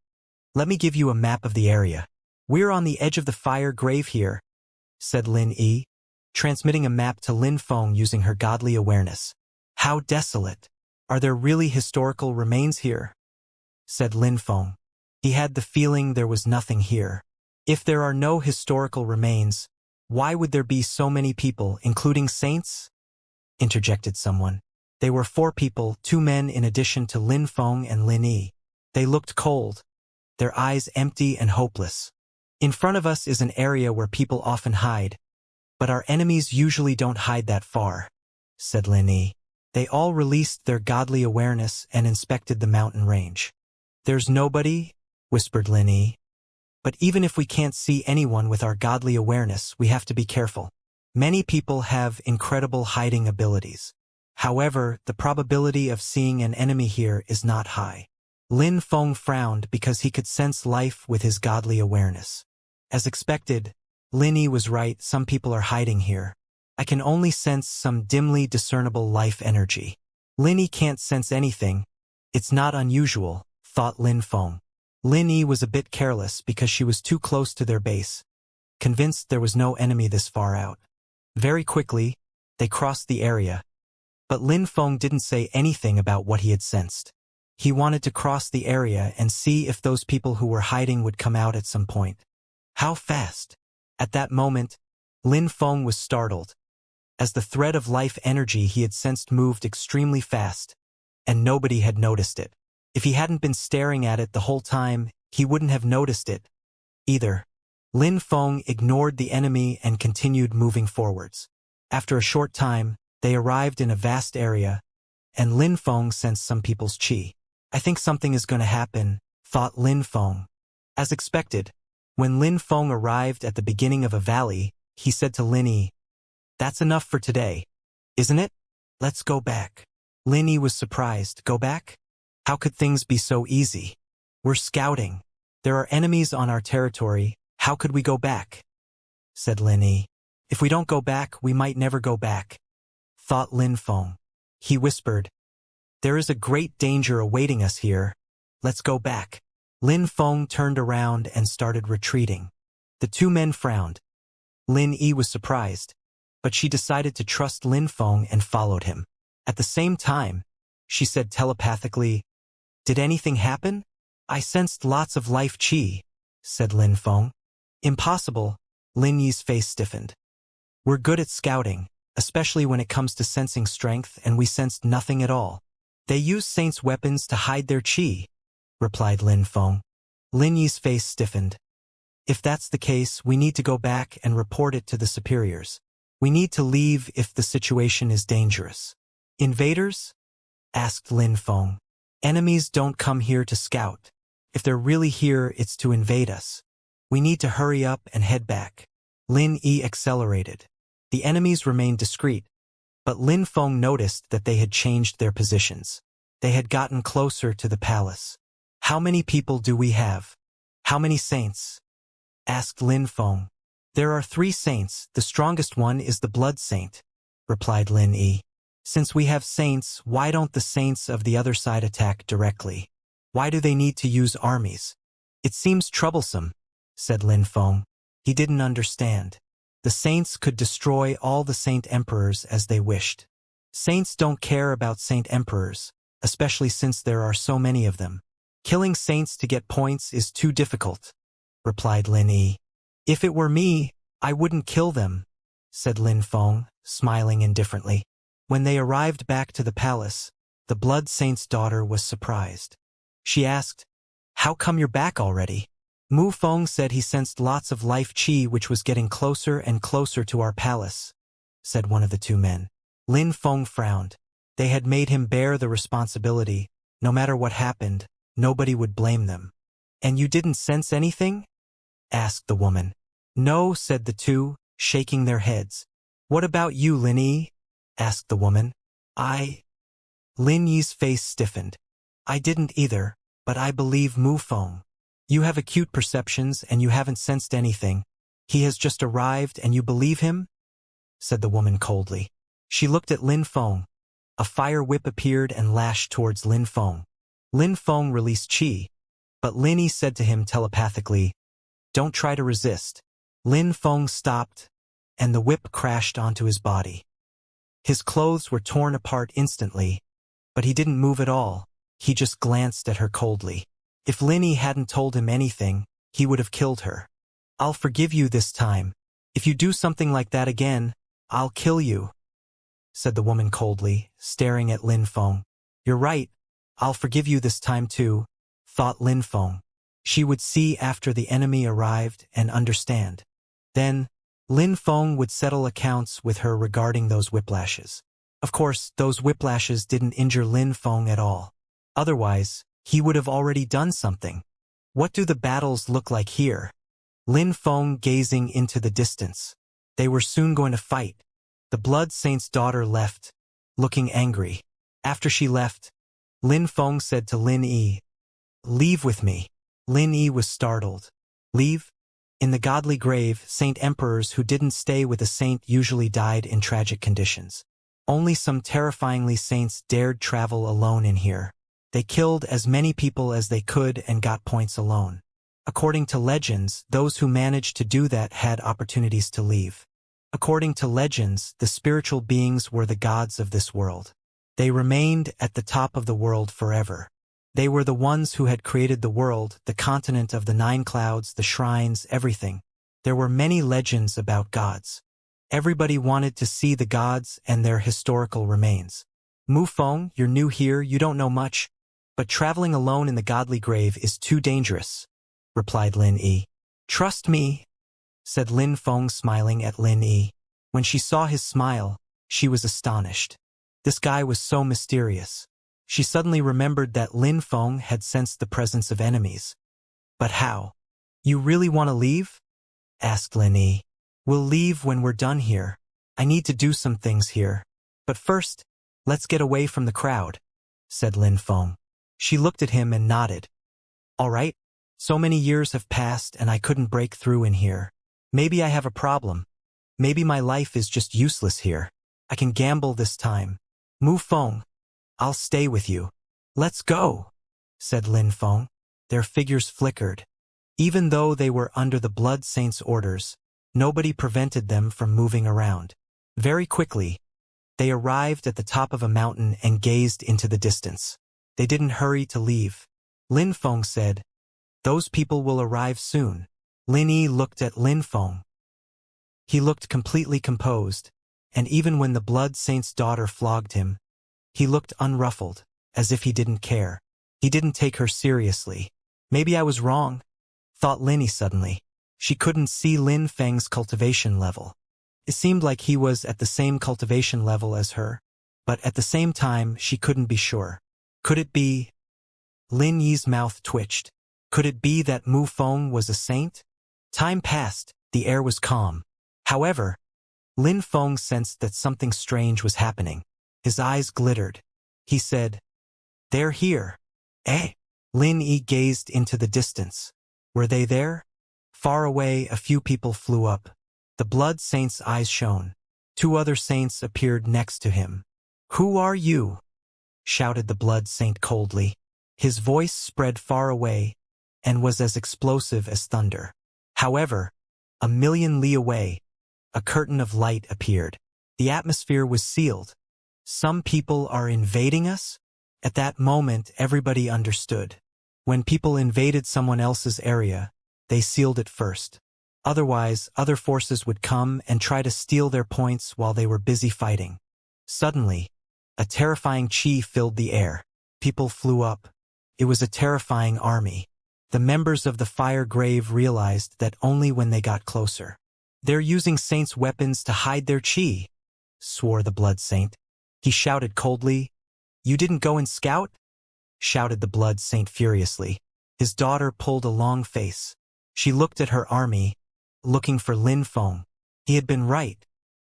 let me give you a map of the area. We're on the edge of the fire grave here," said Lin Yi, transmitting a map to Lin Feng using her godly awareness. "How desolate. Are there really historical remains here?" said Lin Feng. He had the feeling there was nothing here. If there are no historical remains, why would there be so many people, including saints? Interjected someone. They were 4 people, 2 men in addition to Lin Feng and Lin Yi. They looked cold, their eyes empty and hopeless. "In front of us is an area where people often hide, but our enemies usually don't hide that far," said Lin Yi. They all released their godly awareness and inspected the mountain range. "There's nobody," whispered Lin Yi. "But even if we can't see anyone with our godly awareness, we have to be careful. Many people have incredible hiding abilities. However, the probability of seeing an enemy here is not high." Lin Feng frowned because he could sense life with his godly awareness. As expected, Lin Yi was right, some people are hiding here. "I can only sense some dimly discernible life energy." Lin Yi can't sense anything. It's not unusual, thought Lin Feng. Lin Yi was a bit careless because she was too close to their base, convinced there was no enemy this far out. Very quickly, they crossed the area. But Lin Feng didn't say anything about what he had sensed. He wanted to cross the area and see if those people who were hiding would come out at some point. How fast? At that moment, Lin Feng was startled, as the thread of life energy he had sensed moved extremely fast, and nobody had noticed it. If he hadn't been staring at it the whole time, he wouldn't have noticed it either. Lin Feng ignored the enemy and continued moving forwards. After a short time, they arrived in a vast area, and Lin Feng sensed some people's qi. "I think something is going to happen," thought Lin Feng. As expected, when Lin Feng arrived at the beginning of a valley, he said to Lin Yi, "That's enough for today, isn't it? Let's go back." Lin Yi was surprised. "Go back? How could things be so easy? We're scouting. There are enemies on our territory. How could we go back?" said Lin Yi. "If we don't go back, we might never go back," thought Lin Feng. He whispered, "There is a great danger awaiting us here. Let's go back." Lin Feng turned around and started retreating. The 2 men frowned. Lin Yi was surprised, but she decided to trust Lin Feng and followed him. At the same time, she said telepathically, "Did anything happen?" "I sensed lots of life qi," said Lin Feng. "Impossible," Lin Yi's face stiffened. "We're good at scouting, especially when it comes to sensing strength, and we sensed nothing at all." "They use saints' weapons to hide their qi," replied Lin Feng. Lin Yi's face stiffened. If that's the case, we need to go back and report it to the superiors. We need to leave if the situation is dangerous. Invaders? Asked Lin Feng. Enemies don't come here to scout. If they're really here, it's to invade us. We need to hurry up and head back. Lin Yi accelerated. The enemies remained discreet, but Lin Feng noticed that they had changed their positions. They had gotten closer to the palace. How many people do we have? How many saints? Asked Lin Feng. There are 3 saints, the strongest one is the blood saint, replied Lin Yi. Since we have saints, why don't the saints of the other side attack directly? Why do they need to use armies? It seems troublesome, said Lin Feng. He didn't understand. The saints could destroy all the saint emperors as they wished. Saints don't care about saint emperors, especially since there are so many of them. Killing saints to get points is too difficult, replied Lin Yi. If it were me, I wouldn't kill them, said Lin Feng, smiling indifferently. When they arrived back to the palace, the blood saint's daughter was surprised. She asked, "How come you're back already?" Mu Feng said he sensed lots of life qi which was getting closer and closer to our palace, said one of the 2 men. Lin Feng frowned. They had made him bear the responsibility. No matter what happened, nobody would blame them. And you didn't sense anything? Asked the woman. No, said the 2, shaking their heads. What about you, Lin Yi? Asked the woman. Lin Yi's face stiffened. I didn't either, but I believe Mu Feng. You have acute perceptions and you haven't sensed anything. He has just arrived and you believe him? Said the woman coldly. She looked at Lin Feng. A fire whip appeared and lashed towards Lin Feng. Lin Feng released qi, but Lin Yi said to him telepathically, "Don't try to resist." Lin Feng stopped, and the whip crashed onto his body. His clothes were torn apart instantly, but he didn't move at all. He just glanced at her coldly. If Lin Yi hadn't told him anything, he would have killed her. I'll forgive you this time. If you do something like that again, I'll kill you, said the woman coldly, staring at Lin Feng. You're right. I'll forgive you this time too, thought Lin Feng. She would see after the enemy arrived and understand. Then, Lin Feng would settle accounts with her regarding those whiplashes. Of course, those whiplashes didn't injure Lin Feng at all. Otherwise, he would have already done something. What do the battles look like here? Lin Feng gazing into the distance. They were soon going to fight. The blood saint's daughter left, looking angry. After she left, Lin Feng said to Lin Yi, "Leave with me." Lin Yi was startled. Leave? In the godly grave, saint emperors who didn't stay with a saint usually died in tragic conditions. Only some terrifyingly saints dared travel alone in here. They killed as many people as they could and got points alone. According to legends, those who managed to do that had opportunities to leave. According to legends, the spiritual beings were the gods of this world. They remained at the top of the world forever. They were the ones who had created the world, the continent of the 9 clouds, the shrines, everything. There were many legends about gods. Everybody wanted to see the gods and their historical remains. Mu Feng, you're new here, you don't know much, but traveling alone in the godly grave is too dangerous, replied Lin Yi. Trust me, said Lin Feng, smiling at Lin Yi. When she saw his smile, she was astonished. This guy was so mysterious. She suddenly remembered that Lin Feng had sensed the presence of enemies. But how? You really want to leave? Asked Lin Yi. We'll leave when we're done here. I need to do some things here. But first, let's get away from the crowd, said Lin Feng. She looked at him and nodded. All right. So many years have passed and I couldn't break through in here. Maybe I have a problem. Maybe my life is just useless here. I can gamble this time. Mu Feng, I'll stay with you. Let's go, said Lin Feng. Their figures flickered. Even though they were under the Blood Saint's orders, nobody prevented them from moving around. Very quickly, they arrived at the top of a mountain and gazed into the distance. They didn't hurry to leave. Lin Feng said, "Those people will arrive soon." Lin Yi looked at Lin Feng. He looked completely composed, and even when the Blood Saint's daughter flogged him, he looked unruffled, as if he didn't care. He didn't take her seriously. Maybe I was wrong, thought Lin Yi suddenly. She couldn't see Lin Feng's cultivation level. It seemed like he was at the same cultivation level as her, but at the same time she couldn't be sure. Could it be? Lin Yi's mouth twitched. Could it be that Mu Feng was a saint? Time passed, the air was calm. However, Lin Feng sensed that something strange was happening. His eyes glittered. He said, "They're here." Eh? Lin Yi gazed into the distance. Were they there? Far away, a few people flew up. The blood saint's eyes shone. 2 other saints appeared next to him. "Who are you?" shouted the blood saint coldly. His voice spread far away and was as explosive as thunder. However, a million li away, a curtain of light appeared. The atmosphere was sealed. Some people are invading us? At that moment, everybody understood. When people invaded someone else's area, they sealed it first. Otherwise, other forces would come and try to steal their points while they were busy fighting. Suddenly, a terrifying chi filled the air. People flew up. It was a terrifying army. The members of the fire grave realized that only when they got closer. "They're using saints' weapons to hide their chi," swore the blood saint. He shouted coldly. "You didn't go and scout?" shouted the blood saint furiously. His daughter pulled a long face. She looked at her army, looking for Lin Feng. He had been right.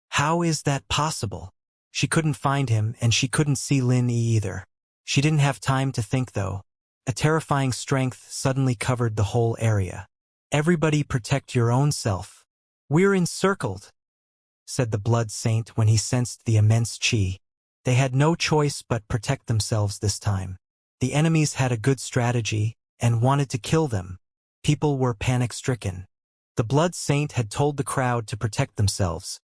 How is that possible? She couldn't find him and she couldn't see Lin Yi either. She didn't have time to think though. A terrifying strength suddenly covered the whole area. "Everybody protect your own self. We're encircled," said the blood saint when he sensed the immense chi. They had no choice but protect themselves this time. The enemies had a good strategy and wanted to kill them. People were panic-stricken. The blood saint had told the crowd to protect themselves,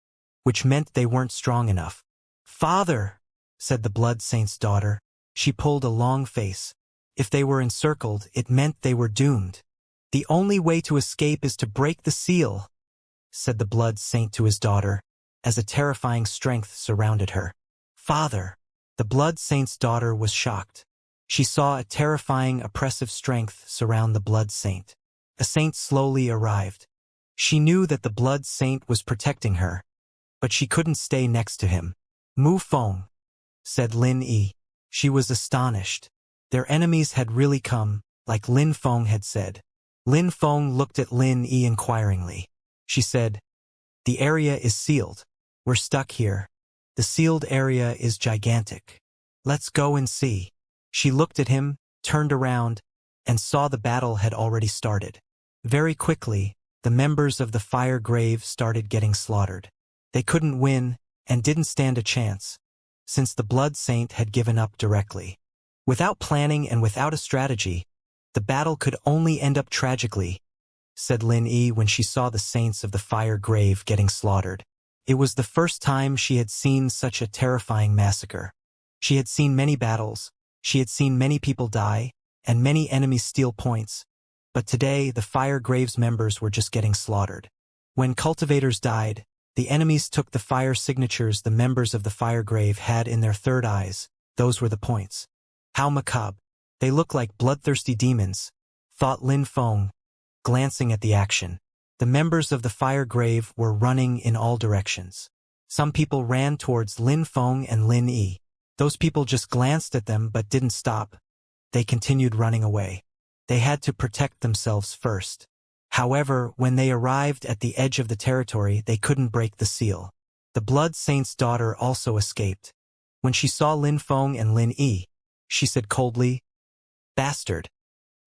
which meant they weren't strong enough. "Father," said the blood saint's daughter. She pulled a long face. If they were encircled, it meant they were doomed. "The only way to escape is to break the seal," said the blood saint to his daughter, as a terrifying strength surrounded her. "Father." The blood saint's daughter was shocked. She saw a terrifying, oppressive strength surround the blood saint. A saint slowly arrived. She knew that the blood saint was protecting her, but she couldn't stay next to him. "Mu Feng," said Lin Yi. She was astonished. Their enemies had really come, like Lin Feng had said. Lin Feng looked at Lin Yi inquiringly. She said, "The area is sealed. We're stuck here. The sealed area is gigantic. Let's go and see." She looked at him, turned around, and saw the battle had already started. Very quickly, the members of the fire grave started getting slaughtered. They couldn't win and didn't stand a chance, since the blood saint had given up directly. Without planning and without a strategy, the battle could only end up tragically, said Lin Yi when she saw the saints of the fire grave getting slaughtered. It was the first time she had seen such a terrifying massacre. She had seen many battles, she had seen many people die, and many enemies steal points, but today the fire grave's members were just getting slaughtered. When cultivators died, the enemies took the fire signatures the members of the fire grave had in their third eyes. Those were the points. How macabre. They look like bloodthirsty demons, thought Lin Feng, glancing at the action. The members of the fire grave were running in all directions. Some people ran towards Lin Feng and Lin Yi. Those people just glanced at them but didn't stop. They continued running away. They had to protect themselves first. However, when they arrived at the edge of the territory, they couldn't break the seal. The blood saint's daughter also escaped. When she saw Lin Feng and Lin Yi, she said coldly, "Bastard.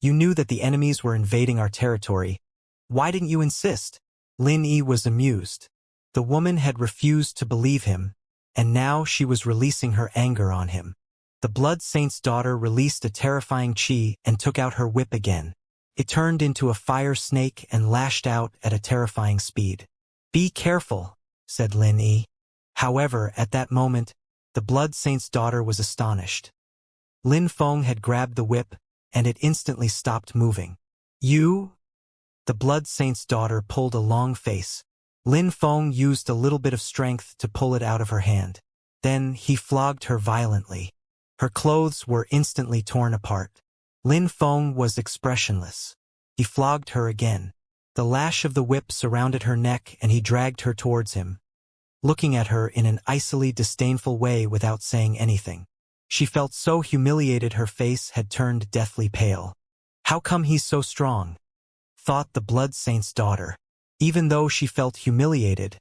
You knew that the enemies were invading our territory. Why didn't you insist?" Lin Yi was amused. The woman had refused to believe him, and now she was releasing her anger on him. The blood saint's daughter released a terrifying chi and took out her whip again. It turned into a fire snake and lashed out at a terrifying speed. "Be careful," said Lin Yi. However, at that moment, the blood saint's daughter was astonished. Lin Feng had grabbed the whip, and it instantly stopped moving. "You?" The blood saint's daughter pulled a long face. Lin Feng used a little bit of strength to pull it out of her hand. Then he flogged her violently. Her clothes were instantly torn apart. Lin Feng was expressionless. He flogged her again. The lash of the whip surrounded her neck and he dragged her towards him, looking at her in an icily disdainful way without saying anything. She felt so humiliated her face had turned deathly pale. How come he's so strong? Thought the Blood Saint's daughter. Even though she felt humiliated,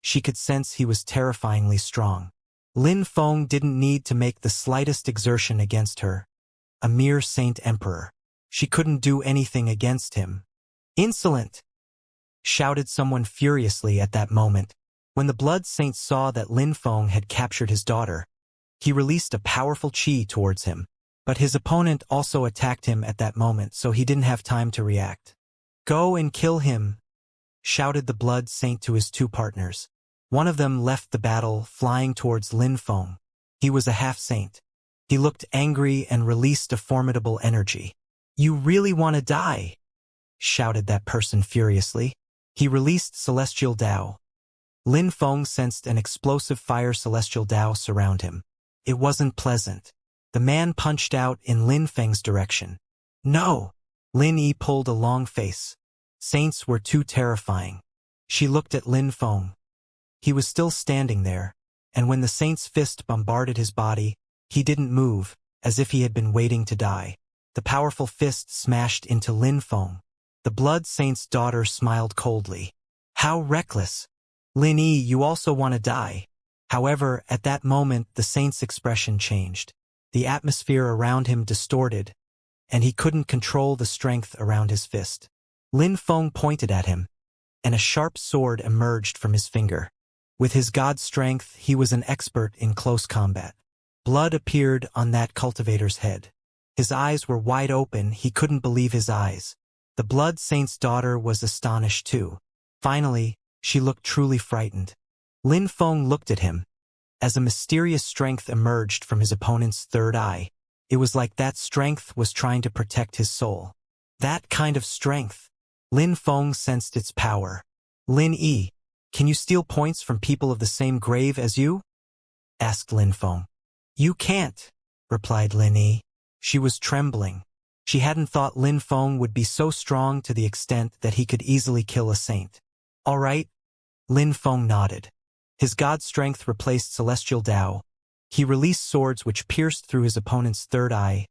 she could sense he was terrifyingly strong. Lin Feng didn't need to make the slightest exertion against her. A mere Saint Emperor. She couldn't do anything against him. "Insolent!" shouted someone furiously at that moment. When the Blood Saint saw that Lin Feng had captured his daughter, he released a powerful qi towards him. But his opponent also attacked him at that moment, so he didn't have time to react. "Go and kill him!" shouted the Blood Saint to his two partners. One of them left the battle, flying towards Lin Feng. He was a half-saint. He looked angry and released a formidable energy. "You really want to die?" shouted that person furiously. He released Celestial Dao. Lin Feng sensed an explosive fire Celestial Dao surround him. It wasn't pleasant. The man punched out in Lin Feng's direction. "No!" Lin Yi pulled a long face. Saints were too terrifying. She looked at Lin Feng. He was still standing there, and when the saint's fist bombarded his body, he didn't move, as if he had been waiting to die. The powerful fist smashed into Lin Feng. The Blood Saint's daughter smiled coldly. "How reckless! Lin Yi, you also want to die." However, at that moment the saint's expression changed. The atmosphere around him distorted, and he couldn't control the strength around his fist. Lin Feng pointed at him, and a sharp sword emerged from his finger. With his god strength, he was an expert in close combat. Blood appeared on that cultivator's head. His eyes were wide open, he couldn't believe his eyes. The Blood Saint's daughter was astonished too. Finally, she looked truly frightened. Lin Feng looked at him. As a mysterious strength emerged from his opponent's third eye, it was like that strength was trying to protect his soul. That kind of strength. Lin Feng sensed its power. "Lin Yi, can you steal points from people of the same grave as you?" asked Lin Feng. "You can't," replied Lin Yi. She was trembling. She hadn't thought Lin Feng would be so strong to the extent that he could easily kill a saint. "All right." Lin Feng nodded. His god strength replaced Celestial Dao. He released swords which pierced through his opponent's third eye,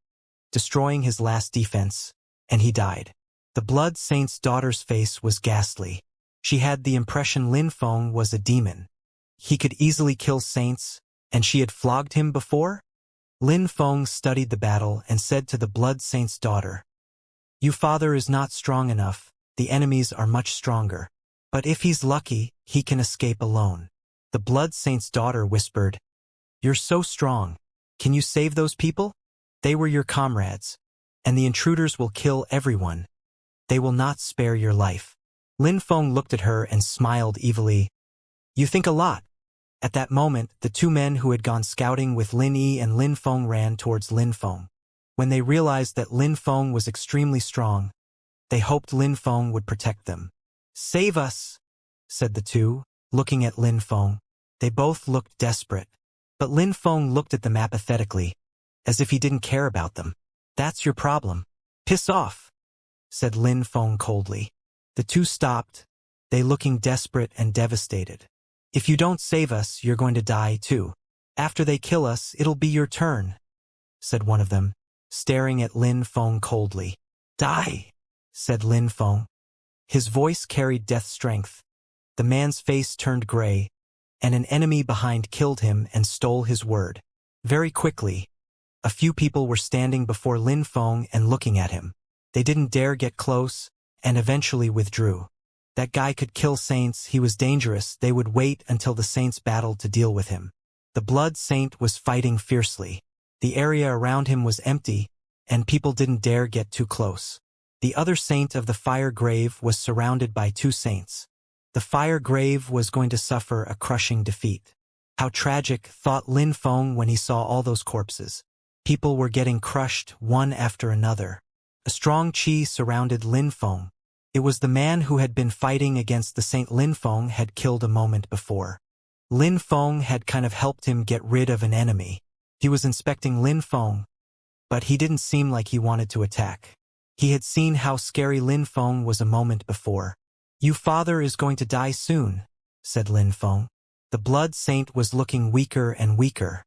destroying his last defense, and he died. The Blood Saint's daughter's face was ghastly. She had the impression Lin Feng was a demon. He could easily kill saints, and she had flogged him before? Lin Feng studied the battle and said to the Blood Saint's daughter, "Your father is not strong enough, the enemies are much stronger. But if he's lucky, he can escape alone." The Blood Saint's daughter whispered, "You're so strong. Can you save those people? They were your comrades. And the intruders will kill everyone. They will not spare your life." Lin Feng looked at her and smiled evilly. "You think a lot." At that moment, the two men who had gone scouting with Lin Yi and Lin Feng ran towards Lin Feng. When they realized that Lin Feng was extremely strong, they hoped Lin Feng would protect them. "Save us," said the two, looking at Lin Feng. They both looked desperate. But Lin Feng looked at them apathetically, as if he didn't care about them. "That's your problem. Piss off," said Lin Feng coldly. The two stopped, they looking desperate and devastated. "If you don't save us, you're going to die too. After they kill us, it'll be your turn," said one of them, staring at Lin Feng coldly. "Die," said Lin Feng. His voice carried death strength. The man's face turned gray, and an enemy behind killed him and stole his word. Very quickly, a few people were standing before Lin Feng and looking at him. They didn't dare get close, and eventually withdrew. That guy could kill saints, he was dangerous, they would wait until the saints battled to deal with him. The Blood Saint was fighting fiercely. The area around him was empty, and people didn't dare get too close. The other saint of the fire grave was surrounded by two saints. The fire grave was going to suffer a crushing defeat. How tragic, thought Lin Feng when he saw all those corpses. People were getting crushed one after another. A strong qi surrounded Lin Feng. It was the man who had been fighting against the Saint Lin Feng had killed a moment before. Lin Feng had kind of helped him get rid of an enemy. He was inspecting Lin Feng, but he didn't seem like he wanted to attack. He had seen how scary Lin Feng was a moment before. "You father is going to die soon," said Lin Feng. The blood saint was looking weaker and weaker.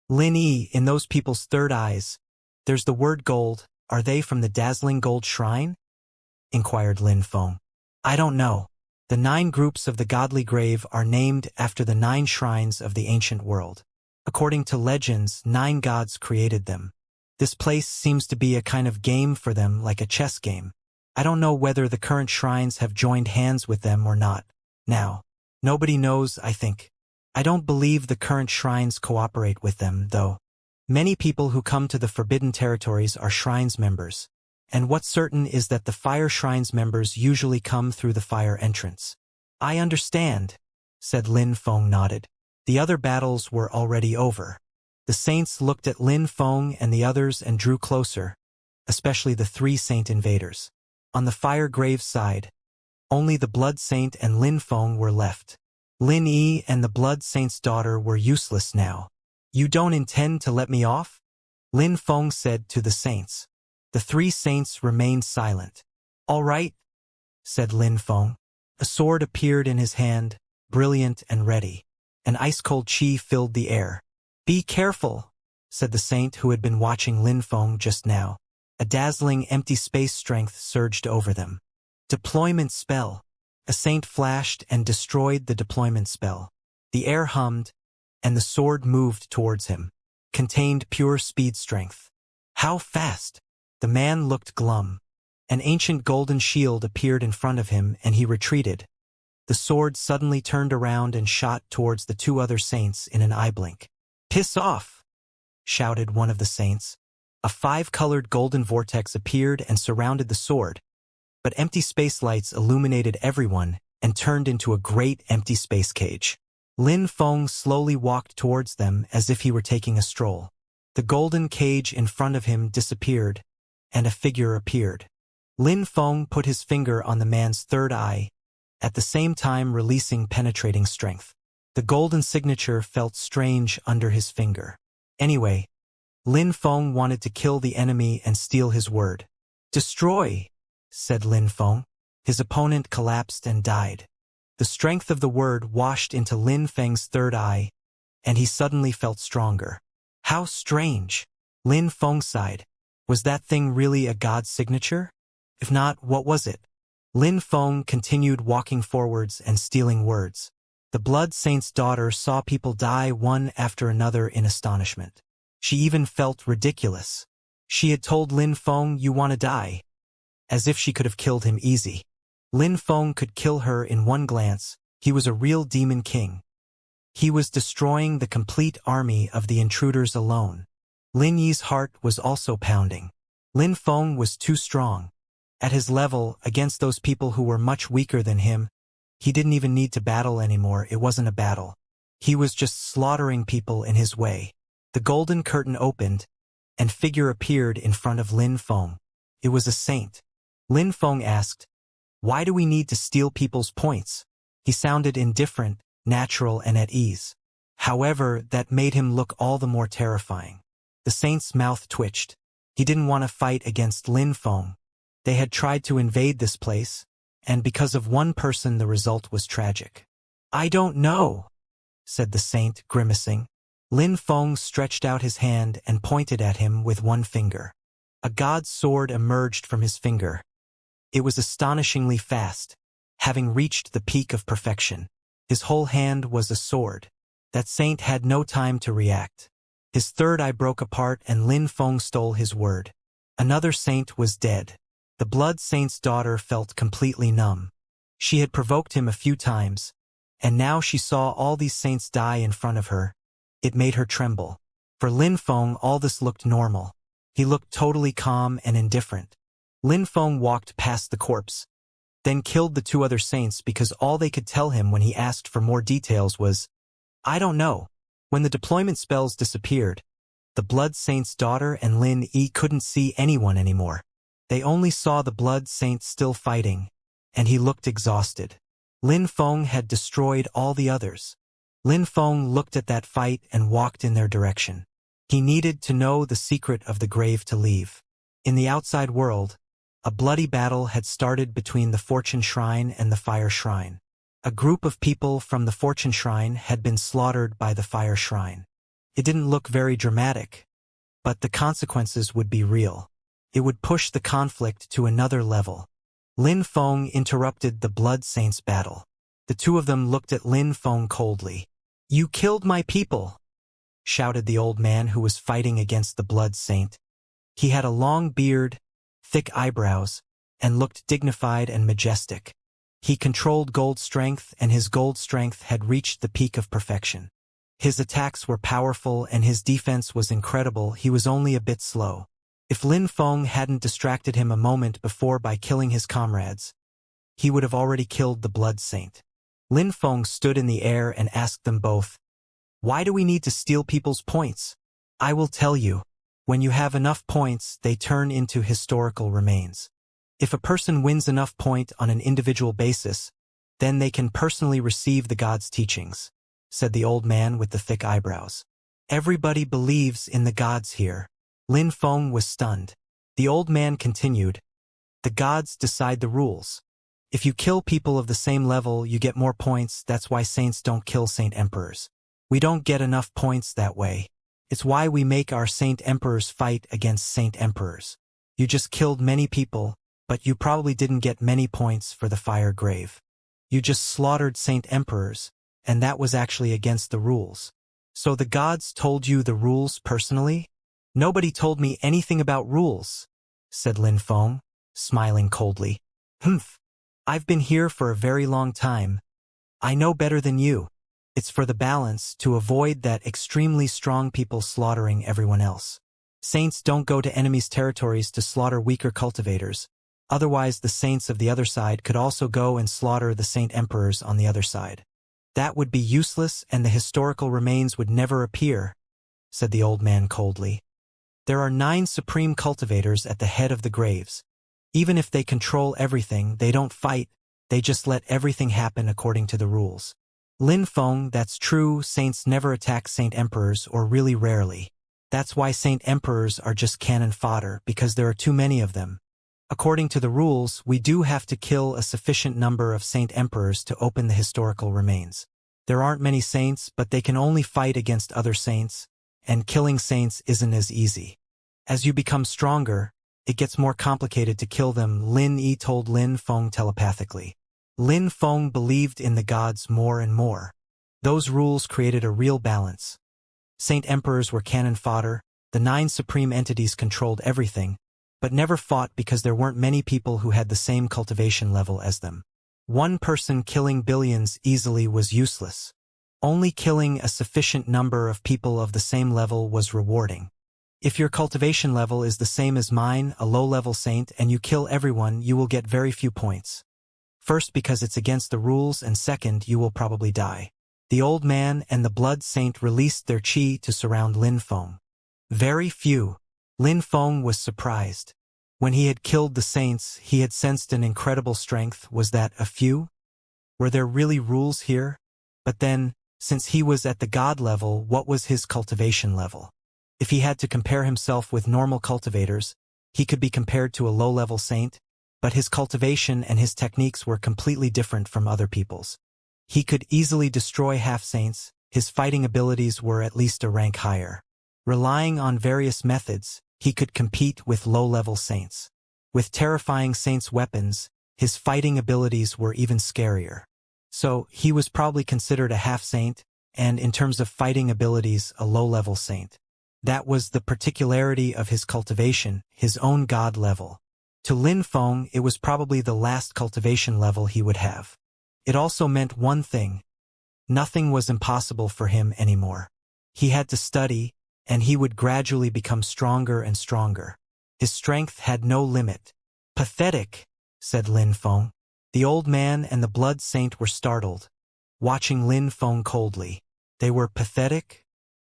"Lin Yi, in those people's third eyes, there's the word gold. Are they from the dazzling gold shrine?" inquired Lin Feng. "I don't know. The 9 groups of the godly grave are named after the 9 shrines of the ancient world. According to legends, 9 gods created them. This place seems to be a kind of game for them, like a chess game. I don't know whether the current shrines have joined hands with them or not. Now, nobody knows, I think. I don't believe the current shrines cooperate with them, though. Many people who come to the Forbidden Territories are shrines members. And what's certain is that the Fire Shrine's members usually come through the fire entrance." "I understand," said Lin Feng nodded. The other battles were already over. The saints looked at Lin Feng and the others and drew closer, especially the 3 saint invaders. On the fire grave side, only the blood saint and Lin Feng were left. Lin Yi and the blood saint's daughter were useless now. "You don't intend to let me off?" Lin Feng said to the saints. The 3 saints remained silent. "All right," said Lin Feng. A sword appeared in his hand, brilliant and ready. An ice-cold chi filled the air. "Be careful," said the saint who had been watching Lin Feng just now. A dazzling empty space strength surged over them. "Deployment spell." A saint flashed and destroyed the deployment spell. The air hummed, and the sword moved towards him. Contained pure speed strength. "How fast?" The man looked glum. An ancient golden shield appeared in front of him, and he retreated. The sword suddenly turned around and shot towards the 2 other saints in an eye blink. "Piss off!" shouted one of the saints. A 5-colored golden vortex appeared and surrounded the sword, but empty space lights illuminated everyone and turned into a great empty space cage. Lin Feng slowly walked towards them as if he were taking a stroll. The golden cage in front of him disappeared, and a figure appeared. Lin Feng put his finger on the man's third eye, at the same time releasing penetrating strength. The golden signature felt strange under his finger. Anyway, Lin Feng wanted to kill the enemy and steal his word. "Destroy," said Lin Feng. His opponent collapsed and died. The strength of the word washed into Lin Feng's third eye, and he suddenly felt stronger. "How strange," Lin Feng sighed. Was that thing really a god's signature? If not, what was it? Lin Feng continued walking forwards and stealing words. The blood saint's daughter saw people die one after another in astonishment. She even felt ridiculous. She had told Lin Feng, "You want to die," as if she could have killed him easy. Lin Feng could kill her in one glance. He was a real demon king. He was destroying the complete army of the intruders alone. Lin Yi's heart was also pounding. Lin Feng was too strong. At his level, against those people who were much weaker than him, he didn't even need to battle anymore. It wasn't a battle. He was just slaughtering people in his way. The golden curtain opened, and figure appeared in front of Lin Feng. It was a saint. Lin Feng asked, "Why do we need to steal people's points?" He sounded indifferent, natural, and at ease. However, that made him look all the more terrifying. The saint's mouth twitched. He didn't want to fight against Lin Feng. They had tried to invade this place, and because of one person the result was tragic. "I don't know," said the saint, grimacing. Lin Feng stretched out his hand and pointed at him with one finger. A god's sword emerged from his finger. It was astonishingly fast, having reached the peak of perfection. His whole hand was a sword. That saint had no time to react. His third eye broke apart and Lin Feng stole his word. Another saint was dead. The blood saint's daughter felt completely numb. She had provoked him a few times, and now she saw all these saints die in front of her. It made her tremble. For Lin Feng, all this looked normal. He looked totally calm and indifferent. Lin Feng walked past the corpse, then killed the 2 other saints because all they could tell him when he asked for more details was, "I don't know." When the deployment spells disappeared, the blood saint's daughter and Lin Yi couldn't see anyone anymore. They only saw the blood saint still fighting, and he looked exhausted. Lin Feng had destroyed all the others. Lin Feng looked at that fight and walked in their direction. He needed to know the secret of the grave to leave. In the outside world, A bloody battle had started between the Fortune Shrine and the Fire Shrine. A group of people from the Fortune Shrine had been slaughtered by the Fire Shrine. It didn't look very dramatic, but the consequences would be real. It would push the conflict to another level. Lin Feng interrupted the Blood Saints battle. The two of them looked at Lin Feng coldly. "You killed my people!" shouted the old man who was fighting against the Blood Saint. He had a long beard, thick eyebrows, and looked dignified and majestic. He controlled gold strength, and his gold strength had reached the peak of perfection. His attacks were powerful and his defense was incredible. He was only a bit slow. If Lin Feng hadn't distracted him a moment before by killing his comrades, he would have already killed the Blood Saint. Lin Feng stood in the air and asked them both, "Why do we need to steal people's points?" "I will tell you. When you have enough points, they turn into historical remains. If a person wins enough point on an individual basis, then they can personally receive the God's teachings," said the old man with the thick eyebrows. "Everybody believes in the gods here." Lin Feng was stunned. The old man continued, "The gods decide the rules. If you kill people of the same level, you get more points. That's why saints don't kill saint emperors. We don't get enough points that way. It's why we make our saint emperors fight against saint emperors. You just killed many people, but you probably didn't get many points for the fire grave. You just slaughtered saint emperors, and that was actually against the rules. So the gods told you the rules personally?" "Nobody told me anything about rules," said Lin Feng, smiling coldly. "Humph. I've been here for a very long time. I know better than you. It's for the balance, to avoid that extremely strong people slaughtering everyone else. Saints don't go to enemies' territories to slaughter weaker cultivators. Otherwise the saints of the other side could also go and slaughter the saint emperors on the other side. That would be useless and the historical remains would never appear," said the old man coldly. "There are 9 supreme cultivators at the head of the graves. Even if they control everything, they don't fight, they just let everything happen according to the rules." "Lin Feng, that's true. Saints never attack saint emperors, or really rarely. That's why saint emperors are just cannon fodder, because there are too many of them. According to the rules, we do have to kill a sufficient number of saint emperors to open the historical remains. There aren't many saints, but they can only fight against other saints, and killing saints isn't as easy. As you become stronger, it gets more complicated to kill them," Lin Yi told Lin Feng telepathically. Lin Feng believed in the gods more and more. Those rules created a real balance. Saint emperors were cannon fodder, the 9 supreme entities controlled everything, but never fought because there weren't many people who had the same cultivation level as them. One person killing billions easily was useless. Only killing a sufficient number of people of the same level was rewarding. If your cultivation level is the same as mine, a low-level saint, and you kill everyone, you will get very few points. First, because it's against the rules, and second, you will probably die. The old man and the Blood Saint released their chi to surround Lin Feng. Very few. Lin Feng was surprised. When he had killed the saints, he had sensed an incredible strength. Was that a few? Were there really rules here? But then, since he was at the god level, what was his cultivation level? If he had to compare himself with normal cultivators, he could be compared to a low-level saint, but his cultivation and his techniques were completely different from other people's. He could easily destroy half-saints, his fighting abilities were at least a rank higher. Relying on various methods, he could compete with low-level saints. With terrifying saints' weapons, his fighting abilities were even scarier. So, he was probably considered a half-saint, and in terms of fighting abilities, a low-level saint. That was the particularity of his cultivation, his own god level. To Lin Feng, it was probably the last cultivation level he would have. It also meant one thing. Nothing was impossible for him anymore. He had to study, and he would gradually become stronger and stronger. His strength had no limit. "Pathetic," said Lin Feng. The old man and the Blood Saint were startled, watching Lin Feng coldly. They were pathetic?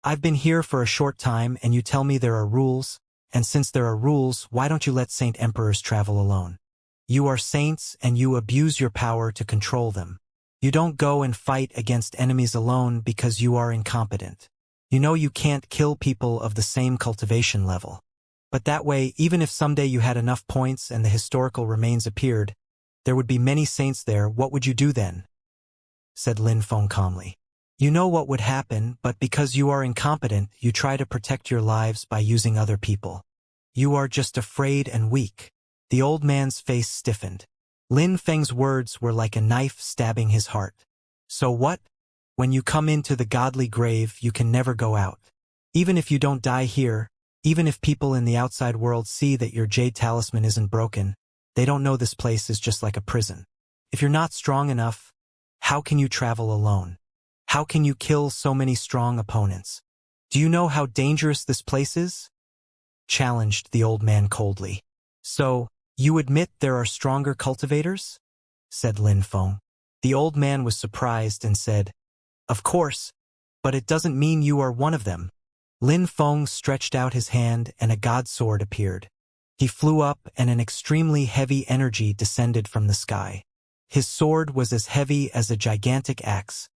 "I've been here for a short time and you tell me there are rules? And since there are rules, why don't you let saint emperors travel alone? You are saints and you abuse your power to control them. You don't go and fight against enemies alone because you are incompetent. You know you can't kill people of the same cultivation level. But that way, even if someday you had enough points and the historical remains appeared, there would be many saints there. What would you do then? Said Lin Feng calmly. You know what would happen, but because you are incompetent, you try to protect your lives by using other people. You are just afraid and weak. The old man's face stiffened. Lin Feng's words were like a knife stabbing his heart. So what? When you come into the godly grave, you can never go out. Even if you don't die here, even if people in the outside world see that your jade talisman isn't broken, they don't know this place is just like a prison. If you're not strong enough, how can you travel alone? How can you kill so many strong opponents? Do you know how dangerous this place is? Challenged the old man coldly. So, you admit there are stronger cultivators? Said Lin Feng. The old man was surprised and said, Of course, but it doesn't mean you are one of them. Lin Feng stretched out his hand and a god sword appeared. He flew up and an extremely heavy energy descended from the sky. His sword was as heavy as a gigantic axe,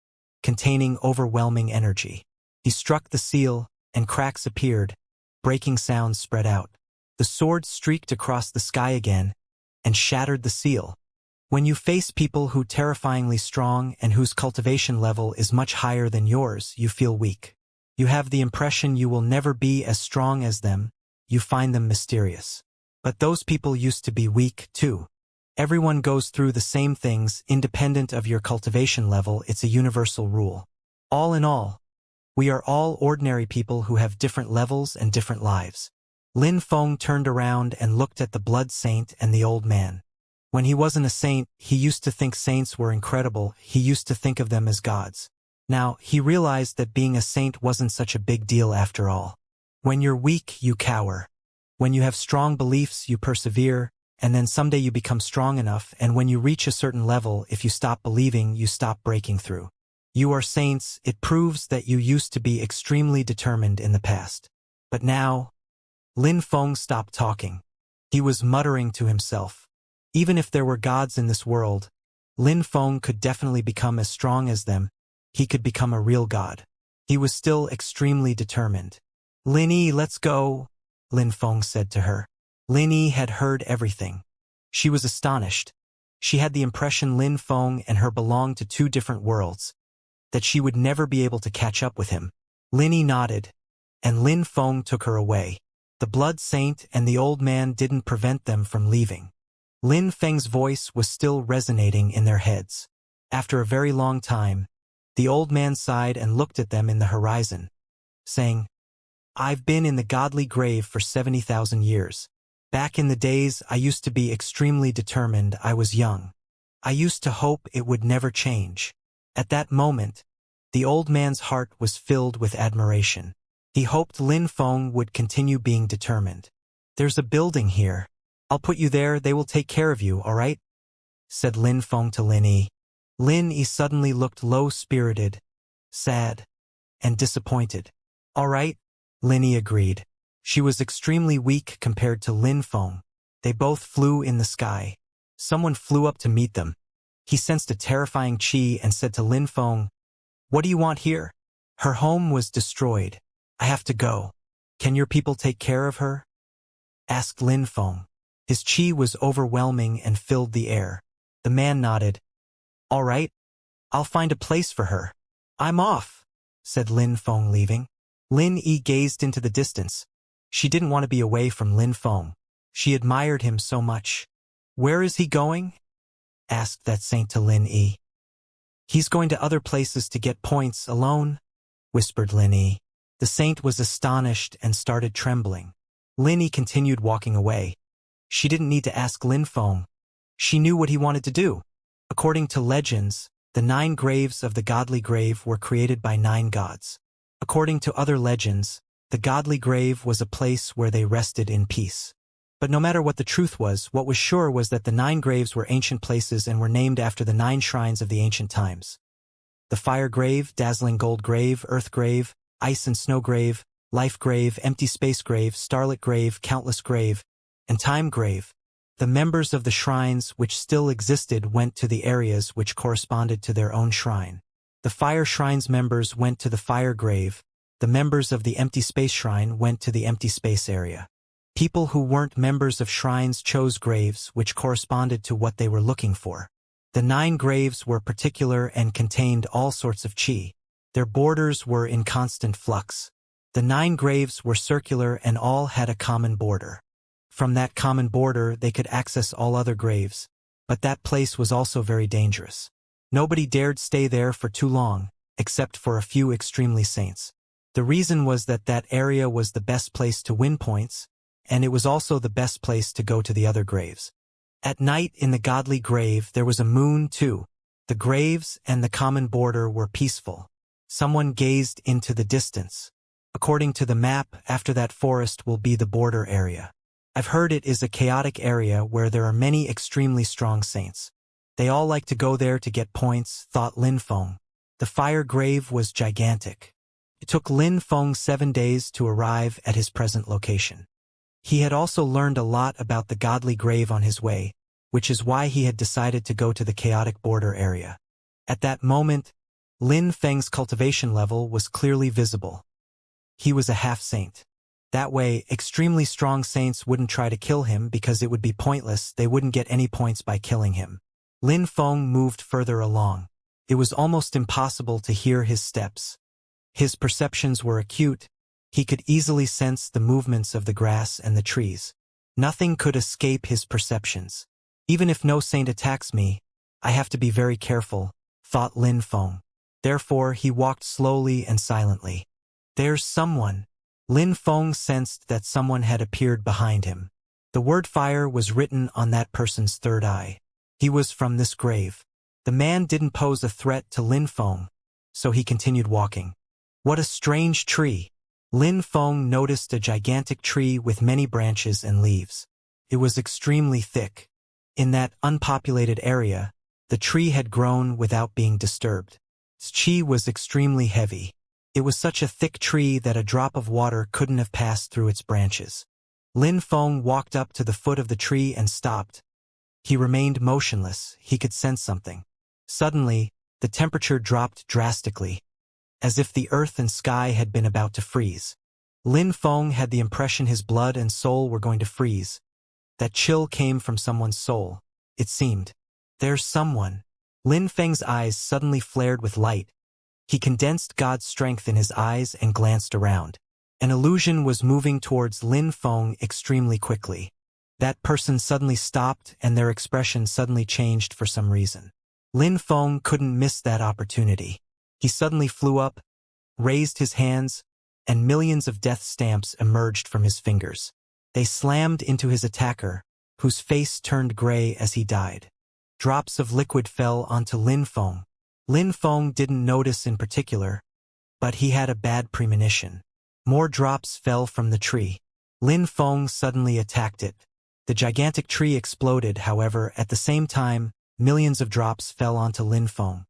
containing overwhelming energy. He struck the seal, and cracks appeared, breaking sounds spread out. The sword streaked across the sky again, and shattered the seal. When you face people who are terrifyingly strong and whose cultivation level is much higher than yours, you feel weak. You have the impression you will never be as strong as them, you find them mysterious. But those people used to be weak, too. Everyone goes through the same things, independent of your cultivation level. It's a universal rule. All in all, we are all ordinary people who have different levels and different lives. Lin Feng turned around and looked at the blood saint and the old man. When he wasn't a saint, he used to think saints were incredible. He used to think of them as gods. Now, he realized that being a saint wasn't such a big deal after all. When you're weak, you cower. When you have strong beliefs, you persevere, and then someday you become strong enough, and when you reach a certain level, if you stop believing, you stop breaking through. You are saints. It proves that you used to be extremely determined in the past. But now, Lin Feng stopped talking. He was muttering to himself. Even if there were gods in this world, Lin Feng could definitely become as strong as them. He could become a real god. He was still extremely determined. Lin Yi, let's go, Lin Feng said to her. Lin Yi had heard everything. She was astonished. She had the impression Lin Feng and her belonged to two different worlds, that she would never be able to catch up with him. Lin Yi nodded, and Lin Feng took her away. The blood saint and the old man didn't prevent them from leaving. Lin Feng's voice was still resonating in their heads. After a very long time, the old man sighed and looked at them in the horizon, saying, I've been in the godly grave for 70,000 years. Back in the days, I used to be extremely determined. I was young. I used to hope it would never change. At that moment, the old man's heart was filled with admiration. He hoped Lin Feng would continue being determined. There's a building here. I'll put you there. They will take care of you, all right? Said Lin Feng to Lin Yi. Lin Yi suddenly looked low-spirited, sad, and disappointed. All right, Lin Yi agreed. She was extremely weak compared to Lin Feng. They both flew in the sky. Someone flew up to meet them. He sensed a terrifying chi and said to Lin Feng, What do you want here? Her home was destroyed. I have to go. Can your people take care of her? Asked Lin Feng. His chi was overwhelming and filled the air. The man nodded. All right, I'll find a place for her. I'm off, said Lin Feng, leaving. Lin Yi gazed into the distance. She didn't want to be away from Lin Feng. She admired him so much. Where is he going? Asked that saint to Lin Yi. He's going to other places to get points alone, whispered Lin Yi. The saint was astonished and started trembling. Lin Yi continued walking away. She didn't need to ask Lin Feng. She knew what he wanted to do. According to legends, the 9 graves of the godly grave were created by 9 gods. According to other legends, the godly grave was a place where they rested in peace. But no matter what the truth was, what was sure was that the 9 graves were ancient places and were named after the 9 shrines of the ancient times. The fire grave, dazzling gold grave, earth grave, ice and snow grave, life grave, empty space grave, starlit grave, countless grave, and time grave. The members of the shrines which still existed went to the areas which corresponded to their own shrine. The fire shrine's members went to the fire grave. The members of the empty space shrine went to the empty space area. People who weren't members of shrines chose graves which corresponded to what they were looking for. The 9 graves were particular and contained all sorts of chi. Their borders were in constant flux. The 9 graves were circular and all had a common border. From that common border they could access all other graves, but that place was also very dangerous. Nobody dared stay there for too long, except for a few extremely saints. The reason was that that area was the best place to win points, and it was also the best place to go to the other graves. At night in the godly grave there was a moon too. The graves and the common border were peaceful. Someone gazed into the distance. According to the map, after that forest will be the border area. I've heard it is a chaotic area where there are many extremely strong saints. They all like to go there to get points, thought Lin Feng. The fire grave was gigantic. It took Lin Feng 7 days to arrive at his present location. He had also learned a lot about the godly grave on his way, which is why he had decided to go to the chaotic border area. At that moment, Lin Feng's cultivation level was clearly visible. He was a half-saint. That way, extremely strong saints wouldn't try to kill him because it would be pointless, they wouldn't get any points by killing him. Lin Feng moved further along. It was almost impossible to hear his steps. His perceptions were acute. He could easily sense the movements of the grass and the trees. Nothing could escape his perceptions. Even if no saint attacks me, I have to be very careful, thought Lin Feng. Therefore, he walked slowly and silently. There's someone. Lin Feng sensed that someone had appeared behind him. The word fire was written on that person's third eye. He was from this grave. The man didn't pose a threat to Lin Feng, so he continued walking. What a strange tree! Lin Feng noticed a gigantic tree with many branches and leaves. It was extremely thick. In that unpopulated area, the tree had grown without being disturbed. Its chi was extremely heavy. It was such a thick tree that a drop of water couldn't have passed through its branches. Lin Feng walked up to the foot of the tree and stopped. He remained motionless. He could sense something. Suddenly, the temperature dropped drastically, as if the earth and sky had been about to freeze. Lin Feng had the impression his blood and soul were going to freeze. That chill came from someone's soul, it seemed. There's someone. Lin Feng's eyes suddenly flared with light. He condensed God's strength in his eyes and glanced around. An illusion was moving towards Lin Feng extremely quickly. That person suddenly stopped and their expression suddenly changed for some reason. Lin Feng couldn't miss that opportunity. He suddenly flew up, raised his hands, and millions of death stamps emerged from his fingers. They slammed into his attacker, whose face turned gray as he died. Drops of liquid fell onto Lin Feng. Lin Feng didn't notice in particular, but he had a bad premonition. More drops fell from the tree. Lin Feng suddenly attacked it. The gigantic tree exploded, however, at the same time, millions of drops fell onto Lin Feng.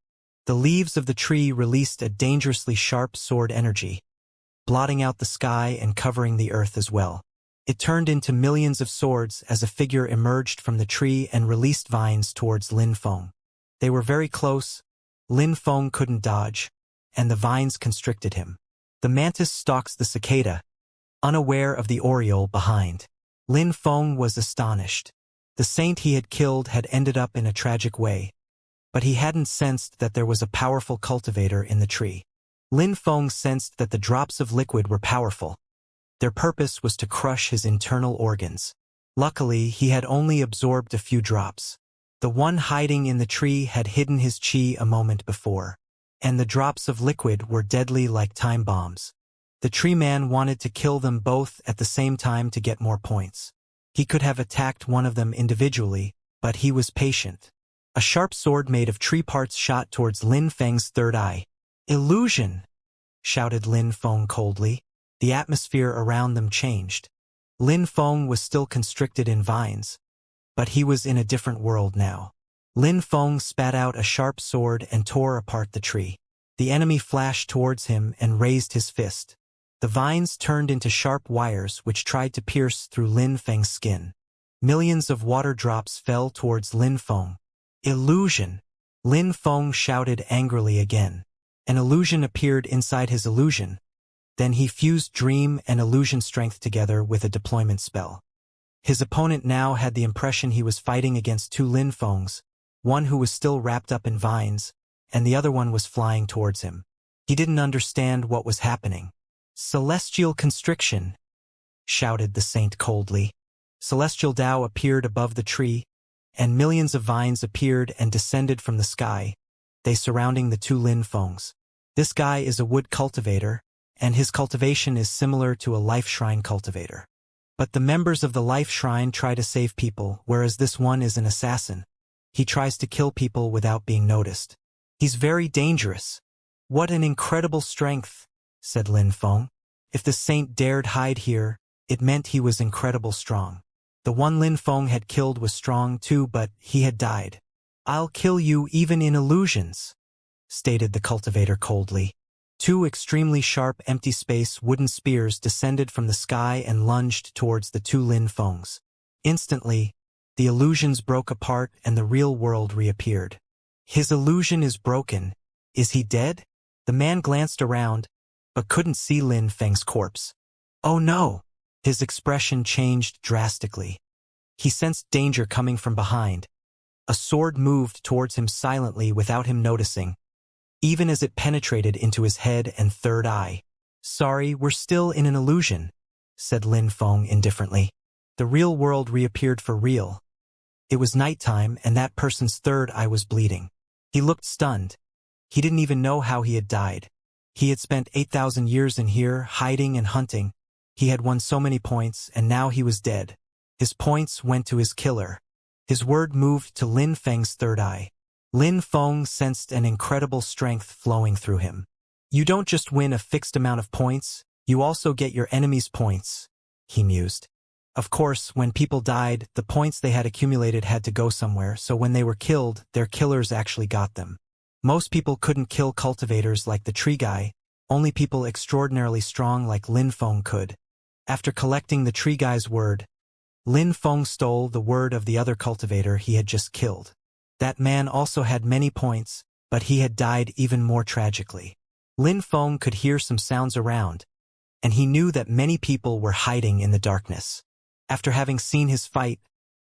The leaves of the tree released a dangerously sharp sword energy, blotting out the sky and covering the earth as well. It turned into millions of swords as a figure emerged from the tree and released vines towards Lin Feng. They were very close. Lin Feng couldn't dodge, and the vines constricted him. The mantis stalks the cicada, unaware of the oriole behind. Lin Feng was astonished. The saint he had killed had ended up in a tragic way, but he hadn't sensed that there was a powerful cultivator in the tree. Lin Feng sensed that the drops of liquid were powerful. Their purpose was to crush his internal organs. Luckily, he had only absorbed a few drops. The one hiding in the tree had hidden his chi a moment before, and the drops of liquid were deadly like time bombs. The tree man wanted to kill them both at the same time to get more points. He could have attacked one of them individually, but he was patient. A sharp sword made of tree parts shot towards Lin Feng's third eye. "Illusion!" shouted Lin Feng coldly. The atmosphere around them changed. Lin Feng was still constricted in vines, but he was in a different world now. Lin Feng spat out a sharp sword and tore apart the tree. The enemy flashed towards him and raised his fist. The vines turned into sharp wires which tried to pierce through Lin Feng's skin. Millions of water drops fell towards Lin Feng. "Illusion!" Lin Feng shouted angrily again. An illusion appeared inside his illusion. Then he fused dream and illusion strength together with a deployment spell. His opponent now had the impression he was fighting against two Lin Fengs, one who was still wrapped up in vines, and the other one was flying towards him. He didn't understand what was happening. "Celestial constriction," shouted the saint coldly. Celestial Tao appeared above the tree, and millions of vines appeared and descended from the sky, they surrounding the two Lin Fengs. This guy is a wood cultivator, and his cultivation is similar to a life shrine cultivator. But the members of the life shrine try to save people, whereas this one is an assassin. He tries to kill people without being noticed. He's very dangerous. "What an incredible strength," said Lin Feng. If the saint dared hide here, it meant he was incredible strong. The one Lin Feng had killed was strong too, but he had died. "I'll kill you even in illusions," stated the cultivator coldly. Two extremely sharp empty space wooden spears descended from the sky and lunged towards the two Lin Fengs. Instantly, the illusions broke apart and the real world reappeared. "His illusion is broken. Is he dead?" The man glanced around, but couldn't see Lin Feng's corpse. "Oh no!" His expression changed drastically. He sensed danger coming from behind. A sword moved towards him silently without him noticing, even as it penetrated into his head and third eye. "Sorry, we're still in an illusion," said Lin Feng indifferently. The real world reappeared for real. It was nighttime, and that person's third eye was bleeding. He looked stunned. He didn't even know how he had died. He had spent 8,000 years in here, hiding and hunting. He had won so many points, and now he was dead. His points went to his killer. His word moved to Lin Feng's third eye. Lin Feng sensed an incredible strength flowing through him. "You don't just win a fixed amount of points, you also get your enemy's points," he mused. Of course, when people died, the points they had accumulated had to go somewhere, so when they were killed, their killers actually got them. Most people couldn't kill cultivators like the tree guy, only people extraordinarily strong like Lin Feng could. After collecting the tree guy's word, Lin Feng stole the word of the other cultivator he had just killed. That man also had many points, but he had died even more tragically. Lin Feng could hear some sounds around, and he knew that many people were hiding in the darkness. After having seen his fight,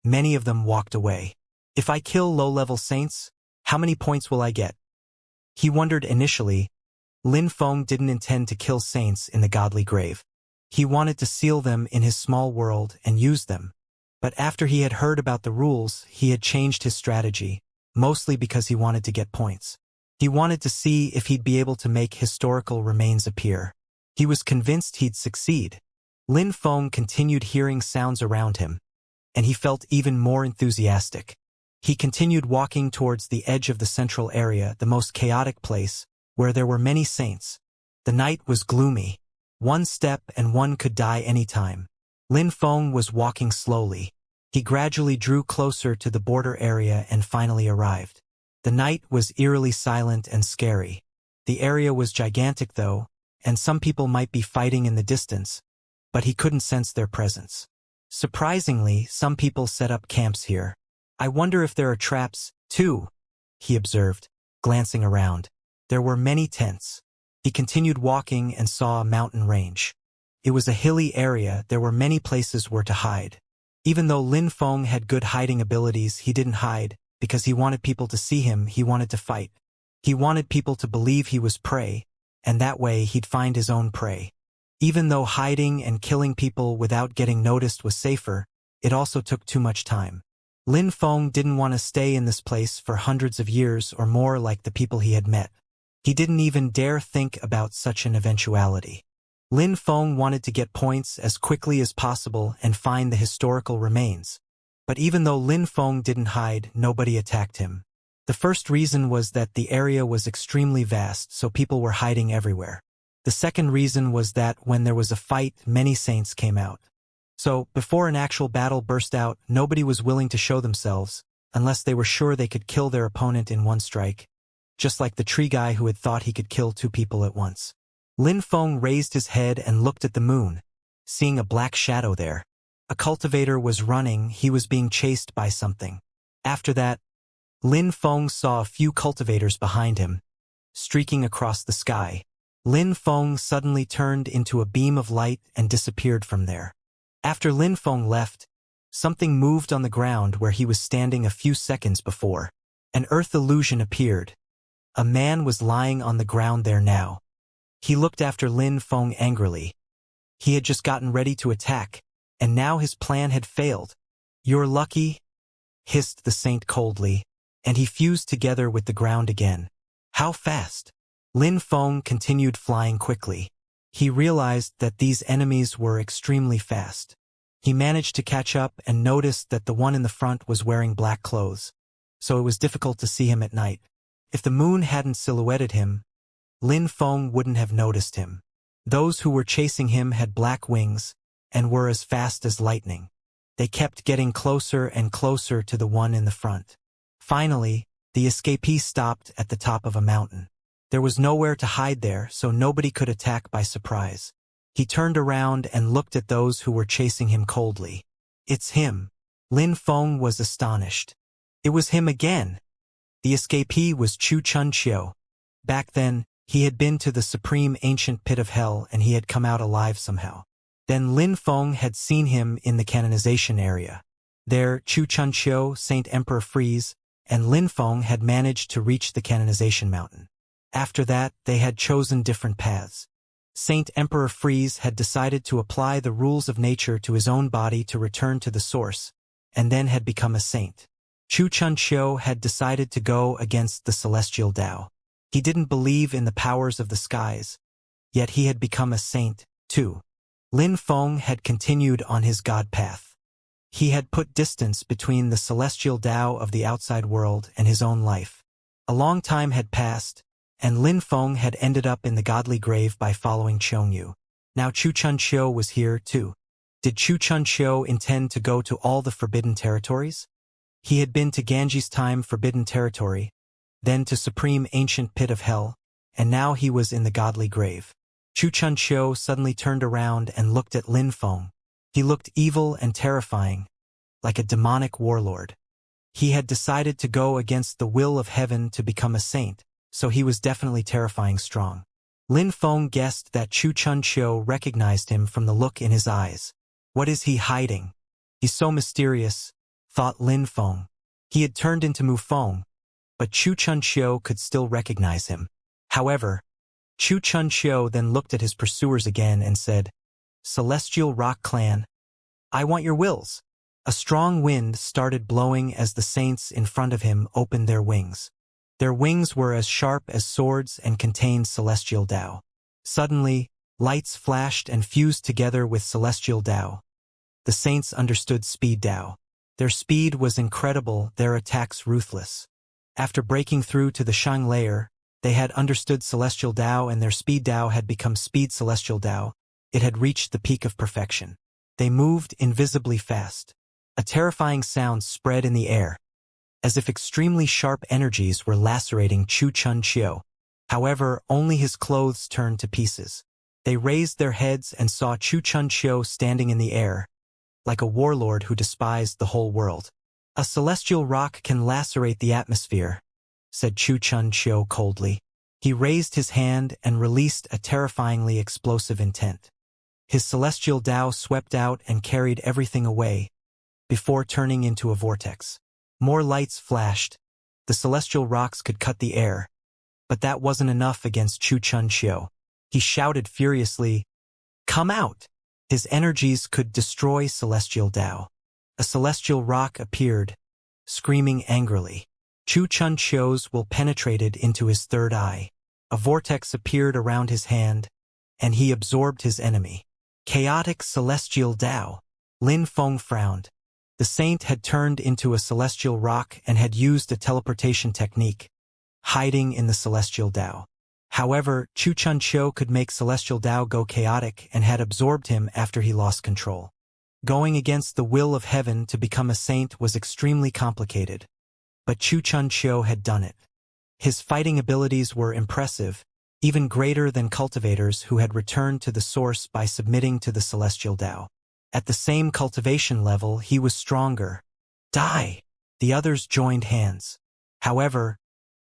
many of them walked away. "If I kill low-level saints, how many points will I get?" He wondered initially. Lin Feng didn't intend to kill saints in the godly grave. He wanted to seal them in his small world and use them. But after he had heard about the rules, he had changed his strategy, mostly because he wanted to get points. He wanted to see if he'd be able to make historical remains appear. He was convinced he'd succeed. Lin Feng continued hearing sounds around him, and he felt even more enthusiastic. He continued walking towards the edge of the central area, the most chaotic place, where there were many saints. The night was gloomy. One step and one could die any time. Lin Feng was walking slowly. He gradually drew closer to the border area and finally arrived. The night was eerily silent and scary. The area was gigantic though, and some people might be fighting in the distance, but he couldn't sense their presence. Surprisingly, some people set up camps here. "I wonder if there are traps, too," he observed, glancing around. There were many tents. He continued walking and saw a mountain range. It was a hilly area, there were many places where to hide. Even though Lin Feng had good hiding abilities, he didn't hide, because he wanted people to see him, he wanted to fight. He wanted people to believe he was prey, and that way he'd find his own prey. Even though hiding and killing people without getting noticed was safer, it also took too much time. Lin Feng didn't want to stay in this place for hundreds of years or more like the people he had met. He didn't even dare think about such an eventuality. Lin Feng wanted to get points as quickly as possible and find the historical remains. But even though Lin Feng didn't hide, nobody attacked him. The first reason was that the area was extremely vast, so people were hiding everywhere. The second reason was that when there was a fight, many saints came out. So, before an actual battle burst out, nobody was willing to show themselves, unless they were sure they could kill their opponent in one strike. Just like the tree guy who had thought he could kill two people at once. Lin Feng raised his head and looked at the moon, seeing a black shadow there. A cultivator was running, he was being chased by something. After that, Lin Feng saw a few cultivators behind him, streaking across the sky. Lin Feng suddenly turned into a beam of light and disappeared from there. After Lin Feng left, something moved on the ground where he was standing a few seconds before. An earth illusion appeared. A man was lying on the ground there now. He looked after Lin Feng angrily. He had just gotten ready to attack, and now his plan had failed. "You're lucky," hissed the saint coldly, and he fused together with the ground again. "How fast?" Lin Feng continued flying quickly. He realized that these enemies were extremely fast. He managed to catch up and noticed that the one in the front was wearing black clothes, so it was difficult to see him at night. If the moon hadn't silhouetted him, Lin Feng wouldn't have noticed him. Those who were chasing him had black wings and were as fast as lightning. They kept getting closer and closer to the one in the front. Finally, the escapee stopped at the top of a mountain. There was nowhere to hide there, so nobody could attack by surprise. He turned around and looked at those who were chasing him coldly. "It's him." Lin Feng was astonished. It was him again. The escapee was Xianxia. Back then, he had been to the supreme ancient pit of hell and he had come out alive somehow. Then Lin Feng had seen him in the canonization area. There, Xianxia, Saint Emperor Freeze, and Lin Feng had managed to reach the canonization mountain. After that, they had chosen different paths. Saint Emperor Freeze had decided to apply the rules of nature to his own body to return to the source, and then had become a saint. Xianxia had decided to go against the celestial Tao. He didn't believe in the powers of the skies, yet he had become a saint, too. Lin Feng had continued on his God path. He had put distance between the celestial Tao of the outside world and his own life. A long time had passed, and Lin Feng had ended up in the godly grave by following Chongyu. Now Xianxia was here, too. Did Xianxia intend to go to all the forbidden territories? He had been to Ganji's time forbidden territory, then to supreme ancient pit of hell, and now he was in the godly grave. Xianxia suddenly turned around and looked at Lin Feng. He looked evil and terrifying, like a demonic warlord. He had decided to go against the will of heaven to become a saint, so he was definitely terrifying strong. Lin Feng guessed that Xianxia recognized him from the look in his eyes. What is he hiding? He's so mysterious, thought Lin Feng. He had turned into Mu Feng, but Xianxia could still recognize him. However, Xianxia then looked at his pursuers again and said, "Celestial Rock Clan, I want your wills." A strong wind started blowing as the saints in front of him opened their wings. Their wings were as sharp as swords and contained celestial Tao. Suddenly, lights flashed and fused together with celestial Tao. The saints understood speed Tao. Their speed was incredible, their attacks ruthless. After breaking through to the Shang layer, they had understood celestial Tao and their speed Tao had become speed celestial Tao. It had reached the peak of perfection. They moved invisibly fast. A terrifying sound spread in the air, as if extremely sharp energies were lacerating Xianxia. However, only his clothes turned to pieces. They raised their heads and saw Xianxia standing in the air, like a warlord who despised the whole world. "A celestial rock can lacerate the atmosphere," said Xianxia coldly. He raised his hand and released a terrifyingly explosive intent. His celestial Tao swept out and carried everything away, before turning into a vortex. More lights flashed. The celestial rocks could cut the air. But that wasn't enough against Xianxia. He shouted furiously, "Come out!" His energies could destroy celestial Tao. A celestial rock appeared, screaming angrily. Xianxia's will penetrated into his third eye. A vortex appeared around his hand, and he absorbed his enemy. Chaotic celestial Tao. Lin Feng frowned. The saint had turned into a celestial rock and had used a teleportation technique, hiding in the celestial Tao. However, Xianxia could make celestial Tao go chaotic and had absorbed him after he lost control. Going against the will of heaven to become a saint was extremely complicated, but Xianxia had done it. His fighting abilities were impressive, even greater than cultivators who had returned to the source by submitting to the celestial Tao. At the same cultivation level, he was stronger. Die! The others joined hands. However,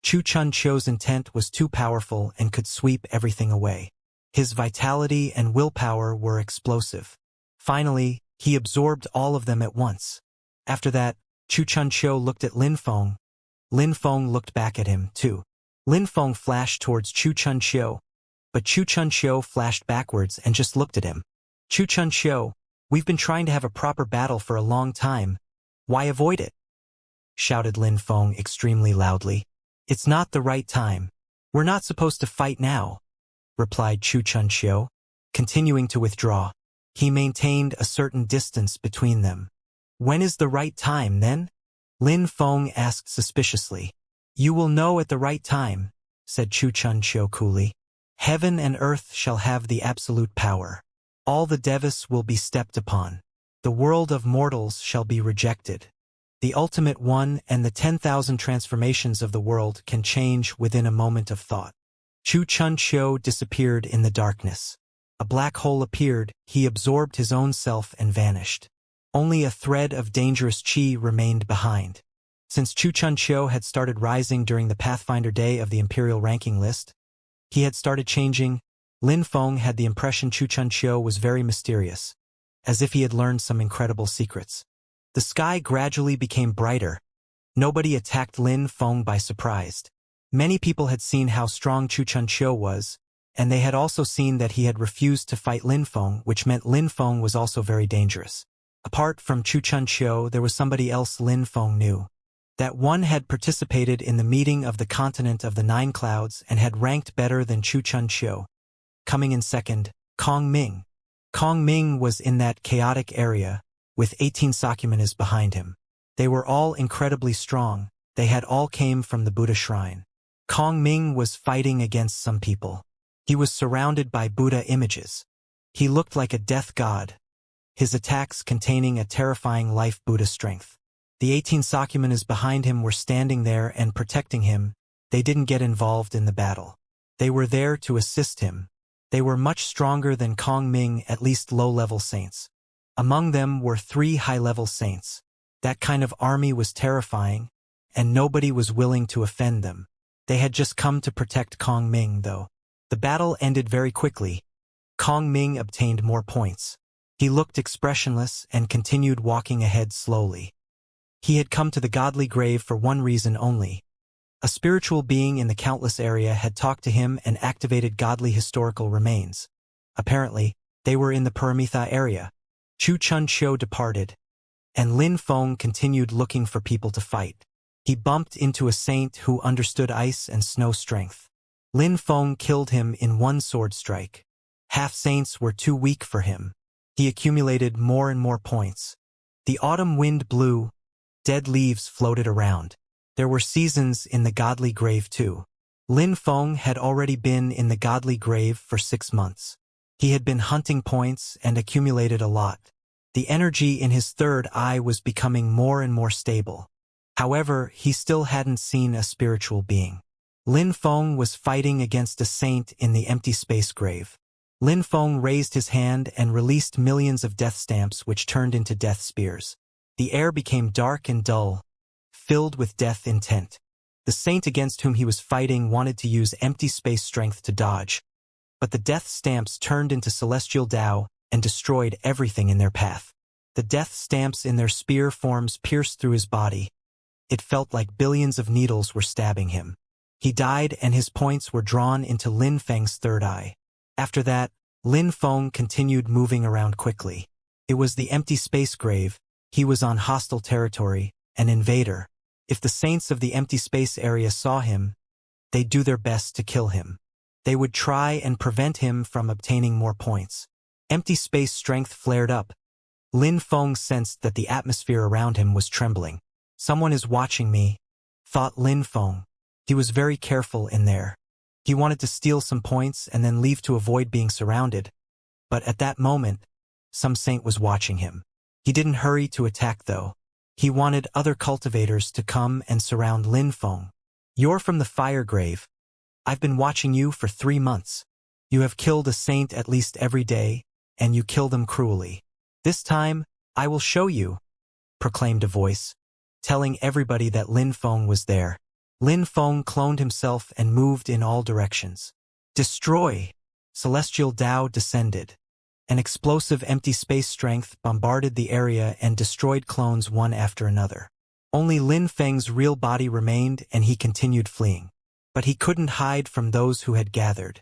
Chu Chuncho's intent was too powerful and could sweep everything away. His vitality and willpower were explosive. Finally, he absorbed all of them at once. After that, Chu Chuncho looked at Lin Feng. Lin Feng looked back at him, too. Lin Feng flashed towards Chu Chuncho, but Chu Chuncho flashed backwards and just looked at him. Chu Chuncho, we've been trying to have a proper battle for a long time. Why avoid it? Shouted Lin Feng extremely loudly. It's not the right time. We're not supposed to fight now, replied Chu Chuncho, continuing to withdraw. He maintained a certain distance between them. When is the right time, then? Lin Feng asked suspiciously. You will know at the right time, said Chu Chuncho coolly. Heaven and earth shall have the absolute power. All the devas will be stepped upon. The world of mortals shall be rejected. The ultimate one and the 10,000 transformations of the world can change within a moment of thought. Chu Chuncho disappeared in the darkness. A black hole appeared, he absorbed his own self and vanished. Only a thread of dangerous chi remained behind. Since Chu Chuncho had started rising during the Pathfinder Day of the Imperial ranking list, he had started changing. Lin Feng had the impression Chu Chuncho was very mysterious, as if he had learned some incredible secrets. The sky gradually became brighter. Nobody attacked Lin Feng by surprise. Many people had seen how strong Chu Chuncho was, and they had also seen that he had refused to fight Lin Feng, which meant Lin Feng was also very dangerous. Apart from Chu Chuncho, there was somebody else Lin Feng knew. That one had participated in the meeting of the continent of the Nine Clouds and had ranked better than Chu Chuncho. Coming in second, Kong Ming. Kong Ming was in that chaotic area, with 18 Sakyamanas behind him. They were all incredibly strong. They had all came from the Buddha shrine. Kong Ming was fighting against some people. He was surrounded by Buddha images. He looked like a death god, his attacks containing a terrifying life Buddha strength. The 18 Sakyamanas behind him were standing there and protecting him. They didn't get involved in the battle. They were there to assist him. They were much stronger than Kong Ming, at least low-level saints. Among them were 3 high-level saints. That kind of army was terrifying, and nobody was willing to offend them. They had just come to protect Kong Ming, though. The battle ended very quickly. Kong Ming obtained more points. He looked expressionless and continued walking ahead slowly. He had come to the godly grave for one reason only. A spiritual being in the countless area had talked to him and activated godly historical remains. Apparently, they were in the Paramitha area. Chu Chuncho departed, and Lin Feng continued looking for people to fight. He bumped into a saint who understood ice and snow strength. Lin Feng killed him in one sword strike. Half-saints were too weak for him. He accumulated more and more points. The autumn wind blew. Dead leaves floated around. There were seasons in the godly grave too. Lin Feng had already been in the godly grave for 6 months. He had been hunting points and accumulated a lot. The energy in his third eye was becoming more and more stable. However, he still hadn't seen a spiritual being. Lin Feng was fighting against a saint in the empty space grave. Lin Feng raised his hand and released millions of death stamps which turned into death spears. The air became dark and dull, filled with death intent. The saint against whom he was fighting wanted to use empty space strength to dodge, but the death stamps turned into celestial Tao and destroyed everything in their path. The death stamps in their spear forms pierced through his body. It felt like billions of needles were stabbing him. He died and his points were drawn into Lin Feng's third eye. After that, Lin Feng continued moving around quickly. It was the empty space grave. He was on hostile territory, an invader. If the saints of the empty space area saw him, they'd do their best to kill him. They would try and prevent him from obtaining more points. Empty space strength flared up. Lin Feng sensed that the atmosphere around him was trembling. Someone is watching me, thought Lin Feng. He was very careful in there. He wanted to steal some points and then leave to avoid being surrounded. But at that moment, some saint was watching him. He didn't hurry to attack though. He wanted other cultivators to come and surround Lin Feng. You're from the fire grave. I've been watching you for 3 months. You have killed a saint at least every day, and you kill them cruelly. This time, I will show you, proclaimed a voice, telling everybody that Lin Feng was there. Lin Feng cloned himself and moved in all directions. Destroy! Celestial Tao descended. An explosive empty space strength bombarded the area and destroyed clones one after another. Only Lin Feng's real body remained and he continued fleeing. But he couldn't hide from those who had gathered.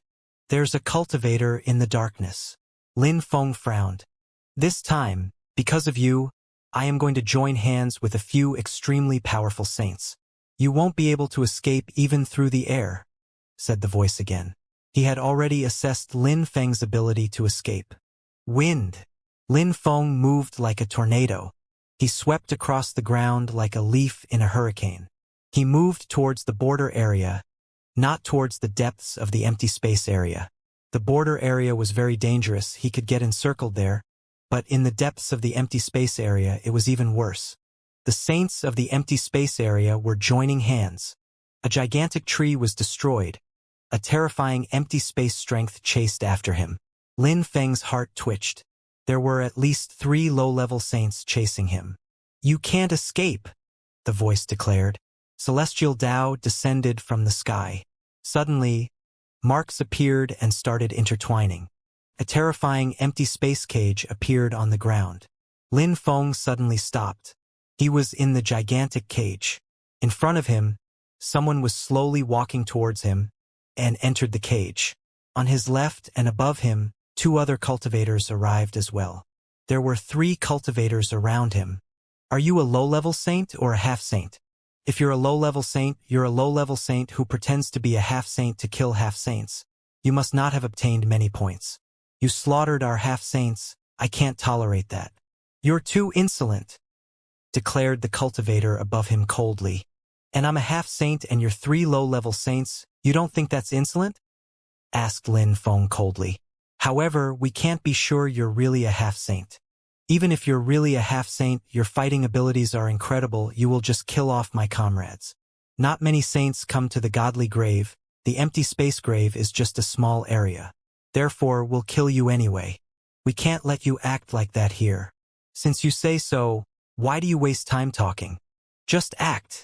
There's a cultivator in the darkness. Lin Feng frowned. This time, because of you, I am going to join hands with a few extremely powerful saints. You won't be able to escape even through the air, said the voice again. He had already assessed Lin Feng's ability to escape. Wind. Lin Feng moved like a tornado. He swept across the ground like a leaf in a hurricane. He moved towards the border area, not towards the depths of the empty space area. The border area was very dangerous, he could get encircled there, but in the depths of the empty space area it was even worse. The saints of the empty space area were joining hands. A gigantic tree was destroyed. A terrifying empty space strength chased after him. Lin Feng's heart twitched. There were at least 3 low-level saints chasing him. You can't escape, the voice declared. Celestial Tao descended from the sky. Suddenly, marks appeared and started intertwining. A terrifying empty space cage appeared on the ground. Lin Feng suddenly stopped. He was in the gigantic cage. In front of him, someone was slowly walking towards him and entered the cage. On his left and above him, 2 other cultivators arrived as well. There were 3 cultivators around him. Are you a low-level saint or a half-saint? If you're a low-level saint, you're a low-level saint who pretends to be a half-saint to kill half-saints. You must not have obtained many points. You slaughtered our half-saints. I can't tolerate that. You're too insolent, declared the cultivator above him coldly. And I'm a half-saint and you're 3 low-level saints. You don't think that's insolent? Asked Lin Feng coldly. However, we can't be sure you're really a half-saint. Even if you're really a half-saint, your fighting abilities are incredible, you will just kill off my comrades. Not many saints come to the godly grave. The empty space grave is just a small area. Therefore, we'll kill you anyway. We can't let you act like that here. Since you say so, why do you waste time talking? Just act,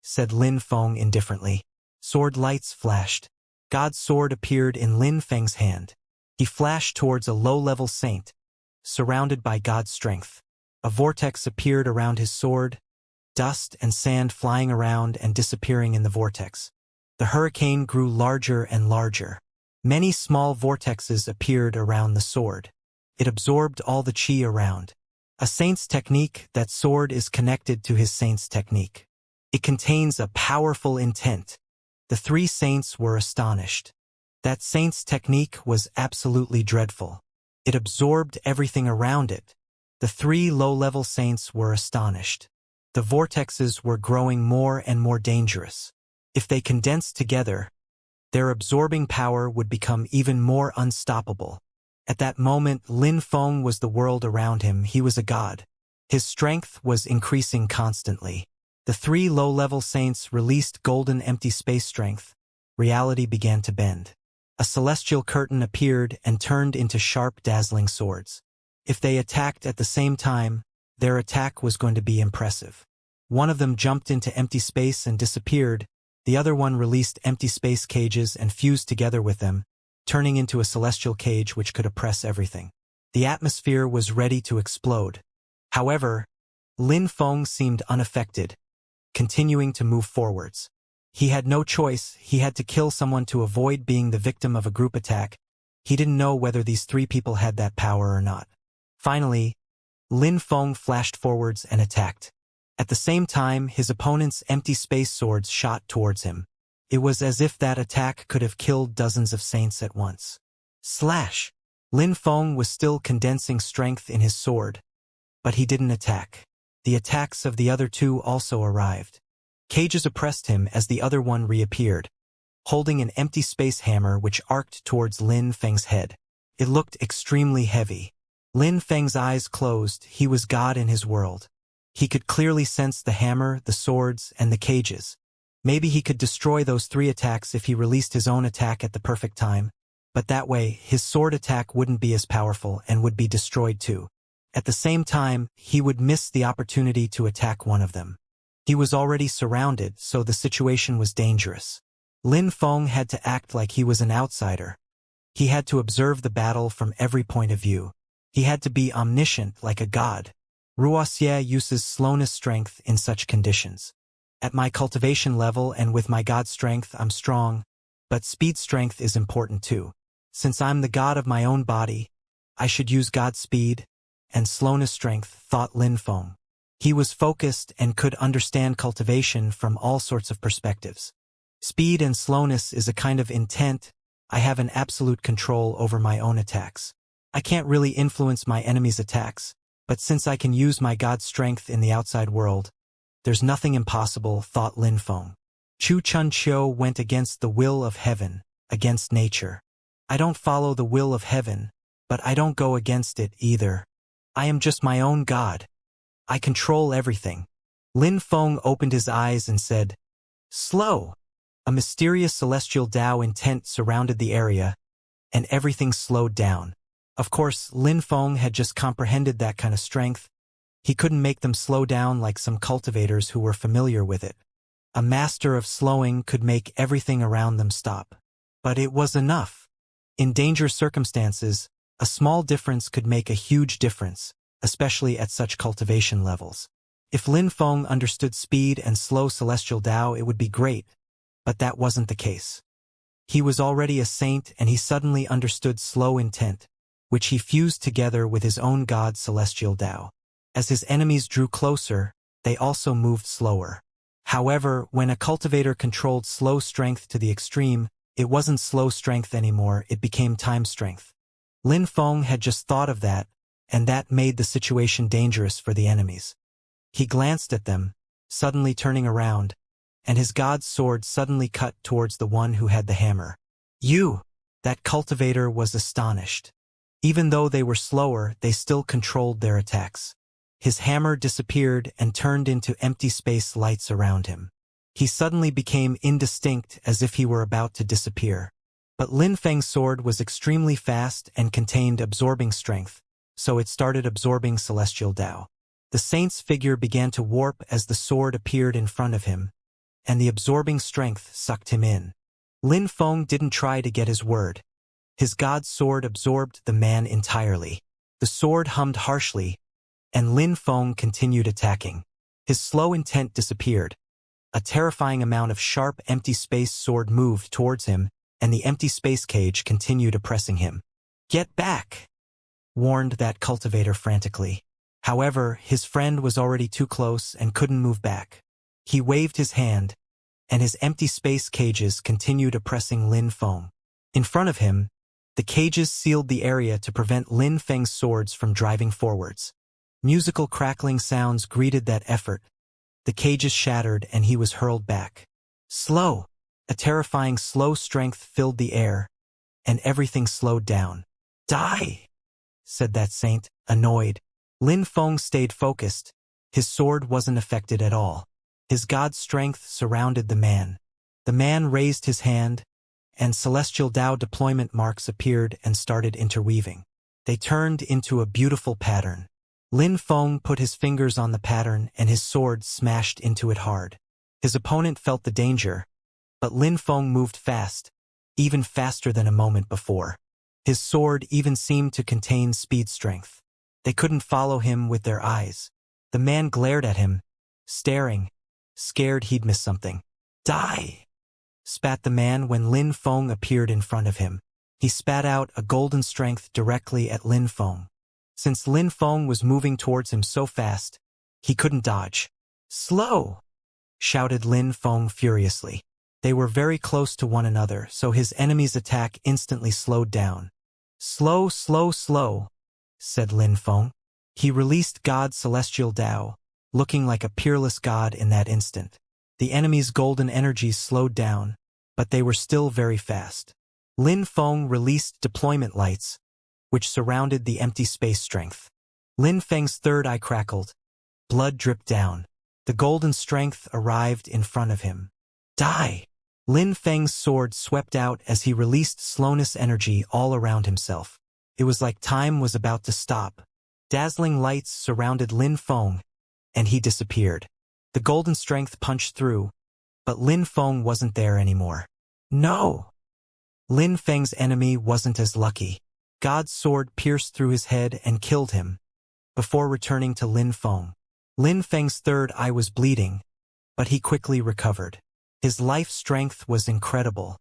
said Lin Feng indifferently. Sword lights flashed. God's sword appeared in Lin Feng's hand. He flashed towards a low-level saint, surrounded by God's strength. A vortex appeared around his sword, dust and sand flying around and disappearing in the vortex. The hurricane grew larger and larger. Many small vortexes appeared around the sword. It absorbed all the chi around. A saint's technique, that sword is connected to his saint's technique. It contains a powerful intent. The 3 saints were astonished. That saint's technique was absolutely dreadful. It absorbed everything around it. The 3 low-level saints were astonished. The vortexes were growing more and more dangerous. If they condensed together, their absorbing power would become even more unstoppable. At that moment, Lin Feng was the world around him. He was a god. His strength was increasing constantly. The 3 low-level saints released golden empty space strength. Reality began to bend. A celestial curtain appeared and turned into sharp, dazzling swords. If they attacked at the same time, their attack was going to be impressive. One of them jumped into empty space and disappeared. The other one released empty space cages and fused together with them, turning into a celestial cage which could oppress everything. The atmosphere was ready to explode. However, Lin Feng seemed unaffected, continuing to move forwards. He had no choice. He had to kill someone to avoid being the victim of a group attack. He didn't know whether these 3 people had that power or not. Finally, Lin Feng flashed forwards and attacked. At the same time, his opponent's empty space swords shot towards him. It was as if that attack could have killed dozens of saints at once. Slash! Lin Feng was still condensing strength in his sword, but he didn't attack. The attacks of the other 2 also arrived. Cages oppressed him as the other one reappeared, holding an empty space hammer which arced towards Lin Feng's head. It looked extremely heavy. Lin Feng's eyes closed. He was God in his world. He could clearly sense the hammer, the swords, and the cages. Maybe he could destroy those 3 attacks if he released his own attack at the perfect time, but that way, his sword attack wouldn't be as powerful and would be destroyed too. At the same time, he would miss the opportunity to attack one of them. He was already surrounded, so the situation was dangerous. Lin Feng had to act like he was an outsider. He had to observe the battle from every point of view. He had to be omniscient like a god. Wuxia uses slowness strength in such conditions. At my cultivation level and with my god strength I'm strong, but speed strength is important too. Since I'm the god of my own body, I should use god speed and slowness strength, thought Lin Feng. He was focused and could understand cultivation from all sorts of perspectives. Speed and slowness is a kind of intent. I have an absolute control over my own attacks. I can't really influence my enemy's attacks, but since I can use my god strength in the outside world, there's nothing impossible, thought Lin Feng. Chu Chunqiu went against the will of heaven, against nature. I don't follow the will of heaven, but I don't go against it either. I am just my own god. I control everything. Lin Feng opened his eyes and said, "Slow." A mysterious celestial Tao intent surrounded the area, and everything slowed down. Of course, Lin Feng had just comprehended that kind of strength. He couldn't make them slow down like some cultivators who were familiar with it. A master of slowing could make everything around them stop. But it was enough. In dangerous circumstances, a small difference could make a huge difference, especially at such cultivation levels. If Lin Feng understood speed and slow celestial Tao, it would be great, but that wasn't the case. He was already a saint and he suddenly understood slow intent, which he fused together with his own god celestial Tao. As his enemies drew closer, they also moved slower. However, when a cultivator controlled slow strength to the extreme, it wasn't slow strength anymore, it became time strength. Lin Feng had just thought of that, and that made the situation dangerous for the enemies. He glanced at them, suddenly turning around, and his god's sword suddenly cut towards the one who had the hammer. "You!" That cultivator was astonished. Even though they were slower, they still controlled their attacks. His hammer disappeared and turned into empty space lights around him. He suddenly became indistinct as if he were about to disappear. But Lin Feng's sword was extremely fast and contained absorbing strength, so it started absorbing celestial Tao. The saint's figure began to warp as the sword appeared in front of him, and the absorbing strength sucked him in. Lin Feng didn't try to get his word. His god's sword absorbed the man entirely. The sword hummed harshly, and Lin Feng continued attacking. His slow intent disappeared. A terrifying amount of sharp, empty space sword moved towards him, and the empty space cage continued oppressing him. "Get back!" warned that cultivator frantically. However, his friend was already too close and couldn't move back. He waved his hand, and his empty space cages continued oppressing Lin Feng. In front of him, the cages sealed the area to prevent Lin Feng's swords from driving forwards. Musical crackling sounds greeted that effort. The cages shattered and he was hurled back. Slow! A terrifying slow strength filled the air, and everything slowed down. "Die!" said that saint, annoyed. Lin Feng stayed focused. His sword wasn't affected at all. His god's strength surrounded the man. The man raised his hand, and celestial Tao deployment marks appeared and started interweaving. They turned into a beautiful pattern. Lin Feng put his fingers on the pattern and his sword smashed into it hard. His opponent felt the danger, but Lin Feng moved fast, even faster than a moment before. His sword even seemed to contain speed strength. They couldn't follow him with their eyes. The man glared at him, staring, scared he'd miss something. "Die!" spat the man when Lin Feng appeared in front of him. He spat out a golden strength directly at Lin Feng. Since Lin Feng was moving towards him so fast, he couldn't dodge. "Slow!" shouted Lin Feng furiously. They were very close to one another, so his enemy's attack instantly slowed down. "Slow, slow, slow," said Lin Feng. He released God's celestial Tao, looking like a peerless god in that instant. The enemy's golden energies slowed down, but they were still very fast. Lin Feng released deployment lights, which surrounded the empty space strength. Lin Feng's third eye crackled. Blood dripped down. The golden strength arrived in front of him. "Die!" Lin Feng's sword swept out as he released slowness energy all around himself. It was like time was about to stop. Dazzling lights surrounded Lin Feng, and he disappeared. The golden strength punched through, but Lin Feng wasn't there anymore. No! Lin Feng's enemy wasn't as lucky. God's sword pierced through his head and killed him, before returning to Lin Feng. Lin Feng's third eye was bleeding, but he quickly recovered. His life strength was incredible.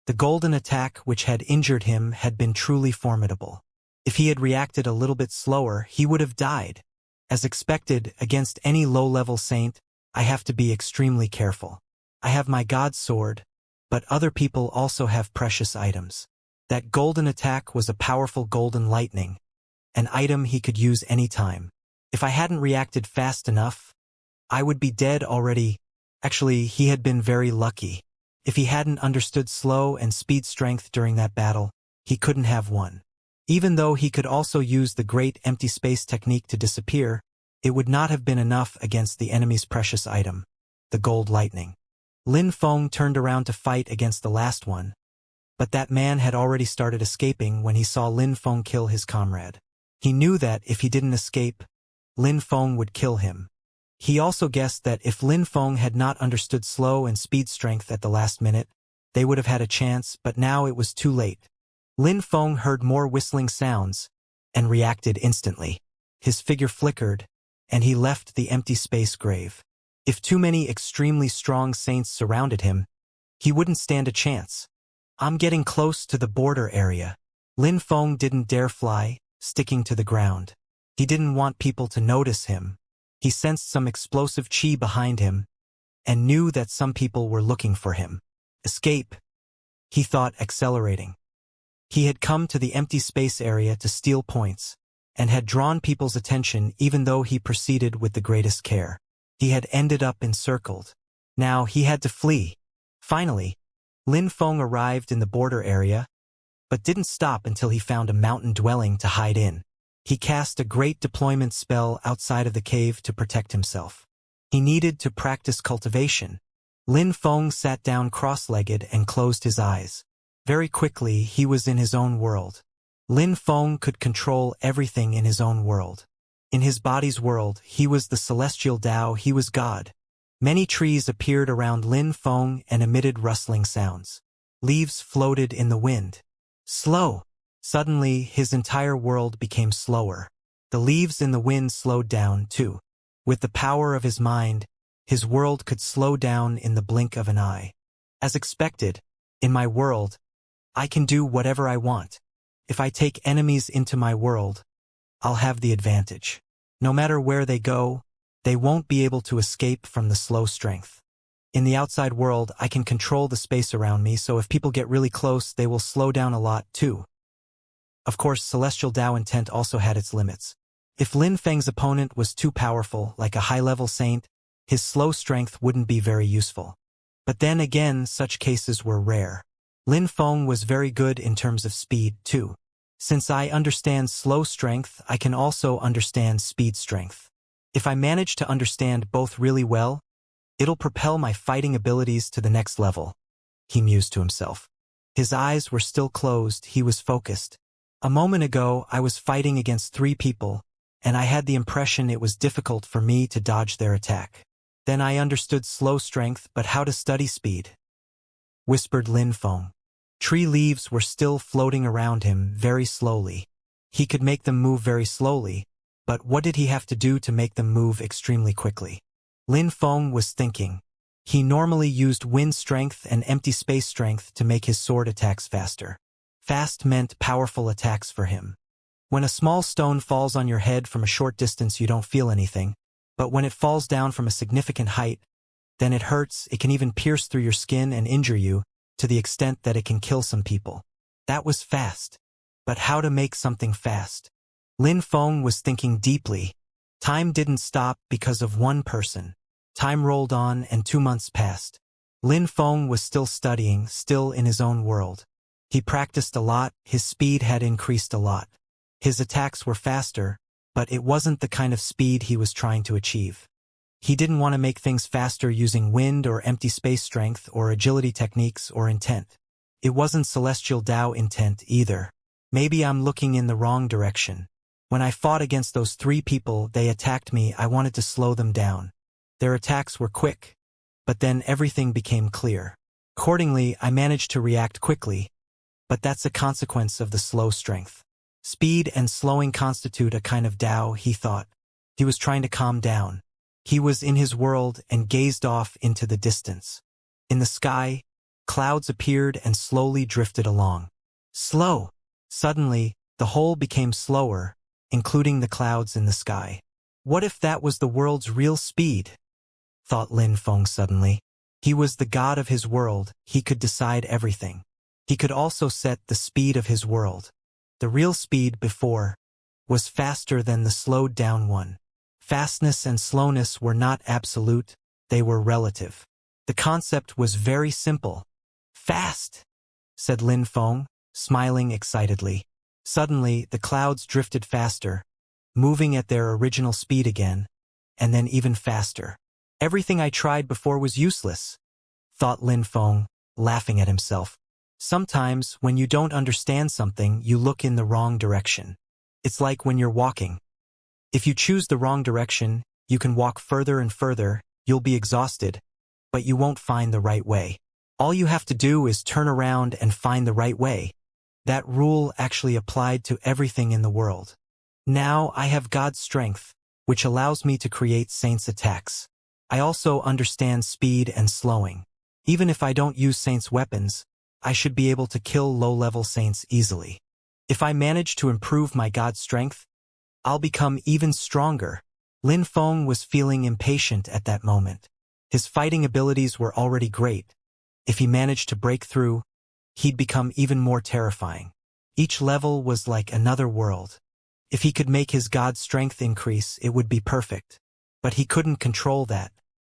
The golden attack which had injured him had been truly formidable. If he had reacted a little bit slower, he would have died. As expected, against any low-level saint, I have to be extremely careful. I have my God sword, but other people also have precious items. That golden attack was a powerful golden lightning, an item he could use anytime. If I hadn't reacted fast enough, I would be dead already. Actually, he had been very lucky. If he hadn't understood slow and speed strength during that battle, he couldn't have won. Even though he could also use the great empty space technique to disappear, it would not have been enough against the enemy's precious item, the gold lightning. Lin Feng turned around to fight against the last one, but that man had already started escaping when he saw Lin Feng kill his comrade. He knew that if he didn't escape, Lin Feng would kill him. He also guessed that if Lin Feng had not understood slow and speed strength at the last minute, they would have had a chance, but now it was too late. Lin Feng heard more whistling sounds and reacted instantly. His figure flickered, and he left the empty space grave. If too many extremely strong saints surrounded him, he wouldn't stand a chance. I'm getting close to the border area. Lin Feng didn't dare fly, sticking to the ground. He didn't want people to notice him. He sensed some explosive chi behind him, and knew that some people were looking for him. Escape, he thought, accelerating. He had come to the empty space area to steal points, and had drawn people's attention even though he proceeded with the greatest care. He had ended up encircled. Now he had to flee. Finally, Lin Feng arrived in the border area, but didn't stop until he found a mountain dwelling to hide in. He cast a great deployment spell outside of the cave to protect himself. He needed to practice cultivation. Lin Feng sat down cross-legged and closed his eyes. Very quickly, he was in his own world. Lin Feng could control everything in his own world. In his body's world, he was the celestial Tao, he was God. Many trees appeared around Lin Feng and emitted rustling sounds. Leaves floated in the wind. Slow. Suddenly, his entire world became slower. The leaves in the wind slowed down, too. With the power of his mind, his world could slow down in the blink of an eye. As expected, in my world, I can do whatever I want. If I take enemies into my world, I'll have the advantage. No matter where they go, they won't be able to escape from the slow strength. In the outside world, I can control the space around me, so if people get really close, they will slow down a lot, too. Of course, Celestial Tao intent also had its limits. If Lin Feng's opponent was too powerful, like a high-level saint, his slow strength wouldn't be very useful. But then again, such cases were rare. Lin Feng was very good in terms of speed, too. Since I understand slow strength, I can also understand speed strength. If I manage to understand both really well, it'll propel my fighting abilities to the next level, he mused to himself. His eyes were still closed, he was focused. A moment ago, I was fighting against 3 people, and I had the impression it was difficult for me to dodge their attack. Then I understood slow strength, but how to study speed, whispered Lin Feng. Tree leaves were still floating around him very slowly. He could make them move very slowly, but what did he have to do to make them move extremely quickly? Lin Feng was thinking. He normally used wind strength and empty space strength to make his sword attacks faster. Fast meant powerful attacks for him. When a small stone falls on your head from a short distance, you don't feel anything, but when it falls down from a significant height, then it hurts. It can even pierce through your skin and injure you, to the extent that it can kill some people. That was fast. But how to make something fast? Lin Feng was thinking deeply. Time didn't stop because of one person. Time rolled on and 2 months passed. Lin Feng was still studying, still in his own world. He practiced a lot, his speed had increased a lot. His attacks were faster, but it wasn't the kind of speed he was trying to achieve. He didn't want to make things faster using wind or empty space strength or agility techniques or intent. It wasn't Celestial Tao intent either. Maybe I'm looking in the wrong direction. When I fought against those 3 people, they attacked me, I wanted to slow them down. Their attacks were quick, but then everything became clear. Accordingly, I managed to react quickly, but that's a consequence of the slow strength. Speed and slowing constitute a kind of Tao, he thought. He was trying to calm down. He was in his world and gazed off into the distance. In the sky, clouds appeared and slowly drifted along. Slow! Suddenly, the whole became slower, including the clouds in the sky. What if that was the world's real speed? Thought Lin Feng suddenly. He was the god of his world, he could decide everything. He could also set the speed of his world. The real speed before was faster than the slowed down one. Fastness and slowness were not absolute, they were relative. The concept was very simple. Fast, said Lin Feng, smiling excitedly. Suddenly, the clouds drifted faster, moving at their original speed again, and then even faster. Everything I tried before was useless, thought Lin Feng, laughing at himself. Sometimes, when you don't understand something, you look in the wrong direction. It's like when you're walking. If you choose the wrong direction, you can walk further and further, you'll be exhausted, but you won't find the right way. All you have to do is turn around and find the right way. That rule actually applied to everything in the world. Now I have God's strength, which allows me to create saints' attacks. I also understand speed and slowing. Even if I don't use saints' weapons, I should be able to kill low-level saints easily. If I manage to improve my God strength, I'll become even stronger. Lin Feng was feeling impatient at that moment. His fighting abilities were already great. If he managed to break through, he'd become even more terrifying. Each level was like another world. If he could make his God strength increase, it would be perfect. But he couldn't control that.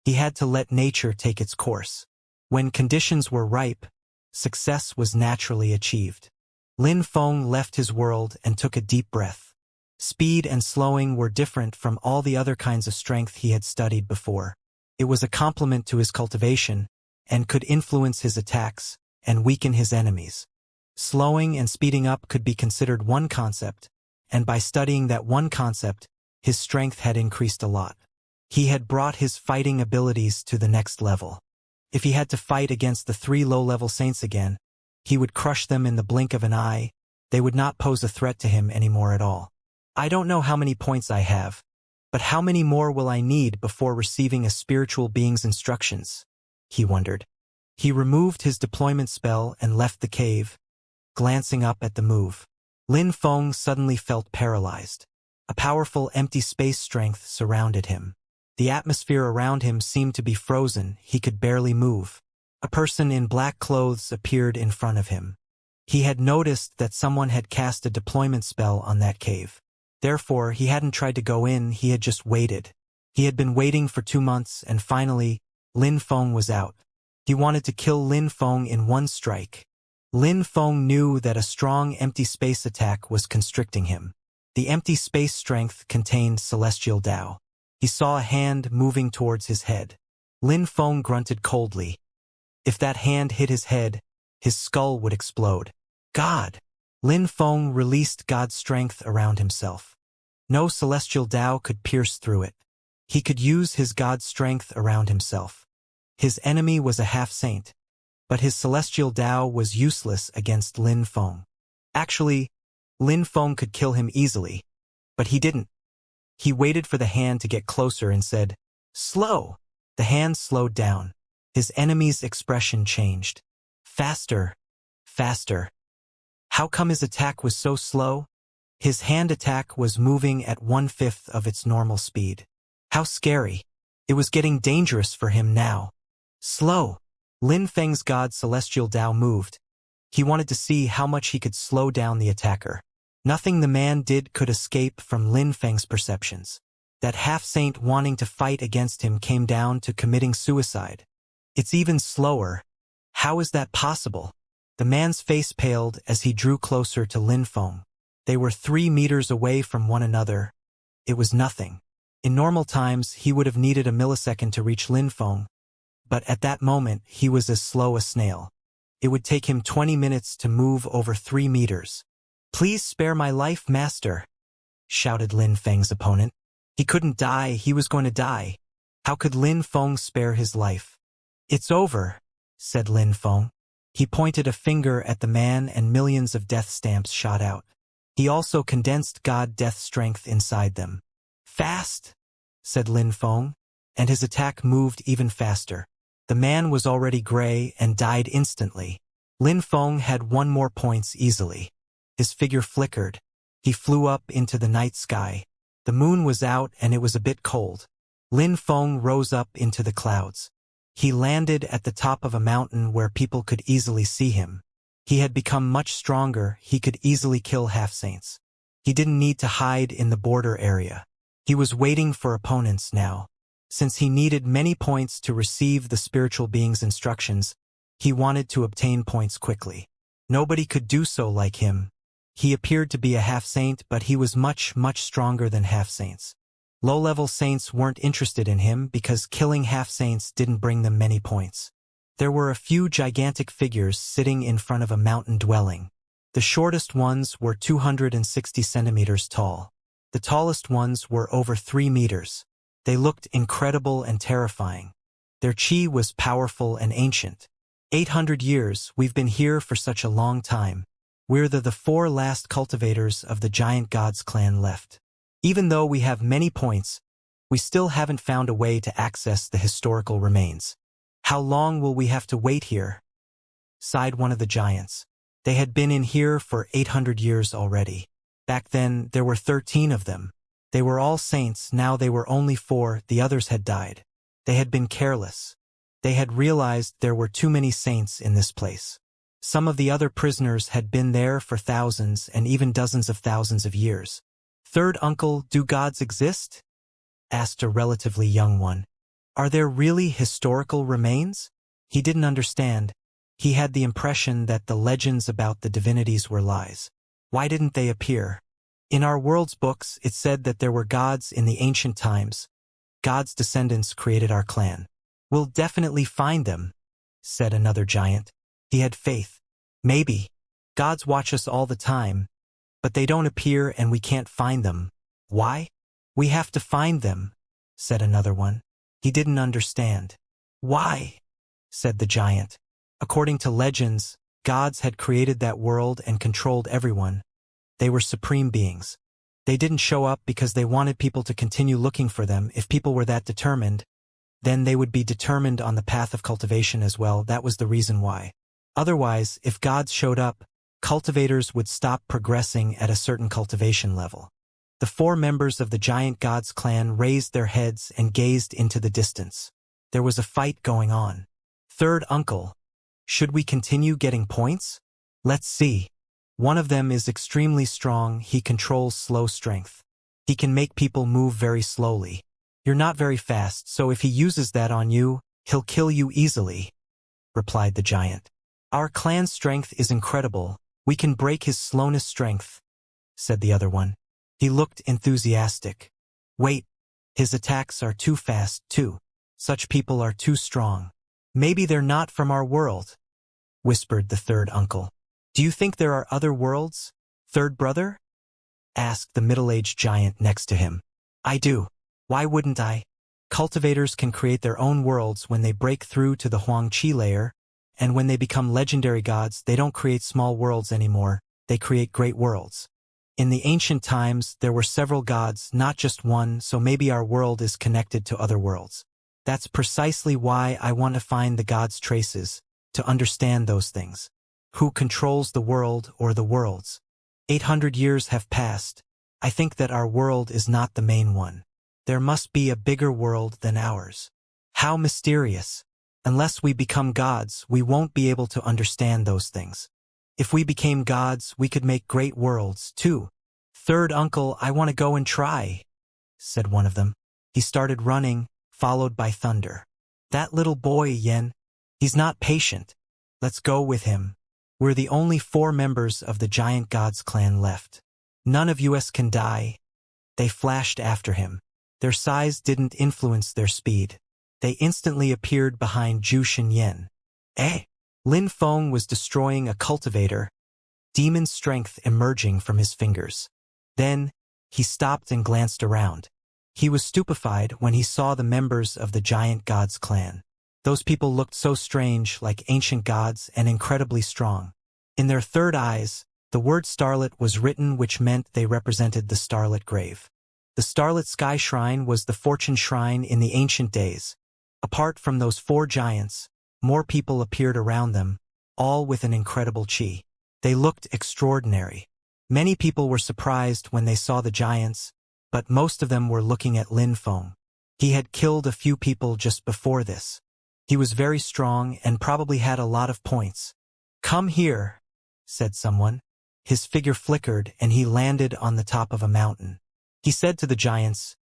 He had to let nature take its course. When conditions were ripe, success was naturally achieved. Lin Feng left his world and took a deep breath. Speed and slowing were different from all the other kinds of strength he had studied before. It was a complement to his cultivation, and could influence his attacks and weaken his enemies. Slowing and speeding up could be considered one concept, and by studying that one concept, his strength had increased a lot. He had brought his fighting abilities to the next level. If he had to fight against the 3 low-level saints again, he would crush them in the blink of an eye. They would not pose a threat to him anymore at all. I don't know how many points I have, but how many more will I need before receiving a spiritual being's instructions? He wondered. He removed his deployment spell and left the cave, glancing up at the move. Lin Feng suddenly felt paralyzed. A powerful empty space strength surrounded him. The atmosphere around him seemed to be frozen, he could barely move. A person in black clothes appeared in front of him. He had noticed that someone had cast a deployment spell on that cave. Therefore, he hadn't tried to go in, he had just waited. He had been waiting for 2 months, and finally, Lin Feng was out. He wanted to kill Lin Feng in one strike. Lin Feng knew that a strong empty space attack was constricting him. The empty space strength contained celestial Tao. He saw a hand moving towards his head. Lin Feng grunted coldly. If that hand hit his head, his skull would explode. God! Lin Feng released God's strength around himself. No celestial Tao could pierce through it. He could use his God strength around himself. His enemy was a half-saint, but his celestial Tao was useless against Lin Feng. Actually, Lin Feng could kill him easily, but he didn't. He waited for the hand to get closer and said, "Slow!" The hand slowed down. His enemy's expression changed. Faster, faster. How come his attack was so slow? His hand attack was moving at 1/5 of its normal speed. How scary. It was getting dangerous for him now. Slow. Lin Feng's God Celestial Tao moved. He wanted to see how much he could slow down the attacker. Nothing the man did could escape from Lin Feng's perceptions. That half-saint wanting to fight against him came down to committing suicide. It's even slower. How is that possible? The man's face paled as he drew closer to Lin Feng. They were 3 meters away from one another. It was nothing. In normal times, he would have needed a millisecond to reach Lin Feng, but at that moment, he was as slow as a snail. It would take him 20 minutes to move over 3 meters. "Please spare my life, master," shouted Lin Feng's opponent. He couldn't die, he was going to die. How could Lin Feng spare his life? It's over, said Lin Feng. He pointed a finger at the man and millions of death stamps shot out. He also condensed God death strength inside them. Fast, said Lin Feng, and his attack moved even faster. The man was already gray and died instantly. Lin Feng had 1 more points easily. His figure flickered. He flew up into the night sky. The moon was out and it was a bit cold. Lin Feng rose up into the clouds. He landed at the top of a mountain where people could easily see him. He had become much stronger, he could easily kill half-saints. He didn't need to hide in the border area. He was waiting for opponents now. Since he needed many points to receive the spiritual being's instructions, he wanted to obtain points quickly. Nobody could do so like him. He appeared to be a half-saint, but he was much, much stronger than half-saints. Low-level saints weren't interested in him because killing half-saints didn't bring them many points. There were a few gigantic figures sitting in front of a mountain dwelling. The shortest ones were 260 centimeters tall. The tallest ones were over 3 meters. They looked incredible and terrifying. Their chi was powerful and ancient. 800 years, we've been here for such a long time. We're the 4 last cultivators of the giant gods clan left. Even though we have many points, we still haven't found a way to access the historical remains. How long will we have to wait here? Sighed one of the giants. They had been in here for 800 years already. Back then, there were 13 of them. They were all saints, now they were only 4, the others had died. They had been careless. They had realized there were too many saints in this place. Some of the other prisoners had been there for thousands and even dozens of thousands of years. Third uncle, do gods exist? Asked a relatively young one. Are there really historical remains? He didn't understand. He had the impression that the legends about the divinities were lies. Why didn't they appear? In our world's books, it said that there were gods in the ancient times. God's descendants created our clan. We'll definitely find them, said another giant. He had faith. Maybe. Gods watch us all the time, but they don't appear and we can't find them. Why? We have to find them, said another one. He didn't understand. Why? Said the giant. According to legends, gods had created that world and controlled everyone. They were supreme beings. They didn't show up because they wanted people to continue looking for them. If people were that determined, then they would be determined on the path of cultivation as well. That was the reason why. Otherwise, if gods showed up, cultivators would stop progressing at a certain cultivation level. The 4 members of the giant gods clan raised their heads and gazed into the distance. There was a fight going on. Third uncle, should we continue getting points? Let's see. One of them is extremely strong. He controls slow strength. He can make people move very slowly. You're not very fast, so if he uses that on you, he'll kill you easily, replied the giant. Our clan's strength is incredible. We can break his slowness strength, said the other one. He looked enthusiastic. Wait, his attacks are too fast, too. Such people are too strong. Maybe they're not from our world, whispered the third uncle. Do you think there are other worlds, third brother? Asked the middle-aged giant next to him. I do. Why wouldn't I? Cultivators can create their own worlds when they break through to the Huang Qi layer, and when they become legendary gods, they don't create small worlds anymore, they create great worlds. In the ancient times, there were several gods, not just one, so maybe our world is connected to other worlds. That's precisely why I want to find the gods' traces, to understand those things. Who controls the world or the worlds? 800 years have passed. I think that our world is not the main one. There must be a bigger world than ours. How mysterious. Unless we become gods, we won't be able to understand those things. If we became gods, we could make great worlds, too. Third uncle, I want to go and try, said one of them. He started running, followed by thunder. That little boy, Yen, he's not patient. Let's go with him. We're the only 4 members of the giant gods clan left. None of us can die. They flashed after him. Their size didn't influence their speed. They instantly appeared behind Zhu Shenyan. Lin Feng was destroying a cultivator, demon strength emerging from his fingers. Then, he stopped and glanced around. He was stupefied when he saw the members of the giant god's clan. Those people looked so strange, like ancient gods, and incredibly strong. In their third eyes, the word starlit was written, which meant they represented the starlit grave. The starlit sky shrine was the fortune shrine in the ancient days. Apart from those 4 giants, more people appeared around them, all with an incredible chi. They looked extraordinary. Many people were surprised when they saw the giants, but most of them were looking at Lin Feng. He had killed a few people just before this. He was very strong and probably had a lot of points. "Come here," said someone. His figure flickered and he landed on the top of a mountain. He said to the giants,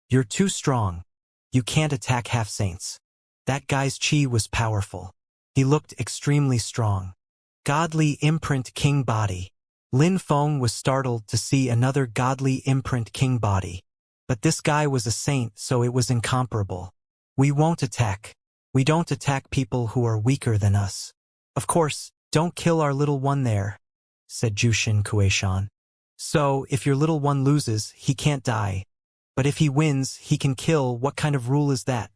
"You're too strong. You can't attack half-saints." That guy's chi was powerful. He looked extremely strong. Godly imprint king body. Lin Feng was startled to see another godly imprint king body. But this guy was a saint, so it was incomparable. "We won't attack. We don't attack people who are weaker than us. Of course, don't kill our little one there," said Jushin Kuei-shan. "So, if your little one loses, he can't die. But if he wins, he can kill. What kind of rule is that?"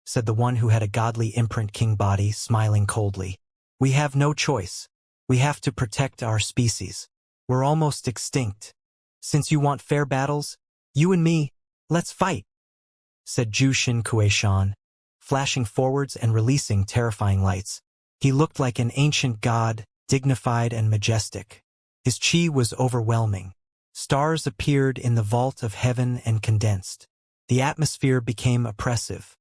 said the one who had a godly imprint king body, smiling coldly. "We have no choice. We have to protect our species. We're almost extinct. Since you want fair battles, you and me, let's fight," said Jushin Kuei-shan, flashing forwards and releasing terrifying lights. He looked like an ancient god, dignified and majestic. His chi was overwhelming. Stars appeared in the vault of heaven and condensed. The atmosphere became oppressive.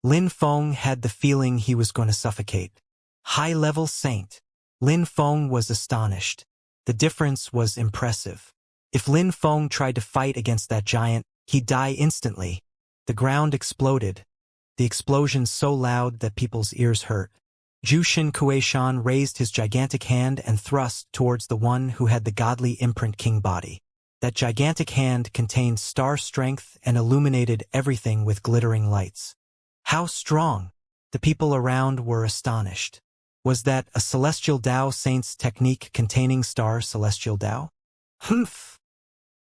Lin Feng had the feeling he was going to suffocate. High-level saint. Lin Feng was astonished. The difference was impressive. If Lin Feng tried to fight against that giant, he'd die instantly. The ground exploded. The explosion so loud that people's ears hurt. Jushin Kuei-shan raised his gigantic hand and thrust towards the one who had the godly imprint king body. That gigantic hand contained star strength and illuminated everything with glittering lights. How strong! The people around were astonished. Was that a celestial Tao saint's technique containing star celestial Tao? Humph!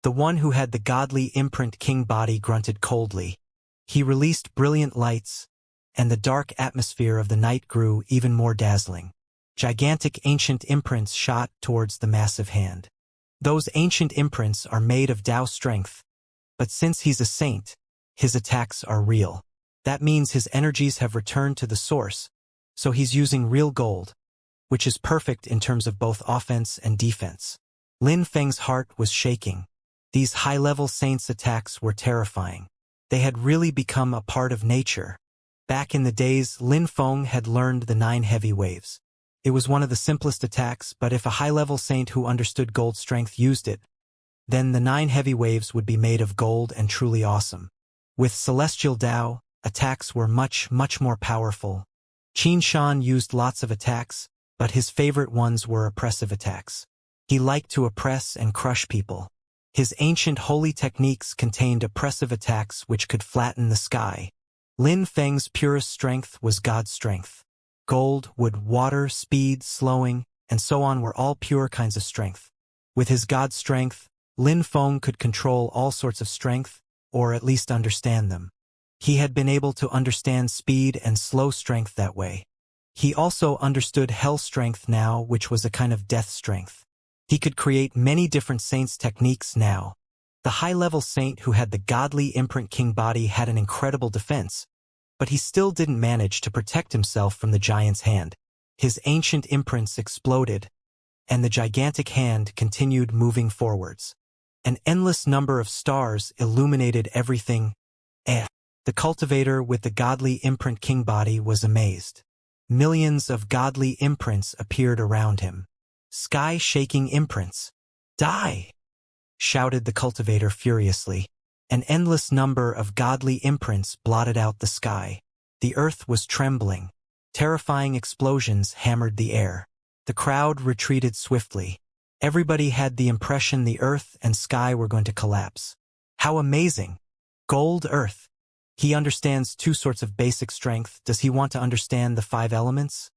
The one who had the godly imprint king body grunted coldly. He released brilliant lights, and the dark atmosphere of the night grew even more dazzling. Gigantic ancient imprints shot towards the massive hand. Those ancient imprints are made of Tao strength, but since he's a saint, his attacks are real. That means his energies have returned to the source, so he's using real gold, which is perfect in terms of both offense and defense. Lin Feng's heart was shaking. These high-level saints' attacks were terrifying. They had really become a part of nature. Back in the days, Lin Feng had learned the 9 heavy waves. It was one of the simplest attacks, but if a high-level saint who understood gold strength used it, then the 9 heavy waves would be made of gold and truly awesome. With celestial Tao, attacks were much more powerful. Qin Shan used lots of attacks, but his favorite ones were oppressive attacks. He liked to oppress and crush people. His ancient holy techniques contained oppressive attacks which could flatten the sky. Lin Feng's purest strength was God's strength. Gold, wood, water, speed, slowing, and so on were all pure kinds of strength. With his God strength, Lin Feng could control all sorts of strength, or at least understand them. He had been able to understand speed and slow strength that way. He also understood hell strength now, which was a kind of death strength. He could create many different saints' techniques now. The high-level saint who had the godly imprint king body had an incredible defense, but he still didn't manage to protect himself from the giant's hand. His ancient imprints exploded, and the gigantic hand continued moving forwards. An endless number of stars illuminated everything. The cultivator with the godly imprint king body was amazed. Millions of godly imprints appeared around him. Sky-shaking imprints. "Die!" shouted the cultivator furiously. An endless number of godly imprints blotted out the sky. The earth was trembling. Terrifying explosions hammered the air. The crowd retreated swiftly. Everybody had the impression the earth and sky were going to collapse. How amazing! Gold Earth. He understands 2 sorts of basic strength. Does he want to understand the 5 elements?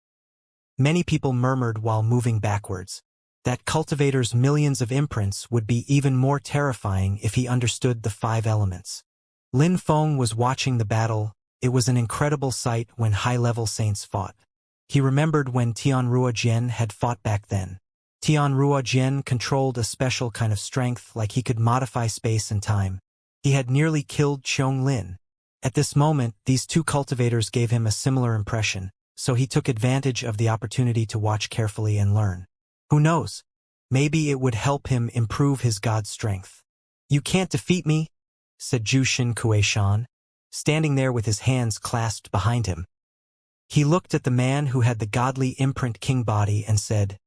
Many people murmured while moving backwards. That cultivator's millions of imprints would be even more terrifying if he understood the 5 elements. Lin Feng was watching the battle. It was an incredible sight when high-level saints fought. He remembered when Tianruo Jian had fought back then. Tianruo Jian controlled a special kind of strength, like he could modify space and time. He had nearly killed Qiong Lin. At this moment, these two cultivators gave him a similar impression, so he took advantage of the opportunity to watch carefully and learn. Who knows? Maybe it would help him improve his god strength. "You can't defeat me," said Jushin Kuei-shan, standing there with his hands clasped behind him. He looked at the man who had the godly imprint king body and said,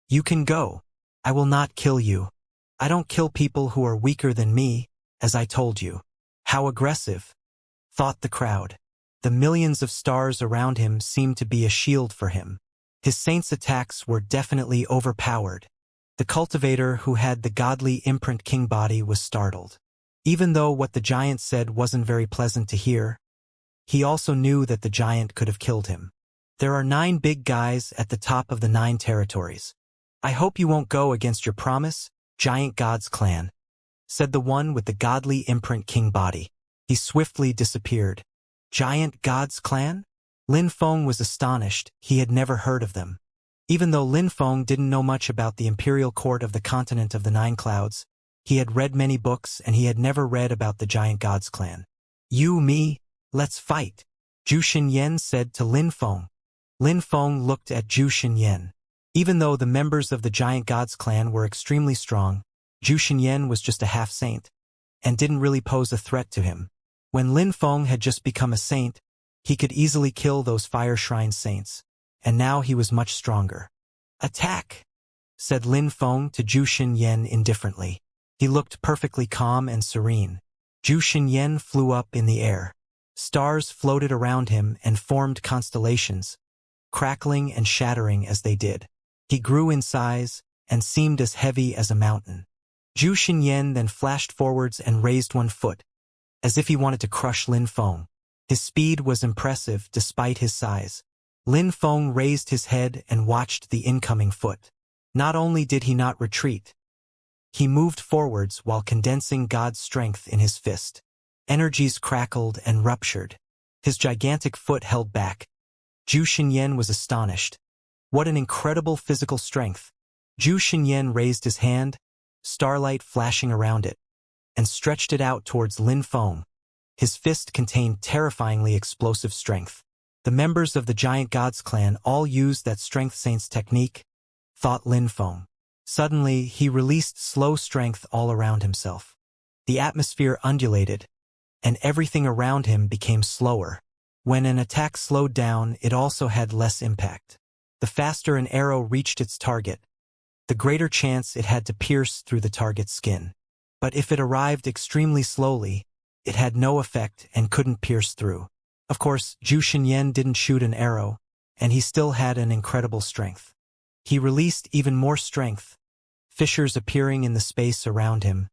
"You can go. I will not kill you. I don't kill people who are weaker than me, as I told you." How aggressive, thought the crowd. The millions of stars around him seemed to be a shield for him. His saint's attacks were definitely overpowered. The cultivator who had the godly imprint king body was startled. Even though what the giant said wasn't very pleasant to hear, he also knew that the giant could have killed him. "There are 9 big guys at the top of the 9 territories. I hope you won't go against your promise, Giant God's clan," said the one with the godly imprint king body. He swiftly disappeared. Giant God's clan? Lin Feng was astonished. He had never heard of them. Even though Lin Feng didn't know much about the imperial court of the continent of the 9 clouds, he had read many books and he had never read about the Giant God's clan. "You, me, let's fight," Zhu Xinyan said to Lin Feng. Lin Feng looked at Zhu Xinyan. Even though the members of the Giant God's clan were extremely strong, Zhu Xinyan was just a half-saint, and didn't really pose a threat to him. When Lin Feng had just become a saint, he could easily kill those fire shrine saints, and now he was much stronger. "Attack," said Lin Feng to Zhu Xinyan indifferently. He looked perfectly calm and serene. Zhu Xinyan flew up in the air. Stars floated around him and formed constellations, crackling and shattering as they did. He grew in size and seemed as heavy as a mountain. Zhu Xinyan then flashed forwards and raised one foot, as if he wanted to crush Lin Feng. His speed was impressive despite his size. Lin Feng raised his head and watched the incoming foot. Not only did he not retreat, he moved forwards while condensing God's strength in his fist. Energies crackled and ruptured. His gigantic foot held back. Zhu Xinyan was astonished. What an incredible physical strength. Zhu Xinyan raised his hand, starlight flashing around it, and stretched it out towards Lin Feng. His fist contained terrifyingly explosive strength. The members of the Giant God's clan all used that strength saint's technique, thought Lin Feng. Suddenly, he released slow strength all around himself. The atmosphere undulated, and everything around him became slower. When an attack slowed down, it also had less impact. The faster an arrow reached its target, the greater chance it had to pierce through the target's skin. But if it arrived extremely slowly, it had no effect and couldn't pierce through. Of course, Zhu Xinyan didn't shoot an arrow, and he still had an incredible strength. He released even more strength, fissures appearing in the space around him,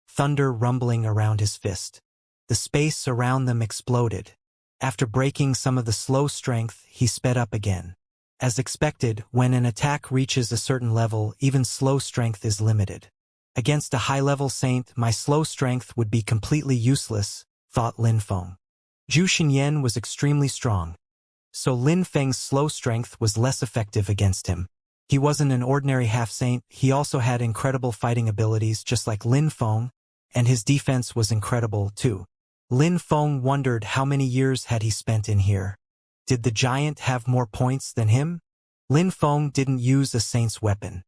thunder rumbling around his fist. The space around them exploded. After breaking some of the slow strength, he sped up again. As expected, when an attack reaches a certain level, even slow strength is limited. Against a high-level saint, my slow strength would be completely useless, thought Lin Feng. Zhu Xinyan was extremely strong, so Lin Feng's slow strength was less effective against him. He wasn't an ordinary half-saint, he also had incredible fighting abilities just like Lin Feng, and his defense was incredible too. Lin Feng wondered how many years had he spent in here. Did the giant have more points than him? Lin Feng didn't use a saint's weapon.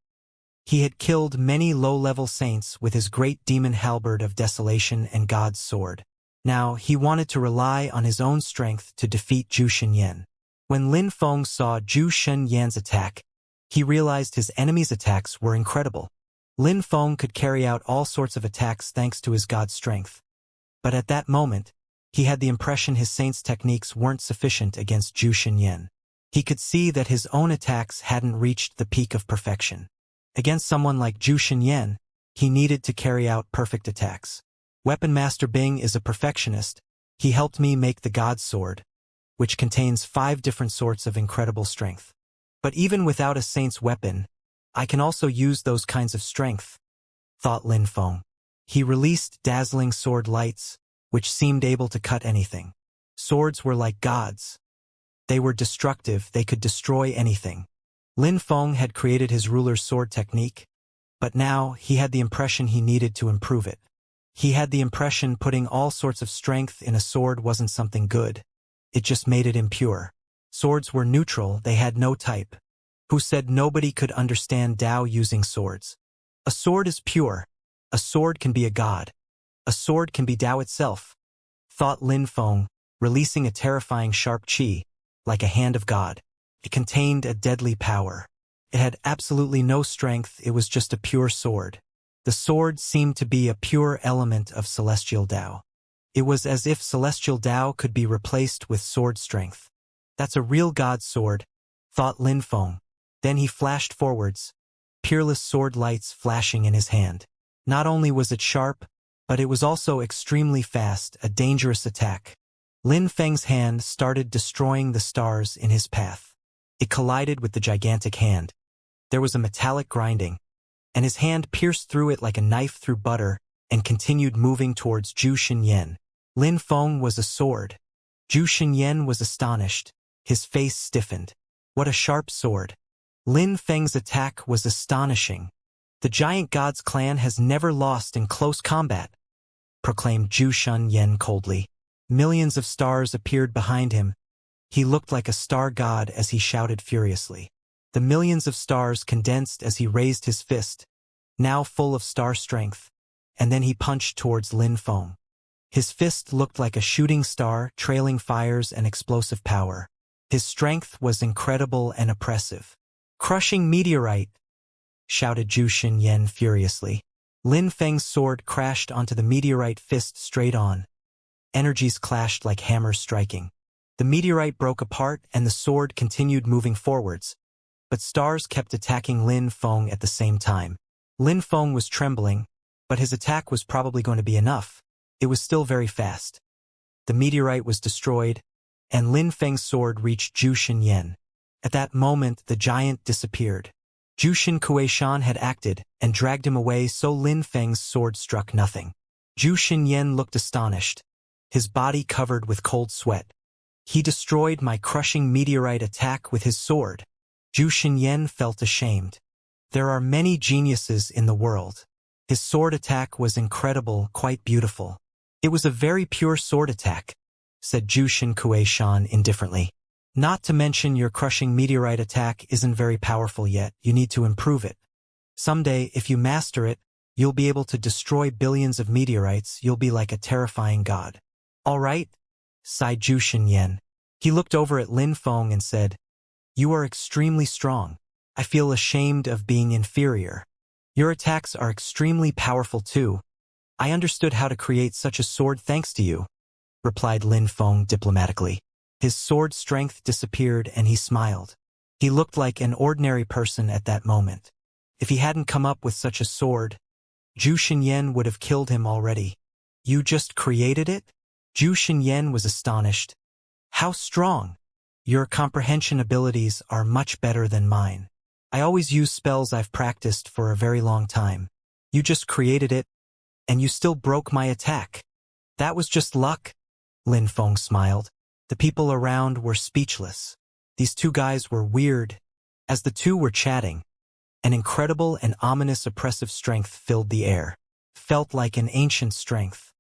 He had killed many low-level saints with his great demon halberd of desolation and God's sword. Now, he wanted to rely on his own strength to defeat Zhu Xinyan. When Lin Feng saw Zhu Xinyan's attack, he realized his enemy's attacks were incredible. Lin Feng could carry out all sorts of attacks thanks to his god strength. But at that moment, he had the impression his saint's techniques weren't sufficient against Zhu Xinyan. He could see that his own attacks hadn't reached the peak of perfection. Against someone like Zhu Xinyan, he needed to carry out perfect attacks. Weapon Master Bing is a perfectionist. He helped me make the God Sword, which contains 5 different sorts of incredible strength. But even without a saint's weapon, I can also use those kinds of strength, thought Lin Feng. He released dazzling sword lights, which seemed able to cut anything. Swords were like gods. They were destructive, they could destroy anything. Lin Feng had created his ruler's sword technique, but now he had the impression he needed to improve it. He had the impression putting all sorts of strength in a sword wasn't something good. It just made it impure. Swords were neutral, they had no type. Who said nobody could understand Tao using swords? A sword is pure. A sword can be a god. A sword can be Tao itself, thought Lin Feng, releasing a terrifying sharp qi, like a hand of God. It contained a deadly power. It had absolutely no strength, it was just a pure sword. The sword seemed to be a pure element of celestial Tao. It was as if celestial Tao could be replaced with sword strength. That's a real God's sword, thought Lin Feng. Then he flashed forwards, peerless sword lights flashing in his hand. Not only was it sharp, but it was also extremely fast, a dangerous attack. Lin Feng's hand started destroying the stars in his path. It collided with the gigantic hand. There was a metallic grinding, and his hand pierced through it like a knife through butter and continued moving towards Zhu Xinyan. Lin Feng was a sword. Zhu Xinyan was astonished. His face stiffened. What a sharp sword. Lin Feng's attack was astonishing. The giant god's clan has never lost in close combat, proclaimed Zhu Xinyan coldly. Millions of stars appeared behind him. He looked like a star god as he shouted furiously. The millions of stars condensed as he raised his fist, now full of star strength, and then he punched towards Lin Feng. His fist looked like a shooting star, trailing fires and explosive power. His strength was incredible and oppressive. Crushing meteorite, shouted Zhu Xinyan furiously. Lin Feng's sword crashed onto the meteorite fist straight on. Energies clashed like hammers striking. The meteorite broke apart and the sword continued moving forwards, but stars kept attacking Lin Feng at the same time. Lin Feng was trembling, but his attack was probably going to be enough. It was still very fast. The meteorite was destroyed, and Lin Feng's sword reached Zhu Xinyan. At that moment, the giant disappeared. Zhu Xinkuishan had acted and dragged him away, so Lin Feng's sword struck nothing. Zhu Xinyan looked astonished, his body covered with cold sweat. He destroyed my crushing meteorite attack with his sword. Zhu Xinyan felt ashamed. There are many geniuses in the world. His sword attack was incredible, quite beautiful. It was a very pure sword attack, said Zhu Xinkuishan indifferently. Not to mention your crushing meteorite attack isn't very powerful yet, you need to improve it. Someday, if you master it, you'll be able to destroy billions of meteorites, you'll be like a terrifying god. All right, sighed Zhu Xinyan. He looked over at Lin Feng and said, You are extremely strong. I feel ashamed of being inferior. Your attacks are extremely powerful too. I understood how to create such a sword thanks to you, replied Lin Feng diplomatically. His sword strength disappeared and he smiled. He looked like an ordinary person at that moment. If he hadn't come up with such a sword, Zhu Xinyan would have killed him already. You just created it? Zhu Xinyan was astonished. How strong! Your comprehension abilities are much better than mine. I always use spells I've practiced for a very long time. You just created it, and you still broke my attack. That was just luck. Lin Feng smiled. The people around were speechless. These two guys were weird. As the two were chatting, an incredible and ominous oppressive strength filled the air. Felt like an ancient strength.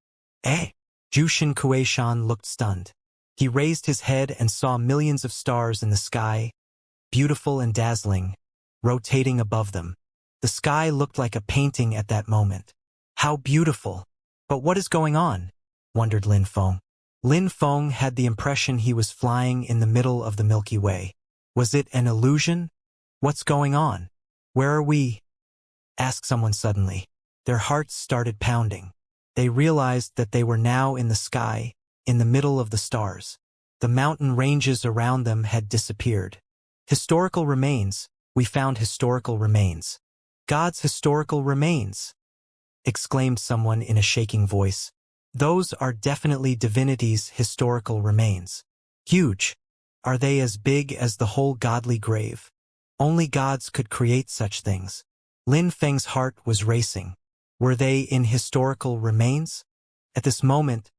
Eh? Zhu Xinkuishan looked stunned. He raised his head and saw millions of stars in the sky, beautiful and dazzling, rotating above them. The sky looked like a painting at that moment. How beautiful! But what is going on? Wondered Lin Feng. Lin Feng had the impression he was flying in the middle of the Milky Way. Was it an illusion? What's going on? Where are we? Asked someone suddenly. Their hearts started pounding. They realized that they were now in the sky, in the middle of the stars. The mountain ranges around them had disappeared. Historical remains. We found historical remains. God's historical remains, exclaimed someone in a shaking voice. Those are definitely divinity's historical remains. Huge. Are they as big as the whole godly grave? Only gods could create such things. Lin Feng's heart was racing. Were they in historical remains? At this moment,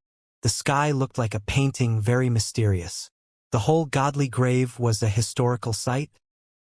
The sky looked like a painting, very mysterious. The whole godly grave was a historical site.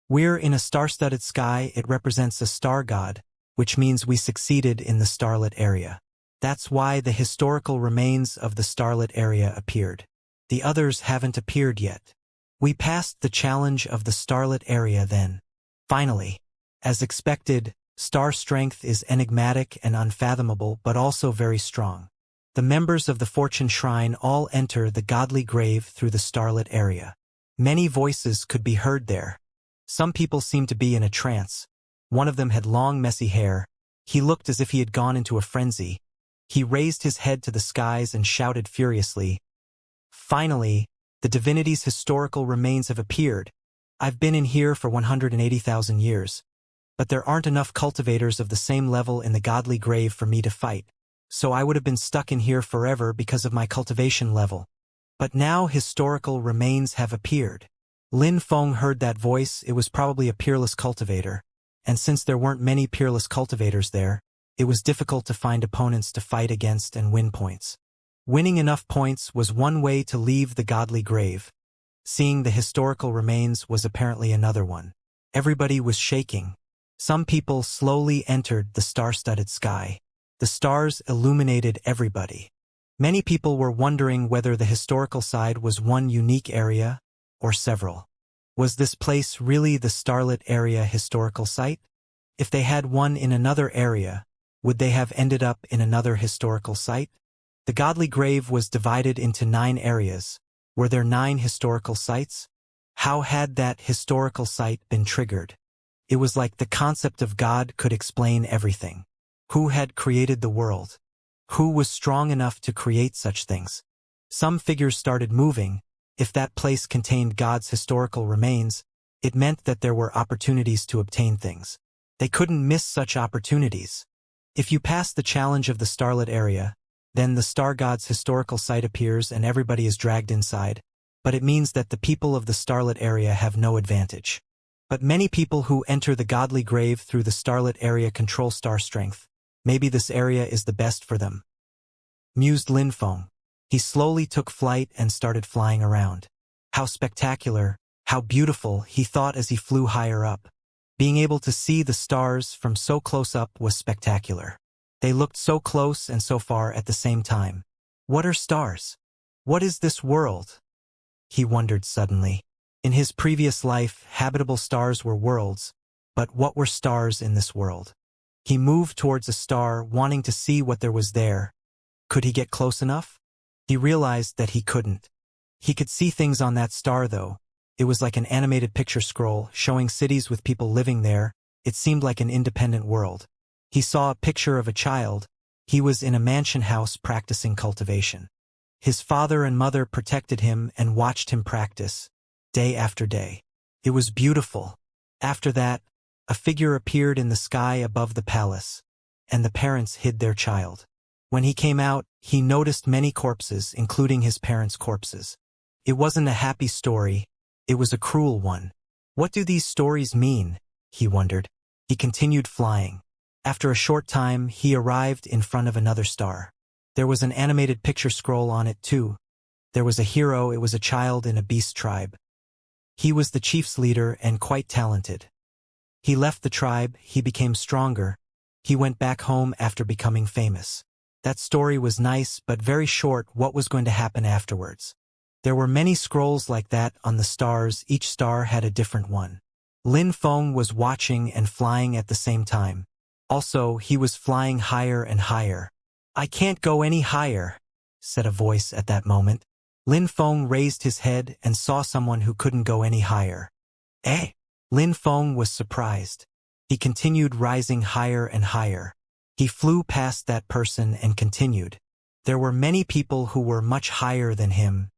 We're in a star-studded sky. It represents a star god, which means we succeeded in the starlit area. That's why the historical remains of the starlit area appeared. The others haven't appeared yet. We passed the challenge of the starlit area then. Finally, as expected, star strength is enigmatic and unfathomable but also very strong. The members of the Fortune Shrine all enter the godly grave through the starlit area. Many voices could be heard there. Some people seemed to be in a trance. One of them had long, messy hair. He looked as if he had gone into a frenzy. He raised his head to the skies and shouted furiously, "Finally, the divinity's historical remains have appeared. I've been in here for 180,000 years. But there aren't enough cultivators of the same level in the godly grave for me to fight. So I would have been stuck in here forever because of my cultivation level. But now historical remains have appeared." Lin Feng heard that voice. It was probably a peerless cultivator. And since there weren't many peerless cultivators there, it was difficult to find opponents to fight against and win points. Winning enough points was one way to leave the godly grave. Seeing the historical remains was apparently another one. Everybody was shaking. Some people slowly entered the star-studded sky. The stars illuminated everybody. Many people were wondering whether the historical side was one unique area or several. Was this place really the starlit area historical site? If they had one in another area, would they have ended up in another historical site? The godly grave was divided into 9 areas. Were there 9 historical sites? How had that historical site been triggered? It was like the concept of God could explain everything. Who had created the world? Who was strong enough to create such things? Some figures started moving. If that place contained God's historical remains, it meant that there were opportunities to obtain things. They couldn't miss such opportunities. If you pass the challenge of the starlit area, then the star god's historical site appears and everybody is dragged inside, but it means that the people of the starlit area have no advantage. But many people who enter the godly grave through the starlit area control star strength. Maybe this area is the best for them, mused Lin Feng. He slowly took flight and started flying around. How spectacular, how beautiful, he thought as he flew higher up. Being able to see the stars from so close up was spectacular. They looked so close and so far at the same time. What are stars? What is this world? He wondered suddenly. In his previous life, habitable stars were worlds, but what were stars in this world? He moved towards a star, wanting to see what there was there. Could he get close enough? He realized that he couldn't. He could see things on that star, though. It was like an animated picture scroll, showing cities with people living there. It seemed like an independent world. He saw a picture of a child. He was in a mansion house practicing cultivation. His father and mother protected him and watched him practice, day after day. It was beautiful. After that, a figure appeared in the sky above the palace, and the parents hid their child. When he came out, he noticed many corpses, including his parents' corpses. It wasn't a happy story. It was a cruel one. What do these stories mean? He wondered. He continued flying. After a short time, he arrived in front of another star. There was an animated picture scroll on it too. There was a hero. It was a child in a beast tribe. He was the chief's leader and quite talented. He left the tribe. He became stronger. He went back home after becoming famous. That story was nice but very short. What was going to happen afterwards? There were many scrolls like that on the stars. Each star had a different one. Lin Feng was watching and flying at the same time. Also, he was flying higher and higher. "I can't go any higher," said a voice at that moment. Lin Feng raised his head and saw someone who couldn't go any higher. Eh? Lin Feng was surprised. He continued rising higher and higher. He flew past that person and continued. There were many people who were much higher than him.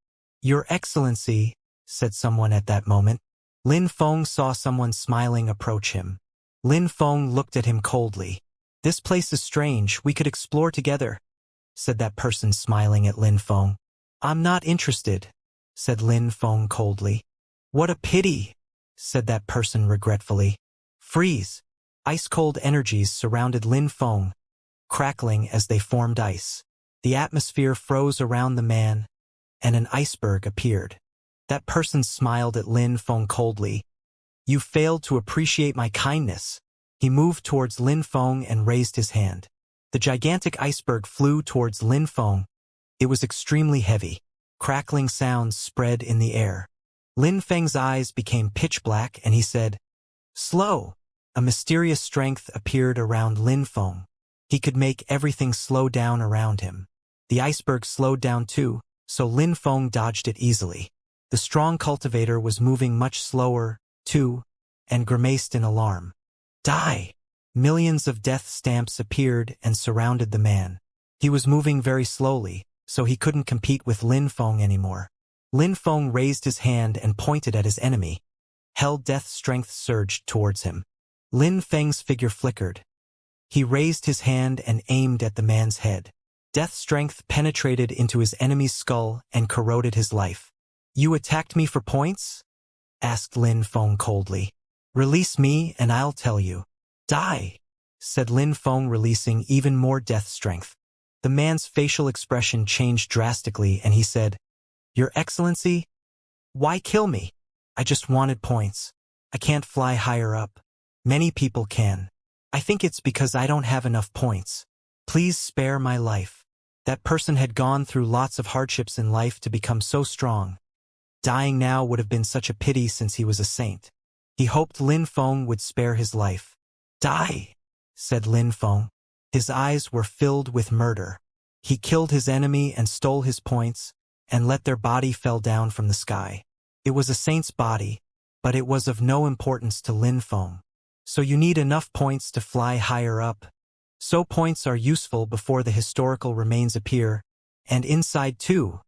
"Your Excellency," said someone at that moment. Lin Feng saw someone smiling approach him. Lin Feng looked at him coldly. "This place is strange. We could explore together," said that person smiling at Lin Feng. "I'm not interested," said Lin Feng coldly. "What a pity," said that person regretfully. Freeze. Ice-cold energies surrounded Lin Feng, crackling as they formed ice. The atmosphere froze around the man, and an iceberg appeared. That person smiled at Lin Feng coldly. "You failed to appreciate my kindness." He moved towards Lin Feng and raised his hand. The gigantic iceberg flew towards Lin Feng. It was extremely heavy. Crackling sounds spread in the air. Lin Feng's eyes became pitch black and he said, "Slow." A mysterious strength appeared around Lin Feng. He could make everything slow down around him. The iceberg slowed down too, so Lin Feng dodged it easily. The strong cultivator was moving much slower, too, and grimaced in alarm. "Die!" Millions of death stamps appeared and surrounded the man. He was moving very slowly, so he couldn't compete with Lin Feng anymore. Lin Feng raised his hand and pointed at his enemy. Hell death strength surged towards him. Lin Feng's figure flickered. He raised his hand and aimed at the man's head. Death strength penetrated into his enemy's skull and corroded his life. "You attacked me for points?" asked Lin Feng coldly. "Release me and I'll tell you." "Die," said Lin Feng, releasing even more death strength. The man's facial expression changed drastically and he said, "Your Excellency? Why kill me? I just wanted points. I can't fly higher up. Many people can. I think it's because I don't have enough points. Please spare my life." That person had gone through lots of hardships in life to become so strong. Dying now would have been such a pity since he was a saint. He hoped Lin Feng would spare his life. "Die," said Lin Feng. His eyes were filled with murder. He killed his enemy and stole his points, and let their body fell down from the sky. It was a saint's body, but it was of no importance to Lin Feng. So you need enough points to fly higher up. So points are useful before the historical remains appear, and inside too,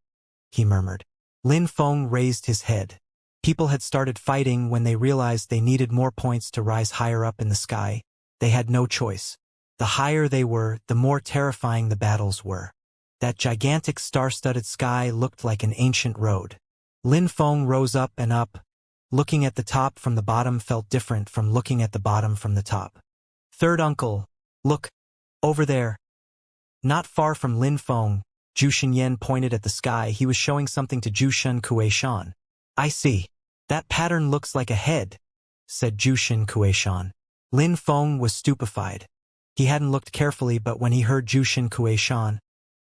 he murmured. Lin Feng raised his head. People had started fighting when they realized they needed more points to rise higher up in the sky. They had no choice. The higher they were, the more terrifying the battles were. That gigantic star-studded sky looked like an ancient road. Lin Feng rose up and up. Looking at the top from the bottom felt different from looking at the bottom from the top. "Third uncle, look, over there." Not far from Lin Feng, Zhu Xinyan pointed at the sky. He was showing something to Zhu Shun Kuei-shan. "I see. That pattern looks like a head," said Zhu Shun Kuei-shan. Lin Feng was stupefied. He hadn't looked carefully, but when he heard Zhu Shun Kuei-shan,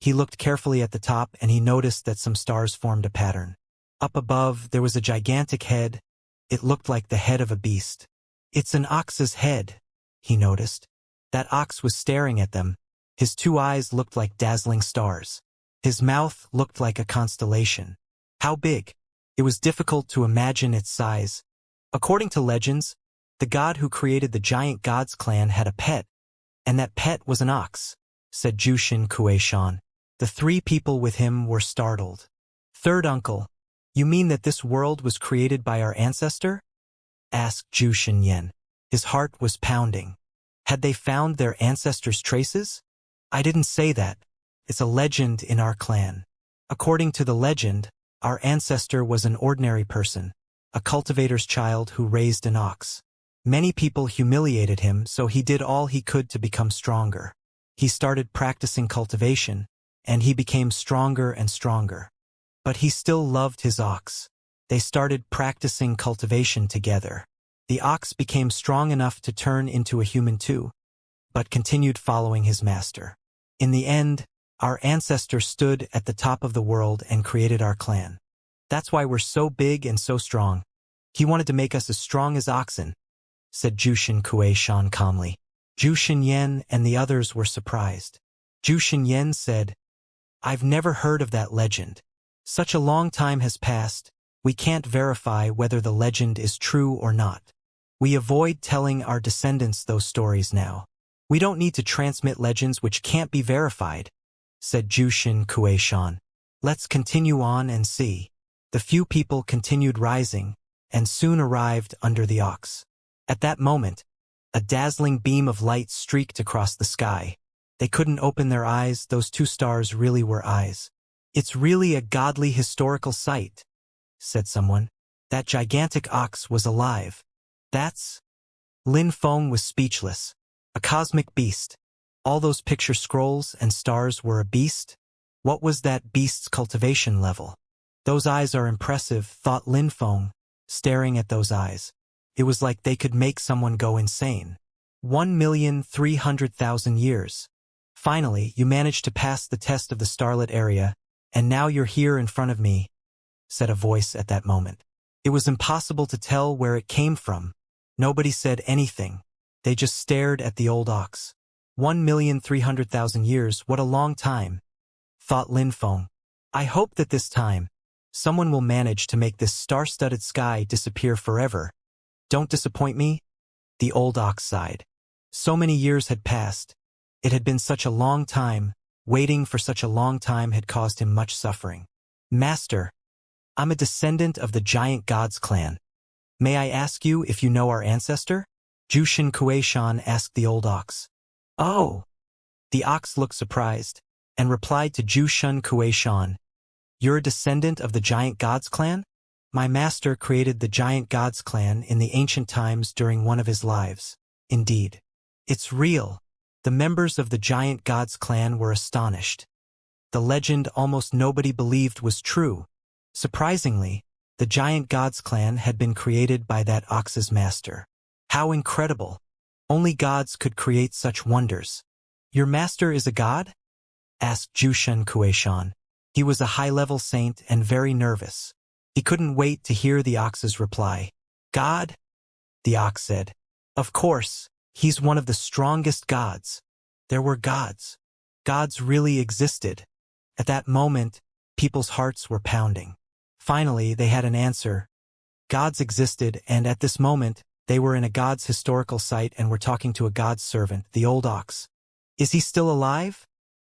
he looked carefully at the top and he noticed that some stars formed a pattern. Up above, there was a gigantic head. It looked like the head of a beast. "It's an ox's head," he noticed. That ox was staring at them. His two eyes looked like dazzling stars. His mouth looked like a constellation. How big? It was difficult to imagine its size. According to legends, the god who created the giant gods clan had a pet, and that pet was an ox, said Zhu Shun Kuei-shan. The three people with him were startled. "Third uncle, you mean that this world was created by our ancestor?" asked Zhu Xinyan. His heart was pounding. Had they found their ancestors' traces? "I didn't say that. It's a legend in our clan. According to the legend, our ancestor was an ordinary person, a cultivator's child who raised an ox. Many people humiliated him, so he did all he could to become stronger. He started practicing cultivation, and he became stronger and stronger. But he still loved his ox. They started practicing cultivation together. The ox became strong enough to turn into a human too, but continued following his master. In the end, our ancestor stood at the top of the world and created our clan. That's why we're so big and so strong. He wanted to make us as strong as oxen," said Zhu Shun Kuei-shan calmly. Zhu Xinyan and the others were surprised. Zhu Xinyan said, "I've never heard of that legend. Such a long time has passed, we can't verify whether the legend is true or not. We avoid telling our descendants those stories now. We don't need to transmit legends which can't be verified," said Zhu Shun Kuei-shan. "Let's continue on and see." The few people continued rising, and soon arrived under the ox. At that moment, a dazzling beam of light streaked across the sky. They couldn't open their eyes. Those two stars really were eyes. "It's really a godly historical sight," said someone. "That gigantic ox was alive. That's..." Lin Feng was speechless. A cosmic beast. All those picture scrolls and stars were a beast? What was that beast's cultivation level? Those eyes are impressive, thought Lin Feng, staring at those eyes. It was like they could make someone go insane. 1,300,000 years. Finally, you managed to pass the test of the starlit area, and now you're here in front of me, said a voice at that moment. It was impossible to tell where it came from. Nobody said anything. They just stared at the old ox. 1,300,000 years, what a long time, thought Lin Feng. I hope that this time, someone will manage to make this star-studded sky disappear forever. Don't disappoint me, the old ox sighed. So many years had passed. It had been such a long time. Waiting for such a long time had caused him much suffering. Master, I'm a descendant of the giant gods clan. May I ask you if you know our ancestor? Jushin Kuei-shan asked the old ox. Oh! The ox looked surprised, and replied to Jushin Kuei-shan. You're a descendant of the giant gods clan? My master created the giant gods clan in the ancient times during one of his lives. Indeed. It's real. The members of the giant gods clan were astonished. The legend almost nobody believed was true. Surprisingly, the giant gods clan had been created by that ox's master. How incredible! Only gods could create such wonders. Your master is a god? Asked Jushin Kuei-shan. He was a high-level saint and very nervous. He couldn't wait to hear the ox's reply. God? The ox said. Of course, he's one of the strongest gods. There were gods. Gods really existed. At that moment, people's hearts were pounding. Finally, they had an answer. Gods existed, and at this moment, they were in a god's historical site and were talking to a god's servant, the old ox. Is he still alive?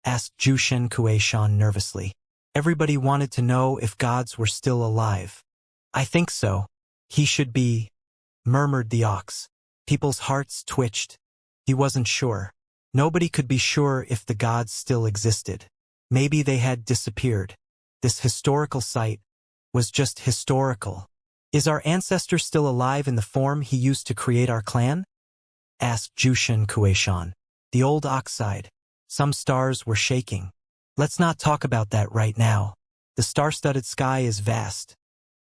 Asked Jushin Kuei-shan nervously. Everybody wanted to know if gods were still alive. I think so. He should be, murmured the ox. People's hearts twitched. He wasn't sure. Nobody could be sure if the gods still existed. Maybe they had disappeared. This historical site was just historical. Is our ancestor still alive in the form he used to create our clan? Asked Jushin Kuei-shan. The old ox sighed. Some stars were shaking. Let's not talk about that right now. The star-studded sky is vast.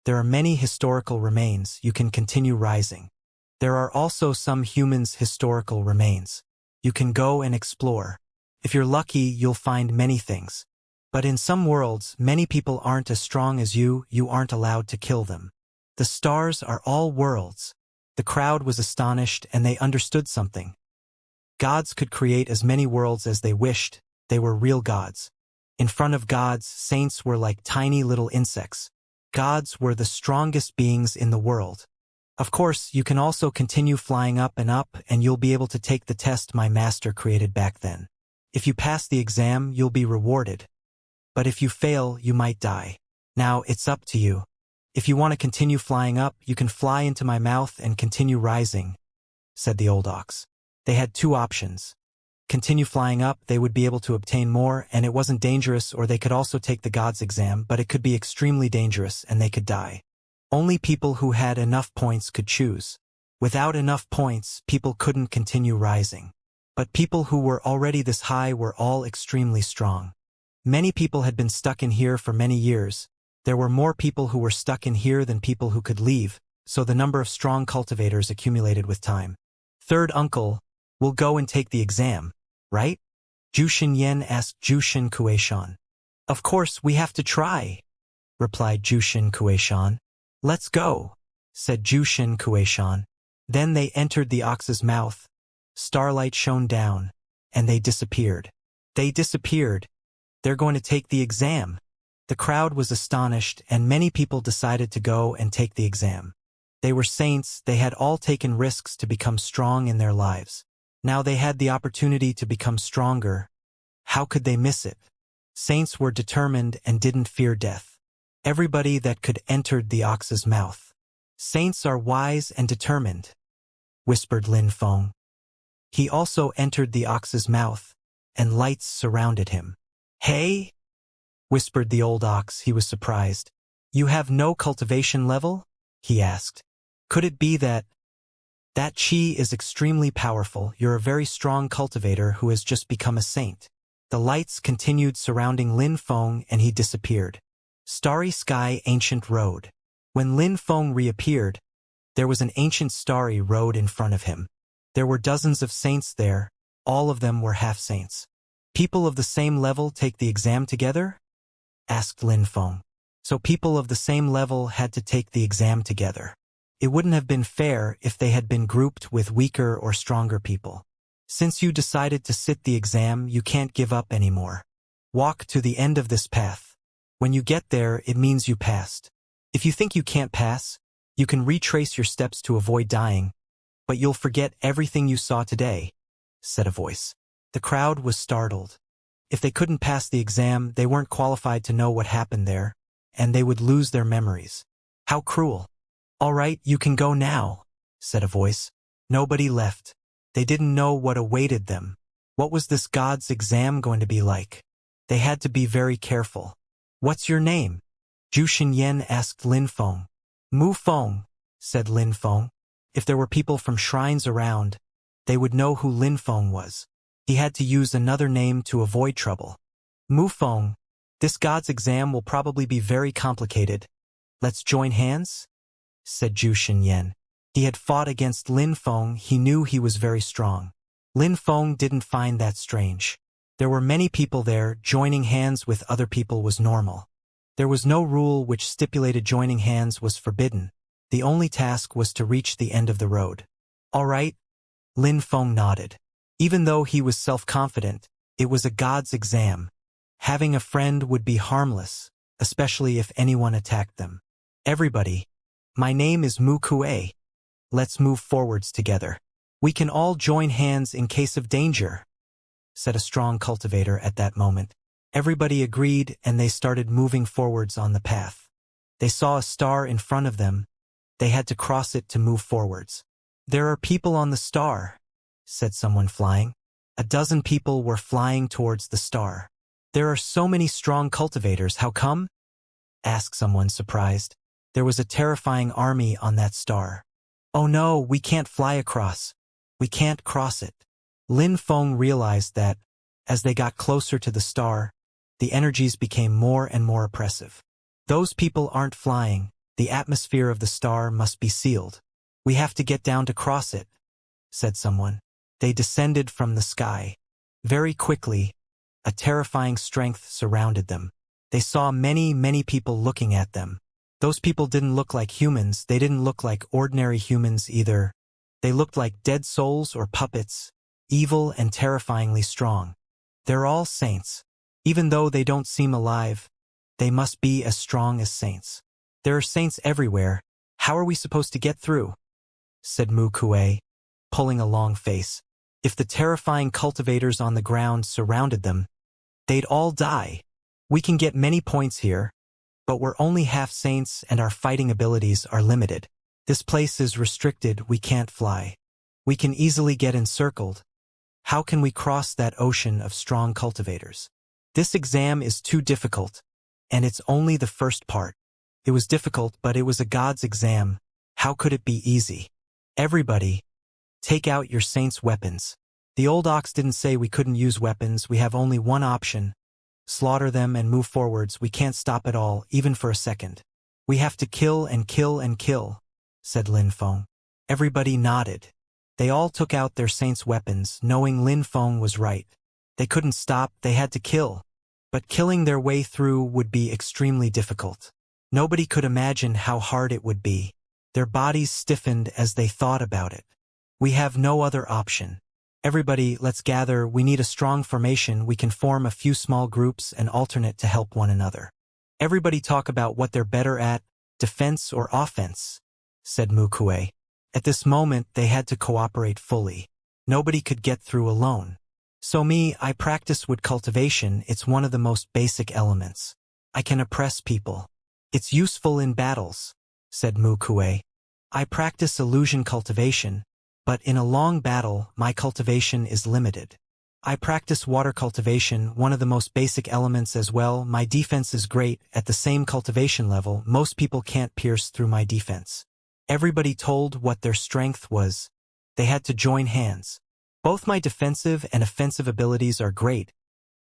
There are many historical remains. You can continue rising. There are also some humans' historical remains. You can go and explore. If you're lucky, you'll find many things. But in some worlds, many people aren't as strong as you aren't allowed to kill them. The stars are all worlds. The crowd was astonished and they understood something. Gods could create as many worlds as they wished. They were real gods. In front of gods, saints were like tiny little insects. Gods were the strongest beings in the world. Of course, you can also continue flying up, and you'll be able to take the test my master created back then. If you pass the exam, you'll be rewarded. But if you fail, you might die. Now, it's up to you. If you want to continue flying up, you can fly into my mouth and continue rising, said the old ox. They had two options. Continue flying up, they would be able to obtain more, and it wasn't dangerous, or they could also take the gods exam, but it could be extremely dangerous and they could die. Only people who had enough points could choose. Without enough points, people couldn't continue rising. But people who were already this high were all extremely strong. Many people had been stuck in here for many years. There were more people who were stuck in here than people who could leave, so the number of strong cultivators accumulated with time. Third uncle, we'll go and take the exam, right? Jushin Yen asked Jushin Kuei-shan. Of course, we have to try, replied Jushin Kuei-shan. Let's go, said Jushin Kuei-shan. Then they entered the ox's mouth. Starlight shone down, and they disappeared. They disappeared. They're going to take the exam. The crowd was astonished, and many people decided to go and take the exam. They were saints. They had all taken risks to become strong in their lives. Now they had the opportunity to become stronger. How could they miss it? Saints were determined and didn't fear death. Everybody that could entered the ox's mouth. Saints are wise and determined, whispered Lin Feng. He also entered the ox's mouth, and lights surrounded him. Hey, whispered the old ox. He was surprised. You have no cultivation level? He asked. Could it be that chi is extremely powerful? You're a very strong cultivator who has just become a saint. The lights continued surrounding Lin Feng and he disappeared. Starry Sky Ancient Road. When Lin Feng reappeared, there was an ancient starry road in front of him. There were dozens of saints there, all of them were half-saints. People of the same level take the exam together? Asked Lin Feng. So people of the same level had to take the exam together. It wouldn't have been fair if they had been grouped with weaker or stronger people. Since you decided to sit the exam, you can't give up anymore. Walk to the end of this path. When you get there, it means you passed. If you think you can't pass, you can retrace your steps to avoid dying, but you'll forget everything you saw today, said a voice. The crowd was startled. If they couldn't pass the exam, they weren't qualified to know what happened there, and they would lose their memories. How cruel. All right, you can go now, said a voice. Nobody left. They didn't know what awaited them. What was this God's exam going to be like? They had to be very careful. What's your name? Zhu Xinyan asked Lin Feng. Mu Feng, said Lin Feng. If there were people from shrines around, they would know who Lin Feng was. He had to use another name to avoid trouble. Mu Feng, this God's exam will probably be very complicated. Let's join hands? Said Zhu Xinyan. He had fought against Lin Feng, he knew he was very strong. Lin Feng didn't find that strange. There were many people there, joining hands with other people was normal. There was no rule which stipulated joining hands was forbidden. The only task was to reach the end of the road. All right? Lin Feng nodded. Even though he was self-confident, it was a God's exam. Having a friend would be harmless, especially if anyone attacked them. Everybody, my name is Mu Kue. Let's move forwards together. We can all join hands in case of danger, said a strong cultivator at that moment. Everybody agreed and they started moving forwards on the path. They saw a star in front of them. They had to cross it to move forwards. There are people on the star, said someone flying. 12 people were flying towards the star. There are so many strong cultivators, how come? Asked someone surprised. There was a terrifying army on that star. Oh no, we can't fly across. We can't cross it. Lin Feng realized that, as they got closer to the star, the energies became more and more oppressive. Those people aren't flying. The atmosphere of the star must be sealed. We have to get down to cross it, said someone. They descended from the sky. Very quickly, a terrifying strength surrounded them. They saw many people looking at them. Those people didn't look like humans, they didn't look like ordinary humans either. They looked like dead souls or puppets, evil and terrifyingly strong. They're all saints. Even though they don't seem alive, they must be as strong as saints. There are saints everywhere. How are we supposed to get through? Said Mu Kue, pulling a long face. If the terrifying cultivators on the ground surrounded them, they'd all die. We can get many points here, but we're only half saints and our fighting abilities are limited. This place is restricted, we can't fly. We can easily get encircled. How can we cross that ocean of strong cultivators? This exam is too difficult, and it's only the first part. It was difficult, but it was a God's exam. How could it be easy? Everybody, take out your saints' weapons. The old ox didn't say we couldn't use weapons, we have only one option. Slaughter them and move forwards, we can't stop at all, even for a second. We have to kill and kill and kill, said Lin Feng. Everybody nodded. They all took out their saints' weapons, knowing Lin Feng was right. They couldn't stop, they had to kill. But killing their way through would be extremely difficult. Nobody could imagine how hard it would be. Their bodies stiffened as they thought about it. We have no other option. Everybody, let's gather, we need a strong formation, we can form a few small groups and alternate to help one another. Everybody talk about what they're better at, defense or offense, said Mu Kue. At this moment, they had to cooperate fully. Nobody could get through alone. So I practice wood cultivation, it's one of the most basic elements. I can oppress people. It's useful in battles, said Mu Kue. I practice illusion cultivation, but in a long battle, my cultivation is limited. I practice water cultivation, one of the most basic elements as well. My defense is great. At the same cultivation level, most people can't pierce through my defense. Everybody told what their strength was. They had to join hands. Both my defensive and offensive abilities are great,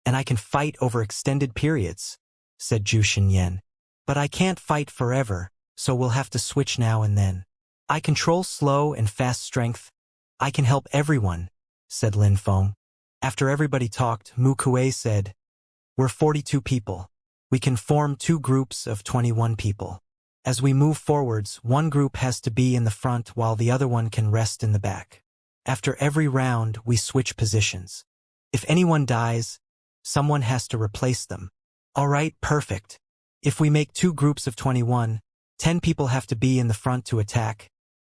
and I can fight over extended periods, said Zhu Xinyan. But I can't fight forever, so we'll have to switch now and then. I control slow and fast strength. I can help everyone, said Lin Feng. After everybody talked, Mu Kuei said, we're 42 people. We can form 2 groups of 21 people. As we move forwards, one group has to be in the front while the other one can rest in the back. After every round, we switch positions. If anyone dies, someone has to replace them. All right, perfect. If we make 2 groups of 21, 10 people have to be in the front to attack.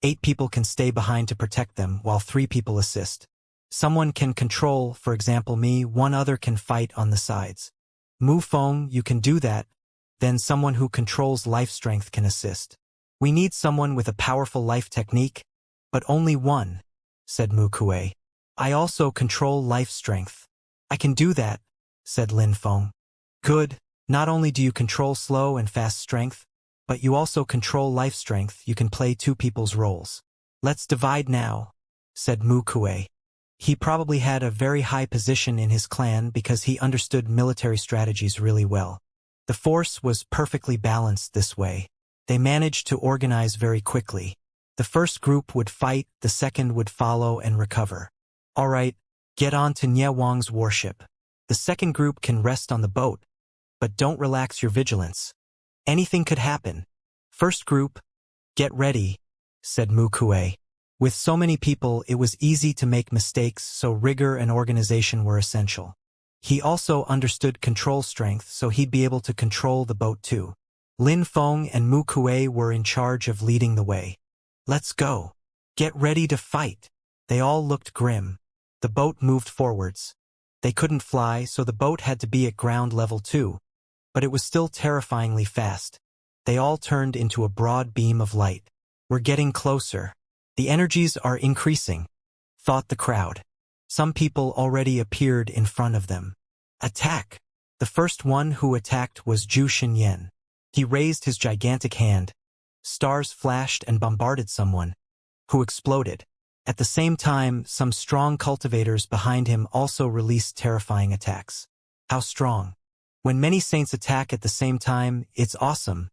8 people can stay behind to protect them, while 3 people assist. Someone can control, for example me, one other can fight on the sides. Mu Feng, you can do that. Then someone who controls life strength can assist. We need someone with a powerful life technique, but only one, said Mu Kuei. I also control life strength. I can do that, said Lin Feng. Good. Not only do you control slow and fast strength, but you also control life strength. You can play 2 people's roles. Let's divide now, said Mu Kuei. He probably had a very high position in his clan because he understood military strategies really well. The force was perfectly balanced this way. They managed to organize very quickly. The first group would fight, the second would follow and recover. All right, get on to Nie Wang's warship. The second group can rest on the boat, but don't relax your vigilance. Anything could happen. First group, get ready, said Mu Kuei. With so many people, it was easy to make mistakes, so rigor and organization were essential. He also understood control strength, so he'd be able to control the boat too. Lin Feng and Mu Kuei were in charge of leading the way. Let's go. Get ready to fight. They all looked grim. The boat moved forwards. They couldn't fly, so the boat had to be at ground level too. But it was still terrifyingly fast. They all turned into a broad beam of light. We're getting closer. The energies are increasing, thought the crowd. Some people already appeared in front of them. Attack! The first one who attacked was Zhu Xinyan. He raised his gigantic hand. Stars flashed and bombarded someone, who exploded. At the same time, some strong cultivators behind him also released terrifying attacks. How strong! When many saints attack at the same time, it's awesome,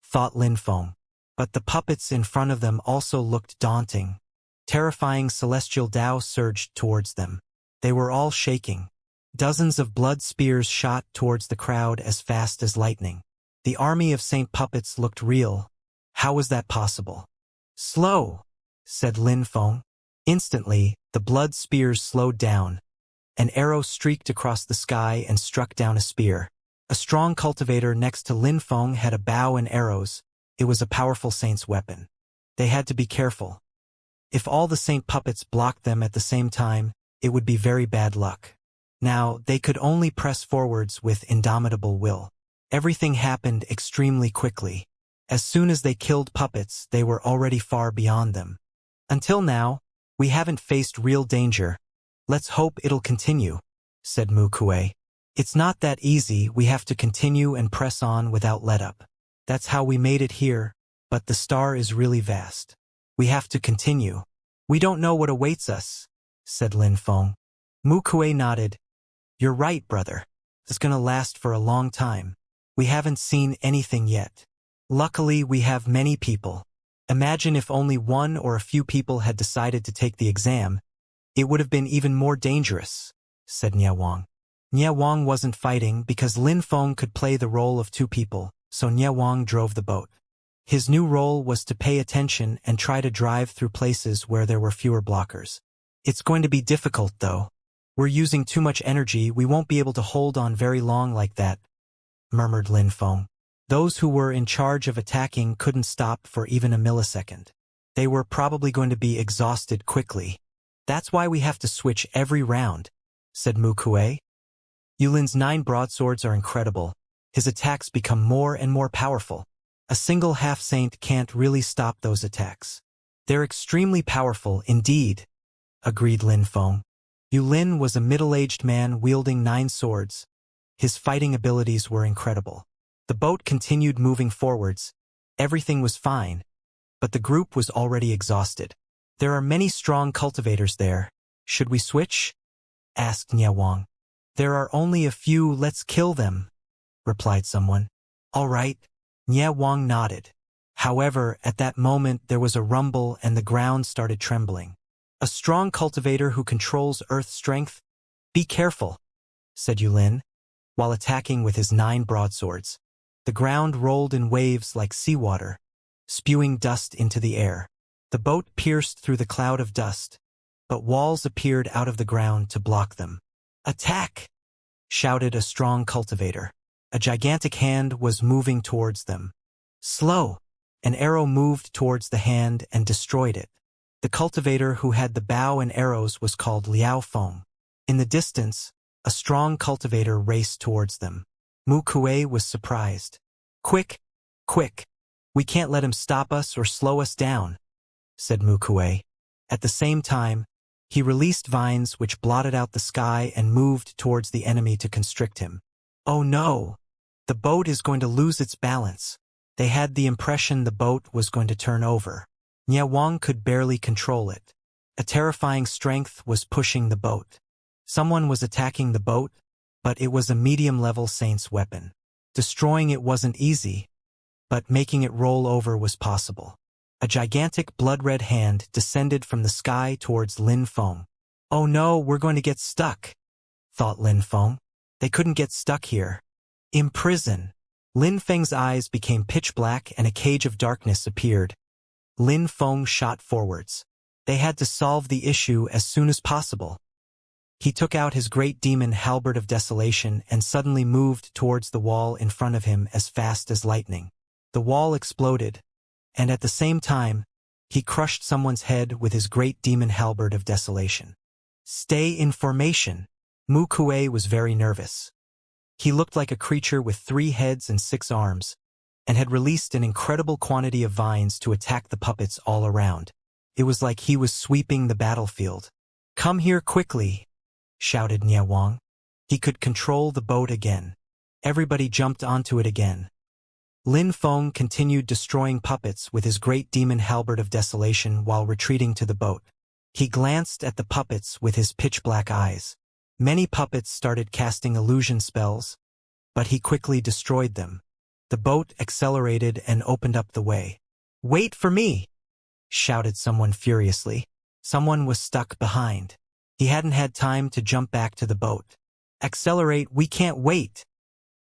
thought Lin Feng. But the puppets in front of them also looked daunting. Terrifying celestial Tao surged towards them. They were all shaking. Dozens of blood spears shot towards the crowd as fast as lightning. The army of Saint Puppets looked real. How was that possible? Slow, said Lin Feng. Instantly, the blood spears slowed down. An arrow streaked across the sky and struck down a spear. A strong cultivator next to Lin Feng had a bow and arrows. It was a powerful saint's weapon. They had to be careful. If all the Saint Puppets blocked them at the same time, it would be very bad luck. Now, they could only press forwards with indomitable will. Everything happened extremely quickly. As soon as they killed puppets, they were already far beyond them. Until now, we haven't faced real danger. Let's hope it'll continue, said Mu Kuei. It's not that easy. We have to continue and press on without let-up. That's how we made it here, but the star is really vast. We have to continue. We don't know what awaits us, said Lin Feng. Mu Kuei nodded. You're right, brother. It's gonna last for a long time. We haven't seen anything yet. Luckily, we have many people. Imagine if only one or a few people had decided to take the exam. It would have been even more dangerous, said Nie Wang. Nie Wang wasn't fighting because Lin Feng could play the role of 2 people, so Nie Wang drove the boat. His new role was to pay attention and try to drive through places where there were fewer blockers. It's going to be difficult, though. We're using too much energy. We won't be able to hold on very long like that, murmured Lin Feng. Those who were in charge of attacking couldn't stop for even a millisecond. They were probably going to be exhausted quickly. That's why we have to switch every round, said Mu Kuei. Yulin's 9 broadswords are incredible. His attacks become more and more powerful. A single half-saint can't really stop those attacks. They're extremely powerful indeed, agreed Lin Feng. Yulin was a middle-aged man wielding 9 swords. His fighting abilities were incredible. The boat continued moving forwards. Everything was fine, but the group was already exhausted. There are many strong cultivators there. Should we switch? Asked Nie Wang. There are only a few, let's kill them, replied someone. All right. Nie Wang nodded. However, at that moment there was a rumble and the ground started trembling. A strong cultivator who controls earth strength? Be careful, said Yulin, while attacking with his 9 broadswords. The ground rolled in waves like seawater, spewing dust into the air. The boat pierced through the cloud of dust, but walls appeared out of the ground to block them. Attack! Shouted a strong cultivator. A gigantic hand was moving towards them. Slow! An arrow moved towards the hand and destroyed it. The cultivator who had the bow and arrows was called Liao Feng. In the distance, a strong cultivator raced towards them. Mu Kuei was surprised. Quick! Quick! We can't let him stop us or slow us down, said Mu Kuei. At the same time, he released vines which blotted out the sky and moved towards the enemy to constrict him. Oh no! The boat is going to lose its balance. They had the impression the boat was going to turn over. Nie Wang could barely control it. A terrifying strength was pushing the boat. Someone was attacking the boat, but it was a medium-level saint's weapon. Destroying it wasn't easy, but making it roll over was possible. A gigantic blood-red hand descended from the sky towards Lin Feng. Oh no, we're going to get stuck, thought Lin Feng. They couldn't get stuck here. Imprison. Lin Feng's eyes became pitch black and a cage of darkness appeared. Lin Feng shot forwards. They had to solve the issue as soon as possible. He took out his great demon halberd of desolation and suddenly moved towards the wall in front of him as fast as lightning. The wall exploded, and at the same time, he crushed someone's head with his great demon halberd of desolation. Stay in formation. Mu Kuei was very nervous. He looked like a creature with 3 heads and 6 arms, and had released an incredible quantity of vines to attack the puppets all around. It was like he was sweeping the battlefield. Come here quickly, shouted Nie Wang. He could control the boat again. Everybody jumped onto it again. Lin Feng continued destroying puppets with his great demon halberd of desolation while retreating to the boat. He glanced at the puppets with his pitch-black eyes. Many puppets started casting illusion spells, but he quickly destroyed them. The boat accelerated and opened up the way. Wait for me! Shouted someone furiously. Someone was stuck behind. He hadn't had time to jump back to the boat. Accelerate, we can't wait!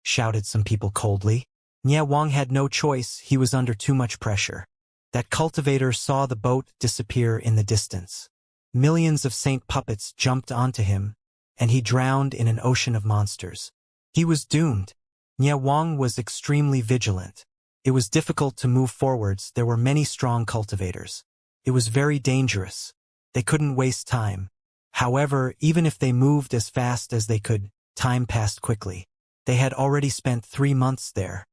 Shouted some people coldly. Nie Wang had no choice, he was under too much pressure. That cultivator saw the boat disappear in the distance. Millions of saint puppets jumped onto him, and he drowned in an ocean of monsters. He was doomed. Nie Wang was extremely vigilant. It was difficult to move forwards, there were many strong cultivators. It was very dangerous. They couldn't waste time. However, even if they moved as fast as they could, time passed quickly. They had already spent 3 months there.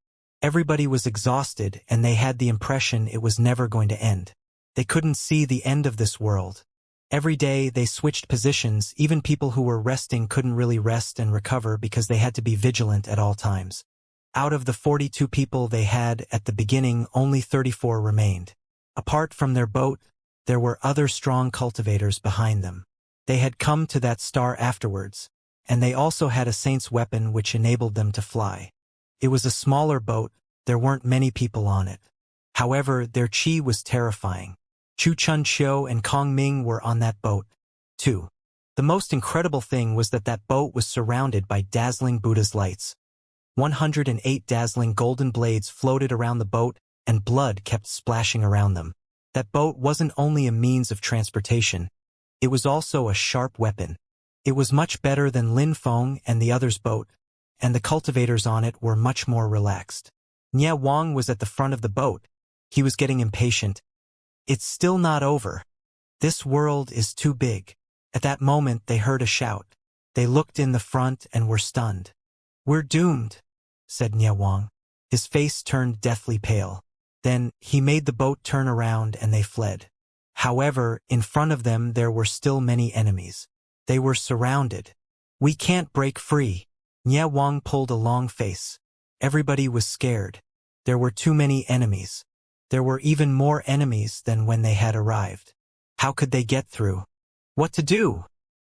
Everybody was exhausted, and they had the impression it was never going to end. They couldn't see the end of this world. Every day they switched positions, even people who were resting couldn't really rest and recover because they had to be vigilant at all times. Out of the 42 people they had at the beginning, only 34 remained. Apart from their boat, there were other strong cultivators behind them. They had come to that star afterwards, and they also had a saint's weapon which enabled them to fly. It was a smaller boat, there weren't many people on it. However, their chi was terrifying. Chu Chun Chiu and Kong Ming were on that boat, too. The most incredible thing was that that boat was surrounded by dazzling Buddha's lights. 108 dazzling golden blades floated around the boat, and blood kept splashing around them. That boat wasn't only a means of transportation, it was also a sharp weapon. It was much better than Lin Feng and the others' boat, and the cultivators on it were much more relaxed. Nie Wang was at the front of the boat. He was getting impatient. It's still not over. This world is too big. At that moment they heard a shout. They looked in the front and were stunned. We're doomed, said Nie Wang. His face turned deathly pale. Then he made the boat turn around and they fled. However, in front of them there were still many enemies. They were surrounded. We can't break free. Nie Wang pulled a long face. Everybody was scared. There were too many enemies. There were even more enemies than when they had arrived. How could they get through? What to do?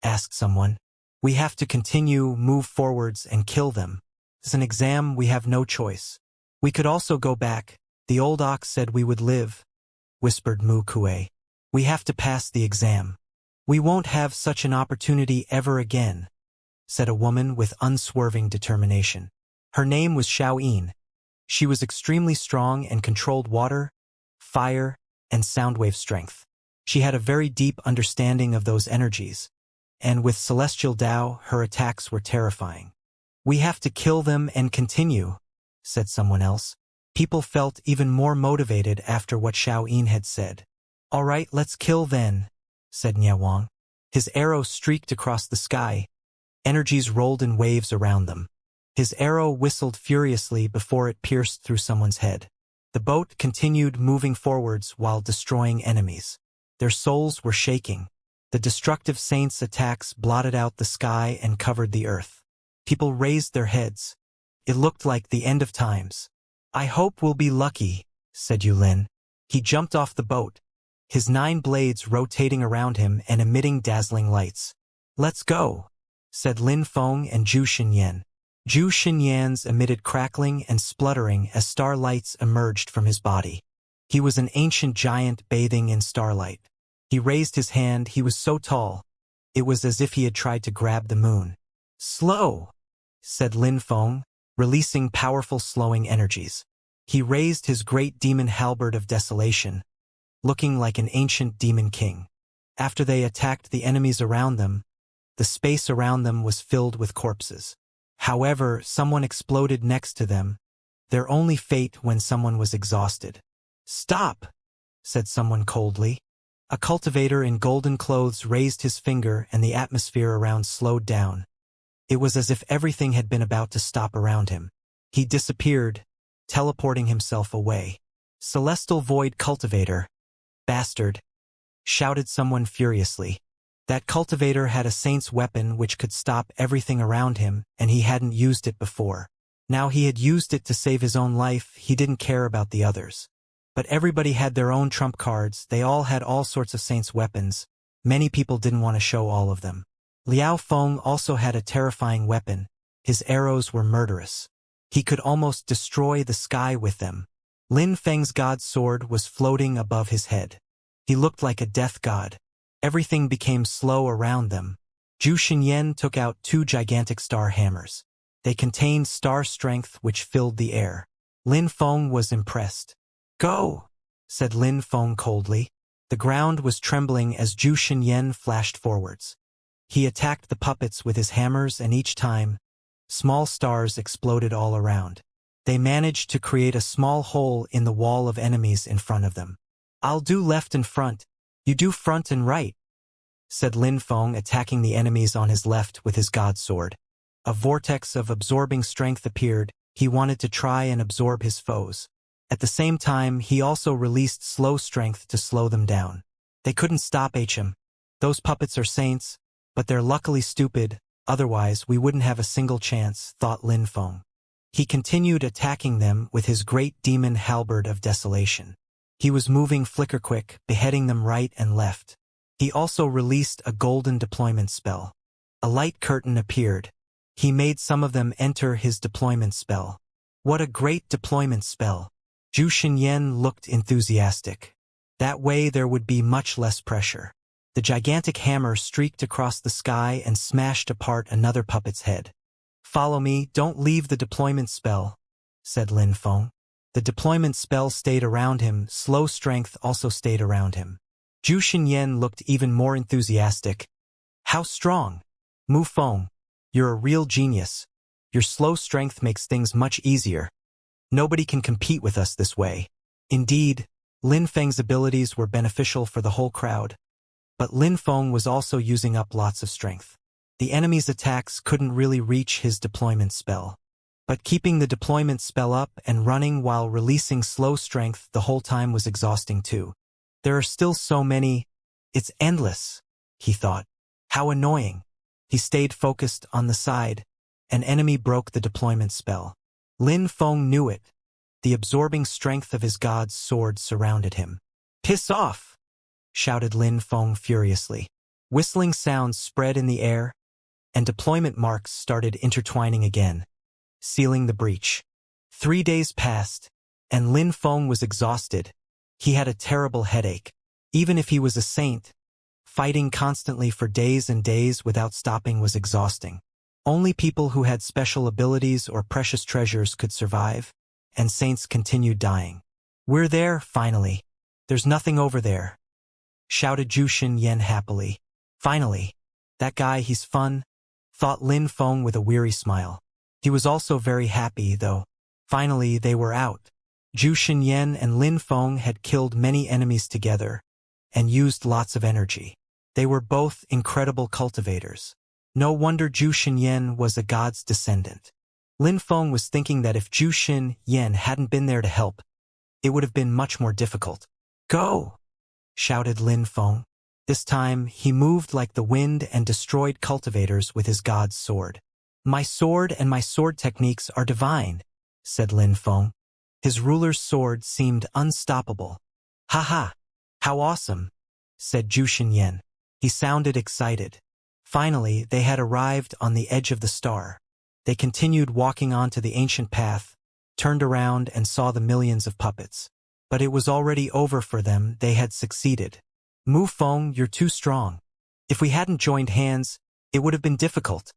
Asked someone. We have to continue, move forwards, and kill them. It's an exam, we have no choice. We could also go back. The old ox said we would live, whispered Mu Kuei. We have to pass the exam. We won't have such an opportunity ever again, said a woman with unswerving determination. Her name was Xiaoyin. She was extremely strong and controlled water, fire, and soundwave strength. She had a very deep understanding of those energies, and with celestial Tao, her attacks were terrifying. We have to kill them and continue, said someone else. People felt even more motivated after what Xiaoyin had said. All right, let's kill then, said Niawang. His arrow streaked across the sky. Energies rolled in waves around them. His arrow whistled furiously before it pierced through someone's head. The boat continued moving forwards while destroying enemies. Their souls were shaking. The destructive saints' attacks blotted out the sky and covered the earth. People raised their heads. It looked like the end of times. I hope we'll be lucky, said Yulin. He jumped off the boat, his 9 blades rotating around him and emitting dazzling lights. Let's go, said Lin Feng and Zhu Xinyan. Zhu Xinyan's emitted crackling and spluttering as starlights emerged from his body. He was an ancient giant bathing in starlight. He raised his hand, he was so tall. It was as if he had tried to grab the moon. Slow, said Lin Feng, releasing powerful slowing energies. He raised his great demon halberd of desolation, looking like an ancient demon king. After they attacked the enemies around them, the space around them was filled with corpses. However, someone exploded next to them, their only fate when someone was exhausted. Stop, said someone coldly. A cultivator in golden clothes raised his finger and the atmosphere around slowed down. It was as if everything had been about to stop around him. He disappeared, teleporting himself away. Celestial Void Cultivator, bastard, shouted someone furiously. That cultivator had a saint's weapon which could stop everything around him, and he hadn't used it before. Now he had used it to save his own life, he didn't care about the others. But everybody had their own trump cards, they all had all sorts of saints' weapons. Many people didn't want to show all of them. Liao Feng also had a terrifying weapon. His arrows were murderous. He could almost destroy the sky with them. Lin Feng's god's sword was floating above his head. He looked like a death god. Everything became slow around them. Zhu Xinyan took out 2 gigantic star hammers. They contained star strength which filled the air. Lin Feng was impressed. Go, said Lin Feng coldly. The ground was trembling as Zhu Xinyan flashed forwards. He attacked the puppets with his hammers and each time, small stars exploded all around. They managed to create a small hole in the wall of enemies in front of them. I'll do left and front. You do front and right, said Lin Feng, attacking the enemies on his left with his god sword. A vortex of absorbing strength appeared. He wanted to try and absorb his foes. At the same time, he also released slow strength to slow them down. They couldn't stop him. Those puppets are saints, but they're luckily stupid, otherwise we wouldn't have a single chance, thought Lin Feng. He continued attacking them with his great demon halberd of desolation. He was moving flicker quick, beheading them right and left. He also released a golden deployment spell. A light curtain appeared. He made some of them enter his deployment spell. What a great deployment spell! Zhu Xinyan looked enthusiastic. That way there would be much less pressure. The gigantic hammer streaked across the sky and smashed apart another puppet's head. Follow me, don't leave the deployment spell, said Lin Feng. The deployment spell stayed around him, slow strength also stayed around him. Zhu Xinyan looked even more enthusiastic. How strong! Mu Feng, you're a real genius. Your slow strength makes things much easier. Nobody can compete with us this way. Indeed, Lin Feng's abilities were beneficial for the whole crowd. But Lin Feng was also using up lots of strength. The enemy's attacks couldn't really reach his deployment spell. But keeping the deployment spell up and running while releasing slow strength the whole time was exhausting too. There are still so many. It's endless, he thought. How annoying. He stayed focused on the side. An enemy broke the deployment spell. Lin Feng knew it. The absorbing strength of his god's sword surrounded him. Piss off! Shouted Lin Feng furiously. Whistling sounds spread in the air. and deployment marks started intertwining again, sealing the breach. 3 days passed, and Lin Feng was exhausted. He had a terrible headache. Even if he was a saint, fighting constantly for days and days without stopping was exhausting. Only people who had special abilities or precious treasures could survive, and saints continued dying. "We're there, finally. There's nothing over there," shouted Zhu Xinyan happily. "Finally. That guy, he's fun," thought Lin Feng with a weary smile. He was also very happy, though. Finally, they were out. Zhu Xinyan and Lin Feng had killed many enemies together and used lots of energy. They were both incredible cultivators. No wonder Zhu Xinyan was a god's descendant. Lin Feng was thinking that if Zhu Xinyan hadn't been there to help, it would have been much more difficult. "Go!" shouted Lin Feng. This time, he moved like the wind and destroyed cultivators with his god's sword. "My sword and my sword techniques are divine," said Lin Feng. His ruler's sword seemed unstoppable. "Ha ha! How awesome!" said Zhu Xinyan. He sounded excited. Finally, they had arrived on the edge of the star. They continued walking onto the ancient path, turned around and saw the millions of puppets. But it was already over for them. They had succeeded. "Mu Feng, you're too strong. If we hadn't joined hands, it would have been difficult,"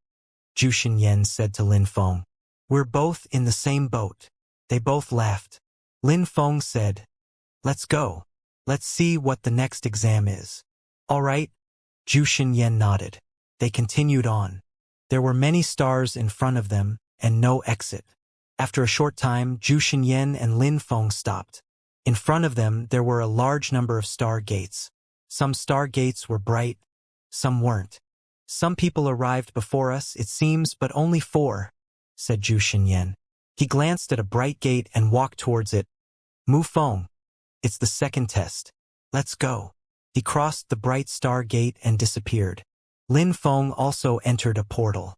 Zhu Xinyan said to Lin Feng. "We're both in the same boat." They both laughed. Lin Feng said, "Let's go. Let's see what the next exam is." "All right," Zhu Xinyan nodded. They continued on. There were many stars in front of them, and no exit. After a short time, Zhu Xinyan and Lin Feng stopped. In front of them, there were a large number of star gates. Some star gates were bright, some weren't. "Some people arrived before us, it seems, but only 4, said Zhu Xinyan. He glanced at a bright gate and walked towards it. "Mu Feng, it's the second test. Let's go." He crossed the bright star gate and disappeared. Lin Feng also entered a portal.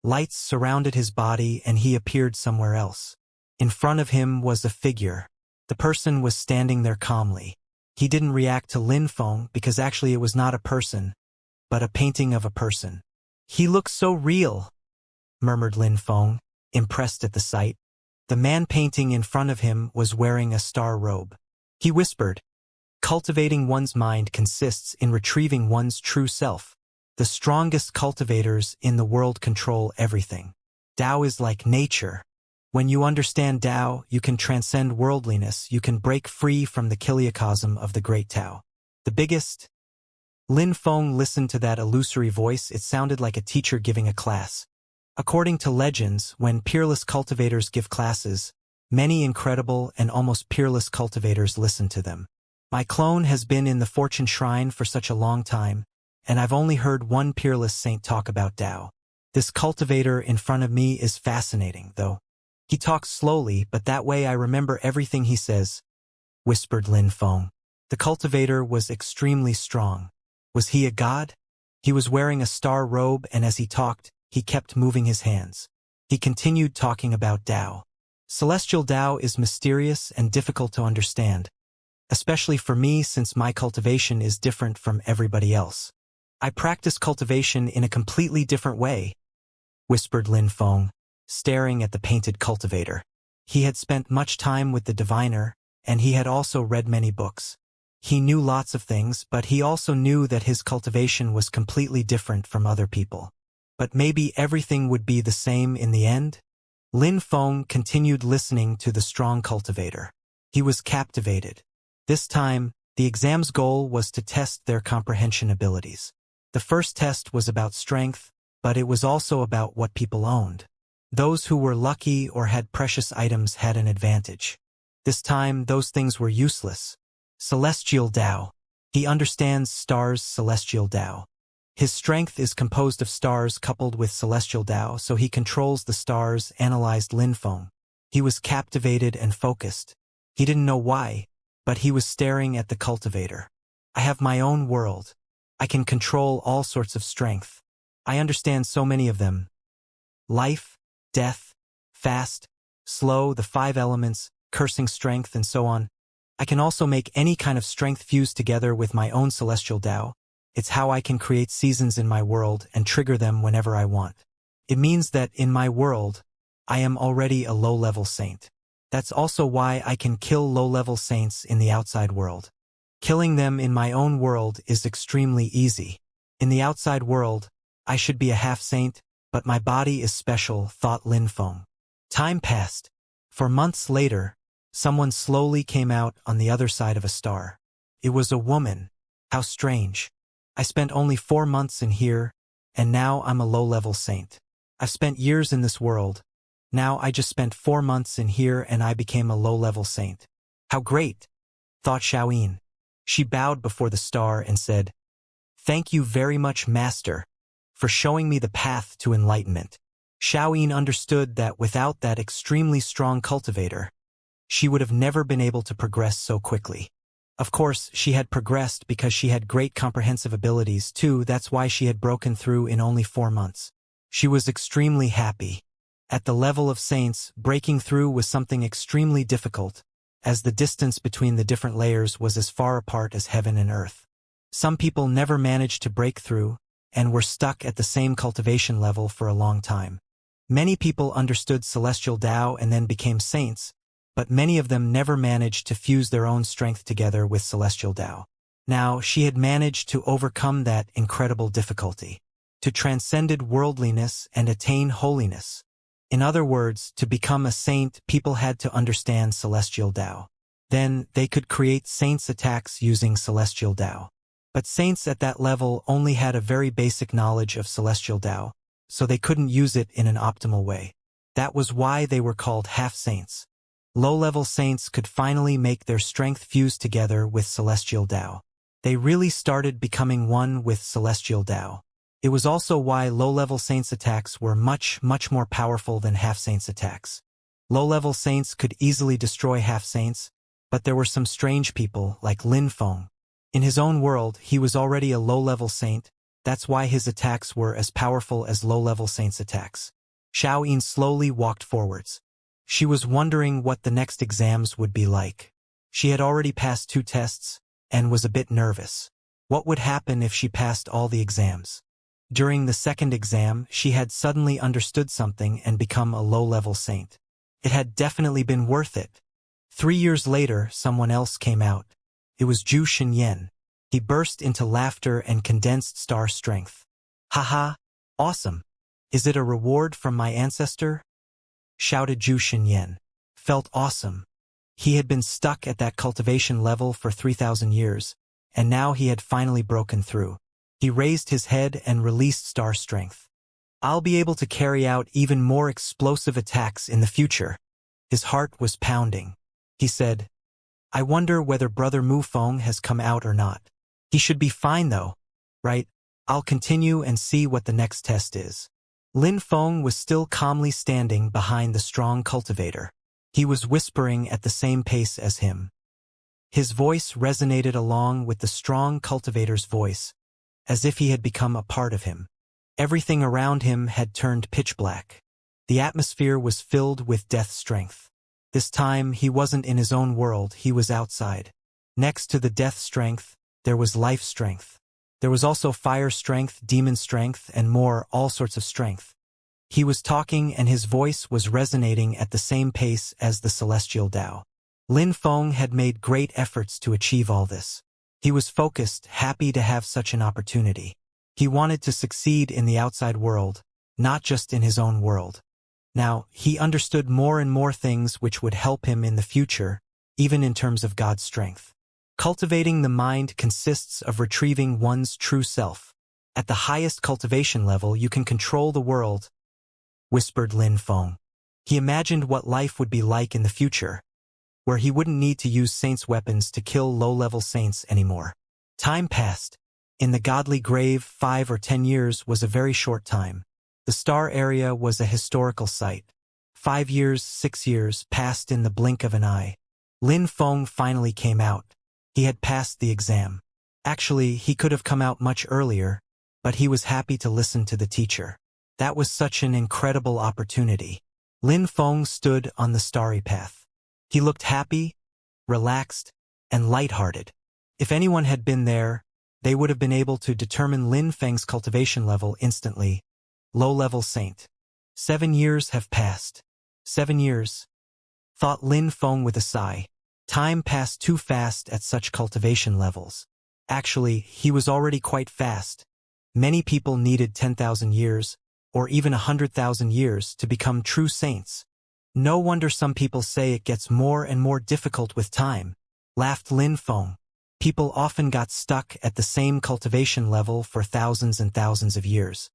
Lights surrounded his body and he appeared somewhere else. In front of him was a figure. The person was standing there calmly. He didn't react to Lin Feng because actually it was not a person, but a painting of a person. "He looks so real," murmured Lin Feng, impressed at the sight. The man painting in front of him was wearing a star robe. He whispered, "Cultivating one's mind consists in retrieving one's true self. The strongest cultivators in the world control everything. Tao is like nature. When you understand Tao, you can transcend worldliness, you can break free from the kiliocosm of the great Tao. The biggest..." Lin Feng listened to that illusory voice. It sounded like a teacher giving a class. According to legends, when peerless cultivators give classes, many incredible and almost peerless cultivators listen to them. My clone has been in the Fortune Shrine for such a long time, and I've only heard one peerless saint talk about Tao. This cultivator in front of me is fascinating, though. He talks slowly, but that way I remember everything he says," whispered Lin Feng. The cultivator was extremely strong. Was he a god? He was wearing a star robe, and as he talked, he kept moving his hands. He continued talking about Tao. "Celestial Tao is mysterious and difficult to understand, especially for me since my cultivation is different from everybody else. I practice cultivation in a completely different way," whispered Lin Feng, staring at the painted cultivator. He had spent much time with the diviner, and he had also read many books. He knew lots of things, but he also knew that his cultivation was completely different from other people. But maybe everything would be the same in the end? Lin Feng continued listening to the strong cultivator. He was captivated. This time, the exam's goal was to test their comprehension abilities. The first test was about strength, but it was also about what people owned. Those who were lucky or had precious items had an advantage. This time, those things were useless. Celestial Tao. He understands stars' celestial Tao. His strength is composed of stars coupled with celestial Tao, so he controls the stars, analyzed Lin Feng. He was captivated and focused. He didn't know why, but he was staring at the cultivator. "I have my own world. I can control all sorts of strength. I understand so many of them. Life, death, fast, slow, the 5 elements, cursing strength, and so on. I can also make any kind of strength fuse together with my own celestial Tao. It's how I can create seasons in my world and trigger them whenever I want. It means that in my world, I am already a low-level saint. That's also why I can kill low-level saints in the outside world. Killing them in my own world is extremely easy. In the outside world, I should be a half-saint, but my body is special, thought Lin Feng. Time passed. For months later, someone slowly came out on the other side of a star. It was a woman. How strange. I spent only 4 months in here, and now I'm a low-level saint. I've spent years in this world. Now I just spent 4 months in here and I became a low-level saint. How great, thought Xiaoyin. She bowed before the star and said, "Thank you very much, Master, for showing me the path to enlightenment." Xiaoyin understood that without that extremely strong cultivator, she would have never been able to progress so quickly. Of course, she had progressed because she had great comprehensive abilities too. That's why she had broken through in only 4 months. She was extremely happy. At the level of saints, breaking through was something extremely difficult, as the distance between the different layers was as far apart as heaven and earth. Some people never managed to break through, and were stuck at the same cultivation level for a long time. Many people understood celestial Tao and then became saints, but many of them never managed to fuse their own strength together with celestial Tao. Now, she had managed to overcome that incredible difficulty, to transcended worldliness and attain holiness. In other words, to become a saint, people had to understand celestial Tao. Then, they could create saints' attacks using celestial Tao. But saints at that level only had a very basic knowledge of celestial Tao, so they couldn't use it in an optimal way. That was why they were called half-saints. Low-level saints could finally make their strength fuse together with celestial Tao. They really started becoming one with celestial Tao. It was also why low-level saints' attacks were much more powerful than half-saints' attacks. Low-level saints could easily destroy half-saints, but there were some strange people like Lin Feng. In his own world, he was already a low-level saint. That's why his attacks were as powerful as low-level saints' attacks. Xiaoyin slowly walked forwards. She was wondering what the next exams would be like. She had already passed 2 tests, and was a bit nervous. What would happen if she passed all the exams? During the second exam, she had suddenly understood something and become a low-level saint. It had definitely been worth it. 3 years later, someone else came out. It was Zhu Xinyan. He burst into laughter and condensed star strength. "Haha, awesome. Is it a reward from my ancestor?" shouted Zhu Xinyan. Felt awesome. He had been stuck at that cultivation level for 3,000 years, and now he had finally broken through. He raised his head and released star strength. "I'll be able to carry out even more explosive attacks in the future." His heart was pounding. He said, "I wonder whether Brother Mu Feng has come out or not. He should be fine though, right? I'll continue and see what the next test is." Lin Feng was still calmly standing behind the strong cultivator. He was whispering at the same pace as him. His voice resonated along with the strong cultivator's voice, as if he had become a part of him. Everything around him had turned pitch black. The atmosphere was filled with death strength. This time, he wasn't in his own world, he was outside. Next to the death strength, there was life strength. There was also fire strength, demon strength, and more, all sorts of strength. He was talking and his voice was resonating at the same pace as the celestial Tao. Lin Feng had made great efforts to achieve all this. He was focused, happy to have such an opportunity. He wanted to succeed in the outside world, not just in his own world. Now, he understood more and more things which would help him in the future, even in terms of God's strength. Cultivating the mind consists of retrieving one's true self. At the highest cultivation level, you can control the world, whispered Lin Feng. He imagined what life would be like in the future, where he wouldn't need to use saints' weapons to kill low-level saints anymore. Time passed. In the godly grave, 5 or 10 years was a very short time. The star area was a historical site. 5 years, 6 years passed in the blink of an eye. Lin Feng finally came out. He had passed the exam. Actually, he could have come out much earlier, but he was happy to listen to the teacher. That was such an incredible opportunity. Lin Feng stood on the starry path. He looked happy, relaxed, and lighthearted. If anyone had been there, they would have been able to determine Lin Feng's cultivation level instantly. Low-level saint. 7 years have passed. 7 years, thought Lin Feng with a sigh. Time passed too fast at such cultivation levels. Actually, he was already quite fast. Many people needed 10,000 years, or even 100,000 years, to become true saints. No wonder some people say it gets more and more difficult with time, laughed Lin Feng. People often got stuck at the same cultivation level for thousands and thousands of years.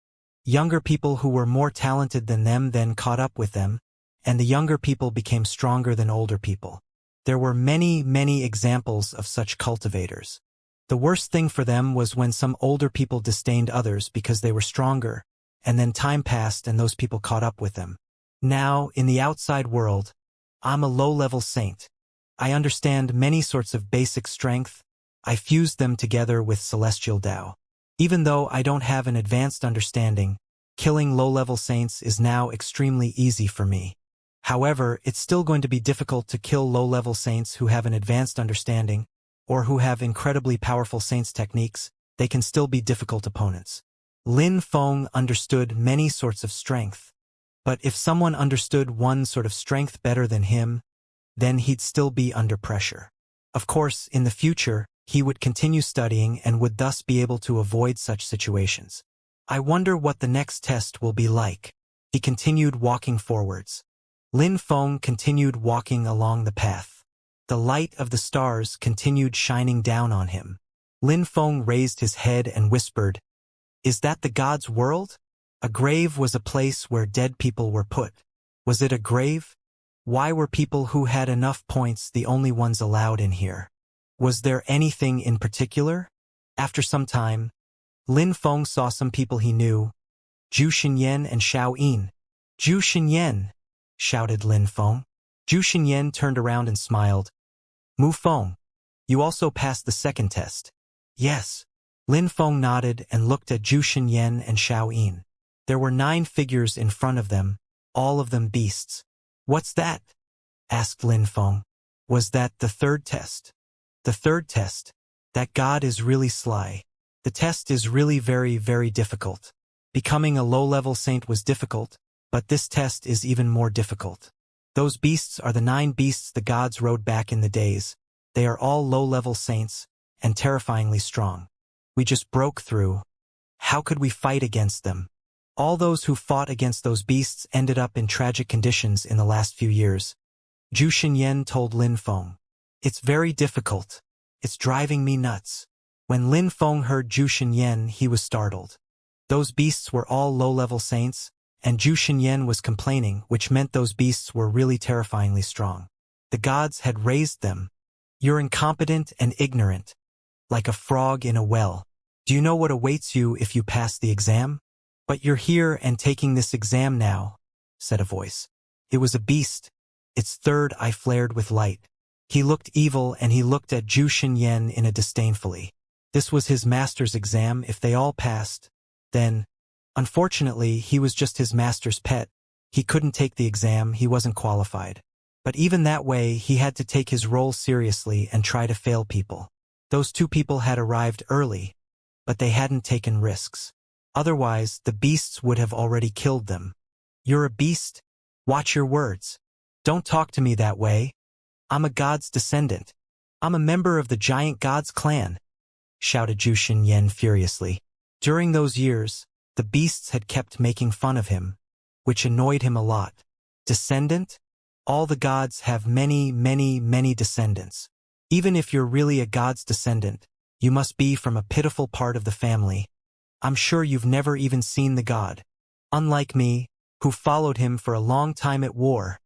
Younger people who were more talented than them then caught up with them, and the younger people became stronger than older people. There were many, many examples of such cultivators. The worst thing for them was when some older people disdained others because they were stronger, and then time passed and those people caught up with them. Now, in the outside world, I'm a low-level saint. I understand many sorts of basic strength. I fused them together with celestial Tao. Even though I don't have an advanced understanding, killing low-level saints is now extremely easy for me. However, it's still going to be difficult to kill low-level saints who have an advanced understanding, or who have incredibly powerful saints techniques. They can still be difficult opponents. Lin Feng understood many sorts of strength. But if someone understood one sort of strength better than him, then he'd still be under pressure. Of course, in the future, he would continue studying and would thus be able to avoid such situations. I wonder what the next test will be like. He continued walking forwards. Lin Feng continued walking along the path. The light of the stars continued shining down on him. Lin Feng raised his head and whispered, "Is that the God's world?" A grave was a place where dead people were put. Was it a grave? Why were people who had enough points the only ones allowed in here? Was there anything in particular? After some time, Lin Feng saw some people he knew, Zhu Xinyan and Xiao Yin. "Zhu Xinyan!" shouted Lin Feng. Zhu Xinyan turned around and smiled. "Mu Feng, you also passed the second test." "Yes." Lin Feng nodded and looked at Zhu Xinyan and Xiao Yin. There were 9 figures in front of them, all of them beasts. "What's that?" asked Lin Feng. "Was that the third test?" "The third test. That God is really sly. The test is really very, very difficult. Becoming a low-level saint was difficult, but this test is even more difficult. Those beasts are the 9 beasts the gods rode back in the days. They are all low-level saints, and terrifyingly strong. We just broke through. How could we fight against them? All those who fought against those beasts ended up in tragic conditions in the last few years." Zhu Xinyan told Lin Feng. "It's very difficult. It's driving me nuts." When Lin Feng heard Zhu Xinyan, he was startled. Those beasts were all low-level saints, and Zhu Xinyan was complaining, which meant those beasts were really terrifyingly strong. The gods had raised them. "You're incompetent and ignorant, like a frog in a well. Do you know what awaits you if you pass the exam?" "But you're here and taking this exam now," said a voice. It was a beast. Its third eye flared with light. He looked evil and he looked at Zhu Xinyan in a disdainfully. This was his master's exam. If they all passed, then, unfortunately, he was just his master's pet. He couldn't take the exam, he wasn't qualified. But even that way, he had to take his role seriously and try to fail people. Those 2 people had arrived early, but they hadn't taken risks. Otherwise, the beasts would have already killed them. "You're a beast? Watch your words. Don't talk to me that way. I'm a god's descendant. I'm a member of the giant god's clan," shouted Zhu Xinyan furiously. During those years, the beasts had kept making fun of him, which annoyed him a lot. Descendant? All the gods have many, many, many descendants. Even if you're really a god's descendant, you must be from a pitiful part of the family. I'm sure you've never even seen the god. Unlike me, who followed him for a long time at war,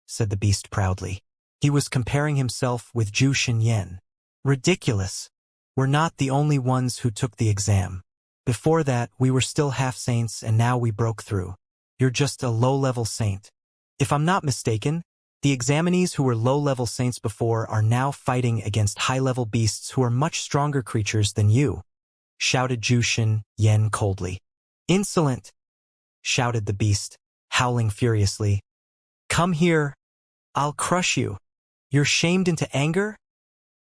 said the beast proudly. He was comparing himself with Zhu Xinyan. Ridiculous. We're not the only ones who took the exam. Before that, we were still half-saints and now we broke through. You're just a low-level saint. If I'm not mistaken, the examinees who were low-level saints before are now fighting against high-level beasts who are much stronger creatures than you, shouted Zhu Xinyan coldly. Insolent, shouted the beast, howling furiously. Come here. I'll crush you. You're shamed into anger?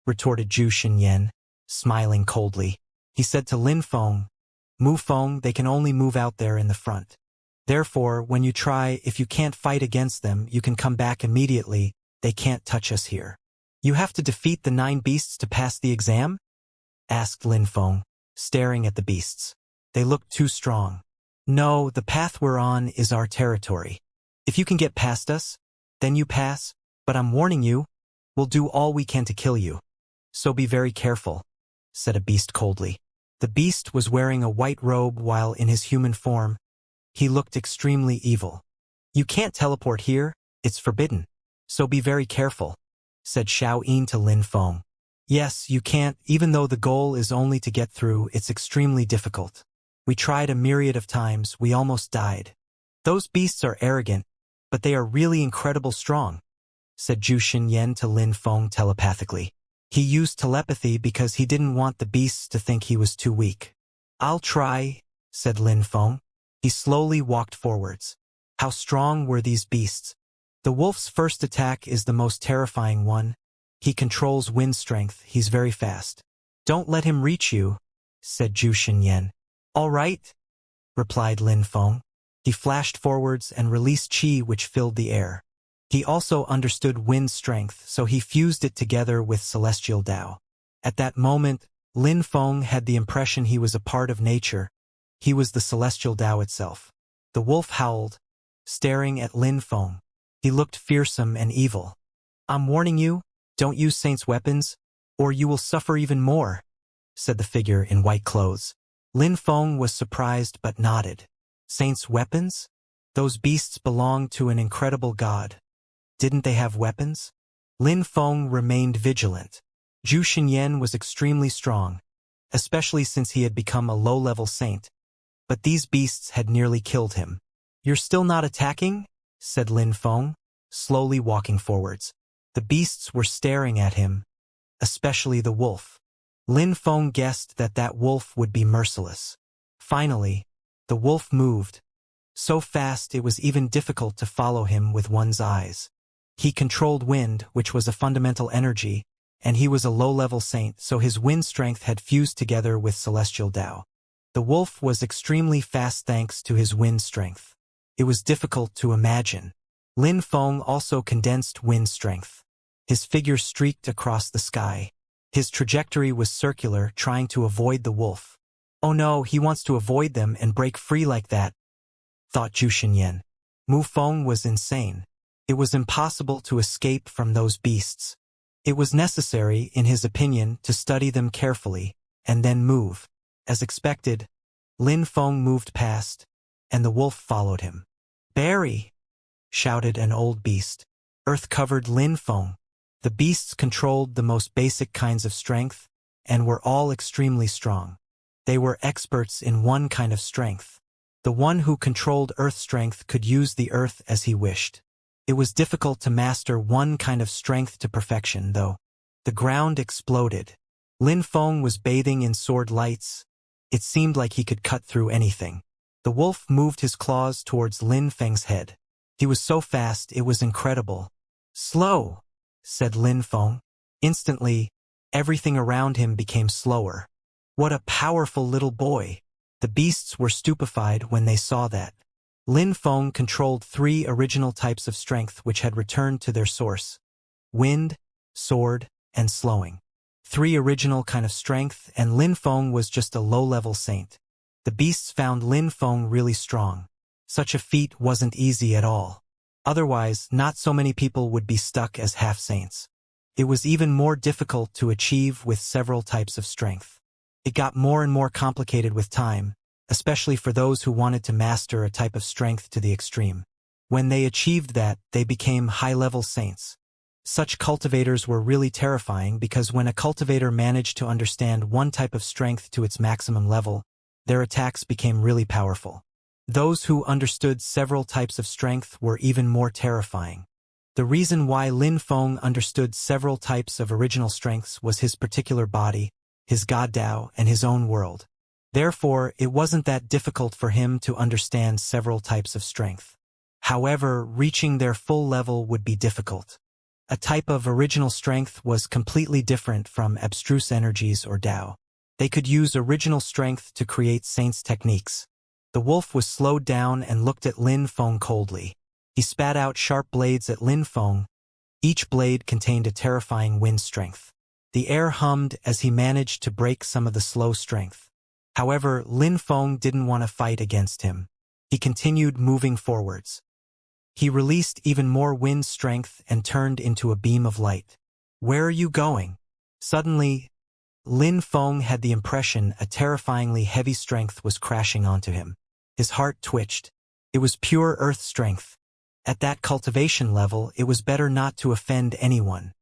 Retorted Zhu Xinyan, smiling coldly. He said to Lin Feng, "Mu Feng, they can only move out there in the front. Therefore, when you try, if you can't fight against them, you can come back immediately. They can't touch us here." "You have to defeat the 9 beasts to pass the exam?" asked Lin Feng, staring at the beasts. They looked too strong. "No, the path we're on is our territory. If you can get past us, then you pass, but I'm warning you, we'll do all we can to kill you. So be very careful," said a beast coldly. The beast was wearing a white robe while in his human form. He looked extremely evil. "You can't teleport here, it's forbidden. So be very careful," said Xiaoyin to Lin Feng. "Yes, you can't, even though the goal is only to get through, it's extremely difficult. We tried a myriad of times, we almost died. Those beasts are arrogant, but they are really incredible strong," said Zhu Xinyan to Lin Feng telepathically. He used telepathy because he didn't want the beasts to think he was too weak. "I'll try," said Lin Feng. He slowly walked forwards. How strong were these beasts? The wolf's first attack is the most terrifying one. He controls wind strength, he's very fast. "Don't let him reach you," said Zhu Xinyan. "All right," replied Lin Feng. He flashed forwards and released qi which filled the air. He also understood wind strength, so he fused it together with celestial Tao. At that moment, Lin Feng had the impression he was a part of nature. He was the celestial Tao itself. The wolf howled, staring at Lin Feng. He looked fearsome and evil. "I'm warning you, don't use saints' weapons, or you will suffer even more," said the figure in white clothes. Lin Feng was surprised but nodded. Saints' weapons? Those beasts belonged to an incredible god. Didn't they have weapons? Lin Feng remained vigilant. Zhu Xinyan was extremely strong, especially since he had become a low-level saint. But these beasts had nearly killed him. "You're still not attacking?" said Lin Feng, slowly walking forwards. The beasts were staring at him, especially the wolf. Lin Feng guessed that that wolf would be merciless. Finally, the wolf moved. So fast it was even difficult to follow him with one's eyes. He controlled wind, which was a fundamental energy, and he was a low-level saint, so his wind strength had fused together with celestial Tao. The wolf was extremely fast thanks to his wind strength. It was difficult to imagine. Lin Feng also condensed wind strength. His figure streaked across the sky. His trajectory was circular, trying to avoid the wolf. "Oh no, he wants to avoid them and break free like that," thought Zhu Xinyan. Mu Feng was insane. It was impossible to escape from those beasts. It was necessary, in his opinion, to study them carefully, and then move. As expected, Lin Feng moved past, and the wolf followed him. "Barry!" shouted an old beast. Earth covered Lin Feng. The beasts controlled the most basic kinds of strength, and were all extremely strong. They were experts in one kind of strength. The one who controlled earth strength could use the earth as he wished. It was difficult to master one kind of strength to perfection, though. The ground exploded. Lin Feng was bathing in sword lights. It seemed like he could cut through anything. The wolf moved his claws towards Lin Feng's head. He was so fast, it was incredible. "Slow," said Lin Feng. Instantly, everything around him became slower. What a powerful little boy! The beasts were stupefied when they saw that. Lin Feng controlled 3 original types of strength which had returned to their source: wind, sword, and slowing. 3 original kind of strength, and Lin Feng was just a low-level saint. The beasts found Lin Feng really strong. Such a feat wasn't easy at all. Otherwise, not so many people would be stuck as half-saints. It was even more difficult to achieve with several types of strength. It got more and more complicated with time, especially for those who wanted to master a type of strength to the extreme. When they achieved that, they became high-level saints. Such cultivators were really terrifying because when a cultivator managed to understand one type of strength to its maximum level, their attacks became really powerful. Those who understood several types of strength were even more terrifying. The reason why Lin Feng understood several types of original strengths was his particular body, his God Tao, and his own world. Therefore, it wasn't that difficult for him to understand several types of strength. However, reaching their full level would be difficult. A type of original strength was completely different from abstruse energies or Tao. They could use original strength to create saints' techniques. The wolf was slowed down and looked at Lin Feng coldly. He spat out sharp blades at Lin Feng. Each blade contained a terrifying wind strength. The air hummed as he managed to break some of the slow strength. However, Lin Feng didn't want to fight against him. He continued moving forwards. He released even more wind strength and turned into a beam of light. "Where are you going?" Suddenly, Lin Feng had the impression a terrifyingly heavy strength was crashing onto him. His heart twitched. It was pure earth strength. At that cultivation level, it was better not to offend anyone.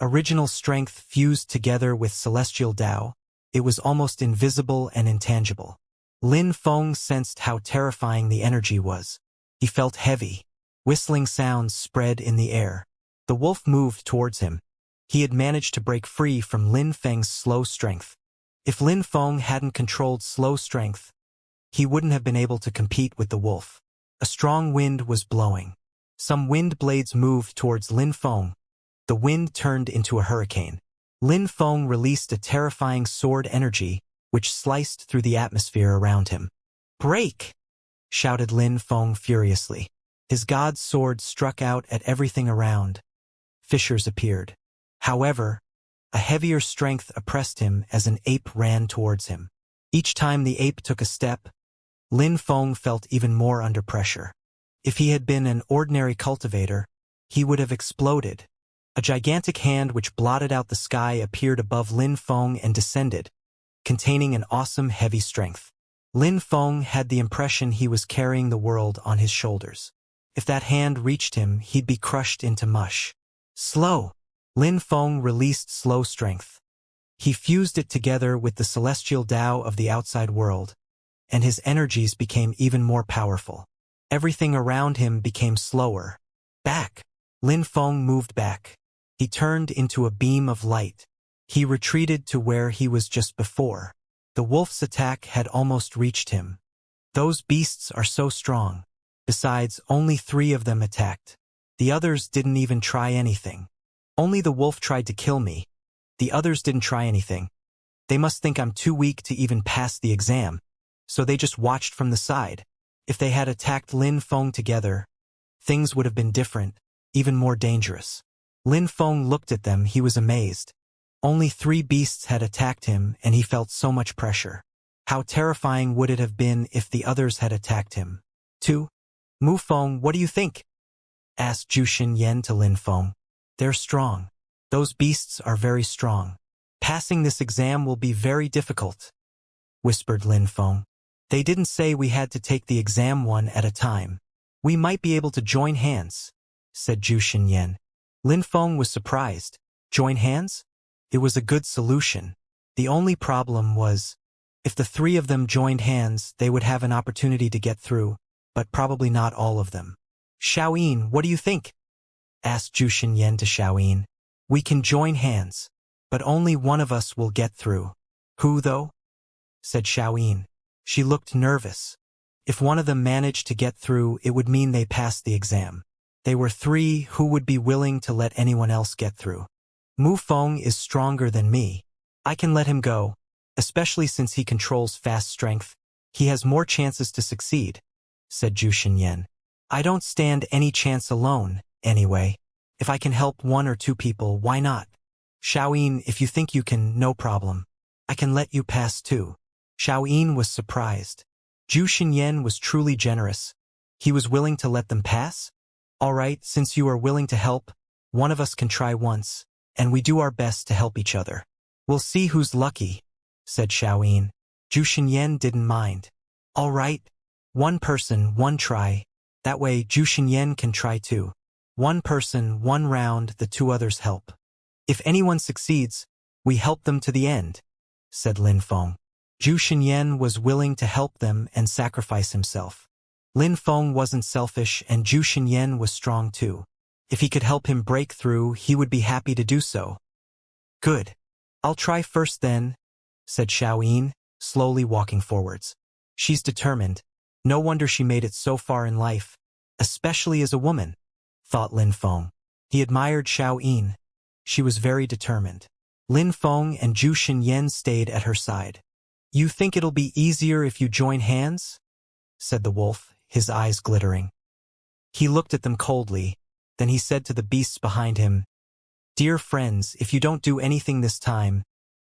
Original strength fused together with celestial Tao. It was almost invisible and intangible. Lin Feng sensed how terrifying the energy was. He felt heavy. Whistling sounds spread in the air. The wolf moved towards him. He had managed to break free from Lin Feng's slow strength. If Lin Feng hadn't controlled slow strength, he wouldn't have been able to compete with the wolf. A strong wind was blowing. Some wind blades moved towards Lin Feng. The wind turned into a hurricane. Lin Feng released a terrifying sword energy, which sliced through the atmosphere around him. "Break!" shouted Lin Feng furiously. His god's sword struck out at everything around. Fissures appeared. However, a heavier strength oppressed him as an ape ran towards him. Each time the ape took a step, Lin Feng felt even more under pressure. If he had been an ordinary cultivator, he would have exploded. A gigantic hand which blotted out the sky appeared above Lin Feng and descended, containing an awesome heavy strength. Lin Feng had the impression he was carrying the world on his shoulders. If that hand reached him, he'd be crushed into mush. Slow! Lin Feng released slow strength. He fused it together with the celestial Tao of the outside world, and his energies became even more powerful. Everything around him became slower. Back! Lin Feng moved back. He turned into a beam of light. He retreated to where he was just before. The wolf's attack had almost reached him. Those beasts are so strong. Besides, only 3 of them attacked. The others didn't even try anything. Only the wolf tried to kill me. The others didn't try anything. They must think I'm too weak to even pass the exam, so they just watched from the side. If they had attacked Lin Feng together, things would have been different, even more dangerous. Lin Feng looked at them. He was amazed. Only 3 beasts had attacked him, and he felt so much pressure. How terrifying would it have been if the others had attacked him? 2. Mu Feng, what do you think? Asked Zhu Xinyan to Lin Feng. They're strong. Those beasts are very strong. Passing this exam will be very difficult, whispered Lin Feng. They didn't say we had to take the exam one at a time. We might be able to join hands, said Zhu Xinyan. Lin Feng was surprised. Join hands? It was a good solution. The only problem was, if the 3 of them joined hands, they would have an opportunity to get through, but probably not all of them. Xiaoyin, what do you think? Asked Zhu Xinyan to Xiaoyin. We can join hands, but only one of us will get through. Who, though? Said Xiaoyin. She looked nervous. If one of them managed to get through, it would mean they passed the exam. They were 3 who would be willing to let anyone else get through. Mu Feng is stronger than me. I can let him go, especially since he controls fast strength. He has more chances to succeed, said Zhu Xinyan. I don't stand any chance alone, anyway. If I can help 1 or 2 people, why not? Xiaoyin, if you think you can, no problem. I can let you pass too. Xiaoyin was surprised. Zhu Xinyan was truly generous. He was willing to let them pass? All right, since you are willing to help, one of us can try once, and we do our best to help each other. We'll see who's lucky, said Xiaoyin. Zhu Xinyan didn't mind. All right. 1 person, 1 try. That way Zhu Xinyan can try too. 1 person, 1 round, the 2 others help. If anyone succeeds, we help them to the end, said Lin Feng. Zhu Xinyan was willing to help them and sacrifice himself. Lin Feng wasn't selfish, and Zhu Xinyan was strong too. If he could help him break through, he would be happy to do so. Good. I'll try first then, said Xiaoyin, slowly walking forwards. She's determined. No wonder she made it so far in life, especially as a woman, thought Lin Feng. He admired Xiaoyin. She was very determined. Lin Feng and Zhu Xinyan stayed at her side. "You think it'll be easier if you join hands?" said the wolf, his eyes glittering. He looked at them coldly, then he said to the beasts behind him, "Dear friends, if you don't do anything this time,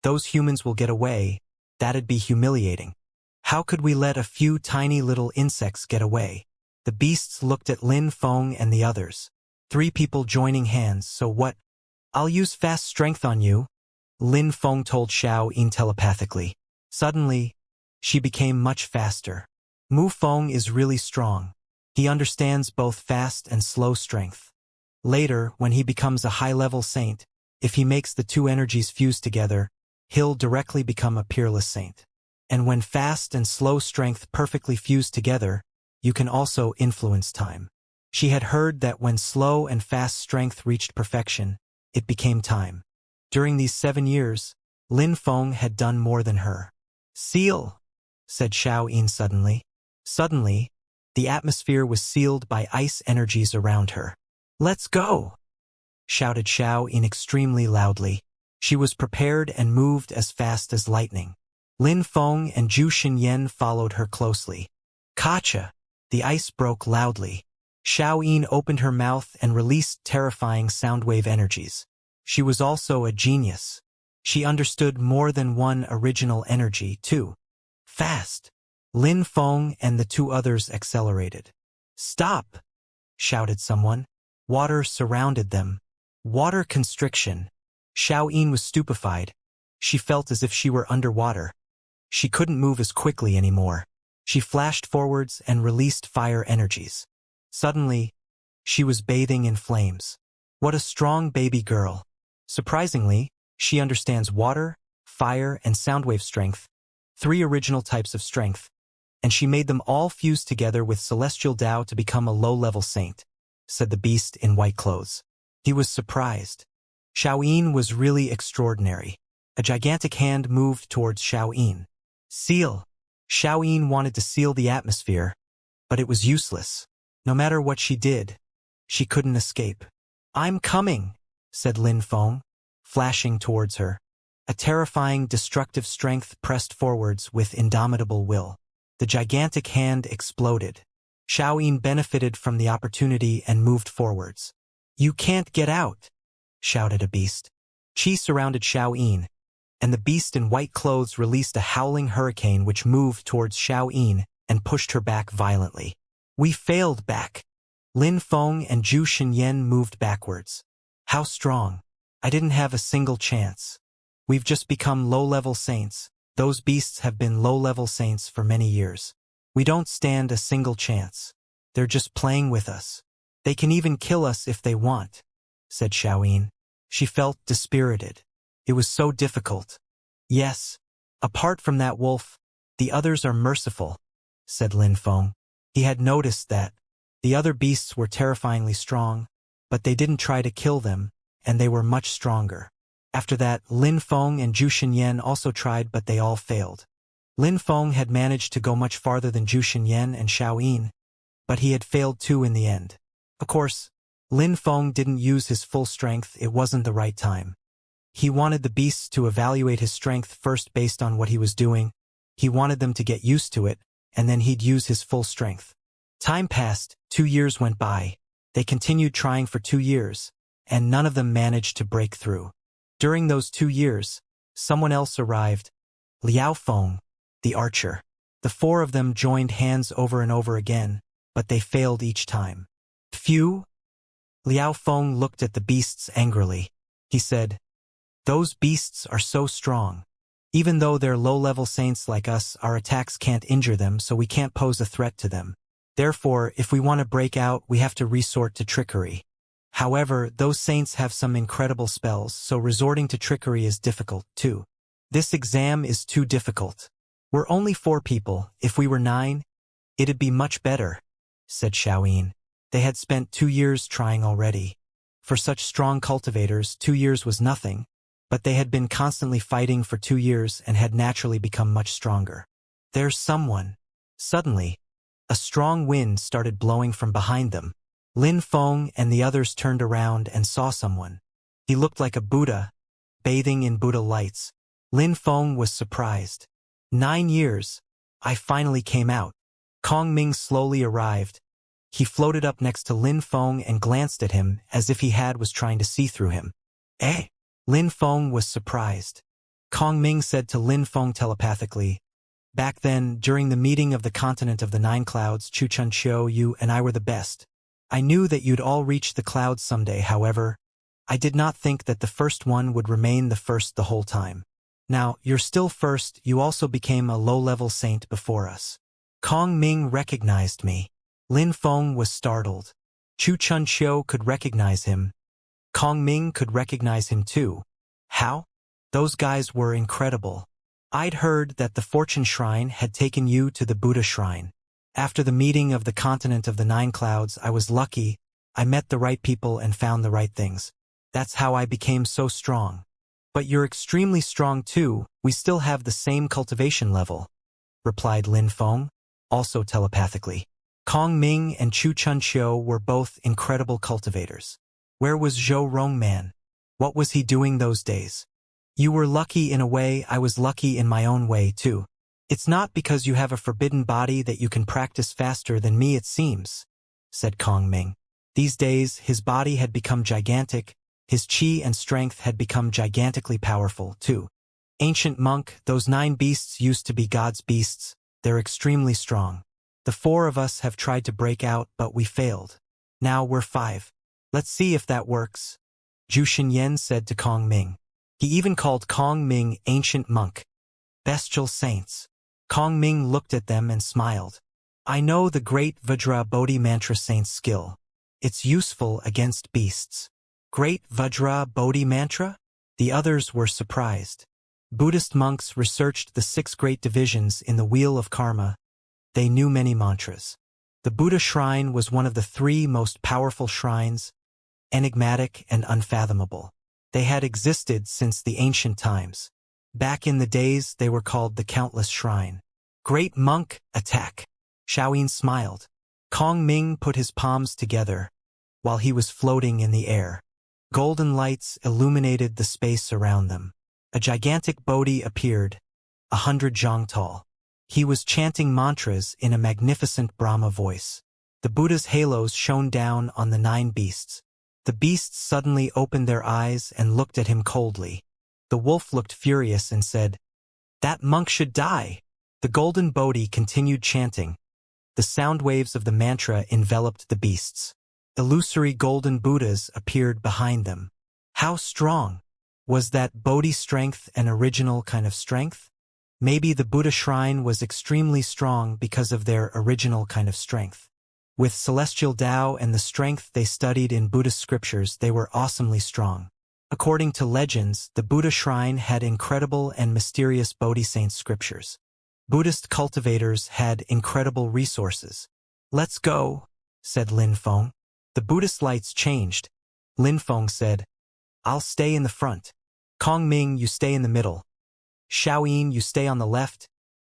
those humans will get away. That'd be humiliating. How could we let a few tiny little insects get away?" The beasts looked at Lin Feng and the others. 3 people joining hands, so what? "I'll use fast strength on you," Lin Feng told Xiao Yin telepathically. Suddenly, she became much faster. Mu Feng is really strong. He understands both fast and slow strength. Later, when he becomes a high-level saint, if he makes the 2 energies fuse together, he'll directly become a peerless saint. And when fast and slow strength perfectly fuse together, you can also influence time. She had heard that when slow and fast strength reached perfection, it became time. During these 7 years, Lin Feng had done more than her. "Seal," said Xiao Yin suddenly. Suddenly, the atmosphere was sealed by ice energies around her. "Let's go!" shouted Xiao Yin extremely loudly. She was prepared and moved as fast as lightning. Lin Feng and Zhu Xinyan followed her closely. "Kacha!" The ice broke loudly. Xiao Yin opened her mouth and released terrifying soundwave energies. She was also a genius. She understood more than one original energy, too. Fast! Lin Feng and the 2 others accelerated. "Stop!" shouted someone. Water surrounded them. Water constriction. Xiao Yin was stupefied. She felt as if she were underwater. She couldn't move as quickly anymore. She flashed forwards and released fire energies. Suddenly, she was bathing in flames. What a strong baby girl. Surprisingly, she understands water, fire, and soundwave strength, 3 original types of strength, and she made them all fuse together with celestial Tao to become a low-level saint, said the beast in white clothes. He was surprised. Xiao Yin was really extraordinary. A gigantic hand moved towards Xiao Yin. "Seal!" Xiao Yin wanted to seal the atmosphere, but it was useless. No matter what she did, she couldn't escape. "I'm coming," said Lin Feng, flashing towards her. A terrifying, destructive strength pressed forwards with indomitable will. The gigantic hand exploded. Xiao Yin benefited from the opportunity and moved forwards. "You can't get out," shouted a beast. Qi surrounded Xiao Yin, and the beast in white clothes released a howling hurricane which moved towards Xiao Yin and pushed her back violently. "We failed back." Lin Feng and Zhu Xinyan moved backwards. "How strong? I didn't have a single chance. We've just become low-level saints. Those beasts have been low-level saints for many years. We don't stand a single chance. They're just playing with us. They can even kill us if they want," said Xiao Yin. She felt dispirited. It was so difficult. "Yes. Apart from that wolf, the others are merciful," said Lin Feng. He had noticed that the other beasts were terrifyingly strong, but they didn't try to kill them, and they were much stronger. After that, Lin Feng and Zhu Xinyan also tried, but they all failed. Lin Feng had managed to go much farther than Zhu Xinyan and Xiao Yin, but he had failed too in the end. Of course, Lin Feng didn't use his full strength. It wasn't the right time. He wanted the beasts to evaluate his strength first based on what he was doing. He wanted them to get used to it, and then he'd use his full strength. Time passed, 2 years went by. They continued trying for 2 years, and none of them managed to break through. During those 2 years, someone else arrived, Liao Feng, the archer. The 4 of them joined hands over and over again, but they failed each time. "Phew!" Liao Feng looked at the beasts angrily. He said, "Those beasts are so strong. Even though they're low-level saints like us, our attacks can't injure them, so we can't pose a threat to them. Therefore, if we want to break out, we have to resort to trickery. However, those saints have some incredible spells, so resorting to trickery is difficult, too. This exam is too difficult. We're only 4 people. If we were 9, it'd be much better," said Xiao Yin. They had spent 2 years trying already. For such strong cultivators, 2 years was nothing, but they had been constantly fighting for 2 years and had naturally become much stronger. "There's someone." Suddenly, a strong wind started blowing from behind them. Lin Feng and the others turned around and saw someone. He looked like a Buddha, bathing in Buddha lights. Lin Feng was surprised. 9 years. I finally came out. Kong Ming slowly arrived. He floated up next to Lin Feng and glanced at him as if was trying to see through him. Eh? Lin Feng was surprised. Kong Ming said to Lin Feng telepathically, "Back then, during the meeting of the continent of the 9 clouds, Chu Chun Chiu, you and I were the best. I knew that you'd all reach the clouds someday, however. I did not think that the first one would remain the first the whole time. Now, you're still first, you also became a low-level saint before us." Kong Ming recognized me. Lin Feng was startled. Chu Chun Chiu could recognize him. Kong Ming could recognize him too. How? Those guys were incredible. I'd heard that the Fortune Shrine had taken you to the Buddha Shrine. After the meeting of the continent of the 9 clouds, I was lucky. I met the right people and found the right things. That's how I became so strong. But you're extremely strong too. We still have the same cultivation level, replied Lin Feng, also telepathically. Kong Ming and Chu Chun Chiu were both incredible cultivators. Where was Zhou Rongman? What was he doing those days? You were lucky in a way, I was lucky in my own way too. It's not because you have a forbidden body that you can practice faster than me, it seems, said Kong Ming. These days, his body had become gigantic, his chi and strength had become gigantically powerful too. Ancient monk, those 9 beasts used to be God's beasts, they're extremely strong. The 4 of us have tried to break out, but we failed. Now we're 5. Let's see if that works, Zhu Xinyan said to Kong Ming. He even called Kong Ming ancient monk. Bestial saints. Kong Ming looked at them and smiled. I know the great Vajra Bodhi mantra saint's skill. It's useful against beasts. Great Vajra Bodhi mantra? The others were surprised. Buddhist monks researched the 6 great divisions in the Wheel of Karma. They knew many mantras. The Buddha Shrine was one of the 3 most powerful shrines, enigmatic and unfathomable. They had existed since the ancient times. Back in the days, they were called the Countless Shrine. Great monk, attack. Xiaoyin smiled. Kong Ming put his palms together while he was floating in the air. Golden lights illuminated the space around them. A gigantic Bodhi appeared, 100 zhang tall. He was chanting mantras in a magnificent Brahma voice. The Buddha's halos shone down on the 9 beasts. The beasts suddenly opened their eyes and looked at him coldly. The wolf looked furious and said, "That monk should die." The golden Bodhi continued chanting. The sound waves of the mantra enveloped the beasts. Illusory golden Buddhas appeared behind them. How strong? Was that Bodhi strength an original kind of strength? Maybe the Buddha shrine was extremely strong because of their original kind of strength. With celestial Tao and the strength they studied in Buddhist scriptures, they were awesomely strong. According to legends, the Buddha shrine had incredible and mysterious Bodhi saint scriptures. Buddhist cultivators had incredible resources. Let's go, said Lin Feng. The Buddhist lights changed. Lin Feng said, I'll stay in the front. Kong Ming, you stay in the middle. Xiaoyin, you stay on the left.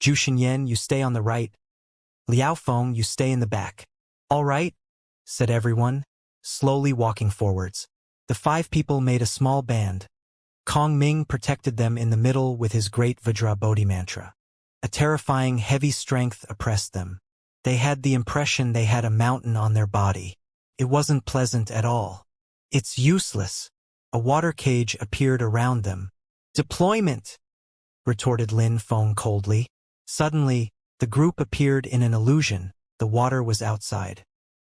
Zhu Xinyan, you stay on the right. Liao Feng, you stay in the back. All right, said everyone, slowly walking forwards. The 5 people made a small band. Kong Ming protected them in the middle with his great Vajra Bodhi mantra. A terrifying heavy strength oppressed them. They had the impression they had a mountain on their body. It wasn't pleasant at all. It's useless. A water cage appeared around them. Deployment, retorted Lin Feng coldly. Suddenly, the group appeared in an illusion. The water was outside.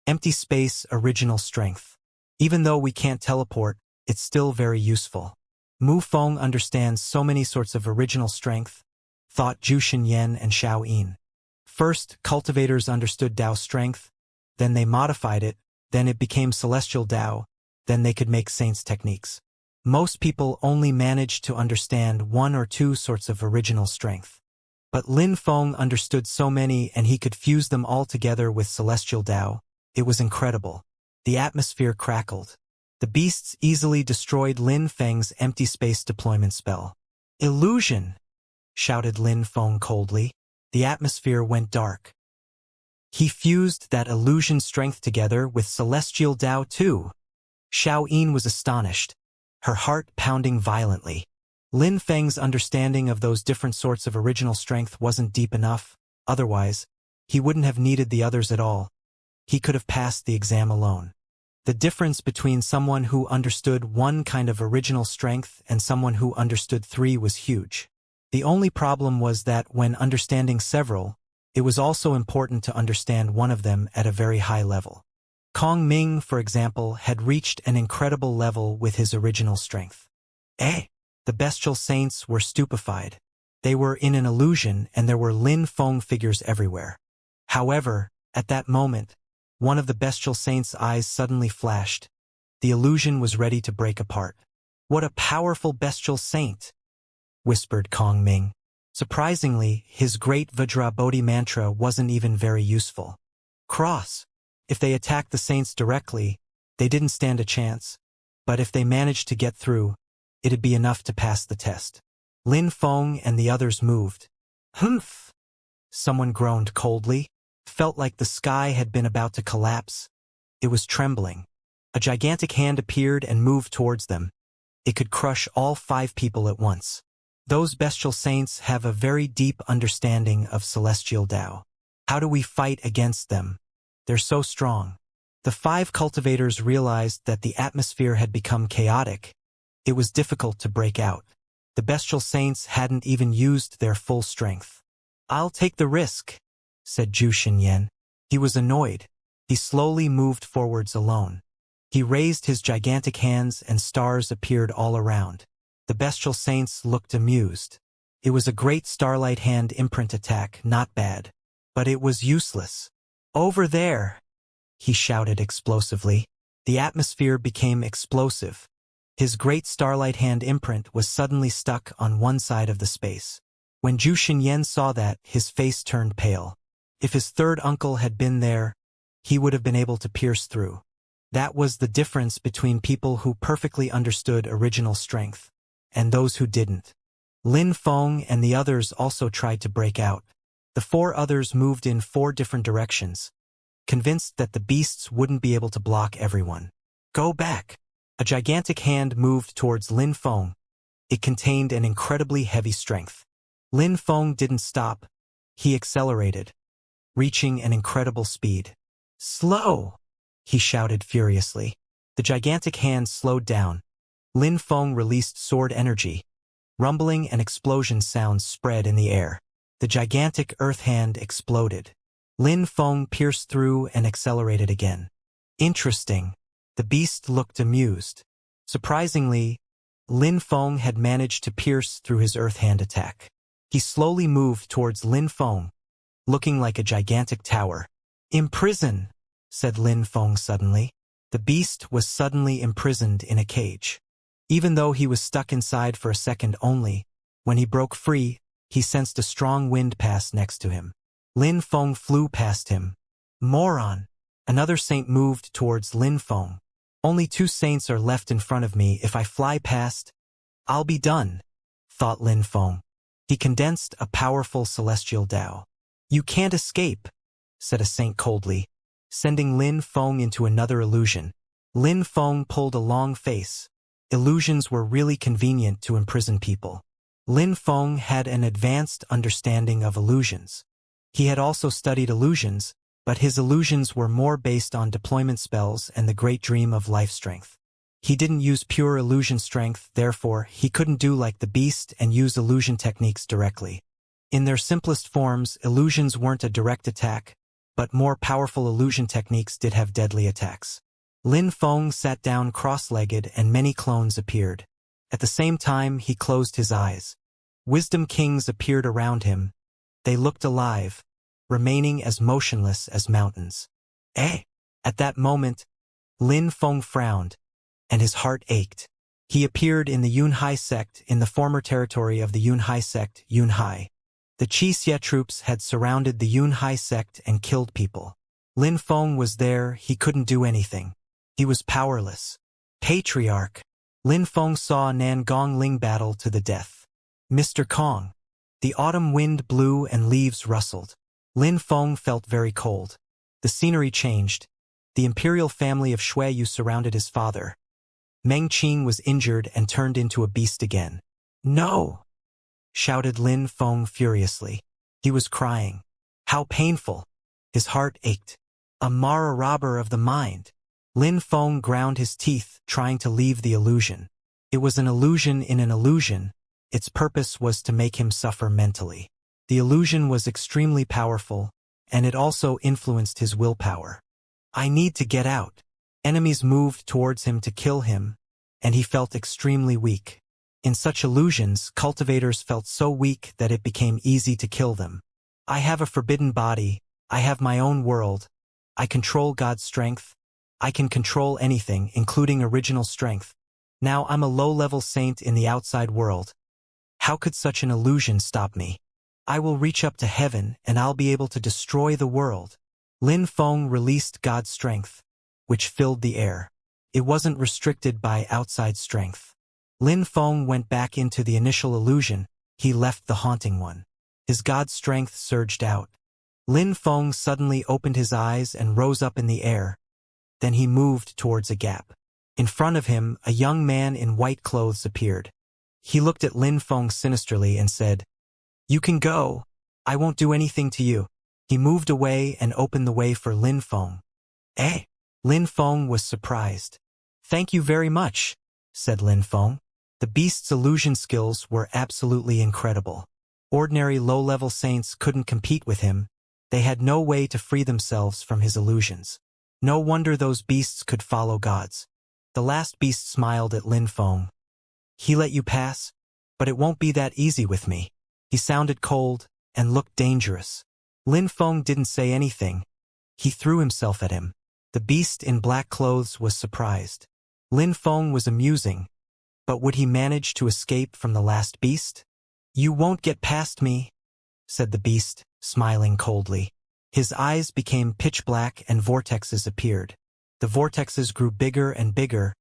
Empty space, original strength. Even though we can't teleport, it's still very useful. Mu Feng understands so many sorts of original strength, thought Zhu Xinyan and Xiaoyin. First, cultivators understood Tao strength, then they modified it, then it became celestial Tao, then they could make saints techniques. Most people only managed to understand 1 or 2 sorts of original strength. But Lin Feng understood so many and he could fuse them all together with celestial Tao. It was incredible. The atmosphere crackled. The beasts easily destroyed Lin Feng's empty space deployment spell. Illusion, shouted Lin Feng coldly. The atmosphere went dark. He fused that illusion strength together with celestial Tao too. Xiaoyin was astonished. her heart pounding violently. Lin Feng's understanding of those different sorts of original strength wasn't deep enough. Otherwise, he wouldn't have needed the others at all. He could have passed the exam alone. The difference between someone who understood one kind of original strength and someone who understood three was huge. The only problem was that when understanding several, it was also important to understand one of them at a very high level. Kong Ming, for example, had reached an incredible level with his original strength. The bestial saints were stupefied. They were in an illusion and there were Lin Feng figures everywhere. However, at that moment, one of the bestial saints' eyes suddenly flashed. The illusion was ready to break apart. "What a powerful bestial saint!" whispered Kong Ming. Surprisingly, his great Vajra Bodhi mantra wasn't even very useful. If they attacked the saints directly, they didn't stand a chance. But if they managed to get through, it'd be enough to pass the test. Lin Feng and the others moved. "Humph!" Someone groaned coldly. Felt like the sky had been about to collapse. It was trembling. A gigantic hand appeared and moved towards them. It could crush all 5 people at once. Those bestial saints have a very deep understanding of celestial Tao. How do we fight against them? They're so strong. The 5 cultivators realized that the atmosphere had become chaotic. It was difficult to break out. The bestial saints hadn't even used their full strength. "I'll take the risk," said Zhu Xinyan. He was annoyed. He slowly moved forwards alone. He raised his gigantic hands and stars appeared all around. The bestial saints looked amused. It was a great starlight hand imprint attack, not bad. But it was useless. "Over there!" he shouted explosively. The atmosphere became explosive. His great starlight hand imprint was suddenly stuck on one side of the space. When Zhu Xinyan saw that, his face turned pale. If his third uncle had been there, he would have been able to pierce through. That was the difference between people who perfectly understood original strength and those who didn't. Lin Feng and the others also tried to break out. The 4 others moved in 4 different directions, convinced that the beasts wouldn't be able to block everyone. "Go back!" A gigantic hand moved towards Lin Feng. It contained an incredibly heavy strength. Lin Feng didn't stop. He accelerated, reaching an incredible speed. "Slow!" he shouted furiously. The gigantic hand slowed down. Lin Feng released sword energy. Rumbling and explosion sounds spread in the air. The gigantic earth hand exploded. Lin Feng pierced through and accelerated again. Interesting. The beast looked amused. Surprisingly, Lin Feng had managed to pierce through his earth hand attack. He slowly moved towards Lin Feng, looking like a gigantic tower. "Imprison," said Lin Feng suddenly. The beast was suddenly imprisoned in a cage. Even though he was stuck inside for a second only, when he broke free, he sensed a strong wind pass next to him. Lin Feng flew past him. "Moron!" Another saint moved towards Lin Feng. "Only 2 saints are left in front of me. If I fly past, I'll be done," thought Lin Feng. He condensed a powerful celestial Tao. "You can't escape," said a saint coldly, sending Lin Feng into another illusion. Lin Feng pulled a long face. Illusions were really convenient to imprison people. Lin Feng had an advanced understanding of illusions. He had also studied illusions, but his illusions were more based on deployment spells and the great dream of life strength. He didn't use pure illusion strength, therefore he couldn't do like the beast and use illusion techniques directly. In their simplest forms, illusions weren't a direct attack, but more powerful illusion techniques did have deadly attacks. Lin Feng sat down cross-legged and many clones appeared. At the same time, he closed his eyes. Wisdom kings appeared around him. They looked alive, remaining as motionless as mountains. At that moment, Lin Feng frowned, and his heart ached. He appeared in the Yunhai sect in the former territory of the Yunhai sect, Yunhai. The Xianxia troops had surrounded the Yunhai sect and killed people. Lin Feng was there, he couldn't do anything. He was powerless. Patriarch. Lin Feng saw Nan Gongling battle to the death. Mr. Kong. The autumn wind blew and leaves rustled. Lin Feng felt very cold. The scenery changed. The imperial family of Xueyu surrounded his father. Meng Qing was injured and turned into a beast again. "No!" shouted Lin Feng furiously. He was crying. How painful! His heart ached. A Mara robber of the mind. Lin Feng ground his teeth, trying to leave the illusion. It was an illusion in an illusion. Its purpose was to make him suffer mentally. The illusion was extremely powerful, and it also influenced his willpower. I need to get out. Enemies moved towards him to kill him, and he felt extremely weak. In such illusions, cultivators felt so weak that it became easy to kill them. I have a forbidden body, I have my own world, I control God's strength, I can control anything, including original strength. Now I'm a low-level saint in the outside world. How could such an illusion stop me? I will reach up to heaven and I'll be able to destroy the world. Lin Feng released God's strength, which filled the air. It wasn't restricted by outside strength. Lin Feng went back into the initial illusion. He left the haunting one. His God strength surged out. Lin Feng suddenly opened his eyes and rose up in the air. Then he moved towards a gap. In front of him, a young man in white clothes appeared. He looked at Lin Feng sinisterly and said, "You can go. I won't do anything to you." He moved away and opened the way for Lin Feng. "Eh?" Lin Feng was surprised. "Thank you very much," said Lin Feng. The beast's illusion skills were absolutely incredible. Ordinary low-level saints couldn't compete with him. They had no way to free themselves from his illusions. No wonder those beasts could follow gods. The last beast smiled at Lin Feng. "He let you pass? But it won't be that easy with me." He sounded cold and looked dangerous. Lin Feng didn't say anything. He threw himself at him. The beast in black clothes was surprised. Lin Feng was amusing, but would he manage to escape from the last beast? "You won't get past me," said the beast, smiling coldly. His eyes became pitch black and vortexes appeared. The vortexes grew bigger and bigger.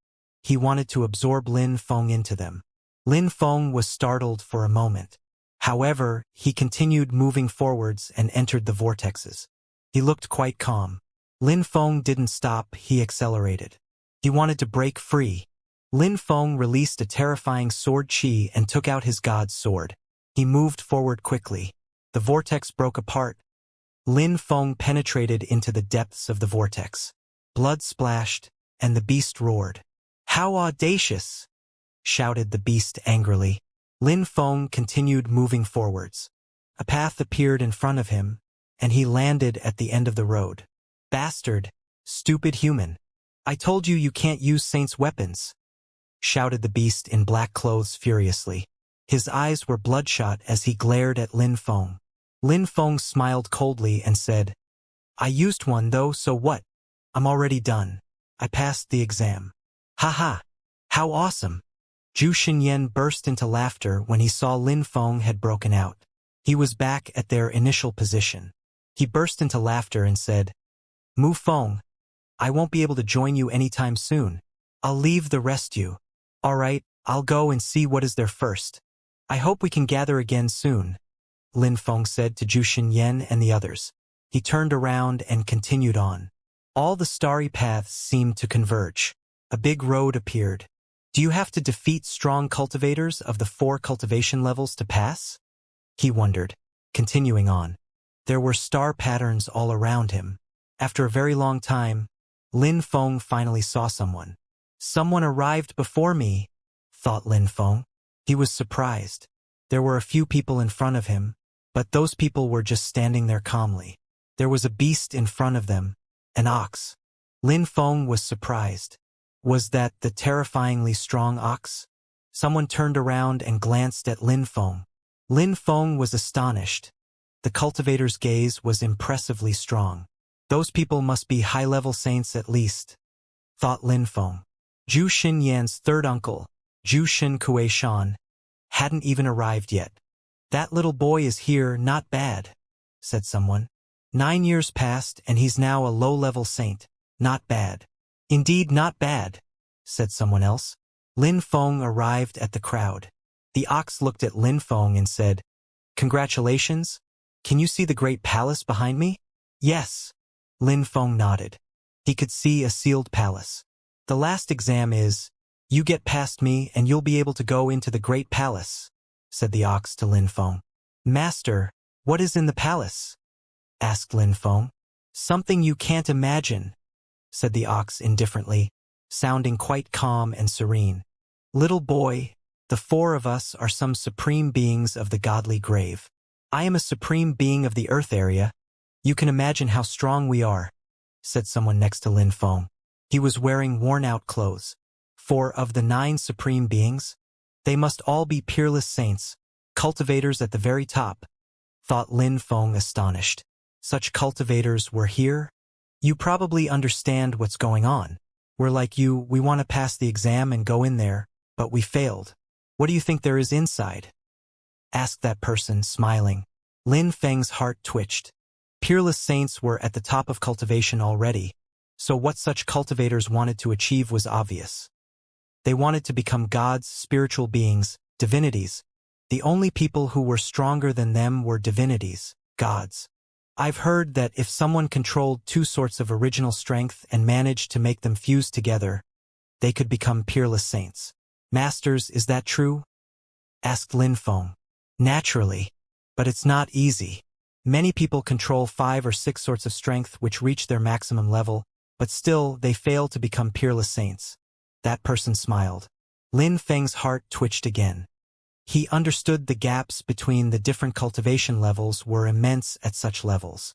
He wanted to absorb Lin Feng into them. Lin Feng was startled for a moment. However, he continued moving forwards and entered the vortexes. He looked quite calm. Lin Feng didn't stop, he accelerated. He wanted to break free. Lin Feng released a terrifying sword chi and took out his god's sword. He moved forward quickly. The vortex broke apart. Lin Feng penetrated into the depths of the vortex. Blood splashed, and the beast roared. "How audacious!" shouted the beast angrily. Lin Feng continued moving forwards. A path appeared in front of him, and he landed at the end of the road. "Bastard! Stupid human! I told you you can't use saints' weapons!" shouted the beast in black clothes furiously. His eyes were bloodshot as he glared at Lin Feng. Lin Feng smiled coldly and said, "I used one though, so what? I'm already done. I passed the exam." "Ha! How awesome!" Zhu Xinyan burst into laughter when he saw Lin Feng had broken out. He was back at their initial position. He burst into laughter and said, "Mu Feng, I won't be able to join you anytime soon. I'll leave the rest you." "All right, I'll go and see what is there first. I hope we can gather again soon," Lin Feng said to Zhu Xinyan and the others. He turned around and continued on. All the starry paths seemed to converge. A big road appeared. "Do you have to defeat strong cultivators of the 4 cultivation levels to pass?" he wondered. Continuing on. There were star patterns all around him. After a very long time, Lin Feng finally saw someone. "Someone arrived before me," thought Lin Feng. He was surprised. There were a few people in front of him, but those people were just standing there calmly. There was a beast in front of them, an ox. Lin Feng was surprised. Was that the terrifyingly strong ox? Someone turned around and glanced at Lin Feng. Lin Feng was astonished. The cultivator's gaze was impressively strong. Those people must be high-level saints at least, thought Lin Feng. Zhu Xinyan's third uncle, Zhu Xinkuei, hadn't even arrived yet. "That little boy is here, not bad," said someone. 9 years passed and he's now a low-level saint. Not bad. "Indeed not bad," said someone else. Lin Feng arrived at the crowd. The ox looked at Lin Feng and said, "Congratulations. Can you see the great palace behind me?" "Yes." Lin Feng nodded. He could see a sealed palace. "The last exam is, You get past me and you'll be able to go into the great palace, said the ox to Lin Feng. Master, what is in the palace? Asked Lin Feng. Something you can't imagine, said the ox indifferently, sounding quite calm and serene. Little boy, the four of us are some supreme beings of the godly grave. I am a supreme being of the earth area. You can imagine how strong we are, said someone next to Lin Feng. He was wearing worn-out clothes. 4 of the 9 supreme beings? They must all be peerless saints, cultivators at the very top, thought Lin Feng astonished. Such cultivators were here? You probably understand what's going on. We're like you, we want to pass the exam and go in there, but we failed. What do you think there is inside? Asked that person, smiling. Lin Feng's heart twitched. Peerless saints were at the top of cultivation already, so what such cultivators wanted to achieve was obvious. They wanted to become gods, spiritual beings, divinities. The only people who were stronger than them were divinities, gods. I've heard that if someone controlled 2 sorts of original strength and managed to make them fuse together, they could become peerless saints. Masters, is that true? Asked Lin Feng. Naturally. But it's not easy. Many people control 5 or 6 sorts of strength which reach their maximum level, but still they fail to become peerless saints. That person smiled. Lin Feng's heart twitched again. He understood the gaps between the different cultivation levels were immense at such levels.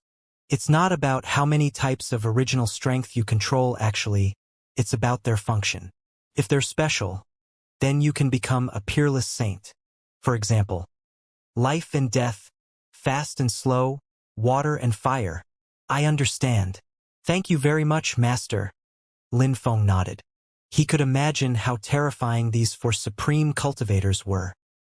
It's not about how many types of original strength you control actually, it's about their function. If they're special, then you can become a peerless saint. For example, life and death, fast and slow, water and fire. I understand. Thank you very much, Master. Lin Feng nodded. He could imagine how terrifying these 4 supreme cultivators were.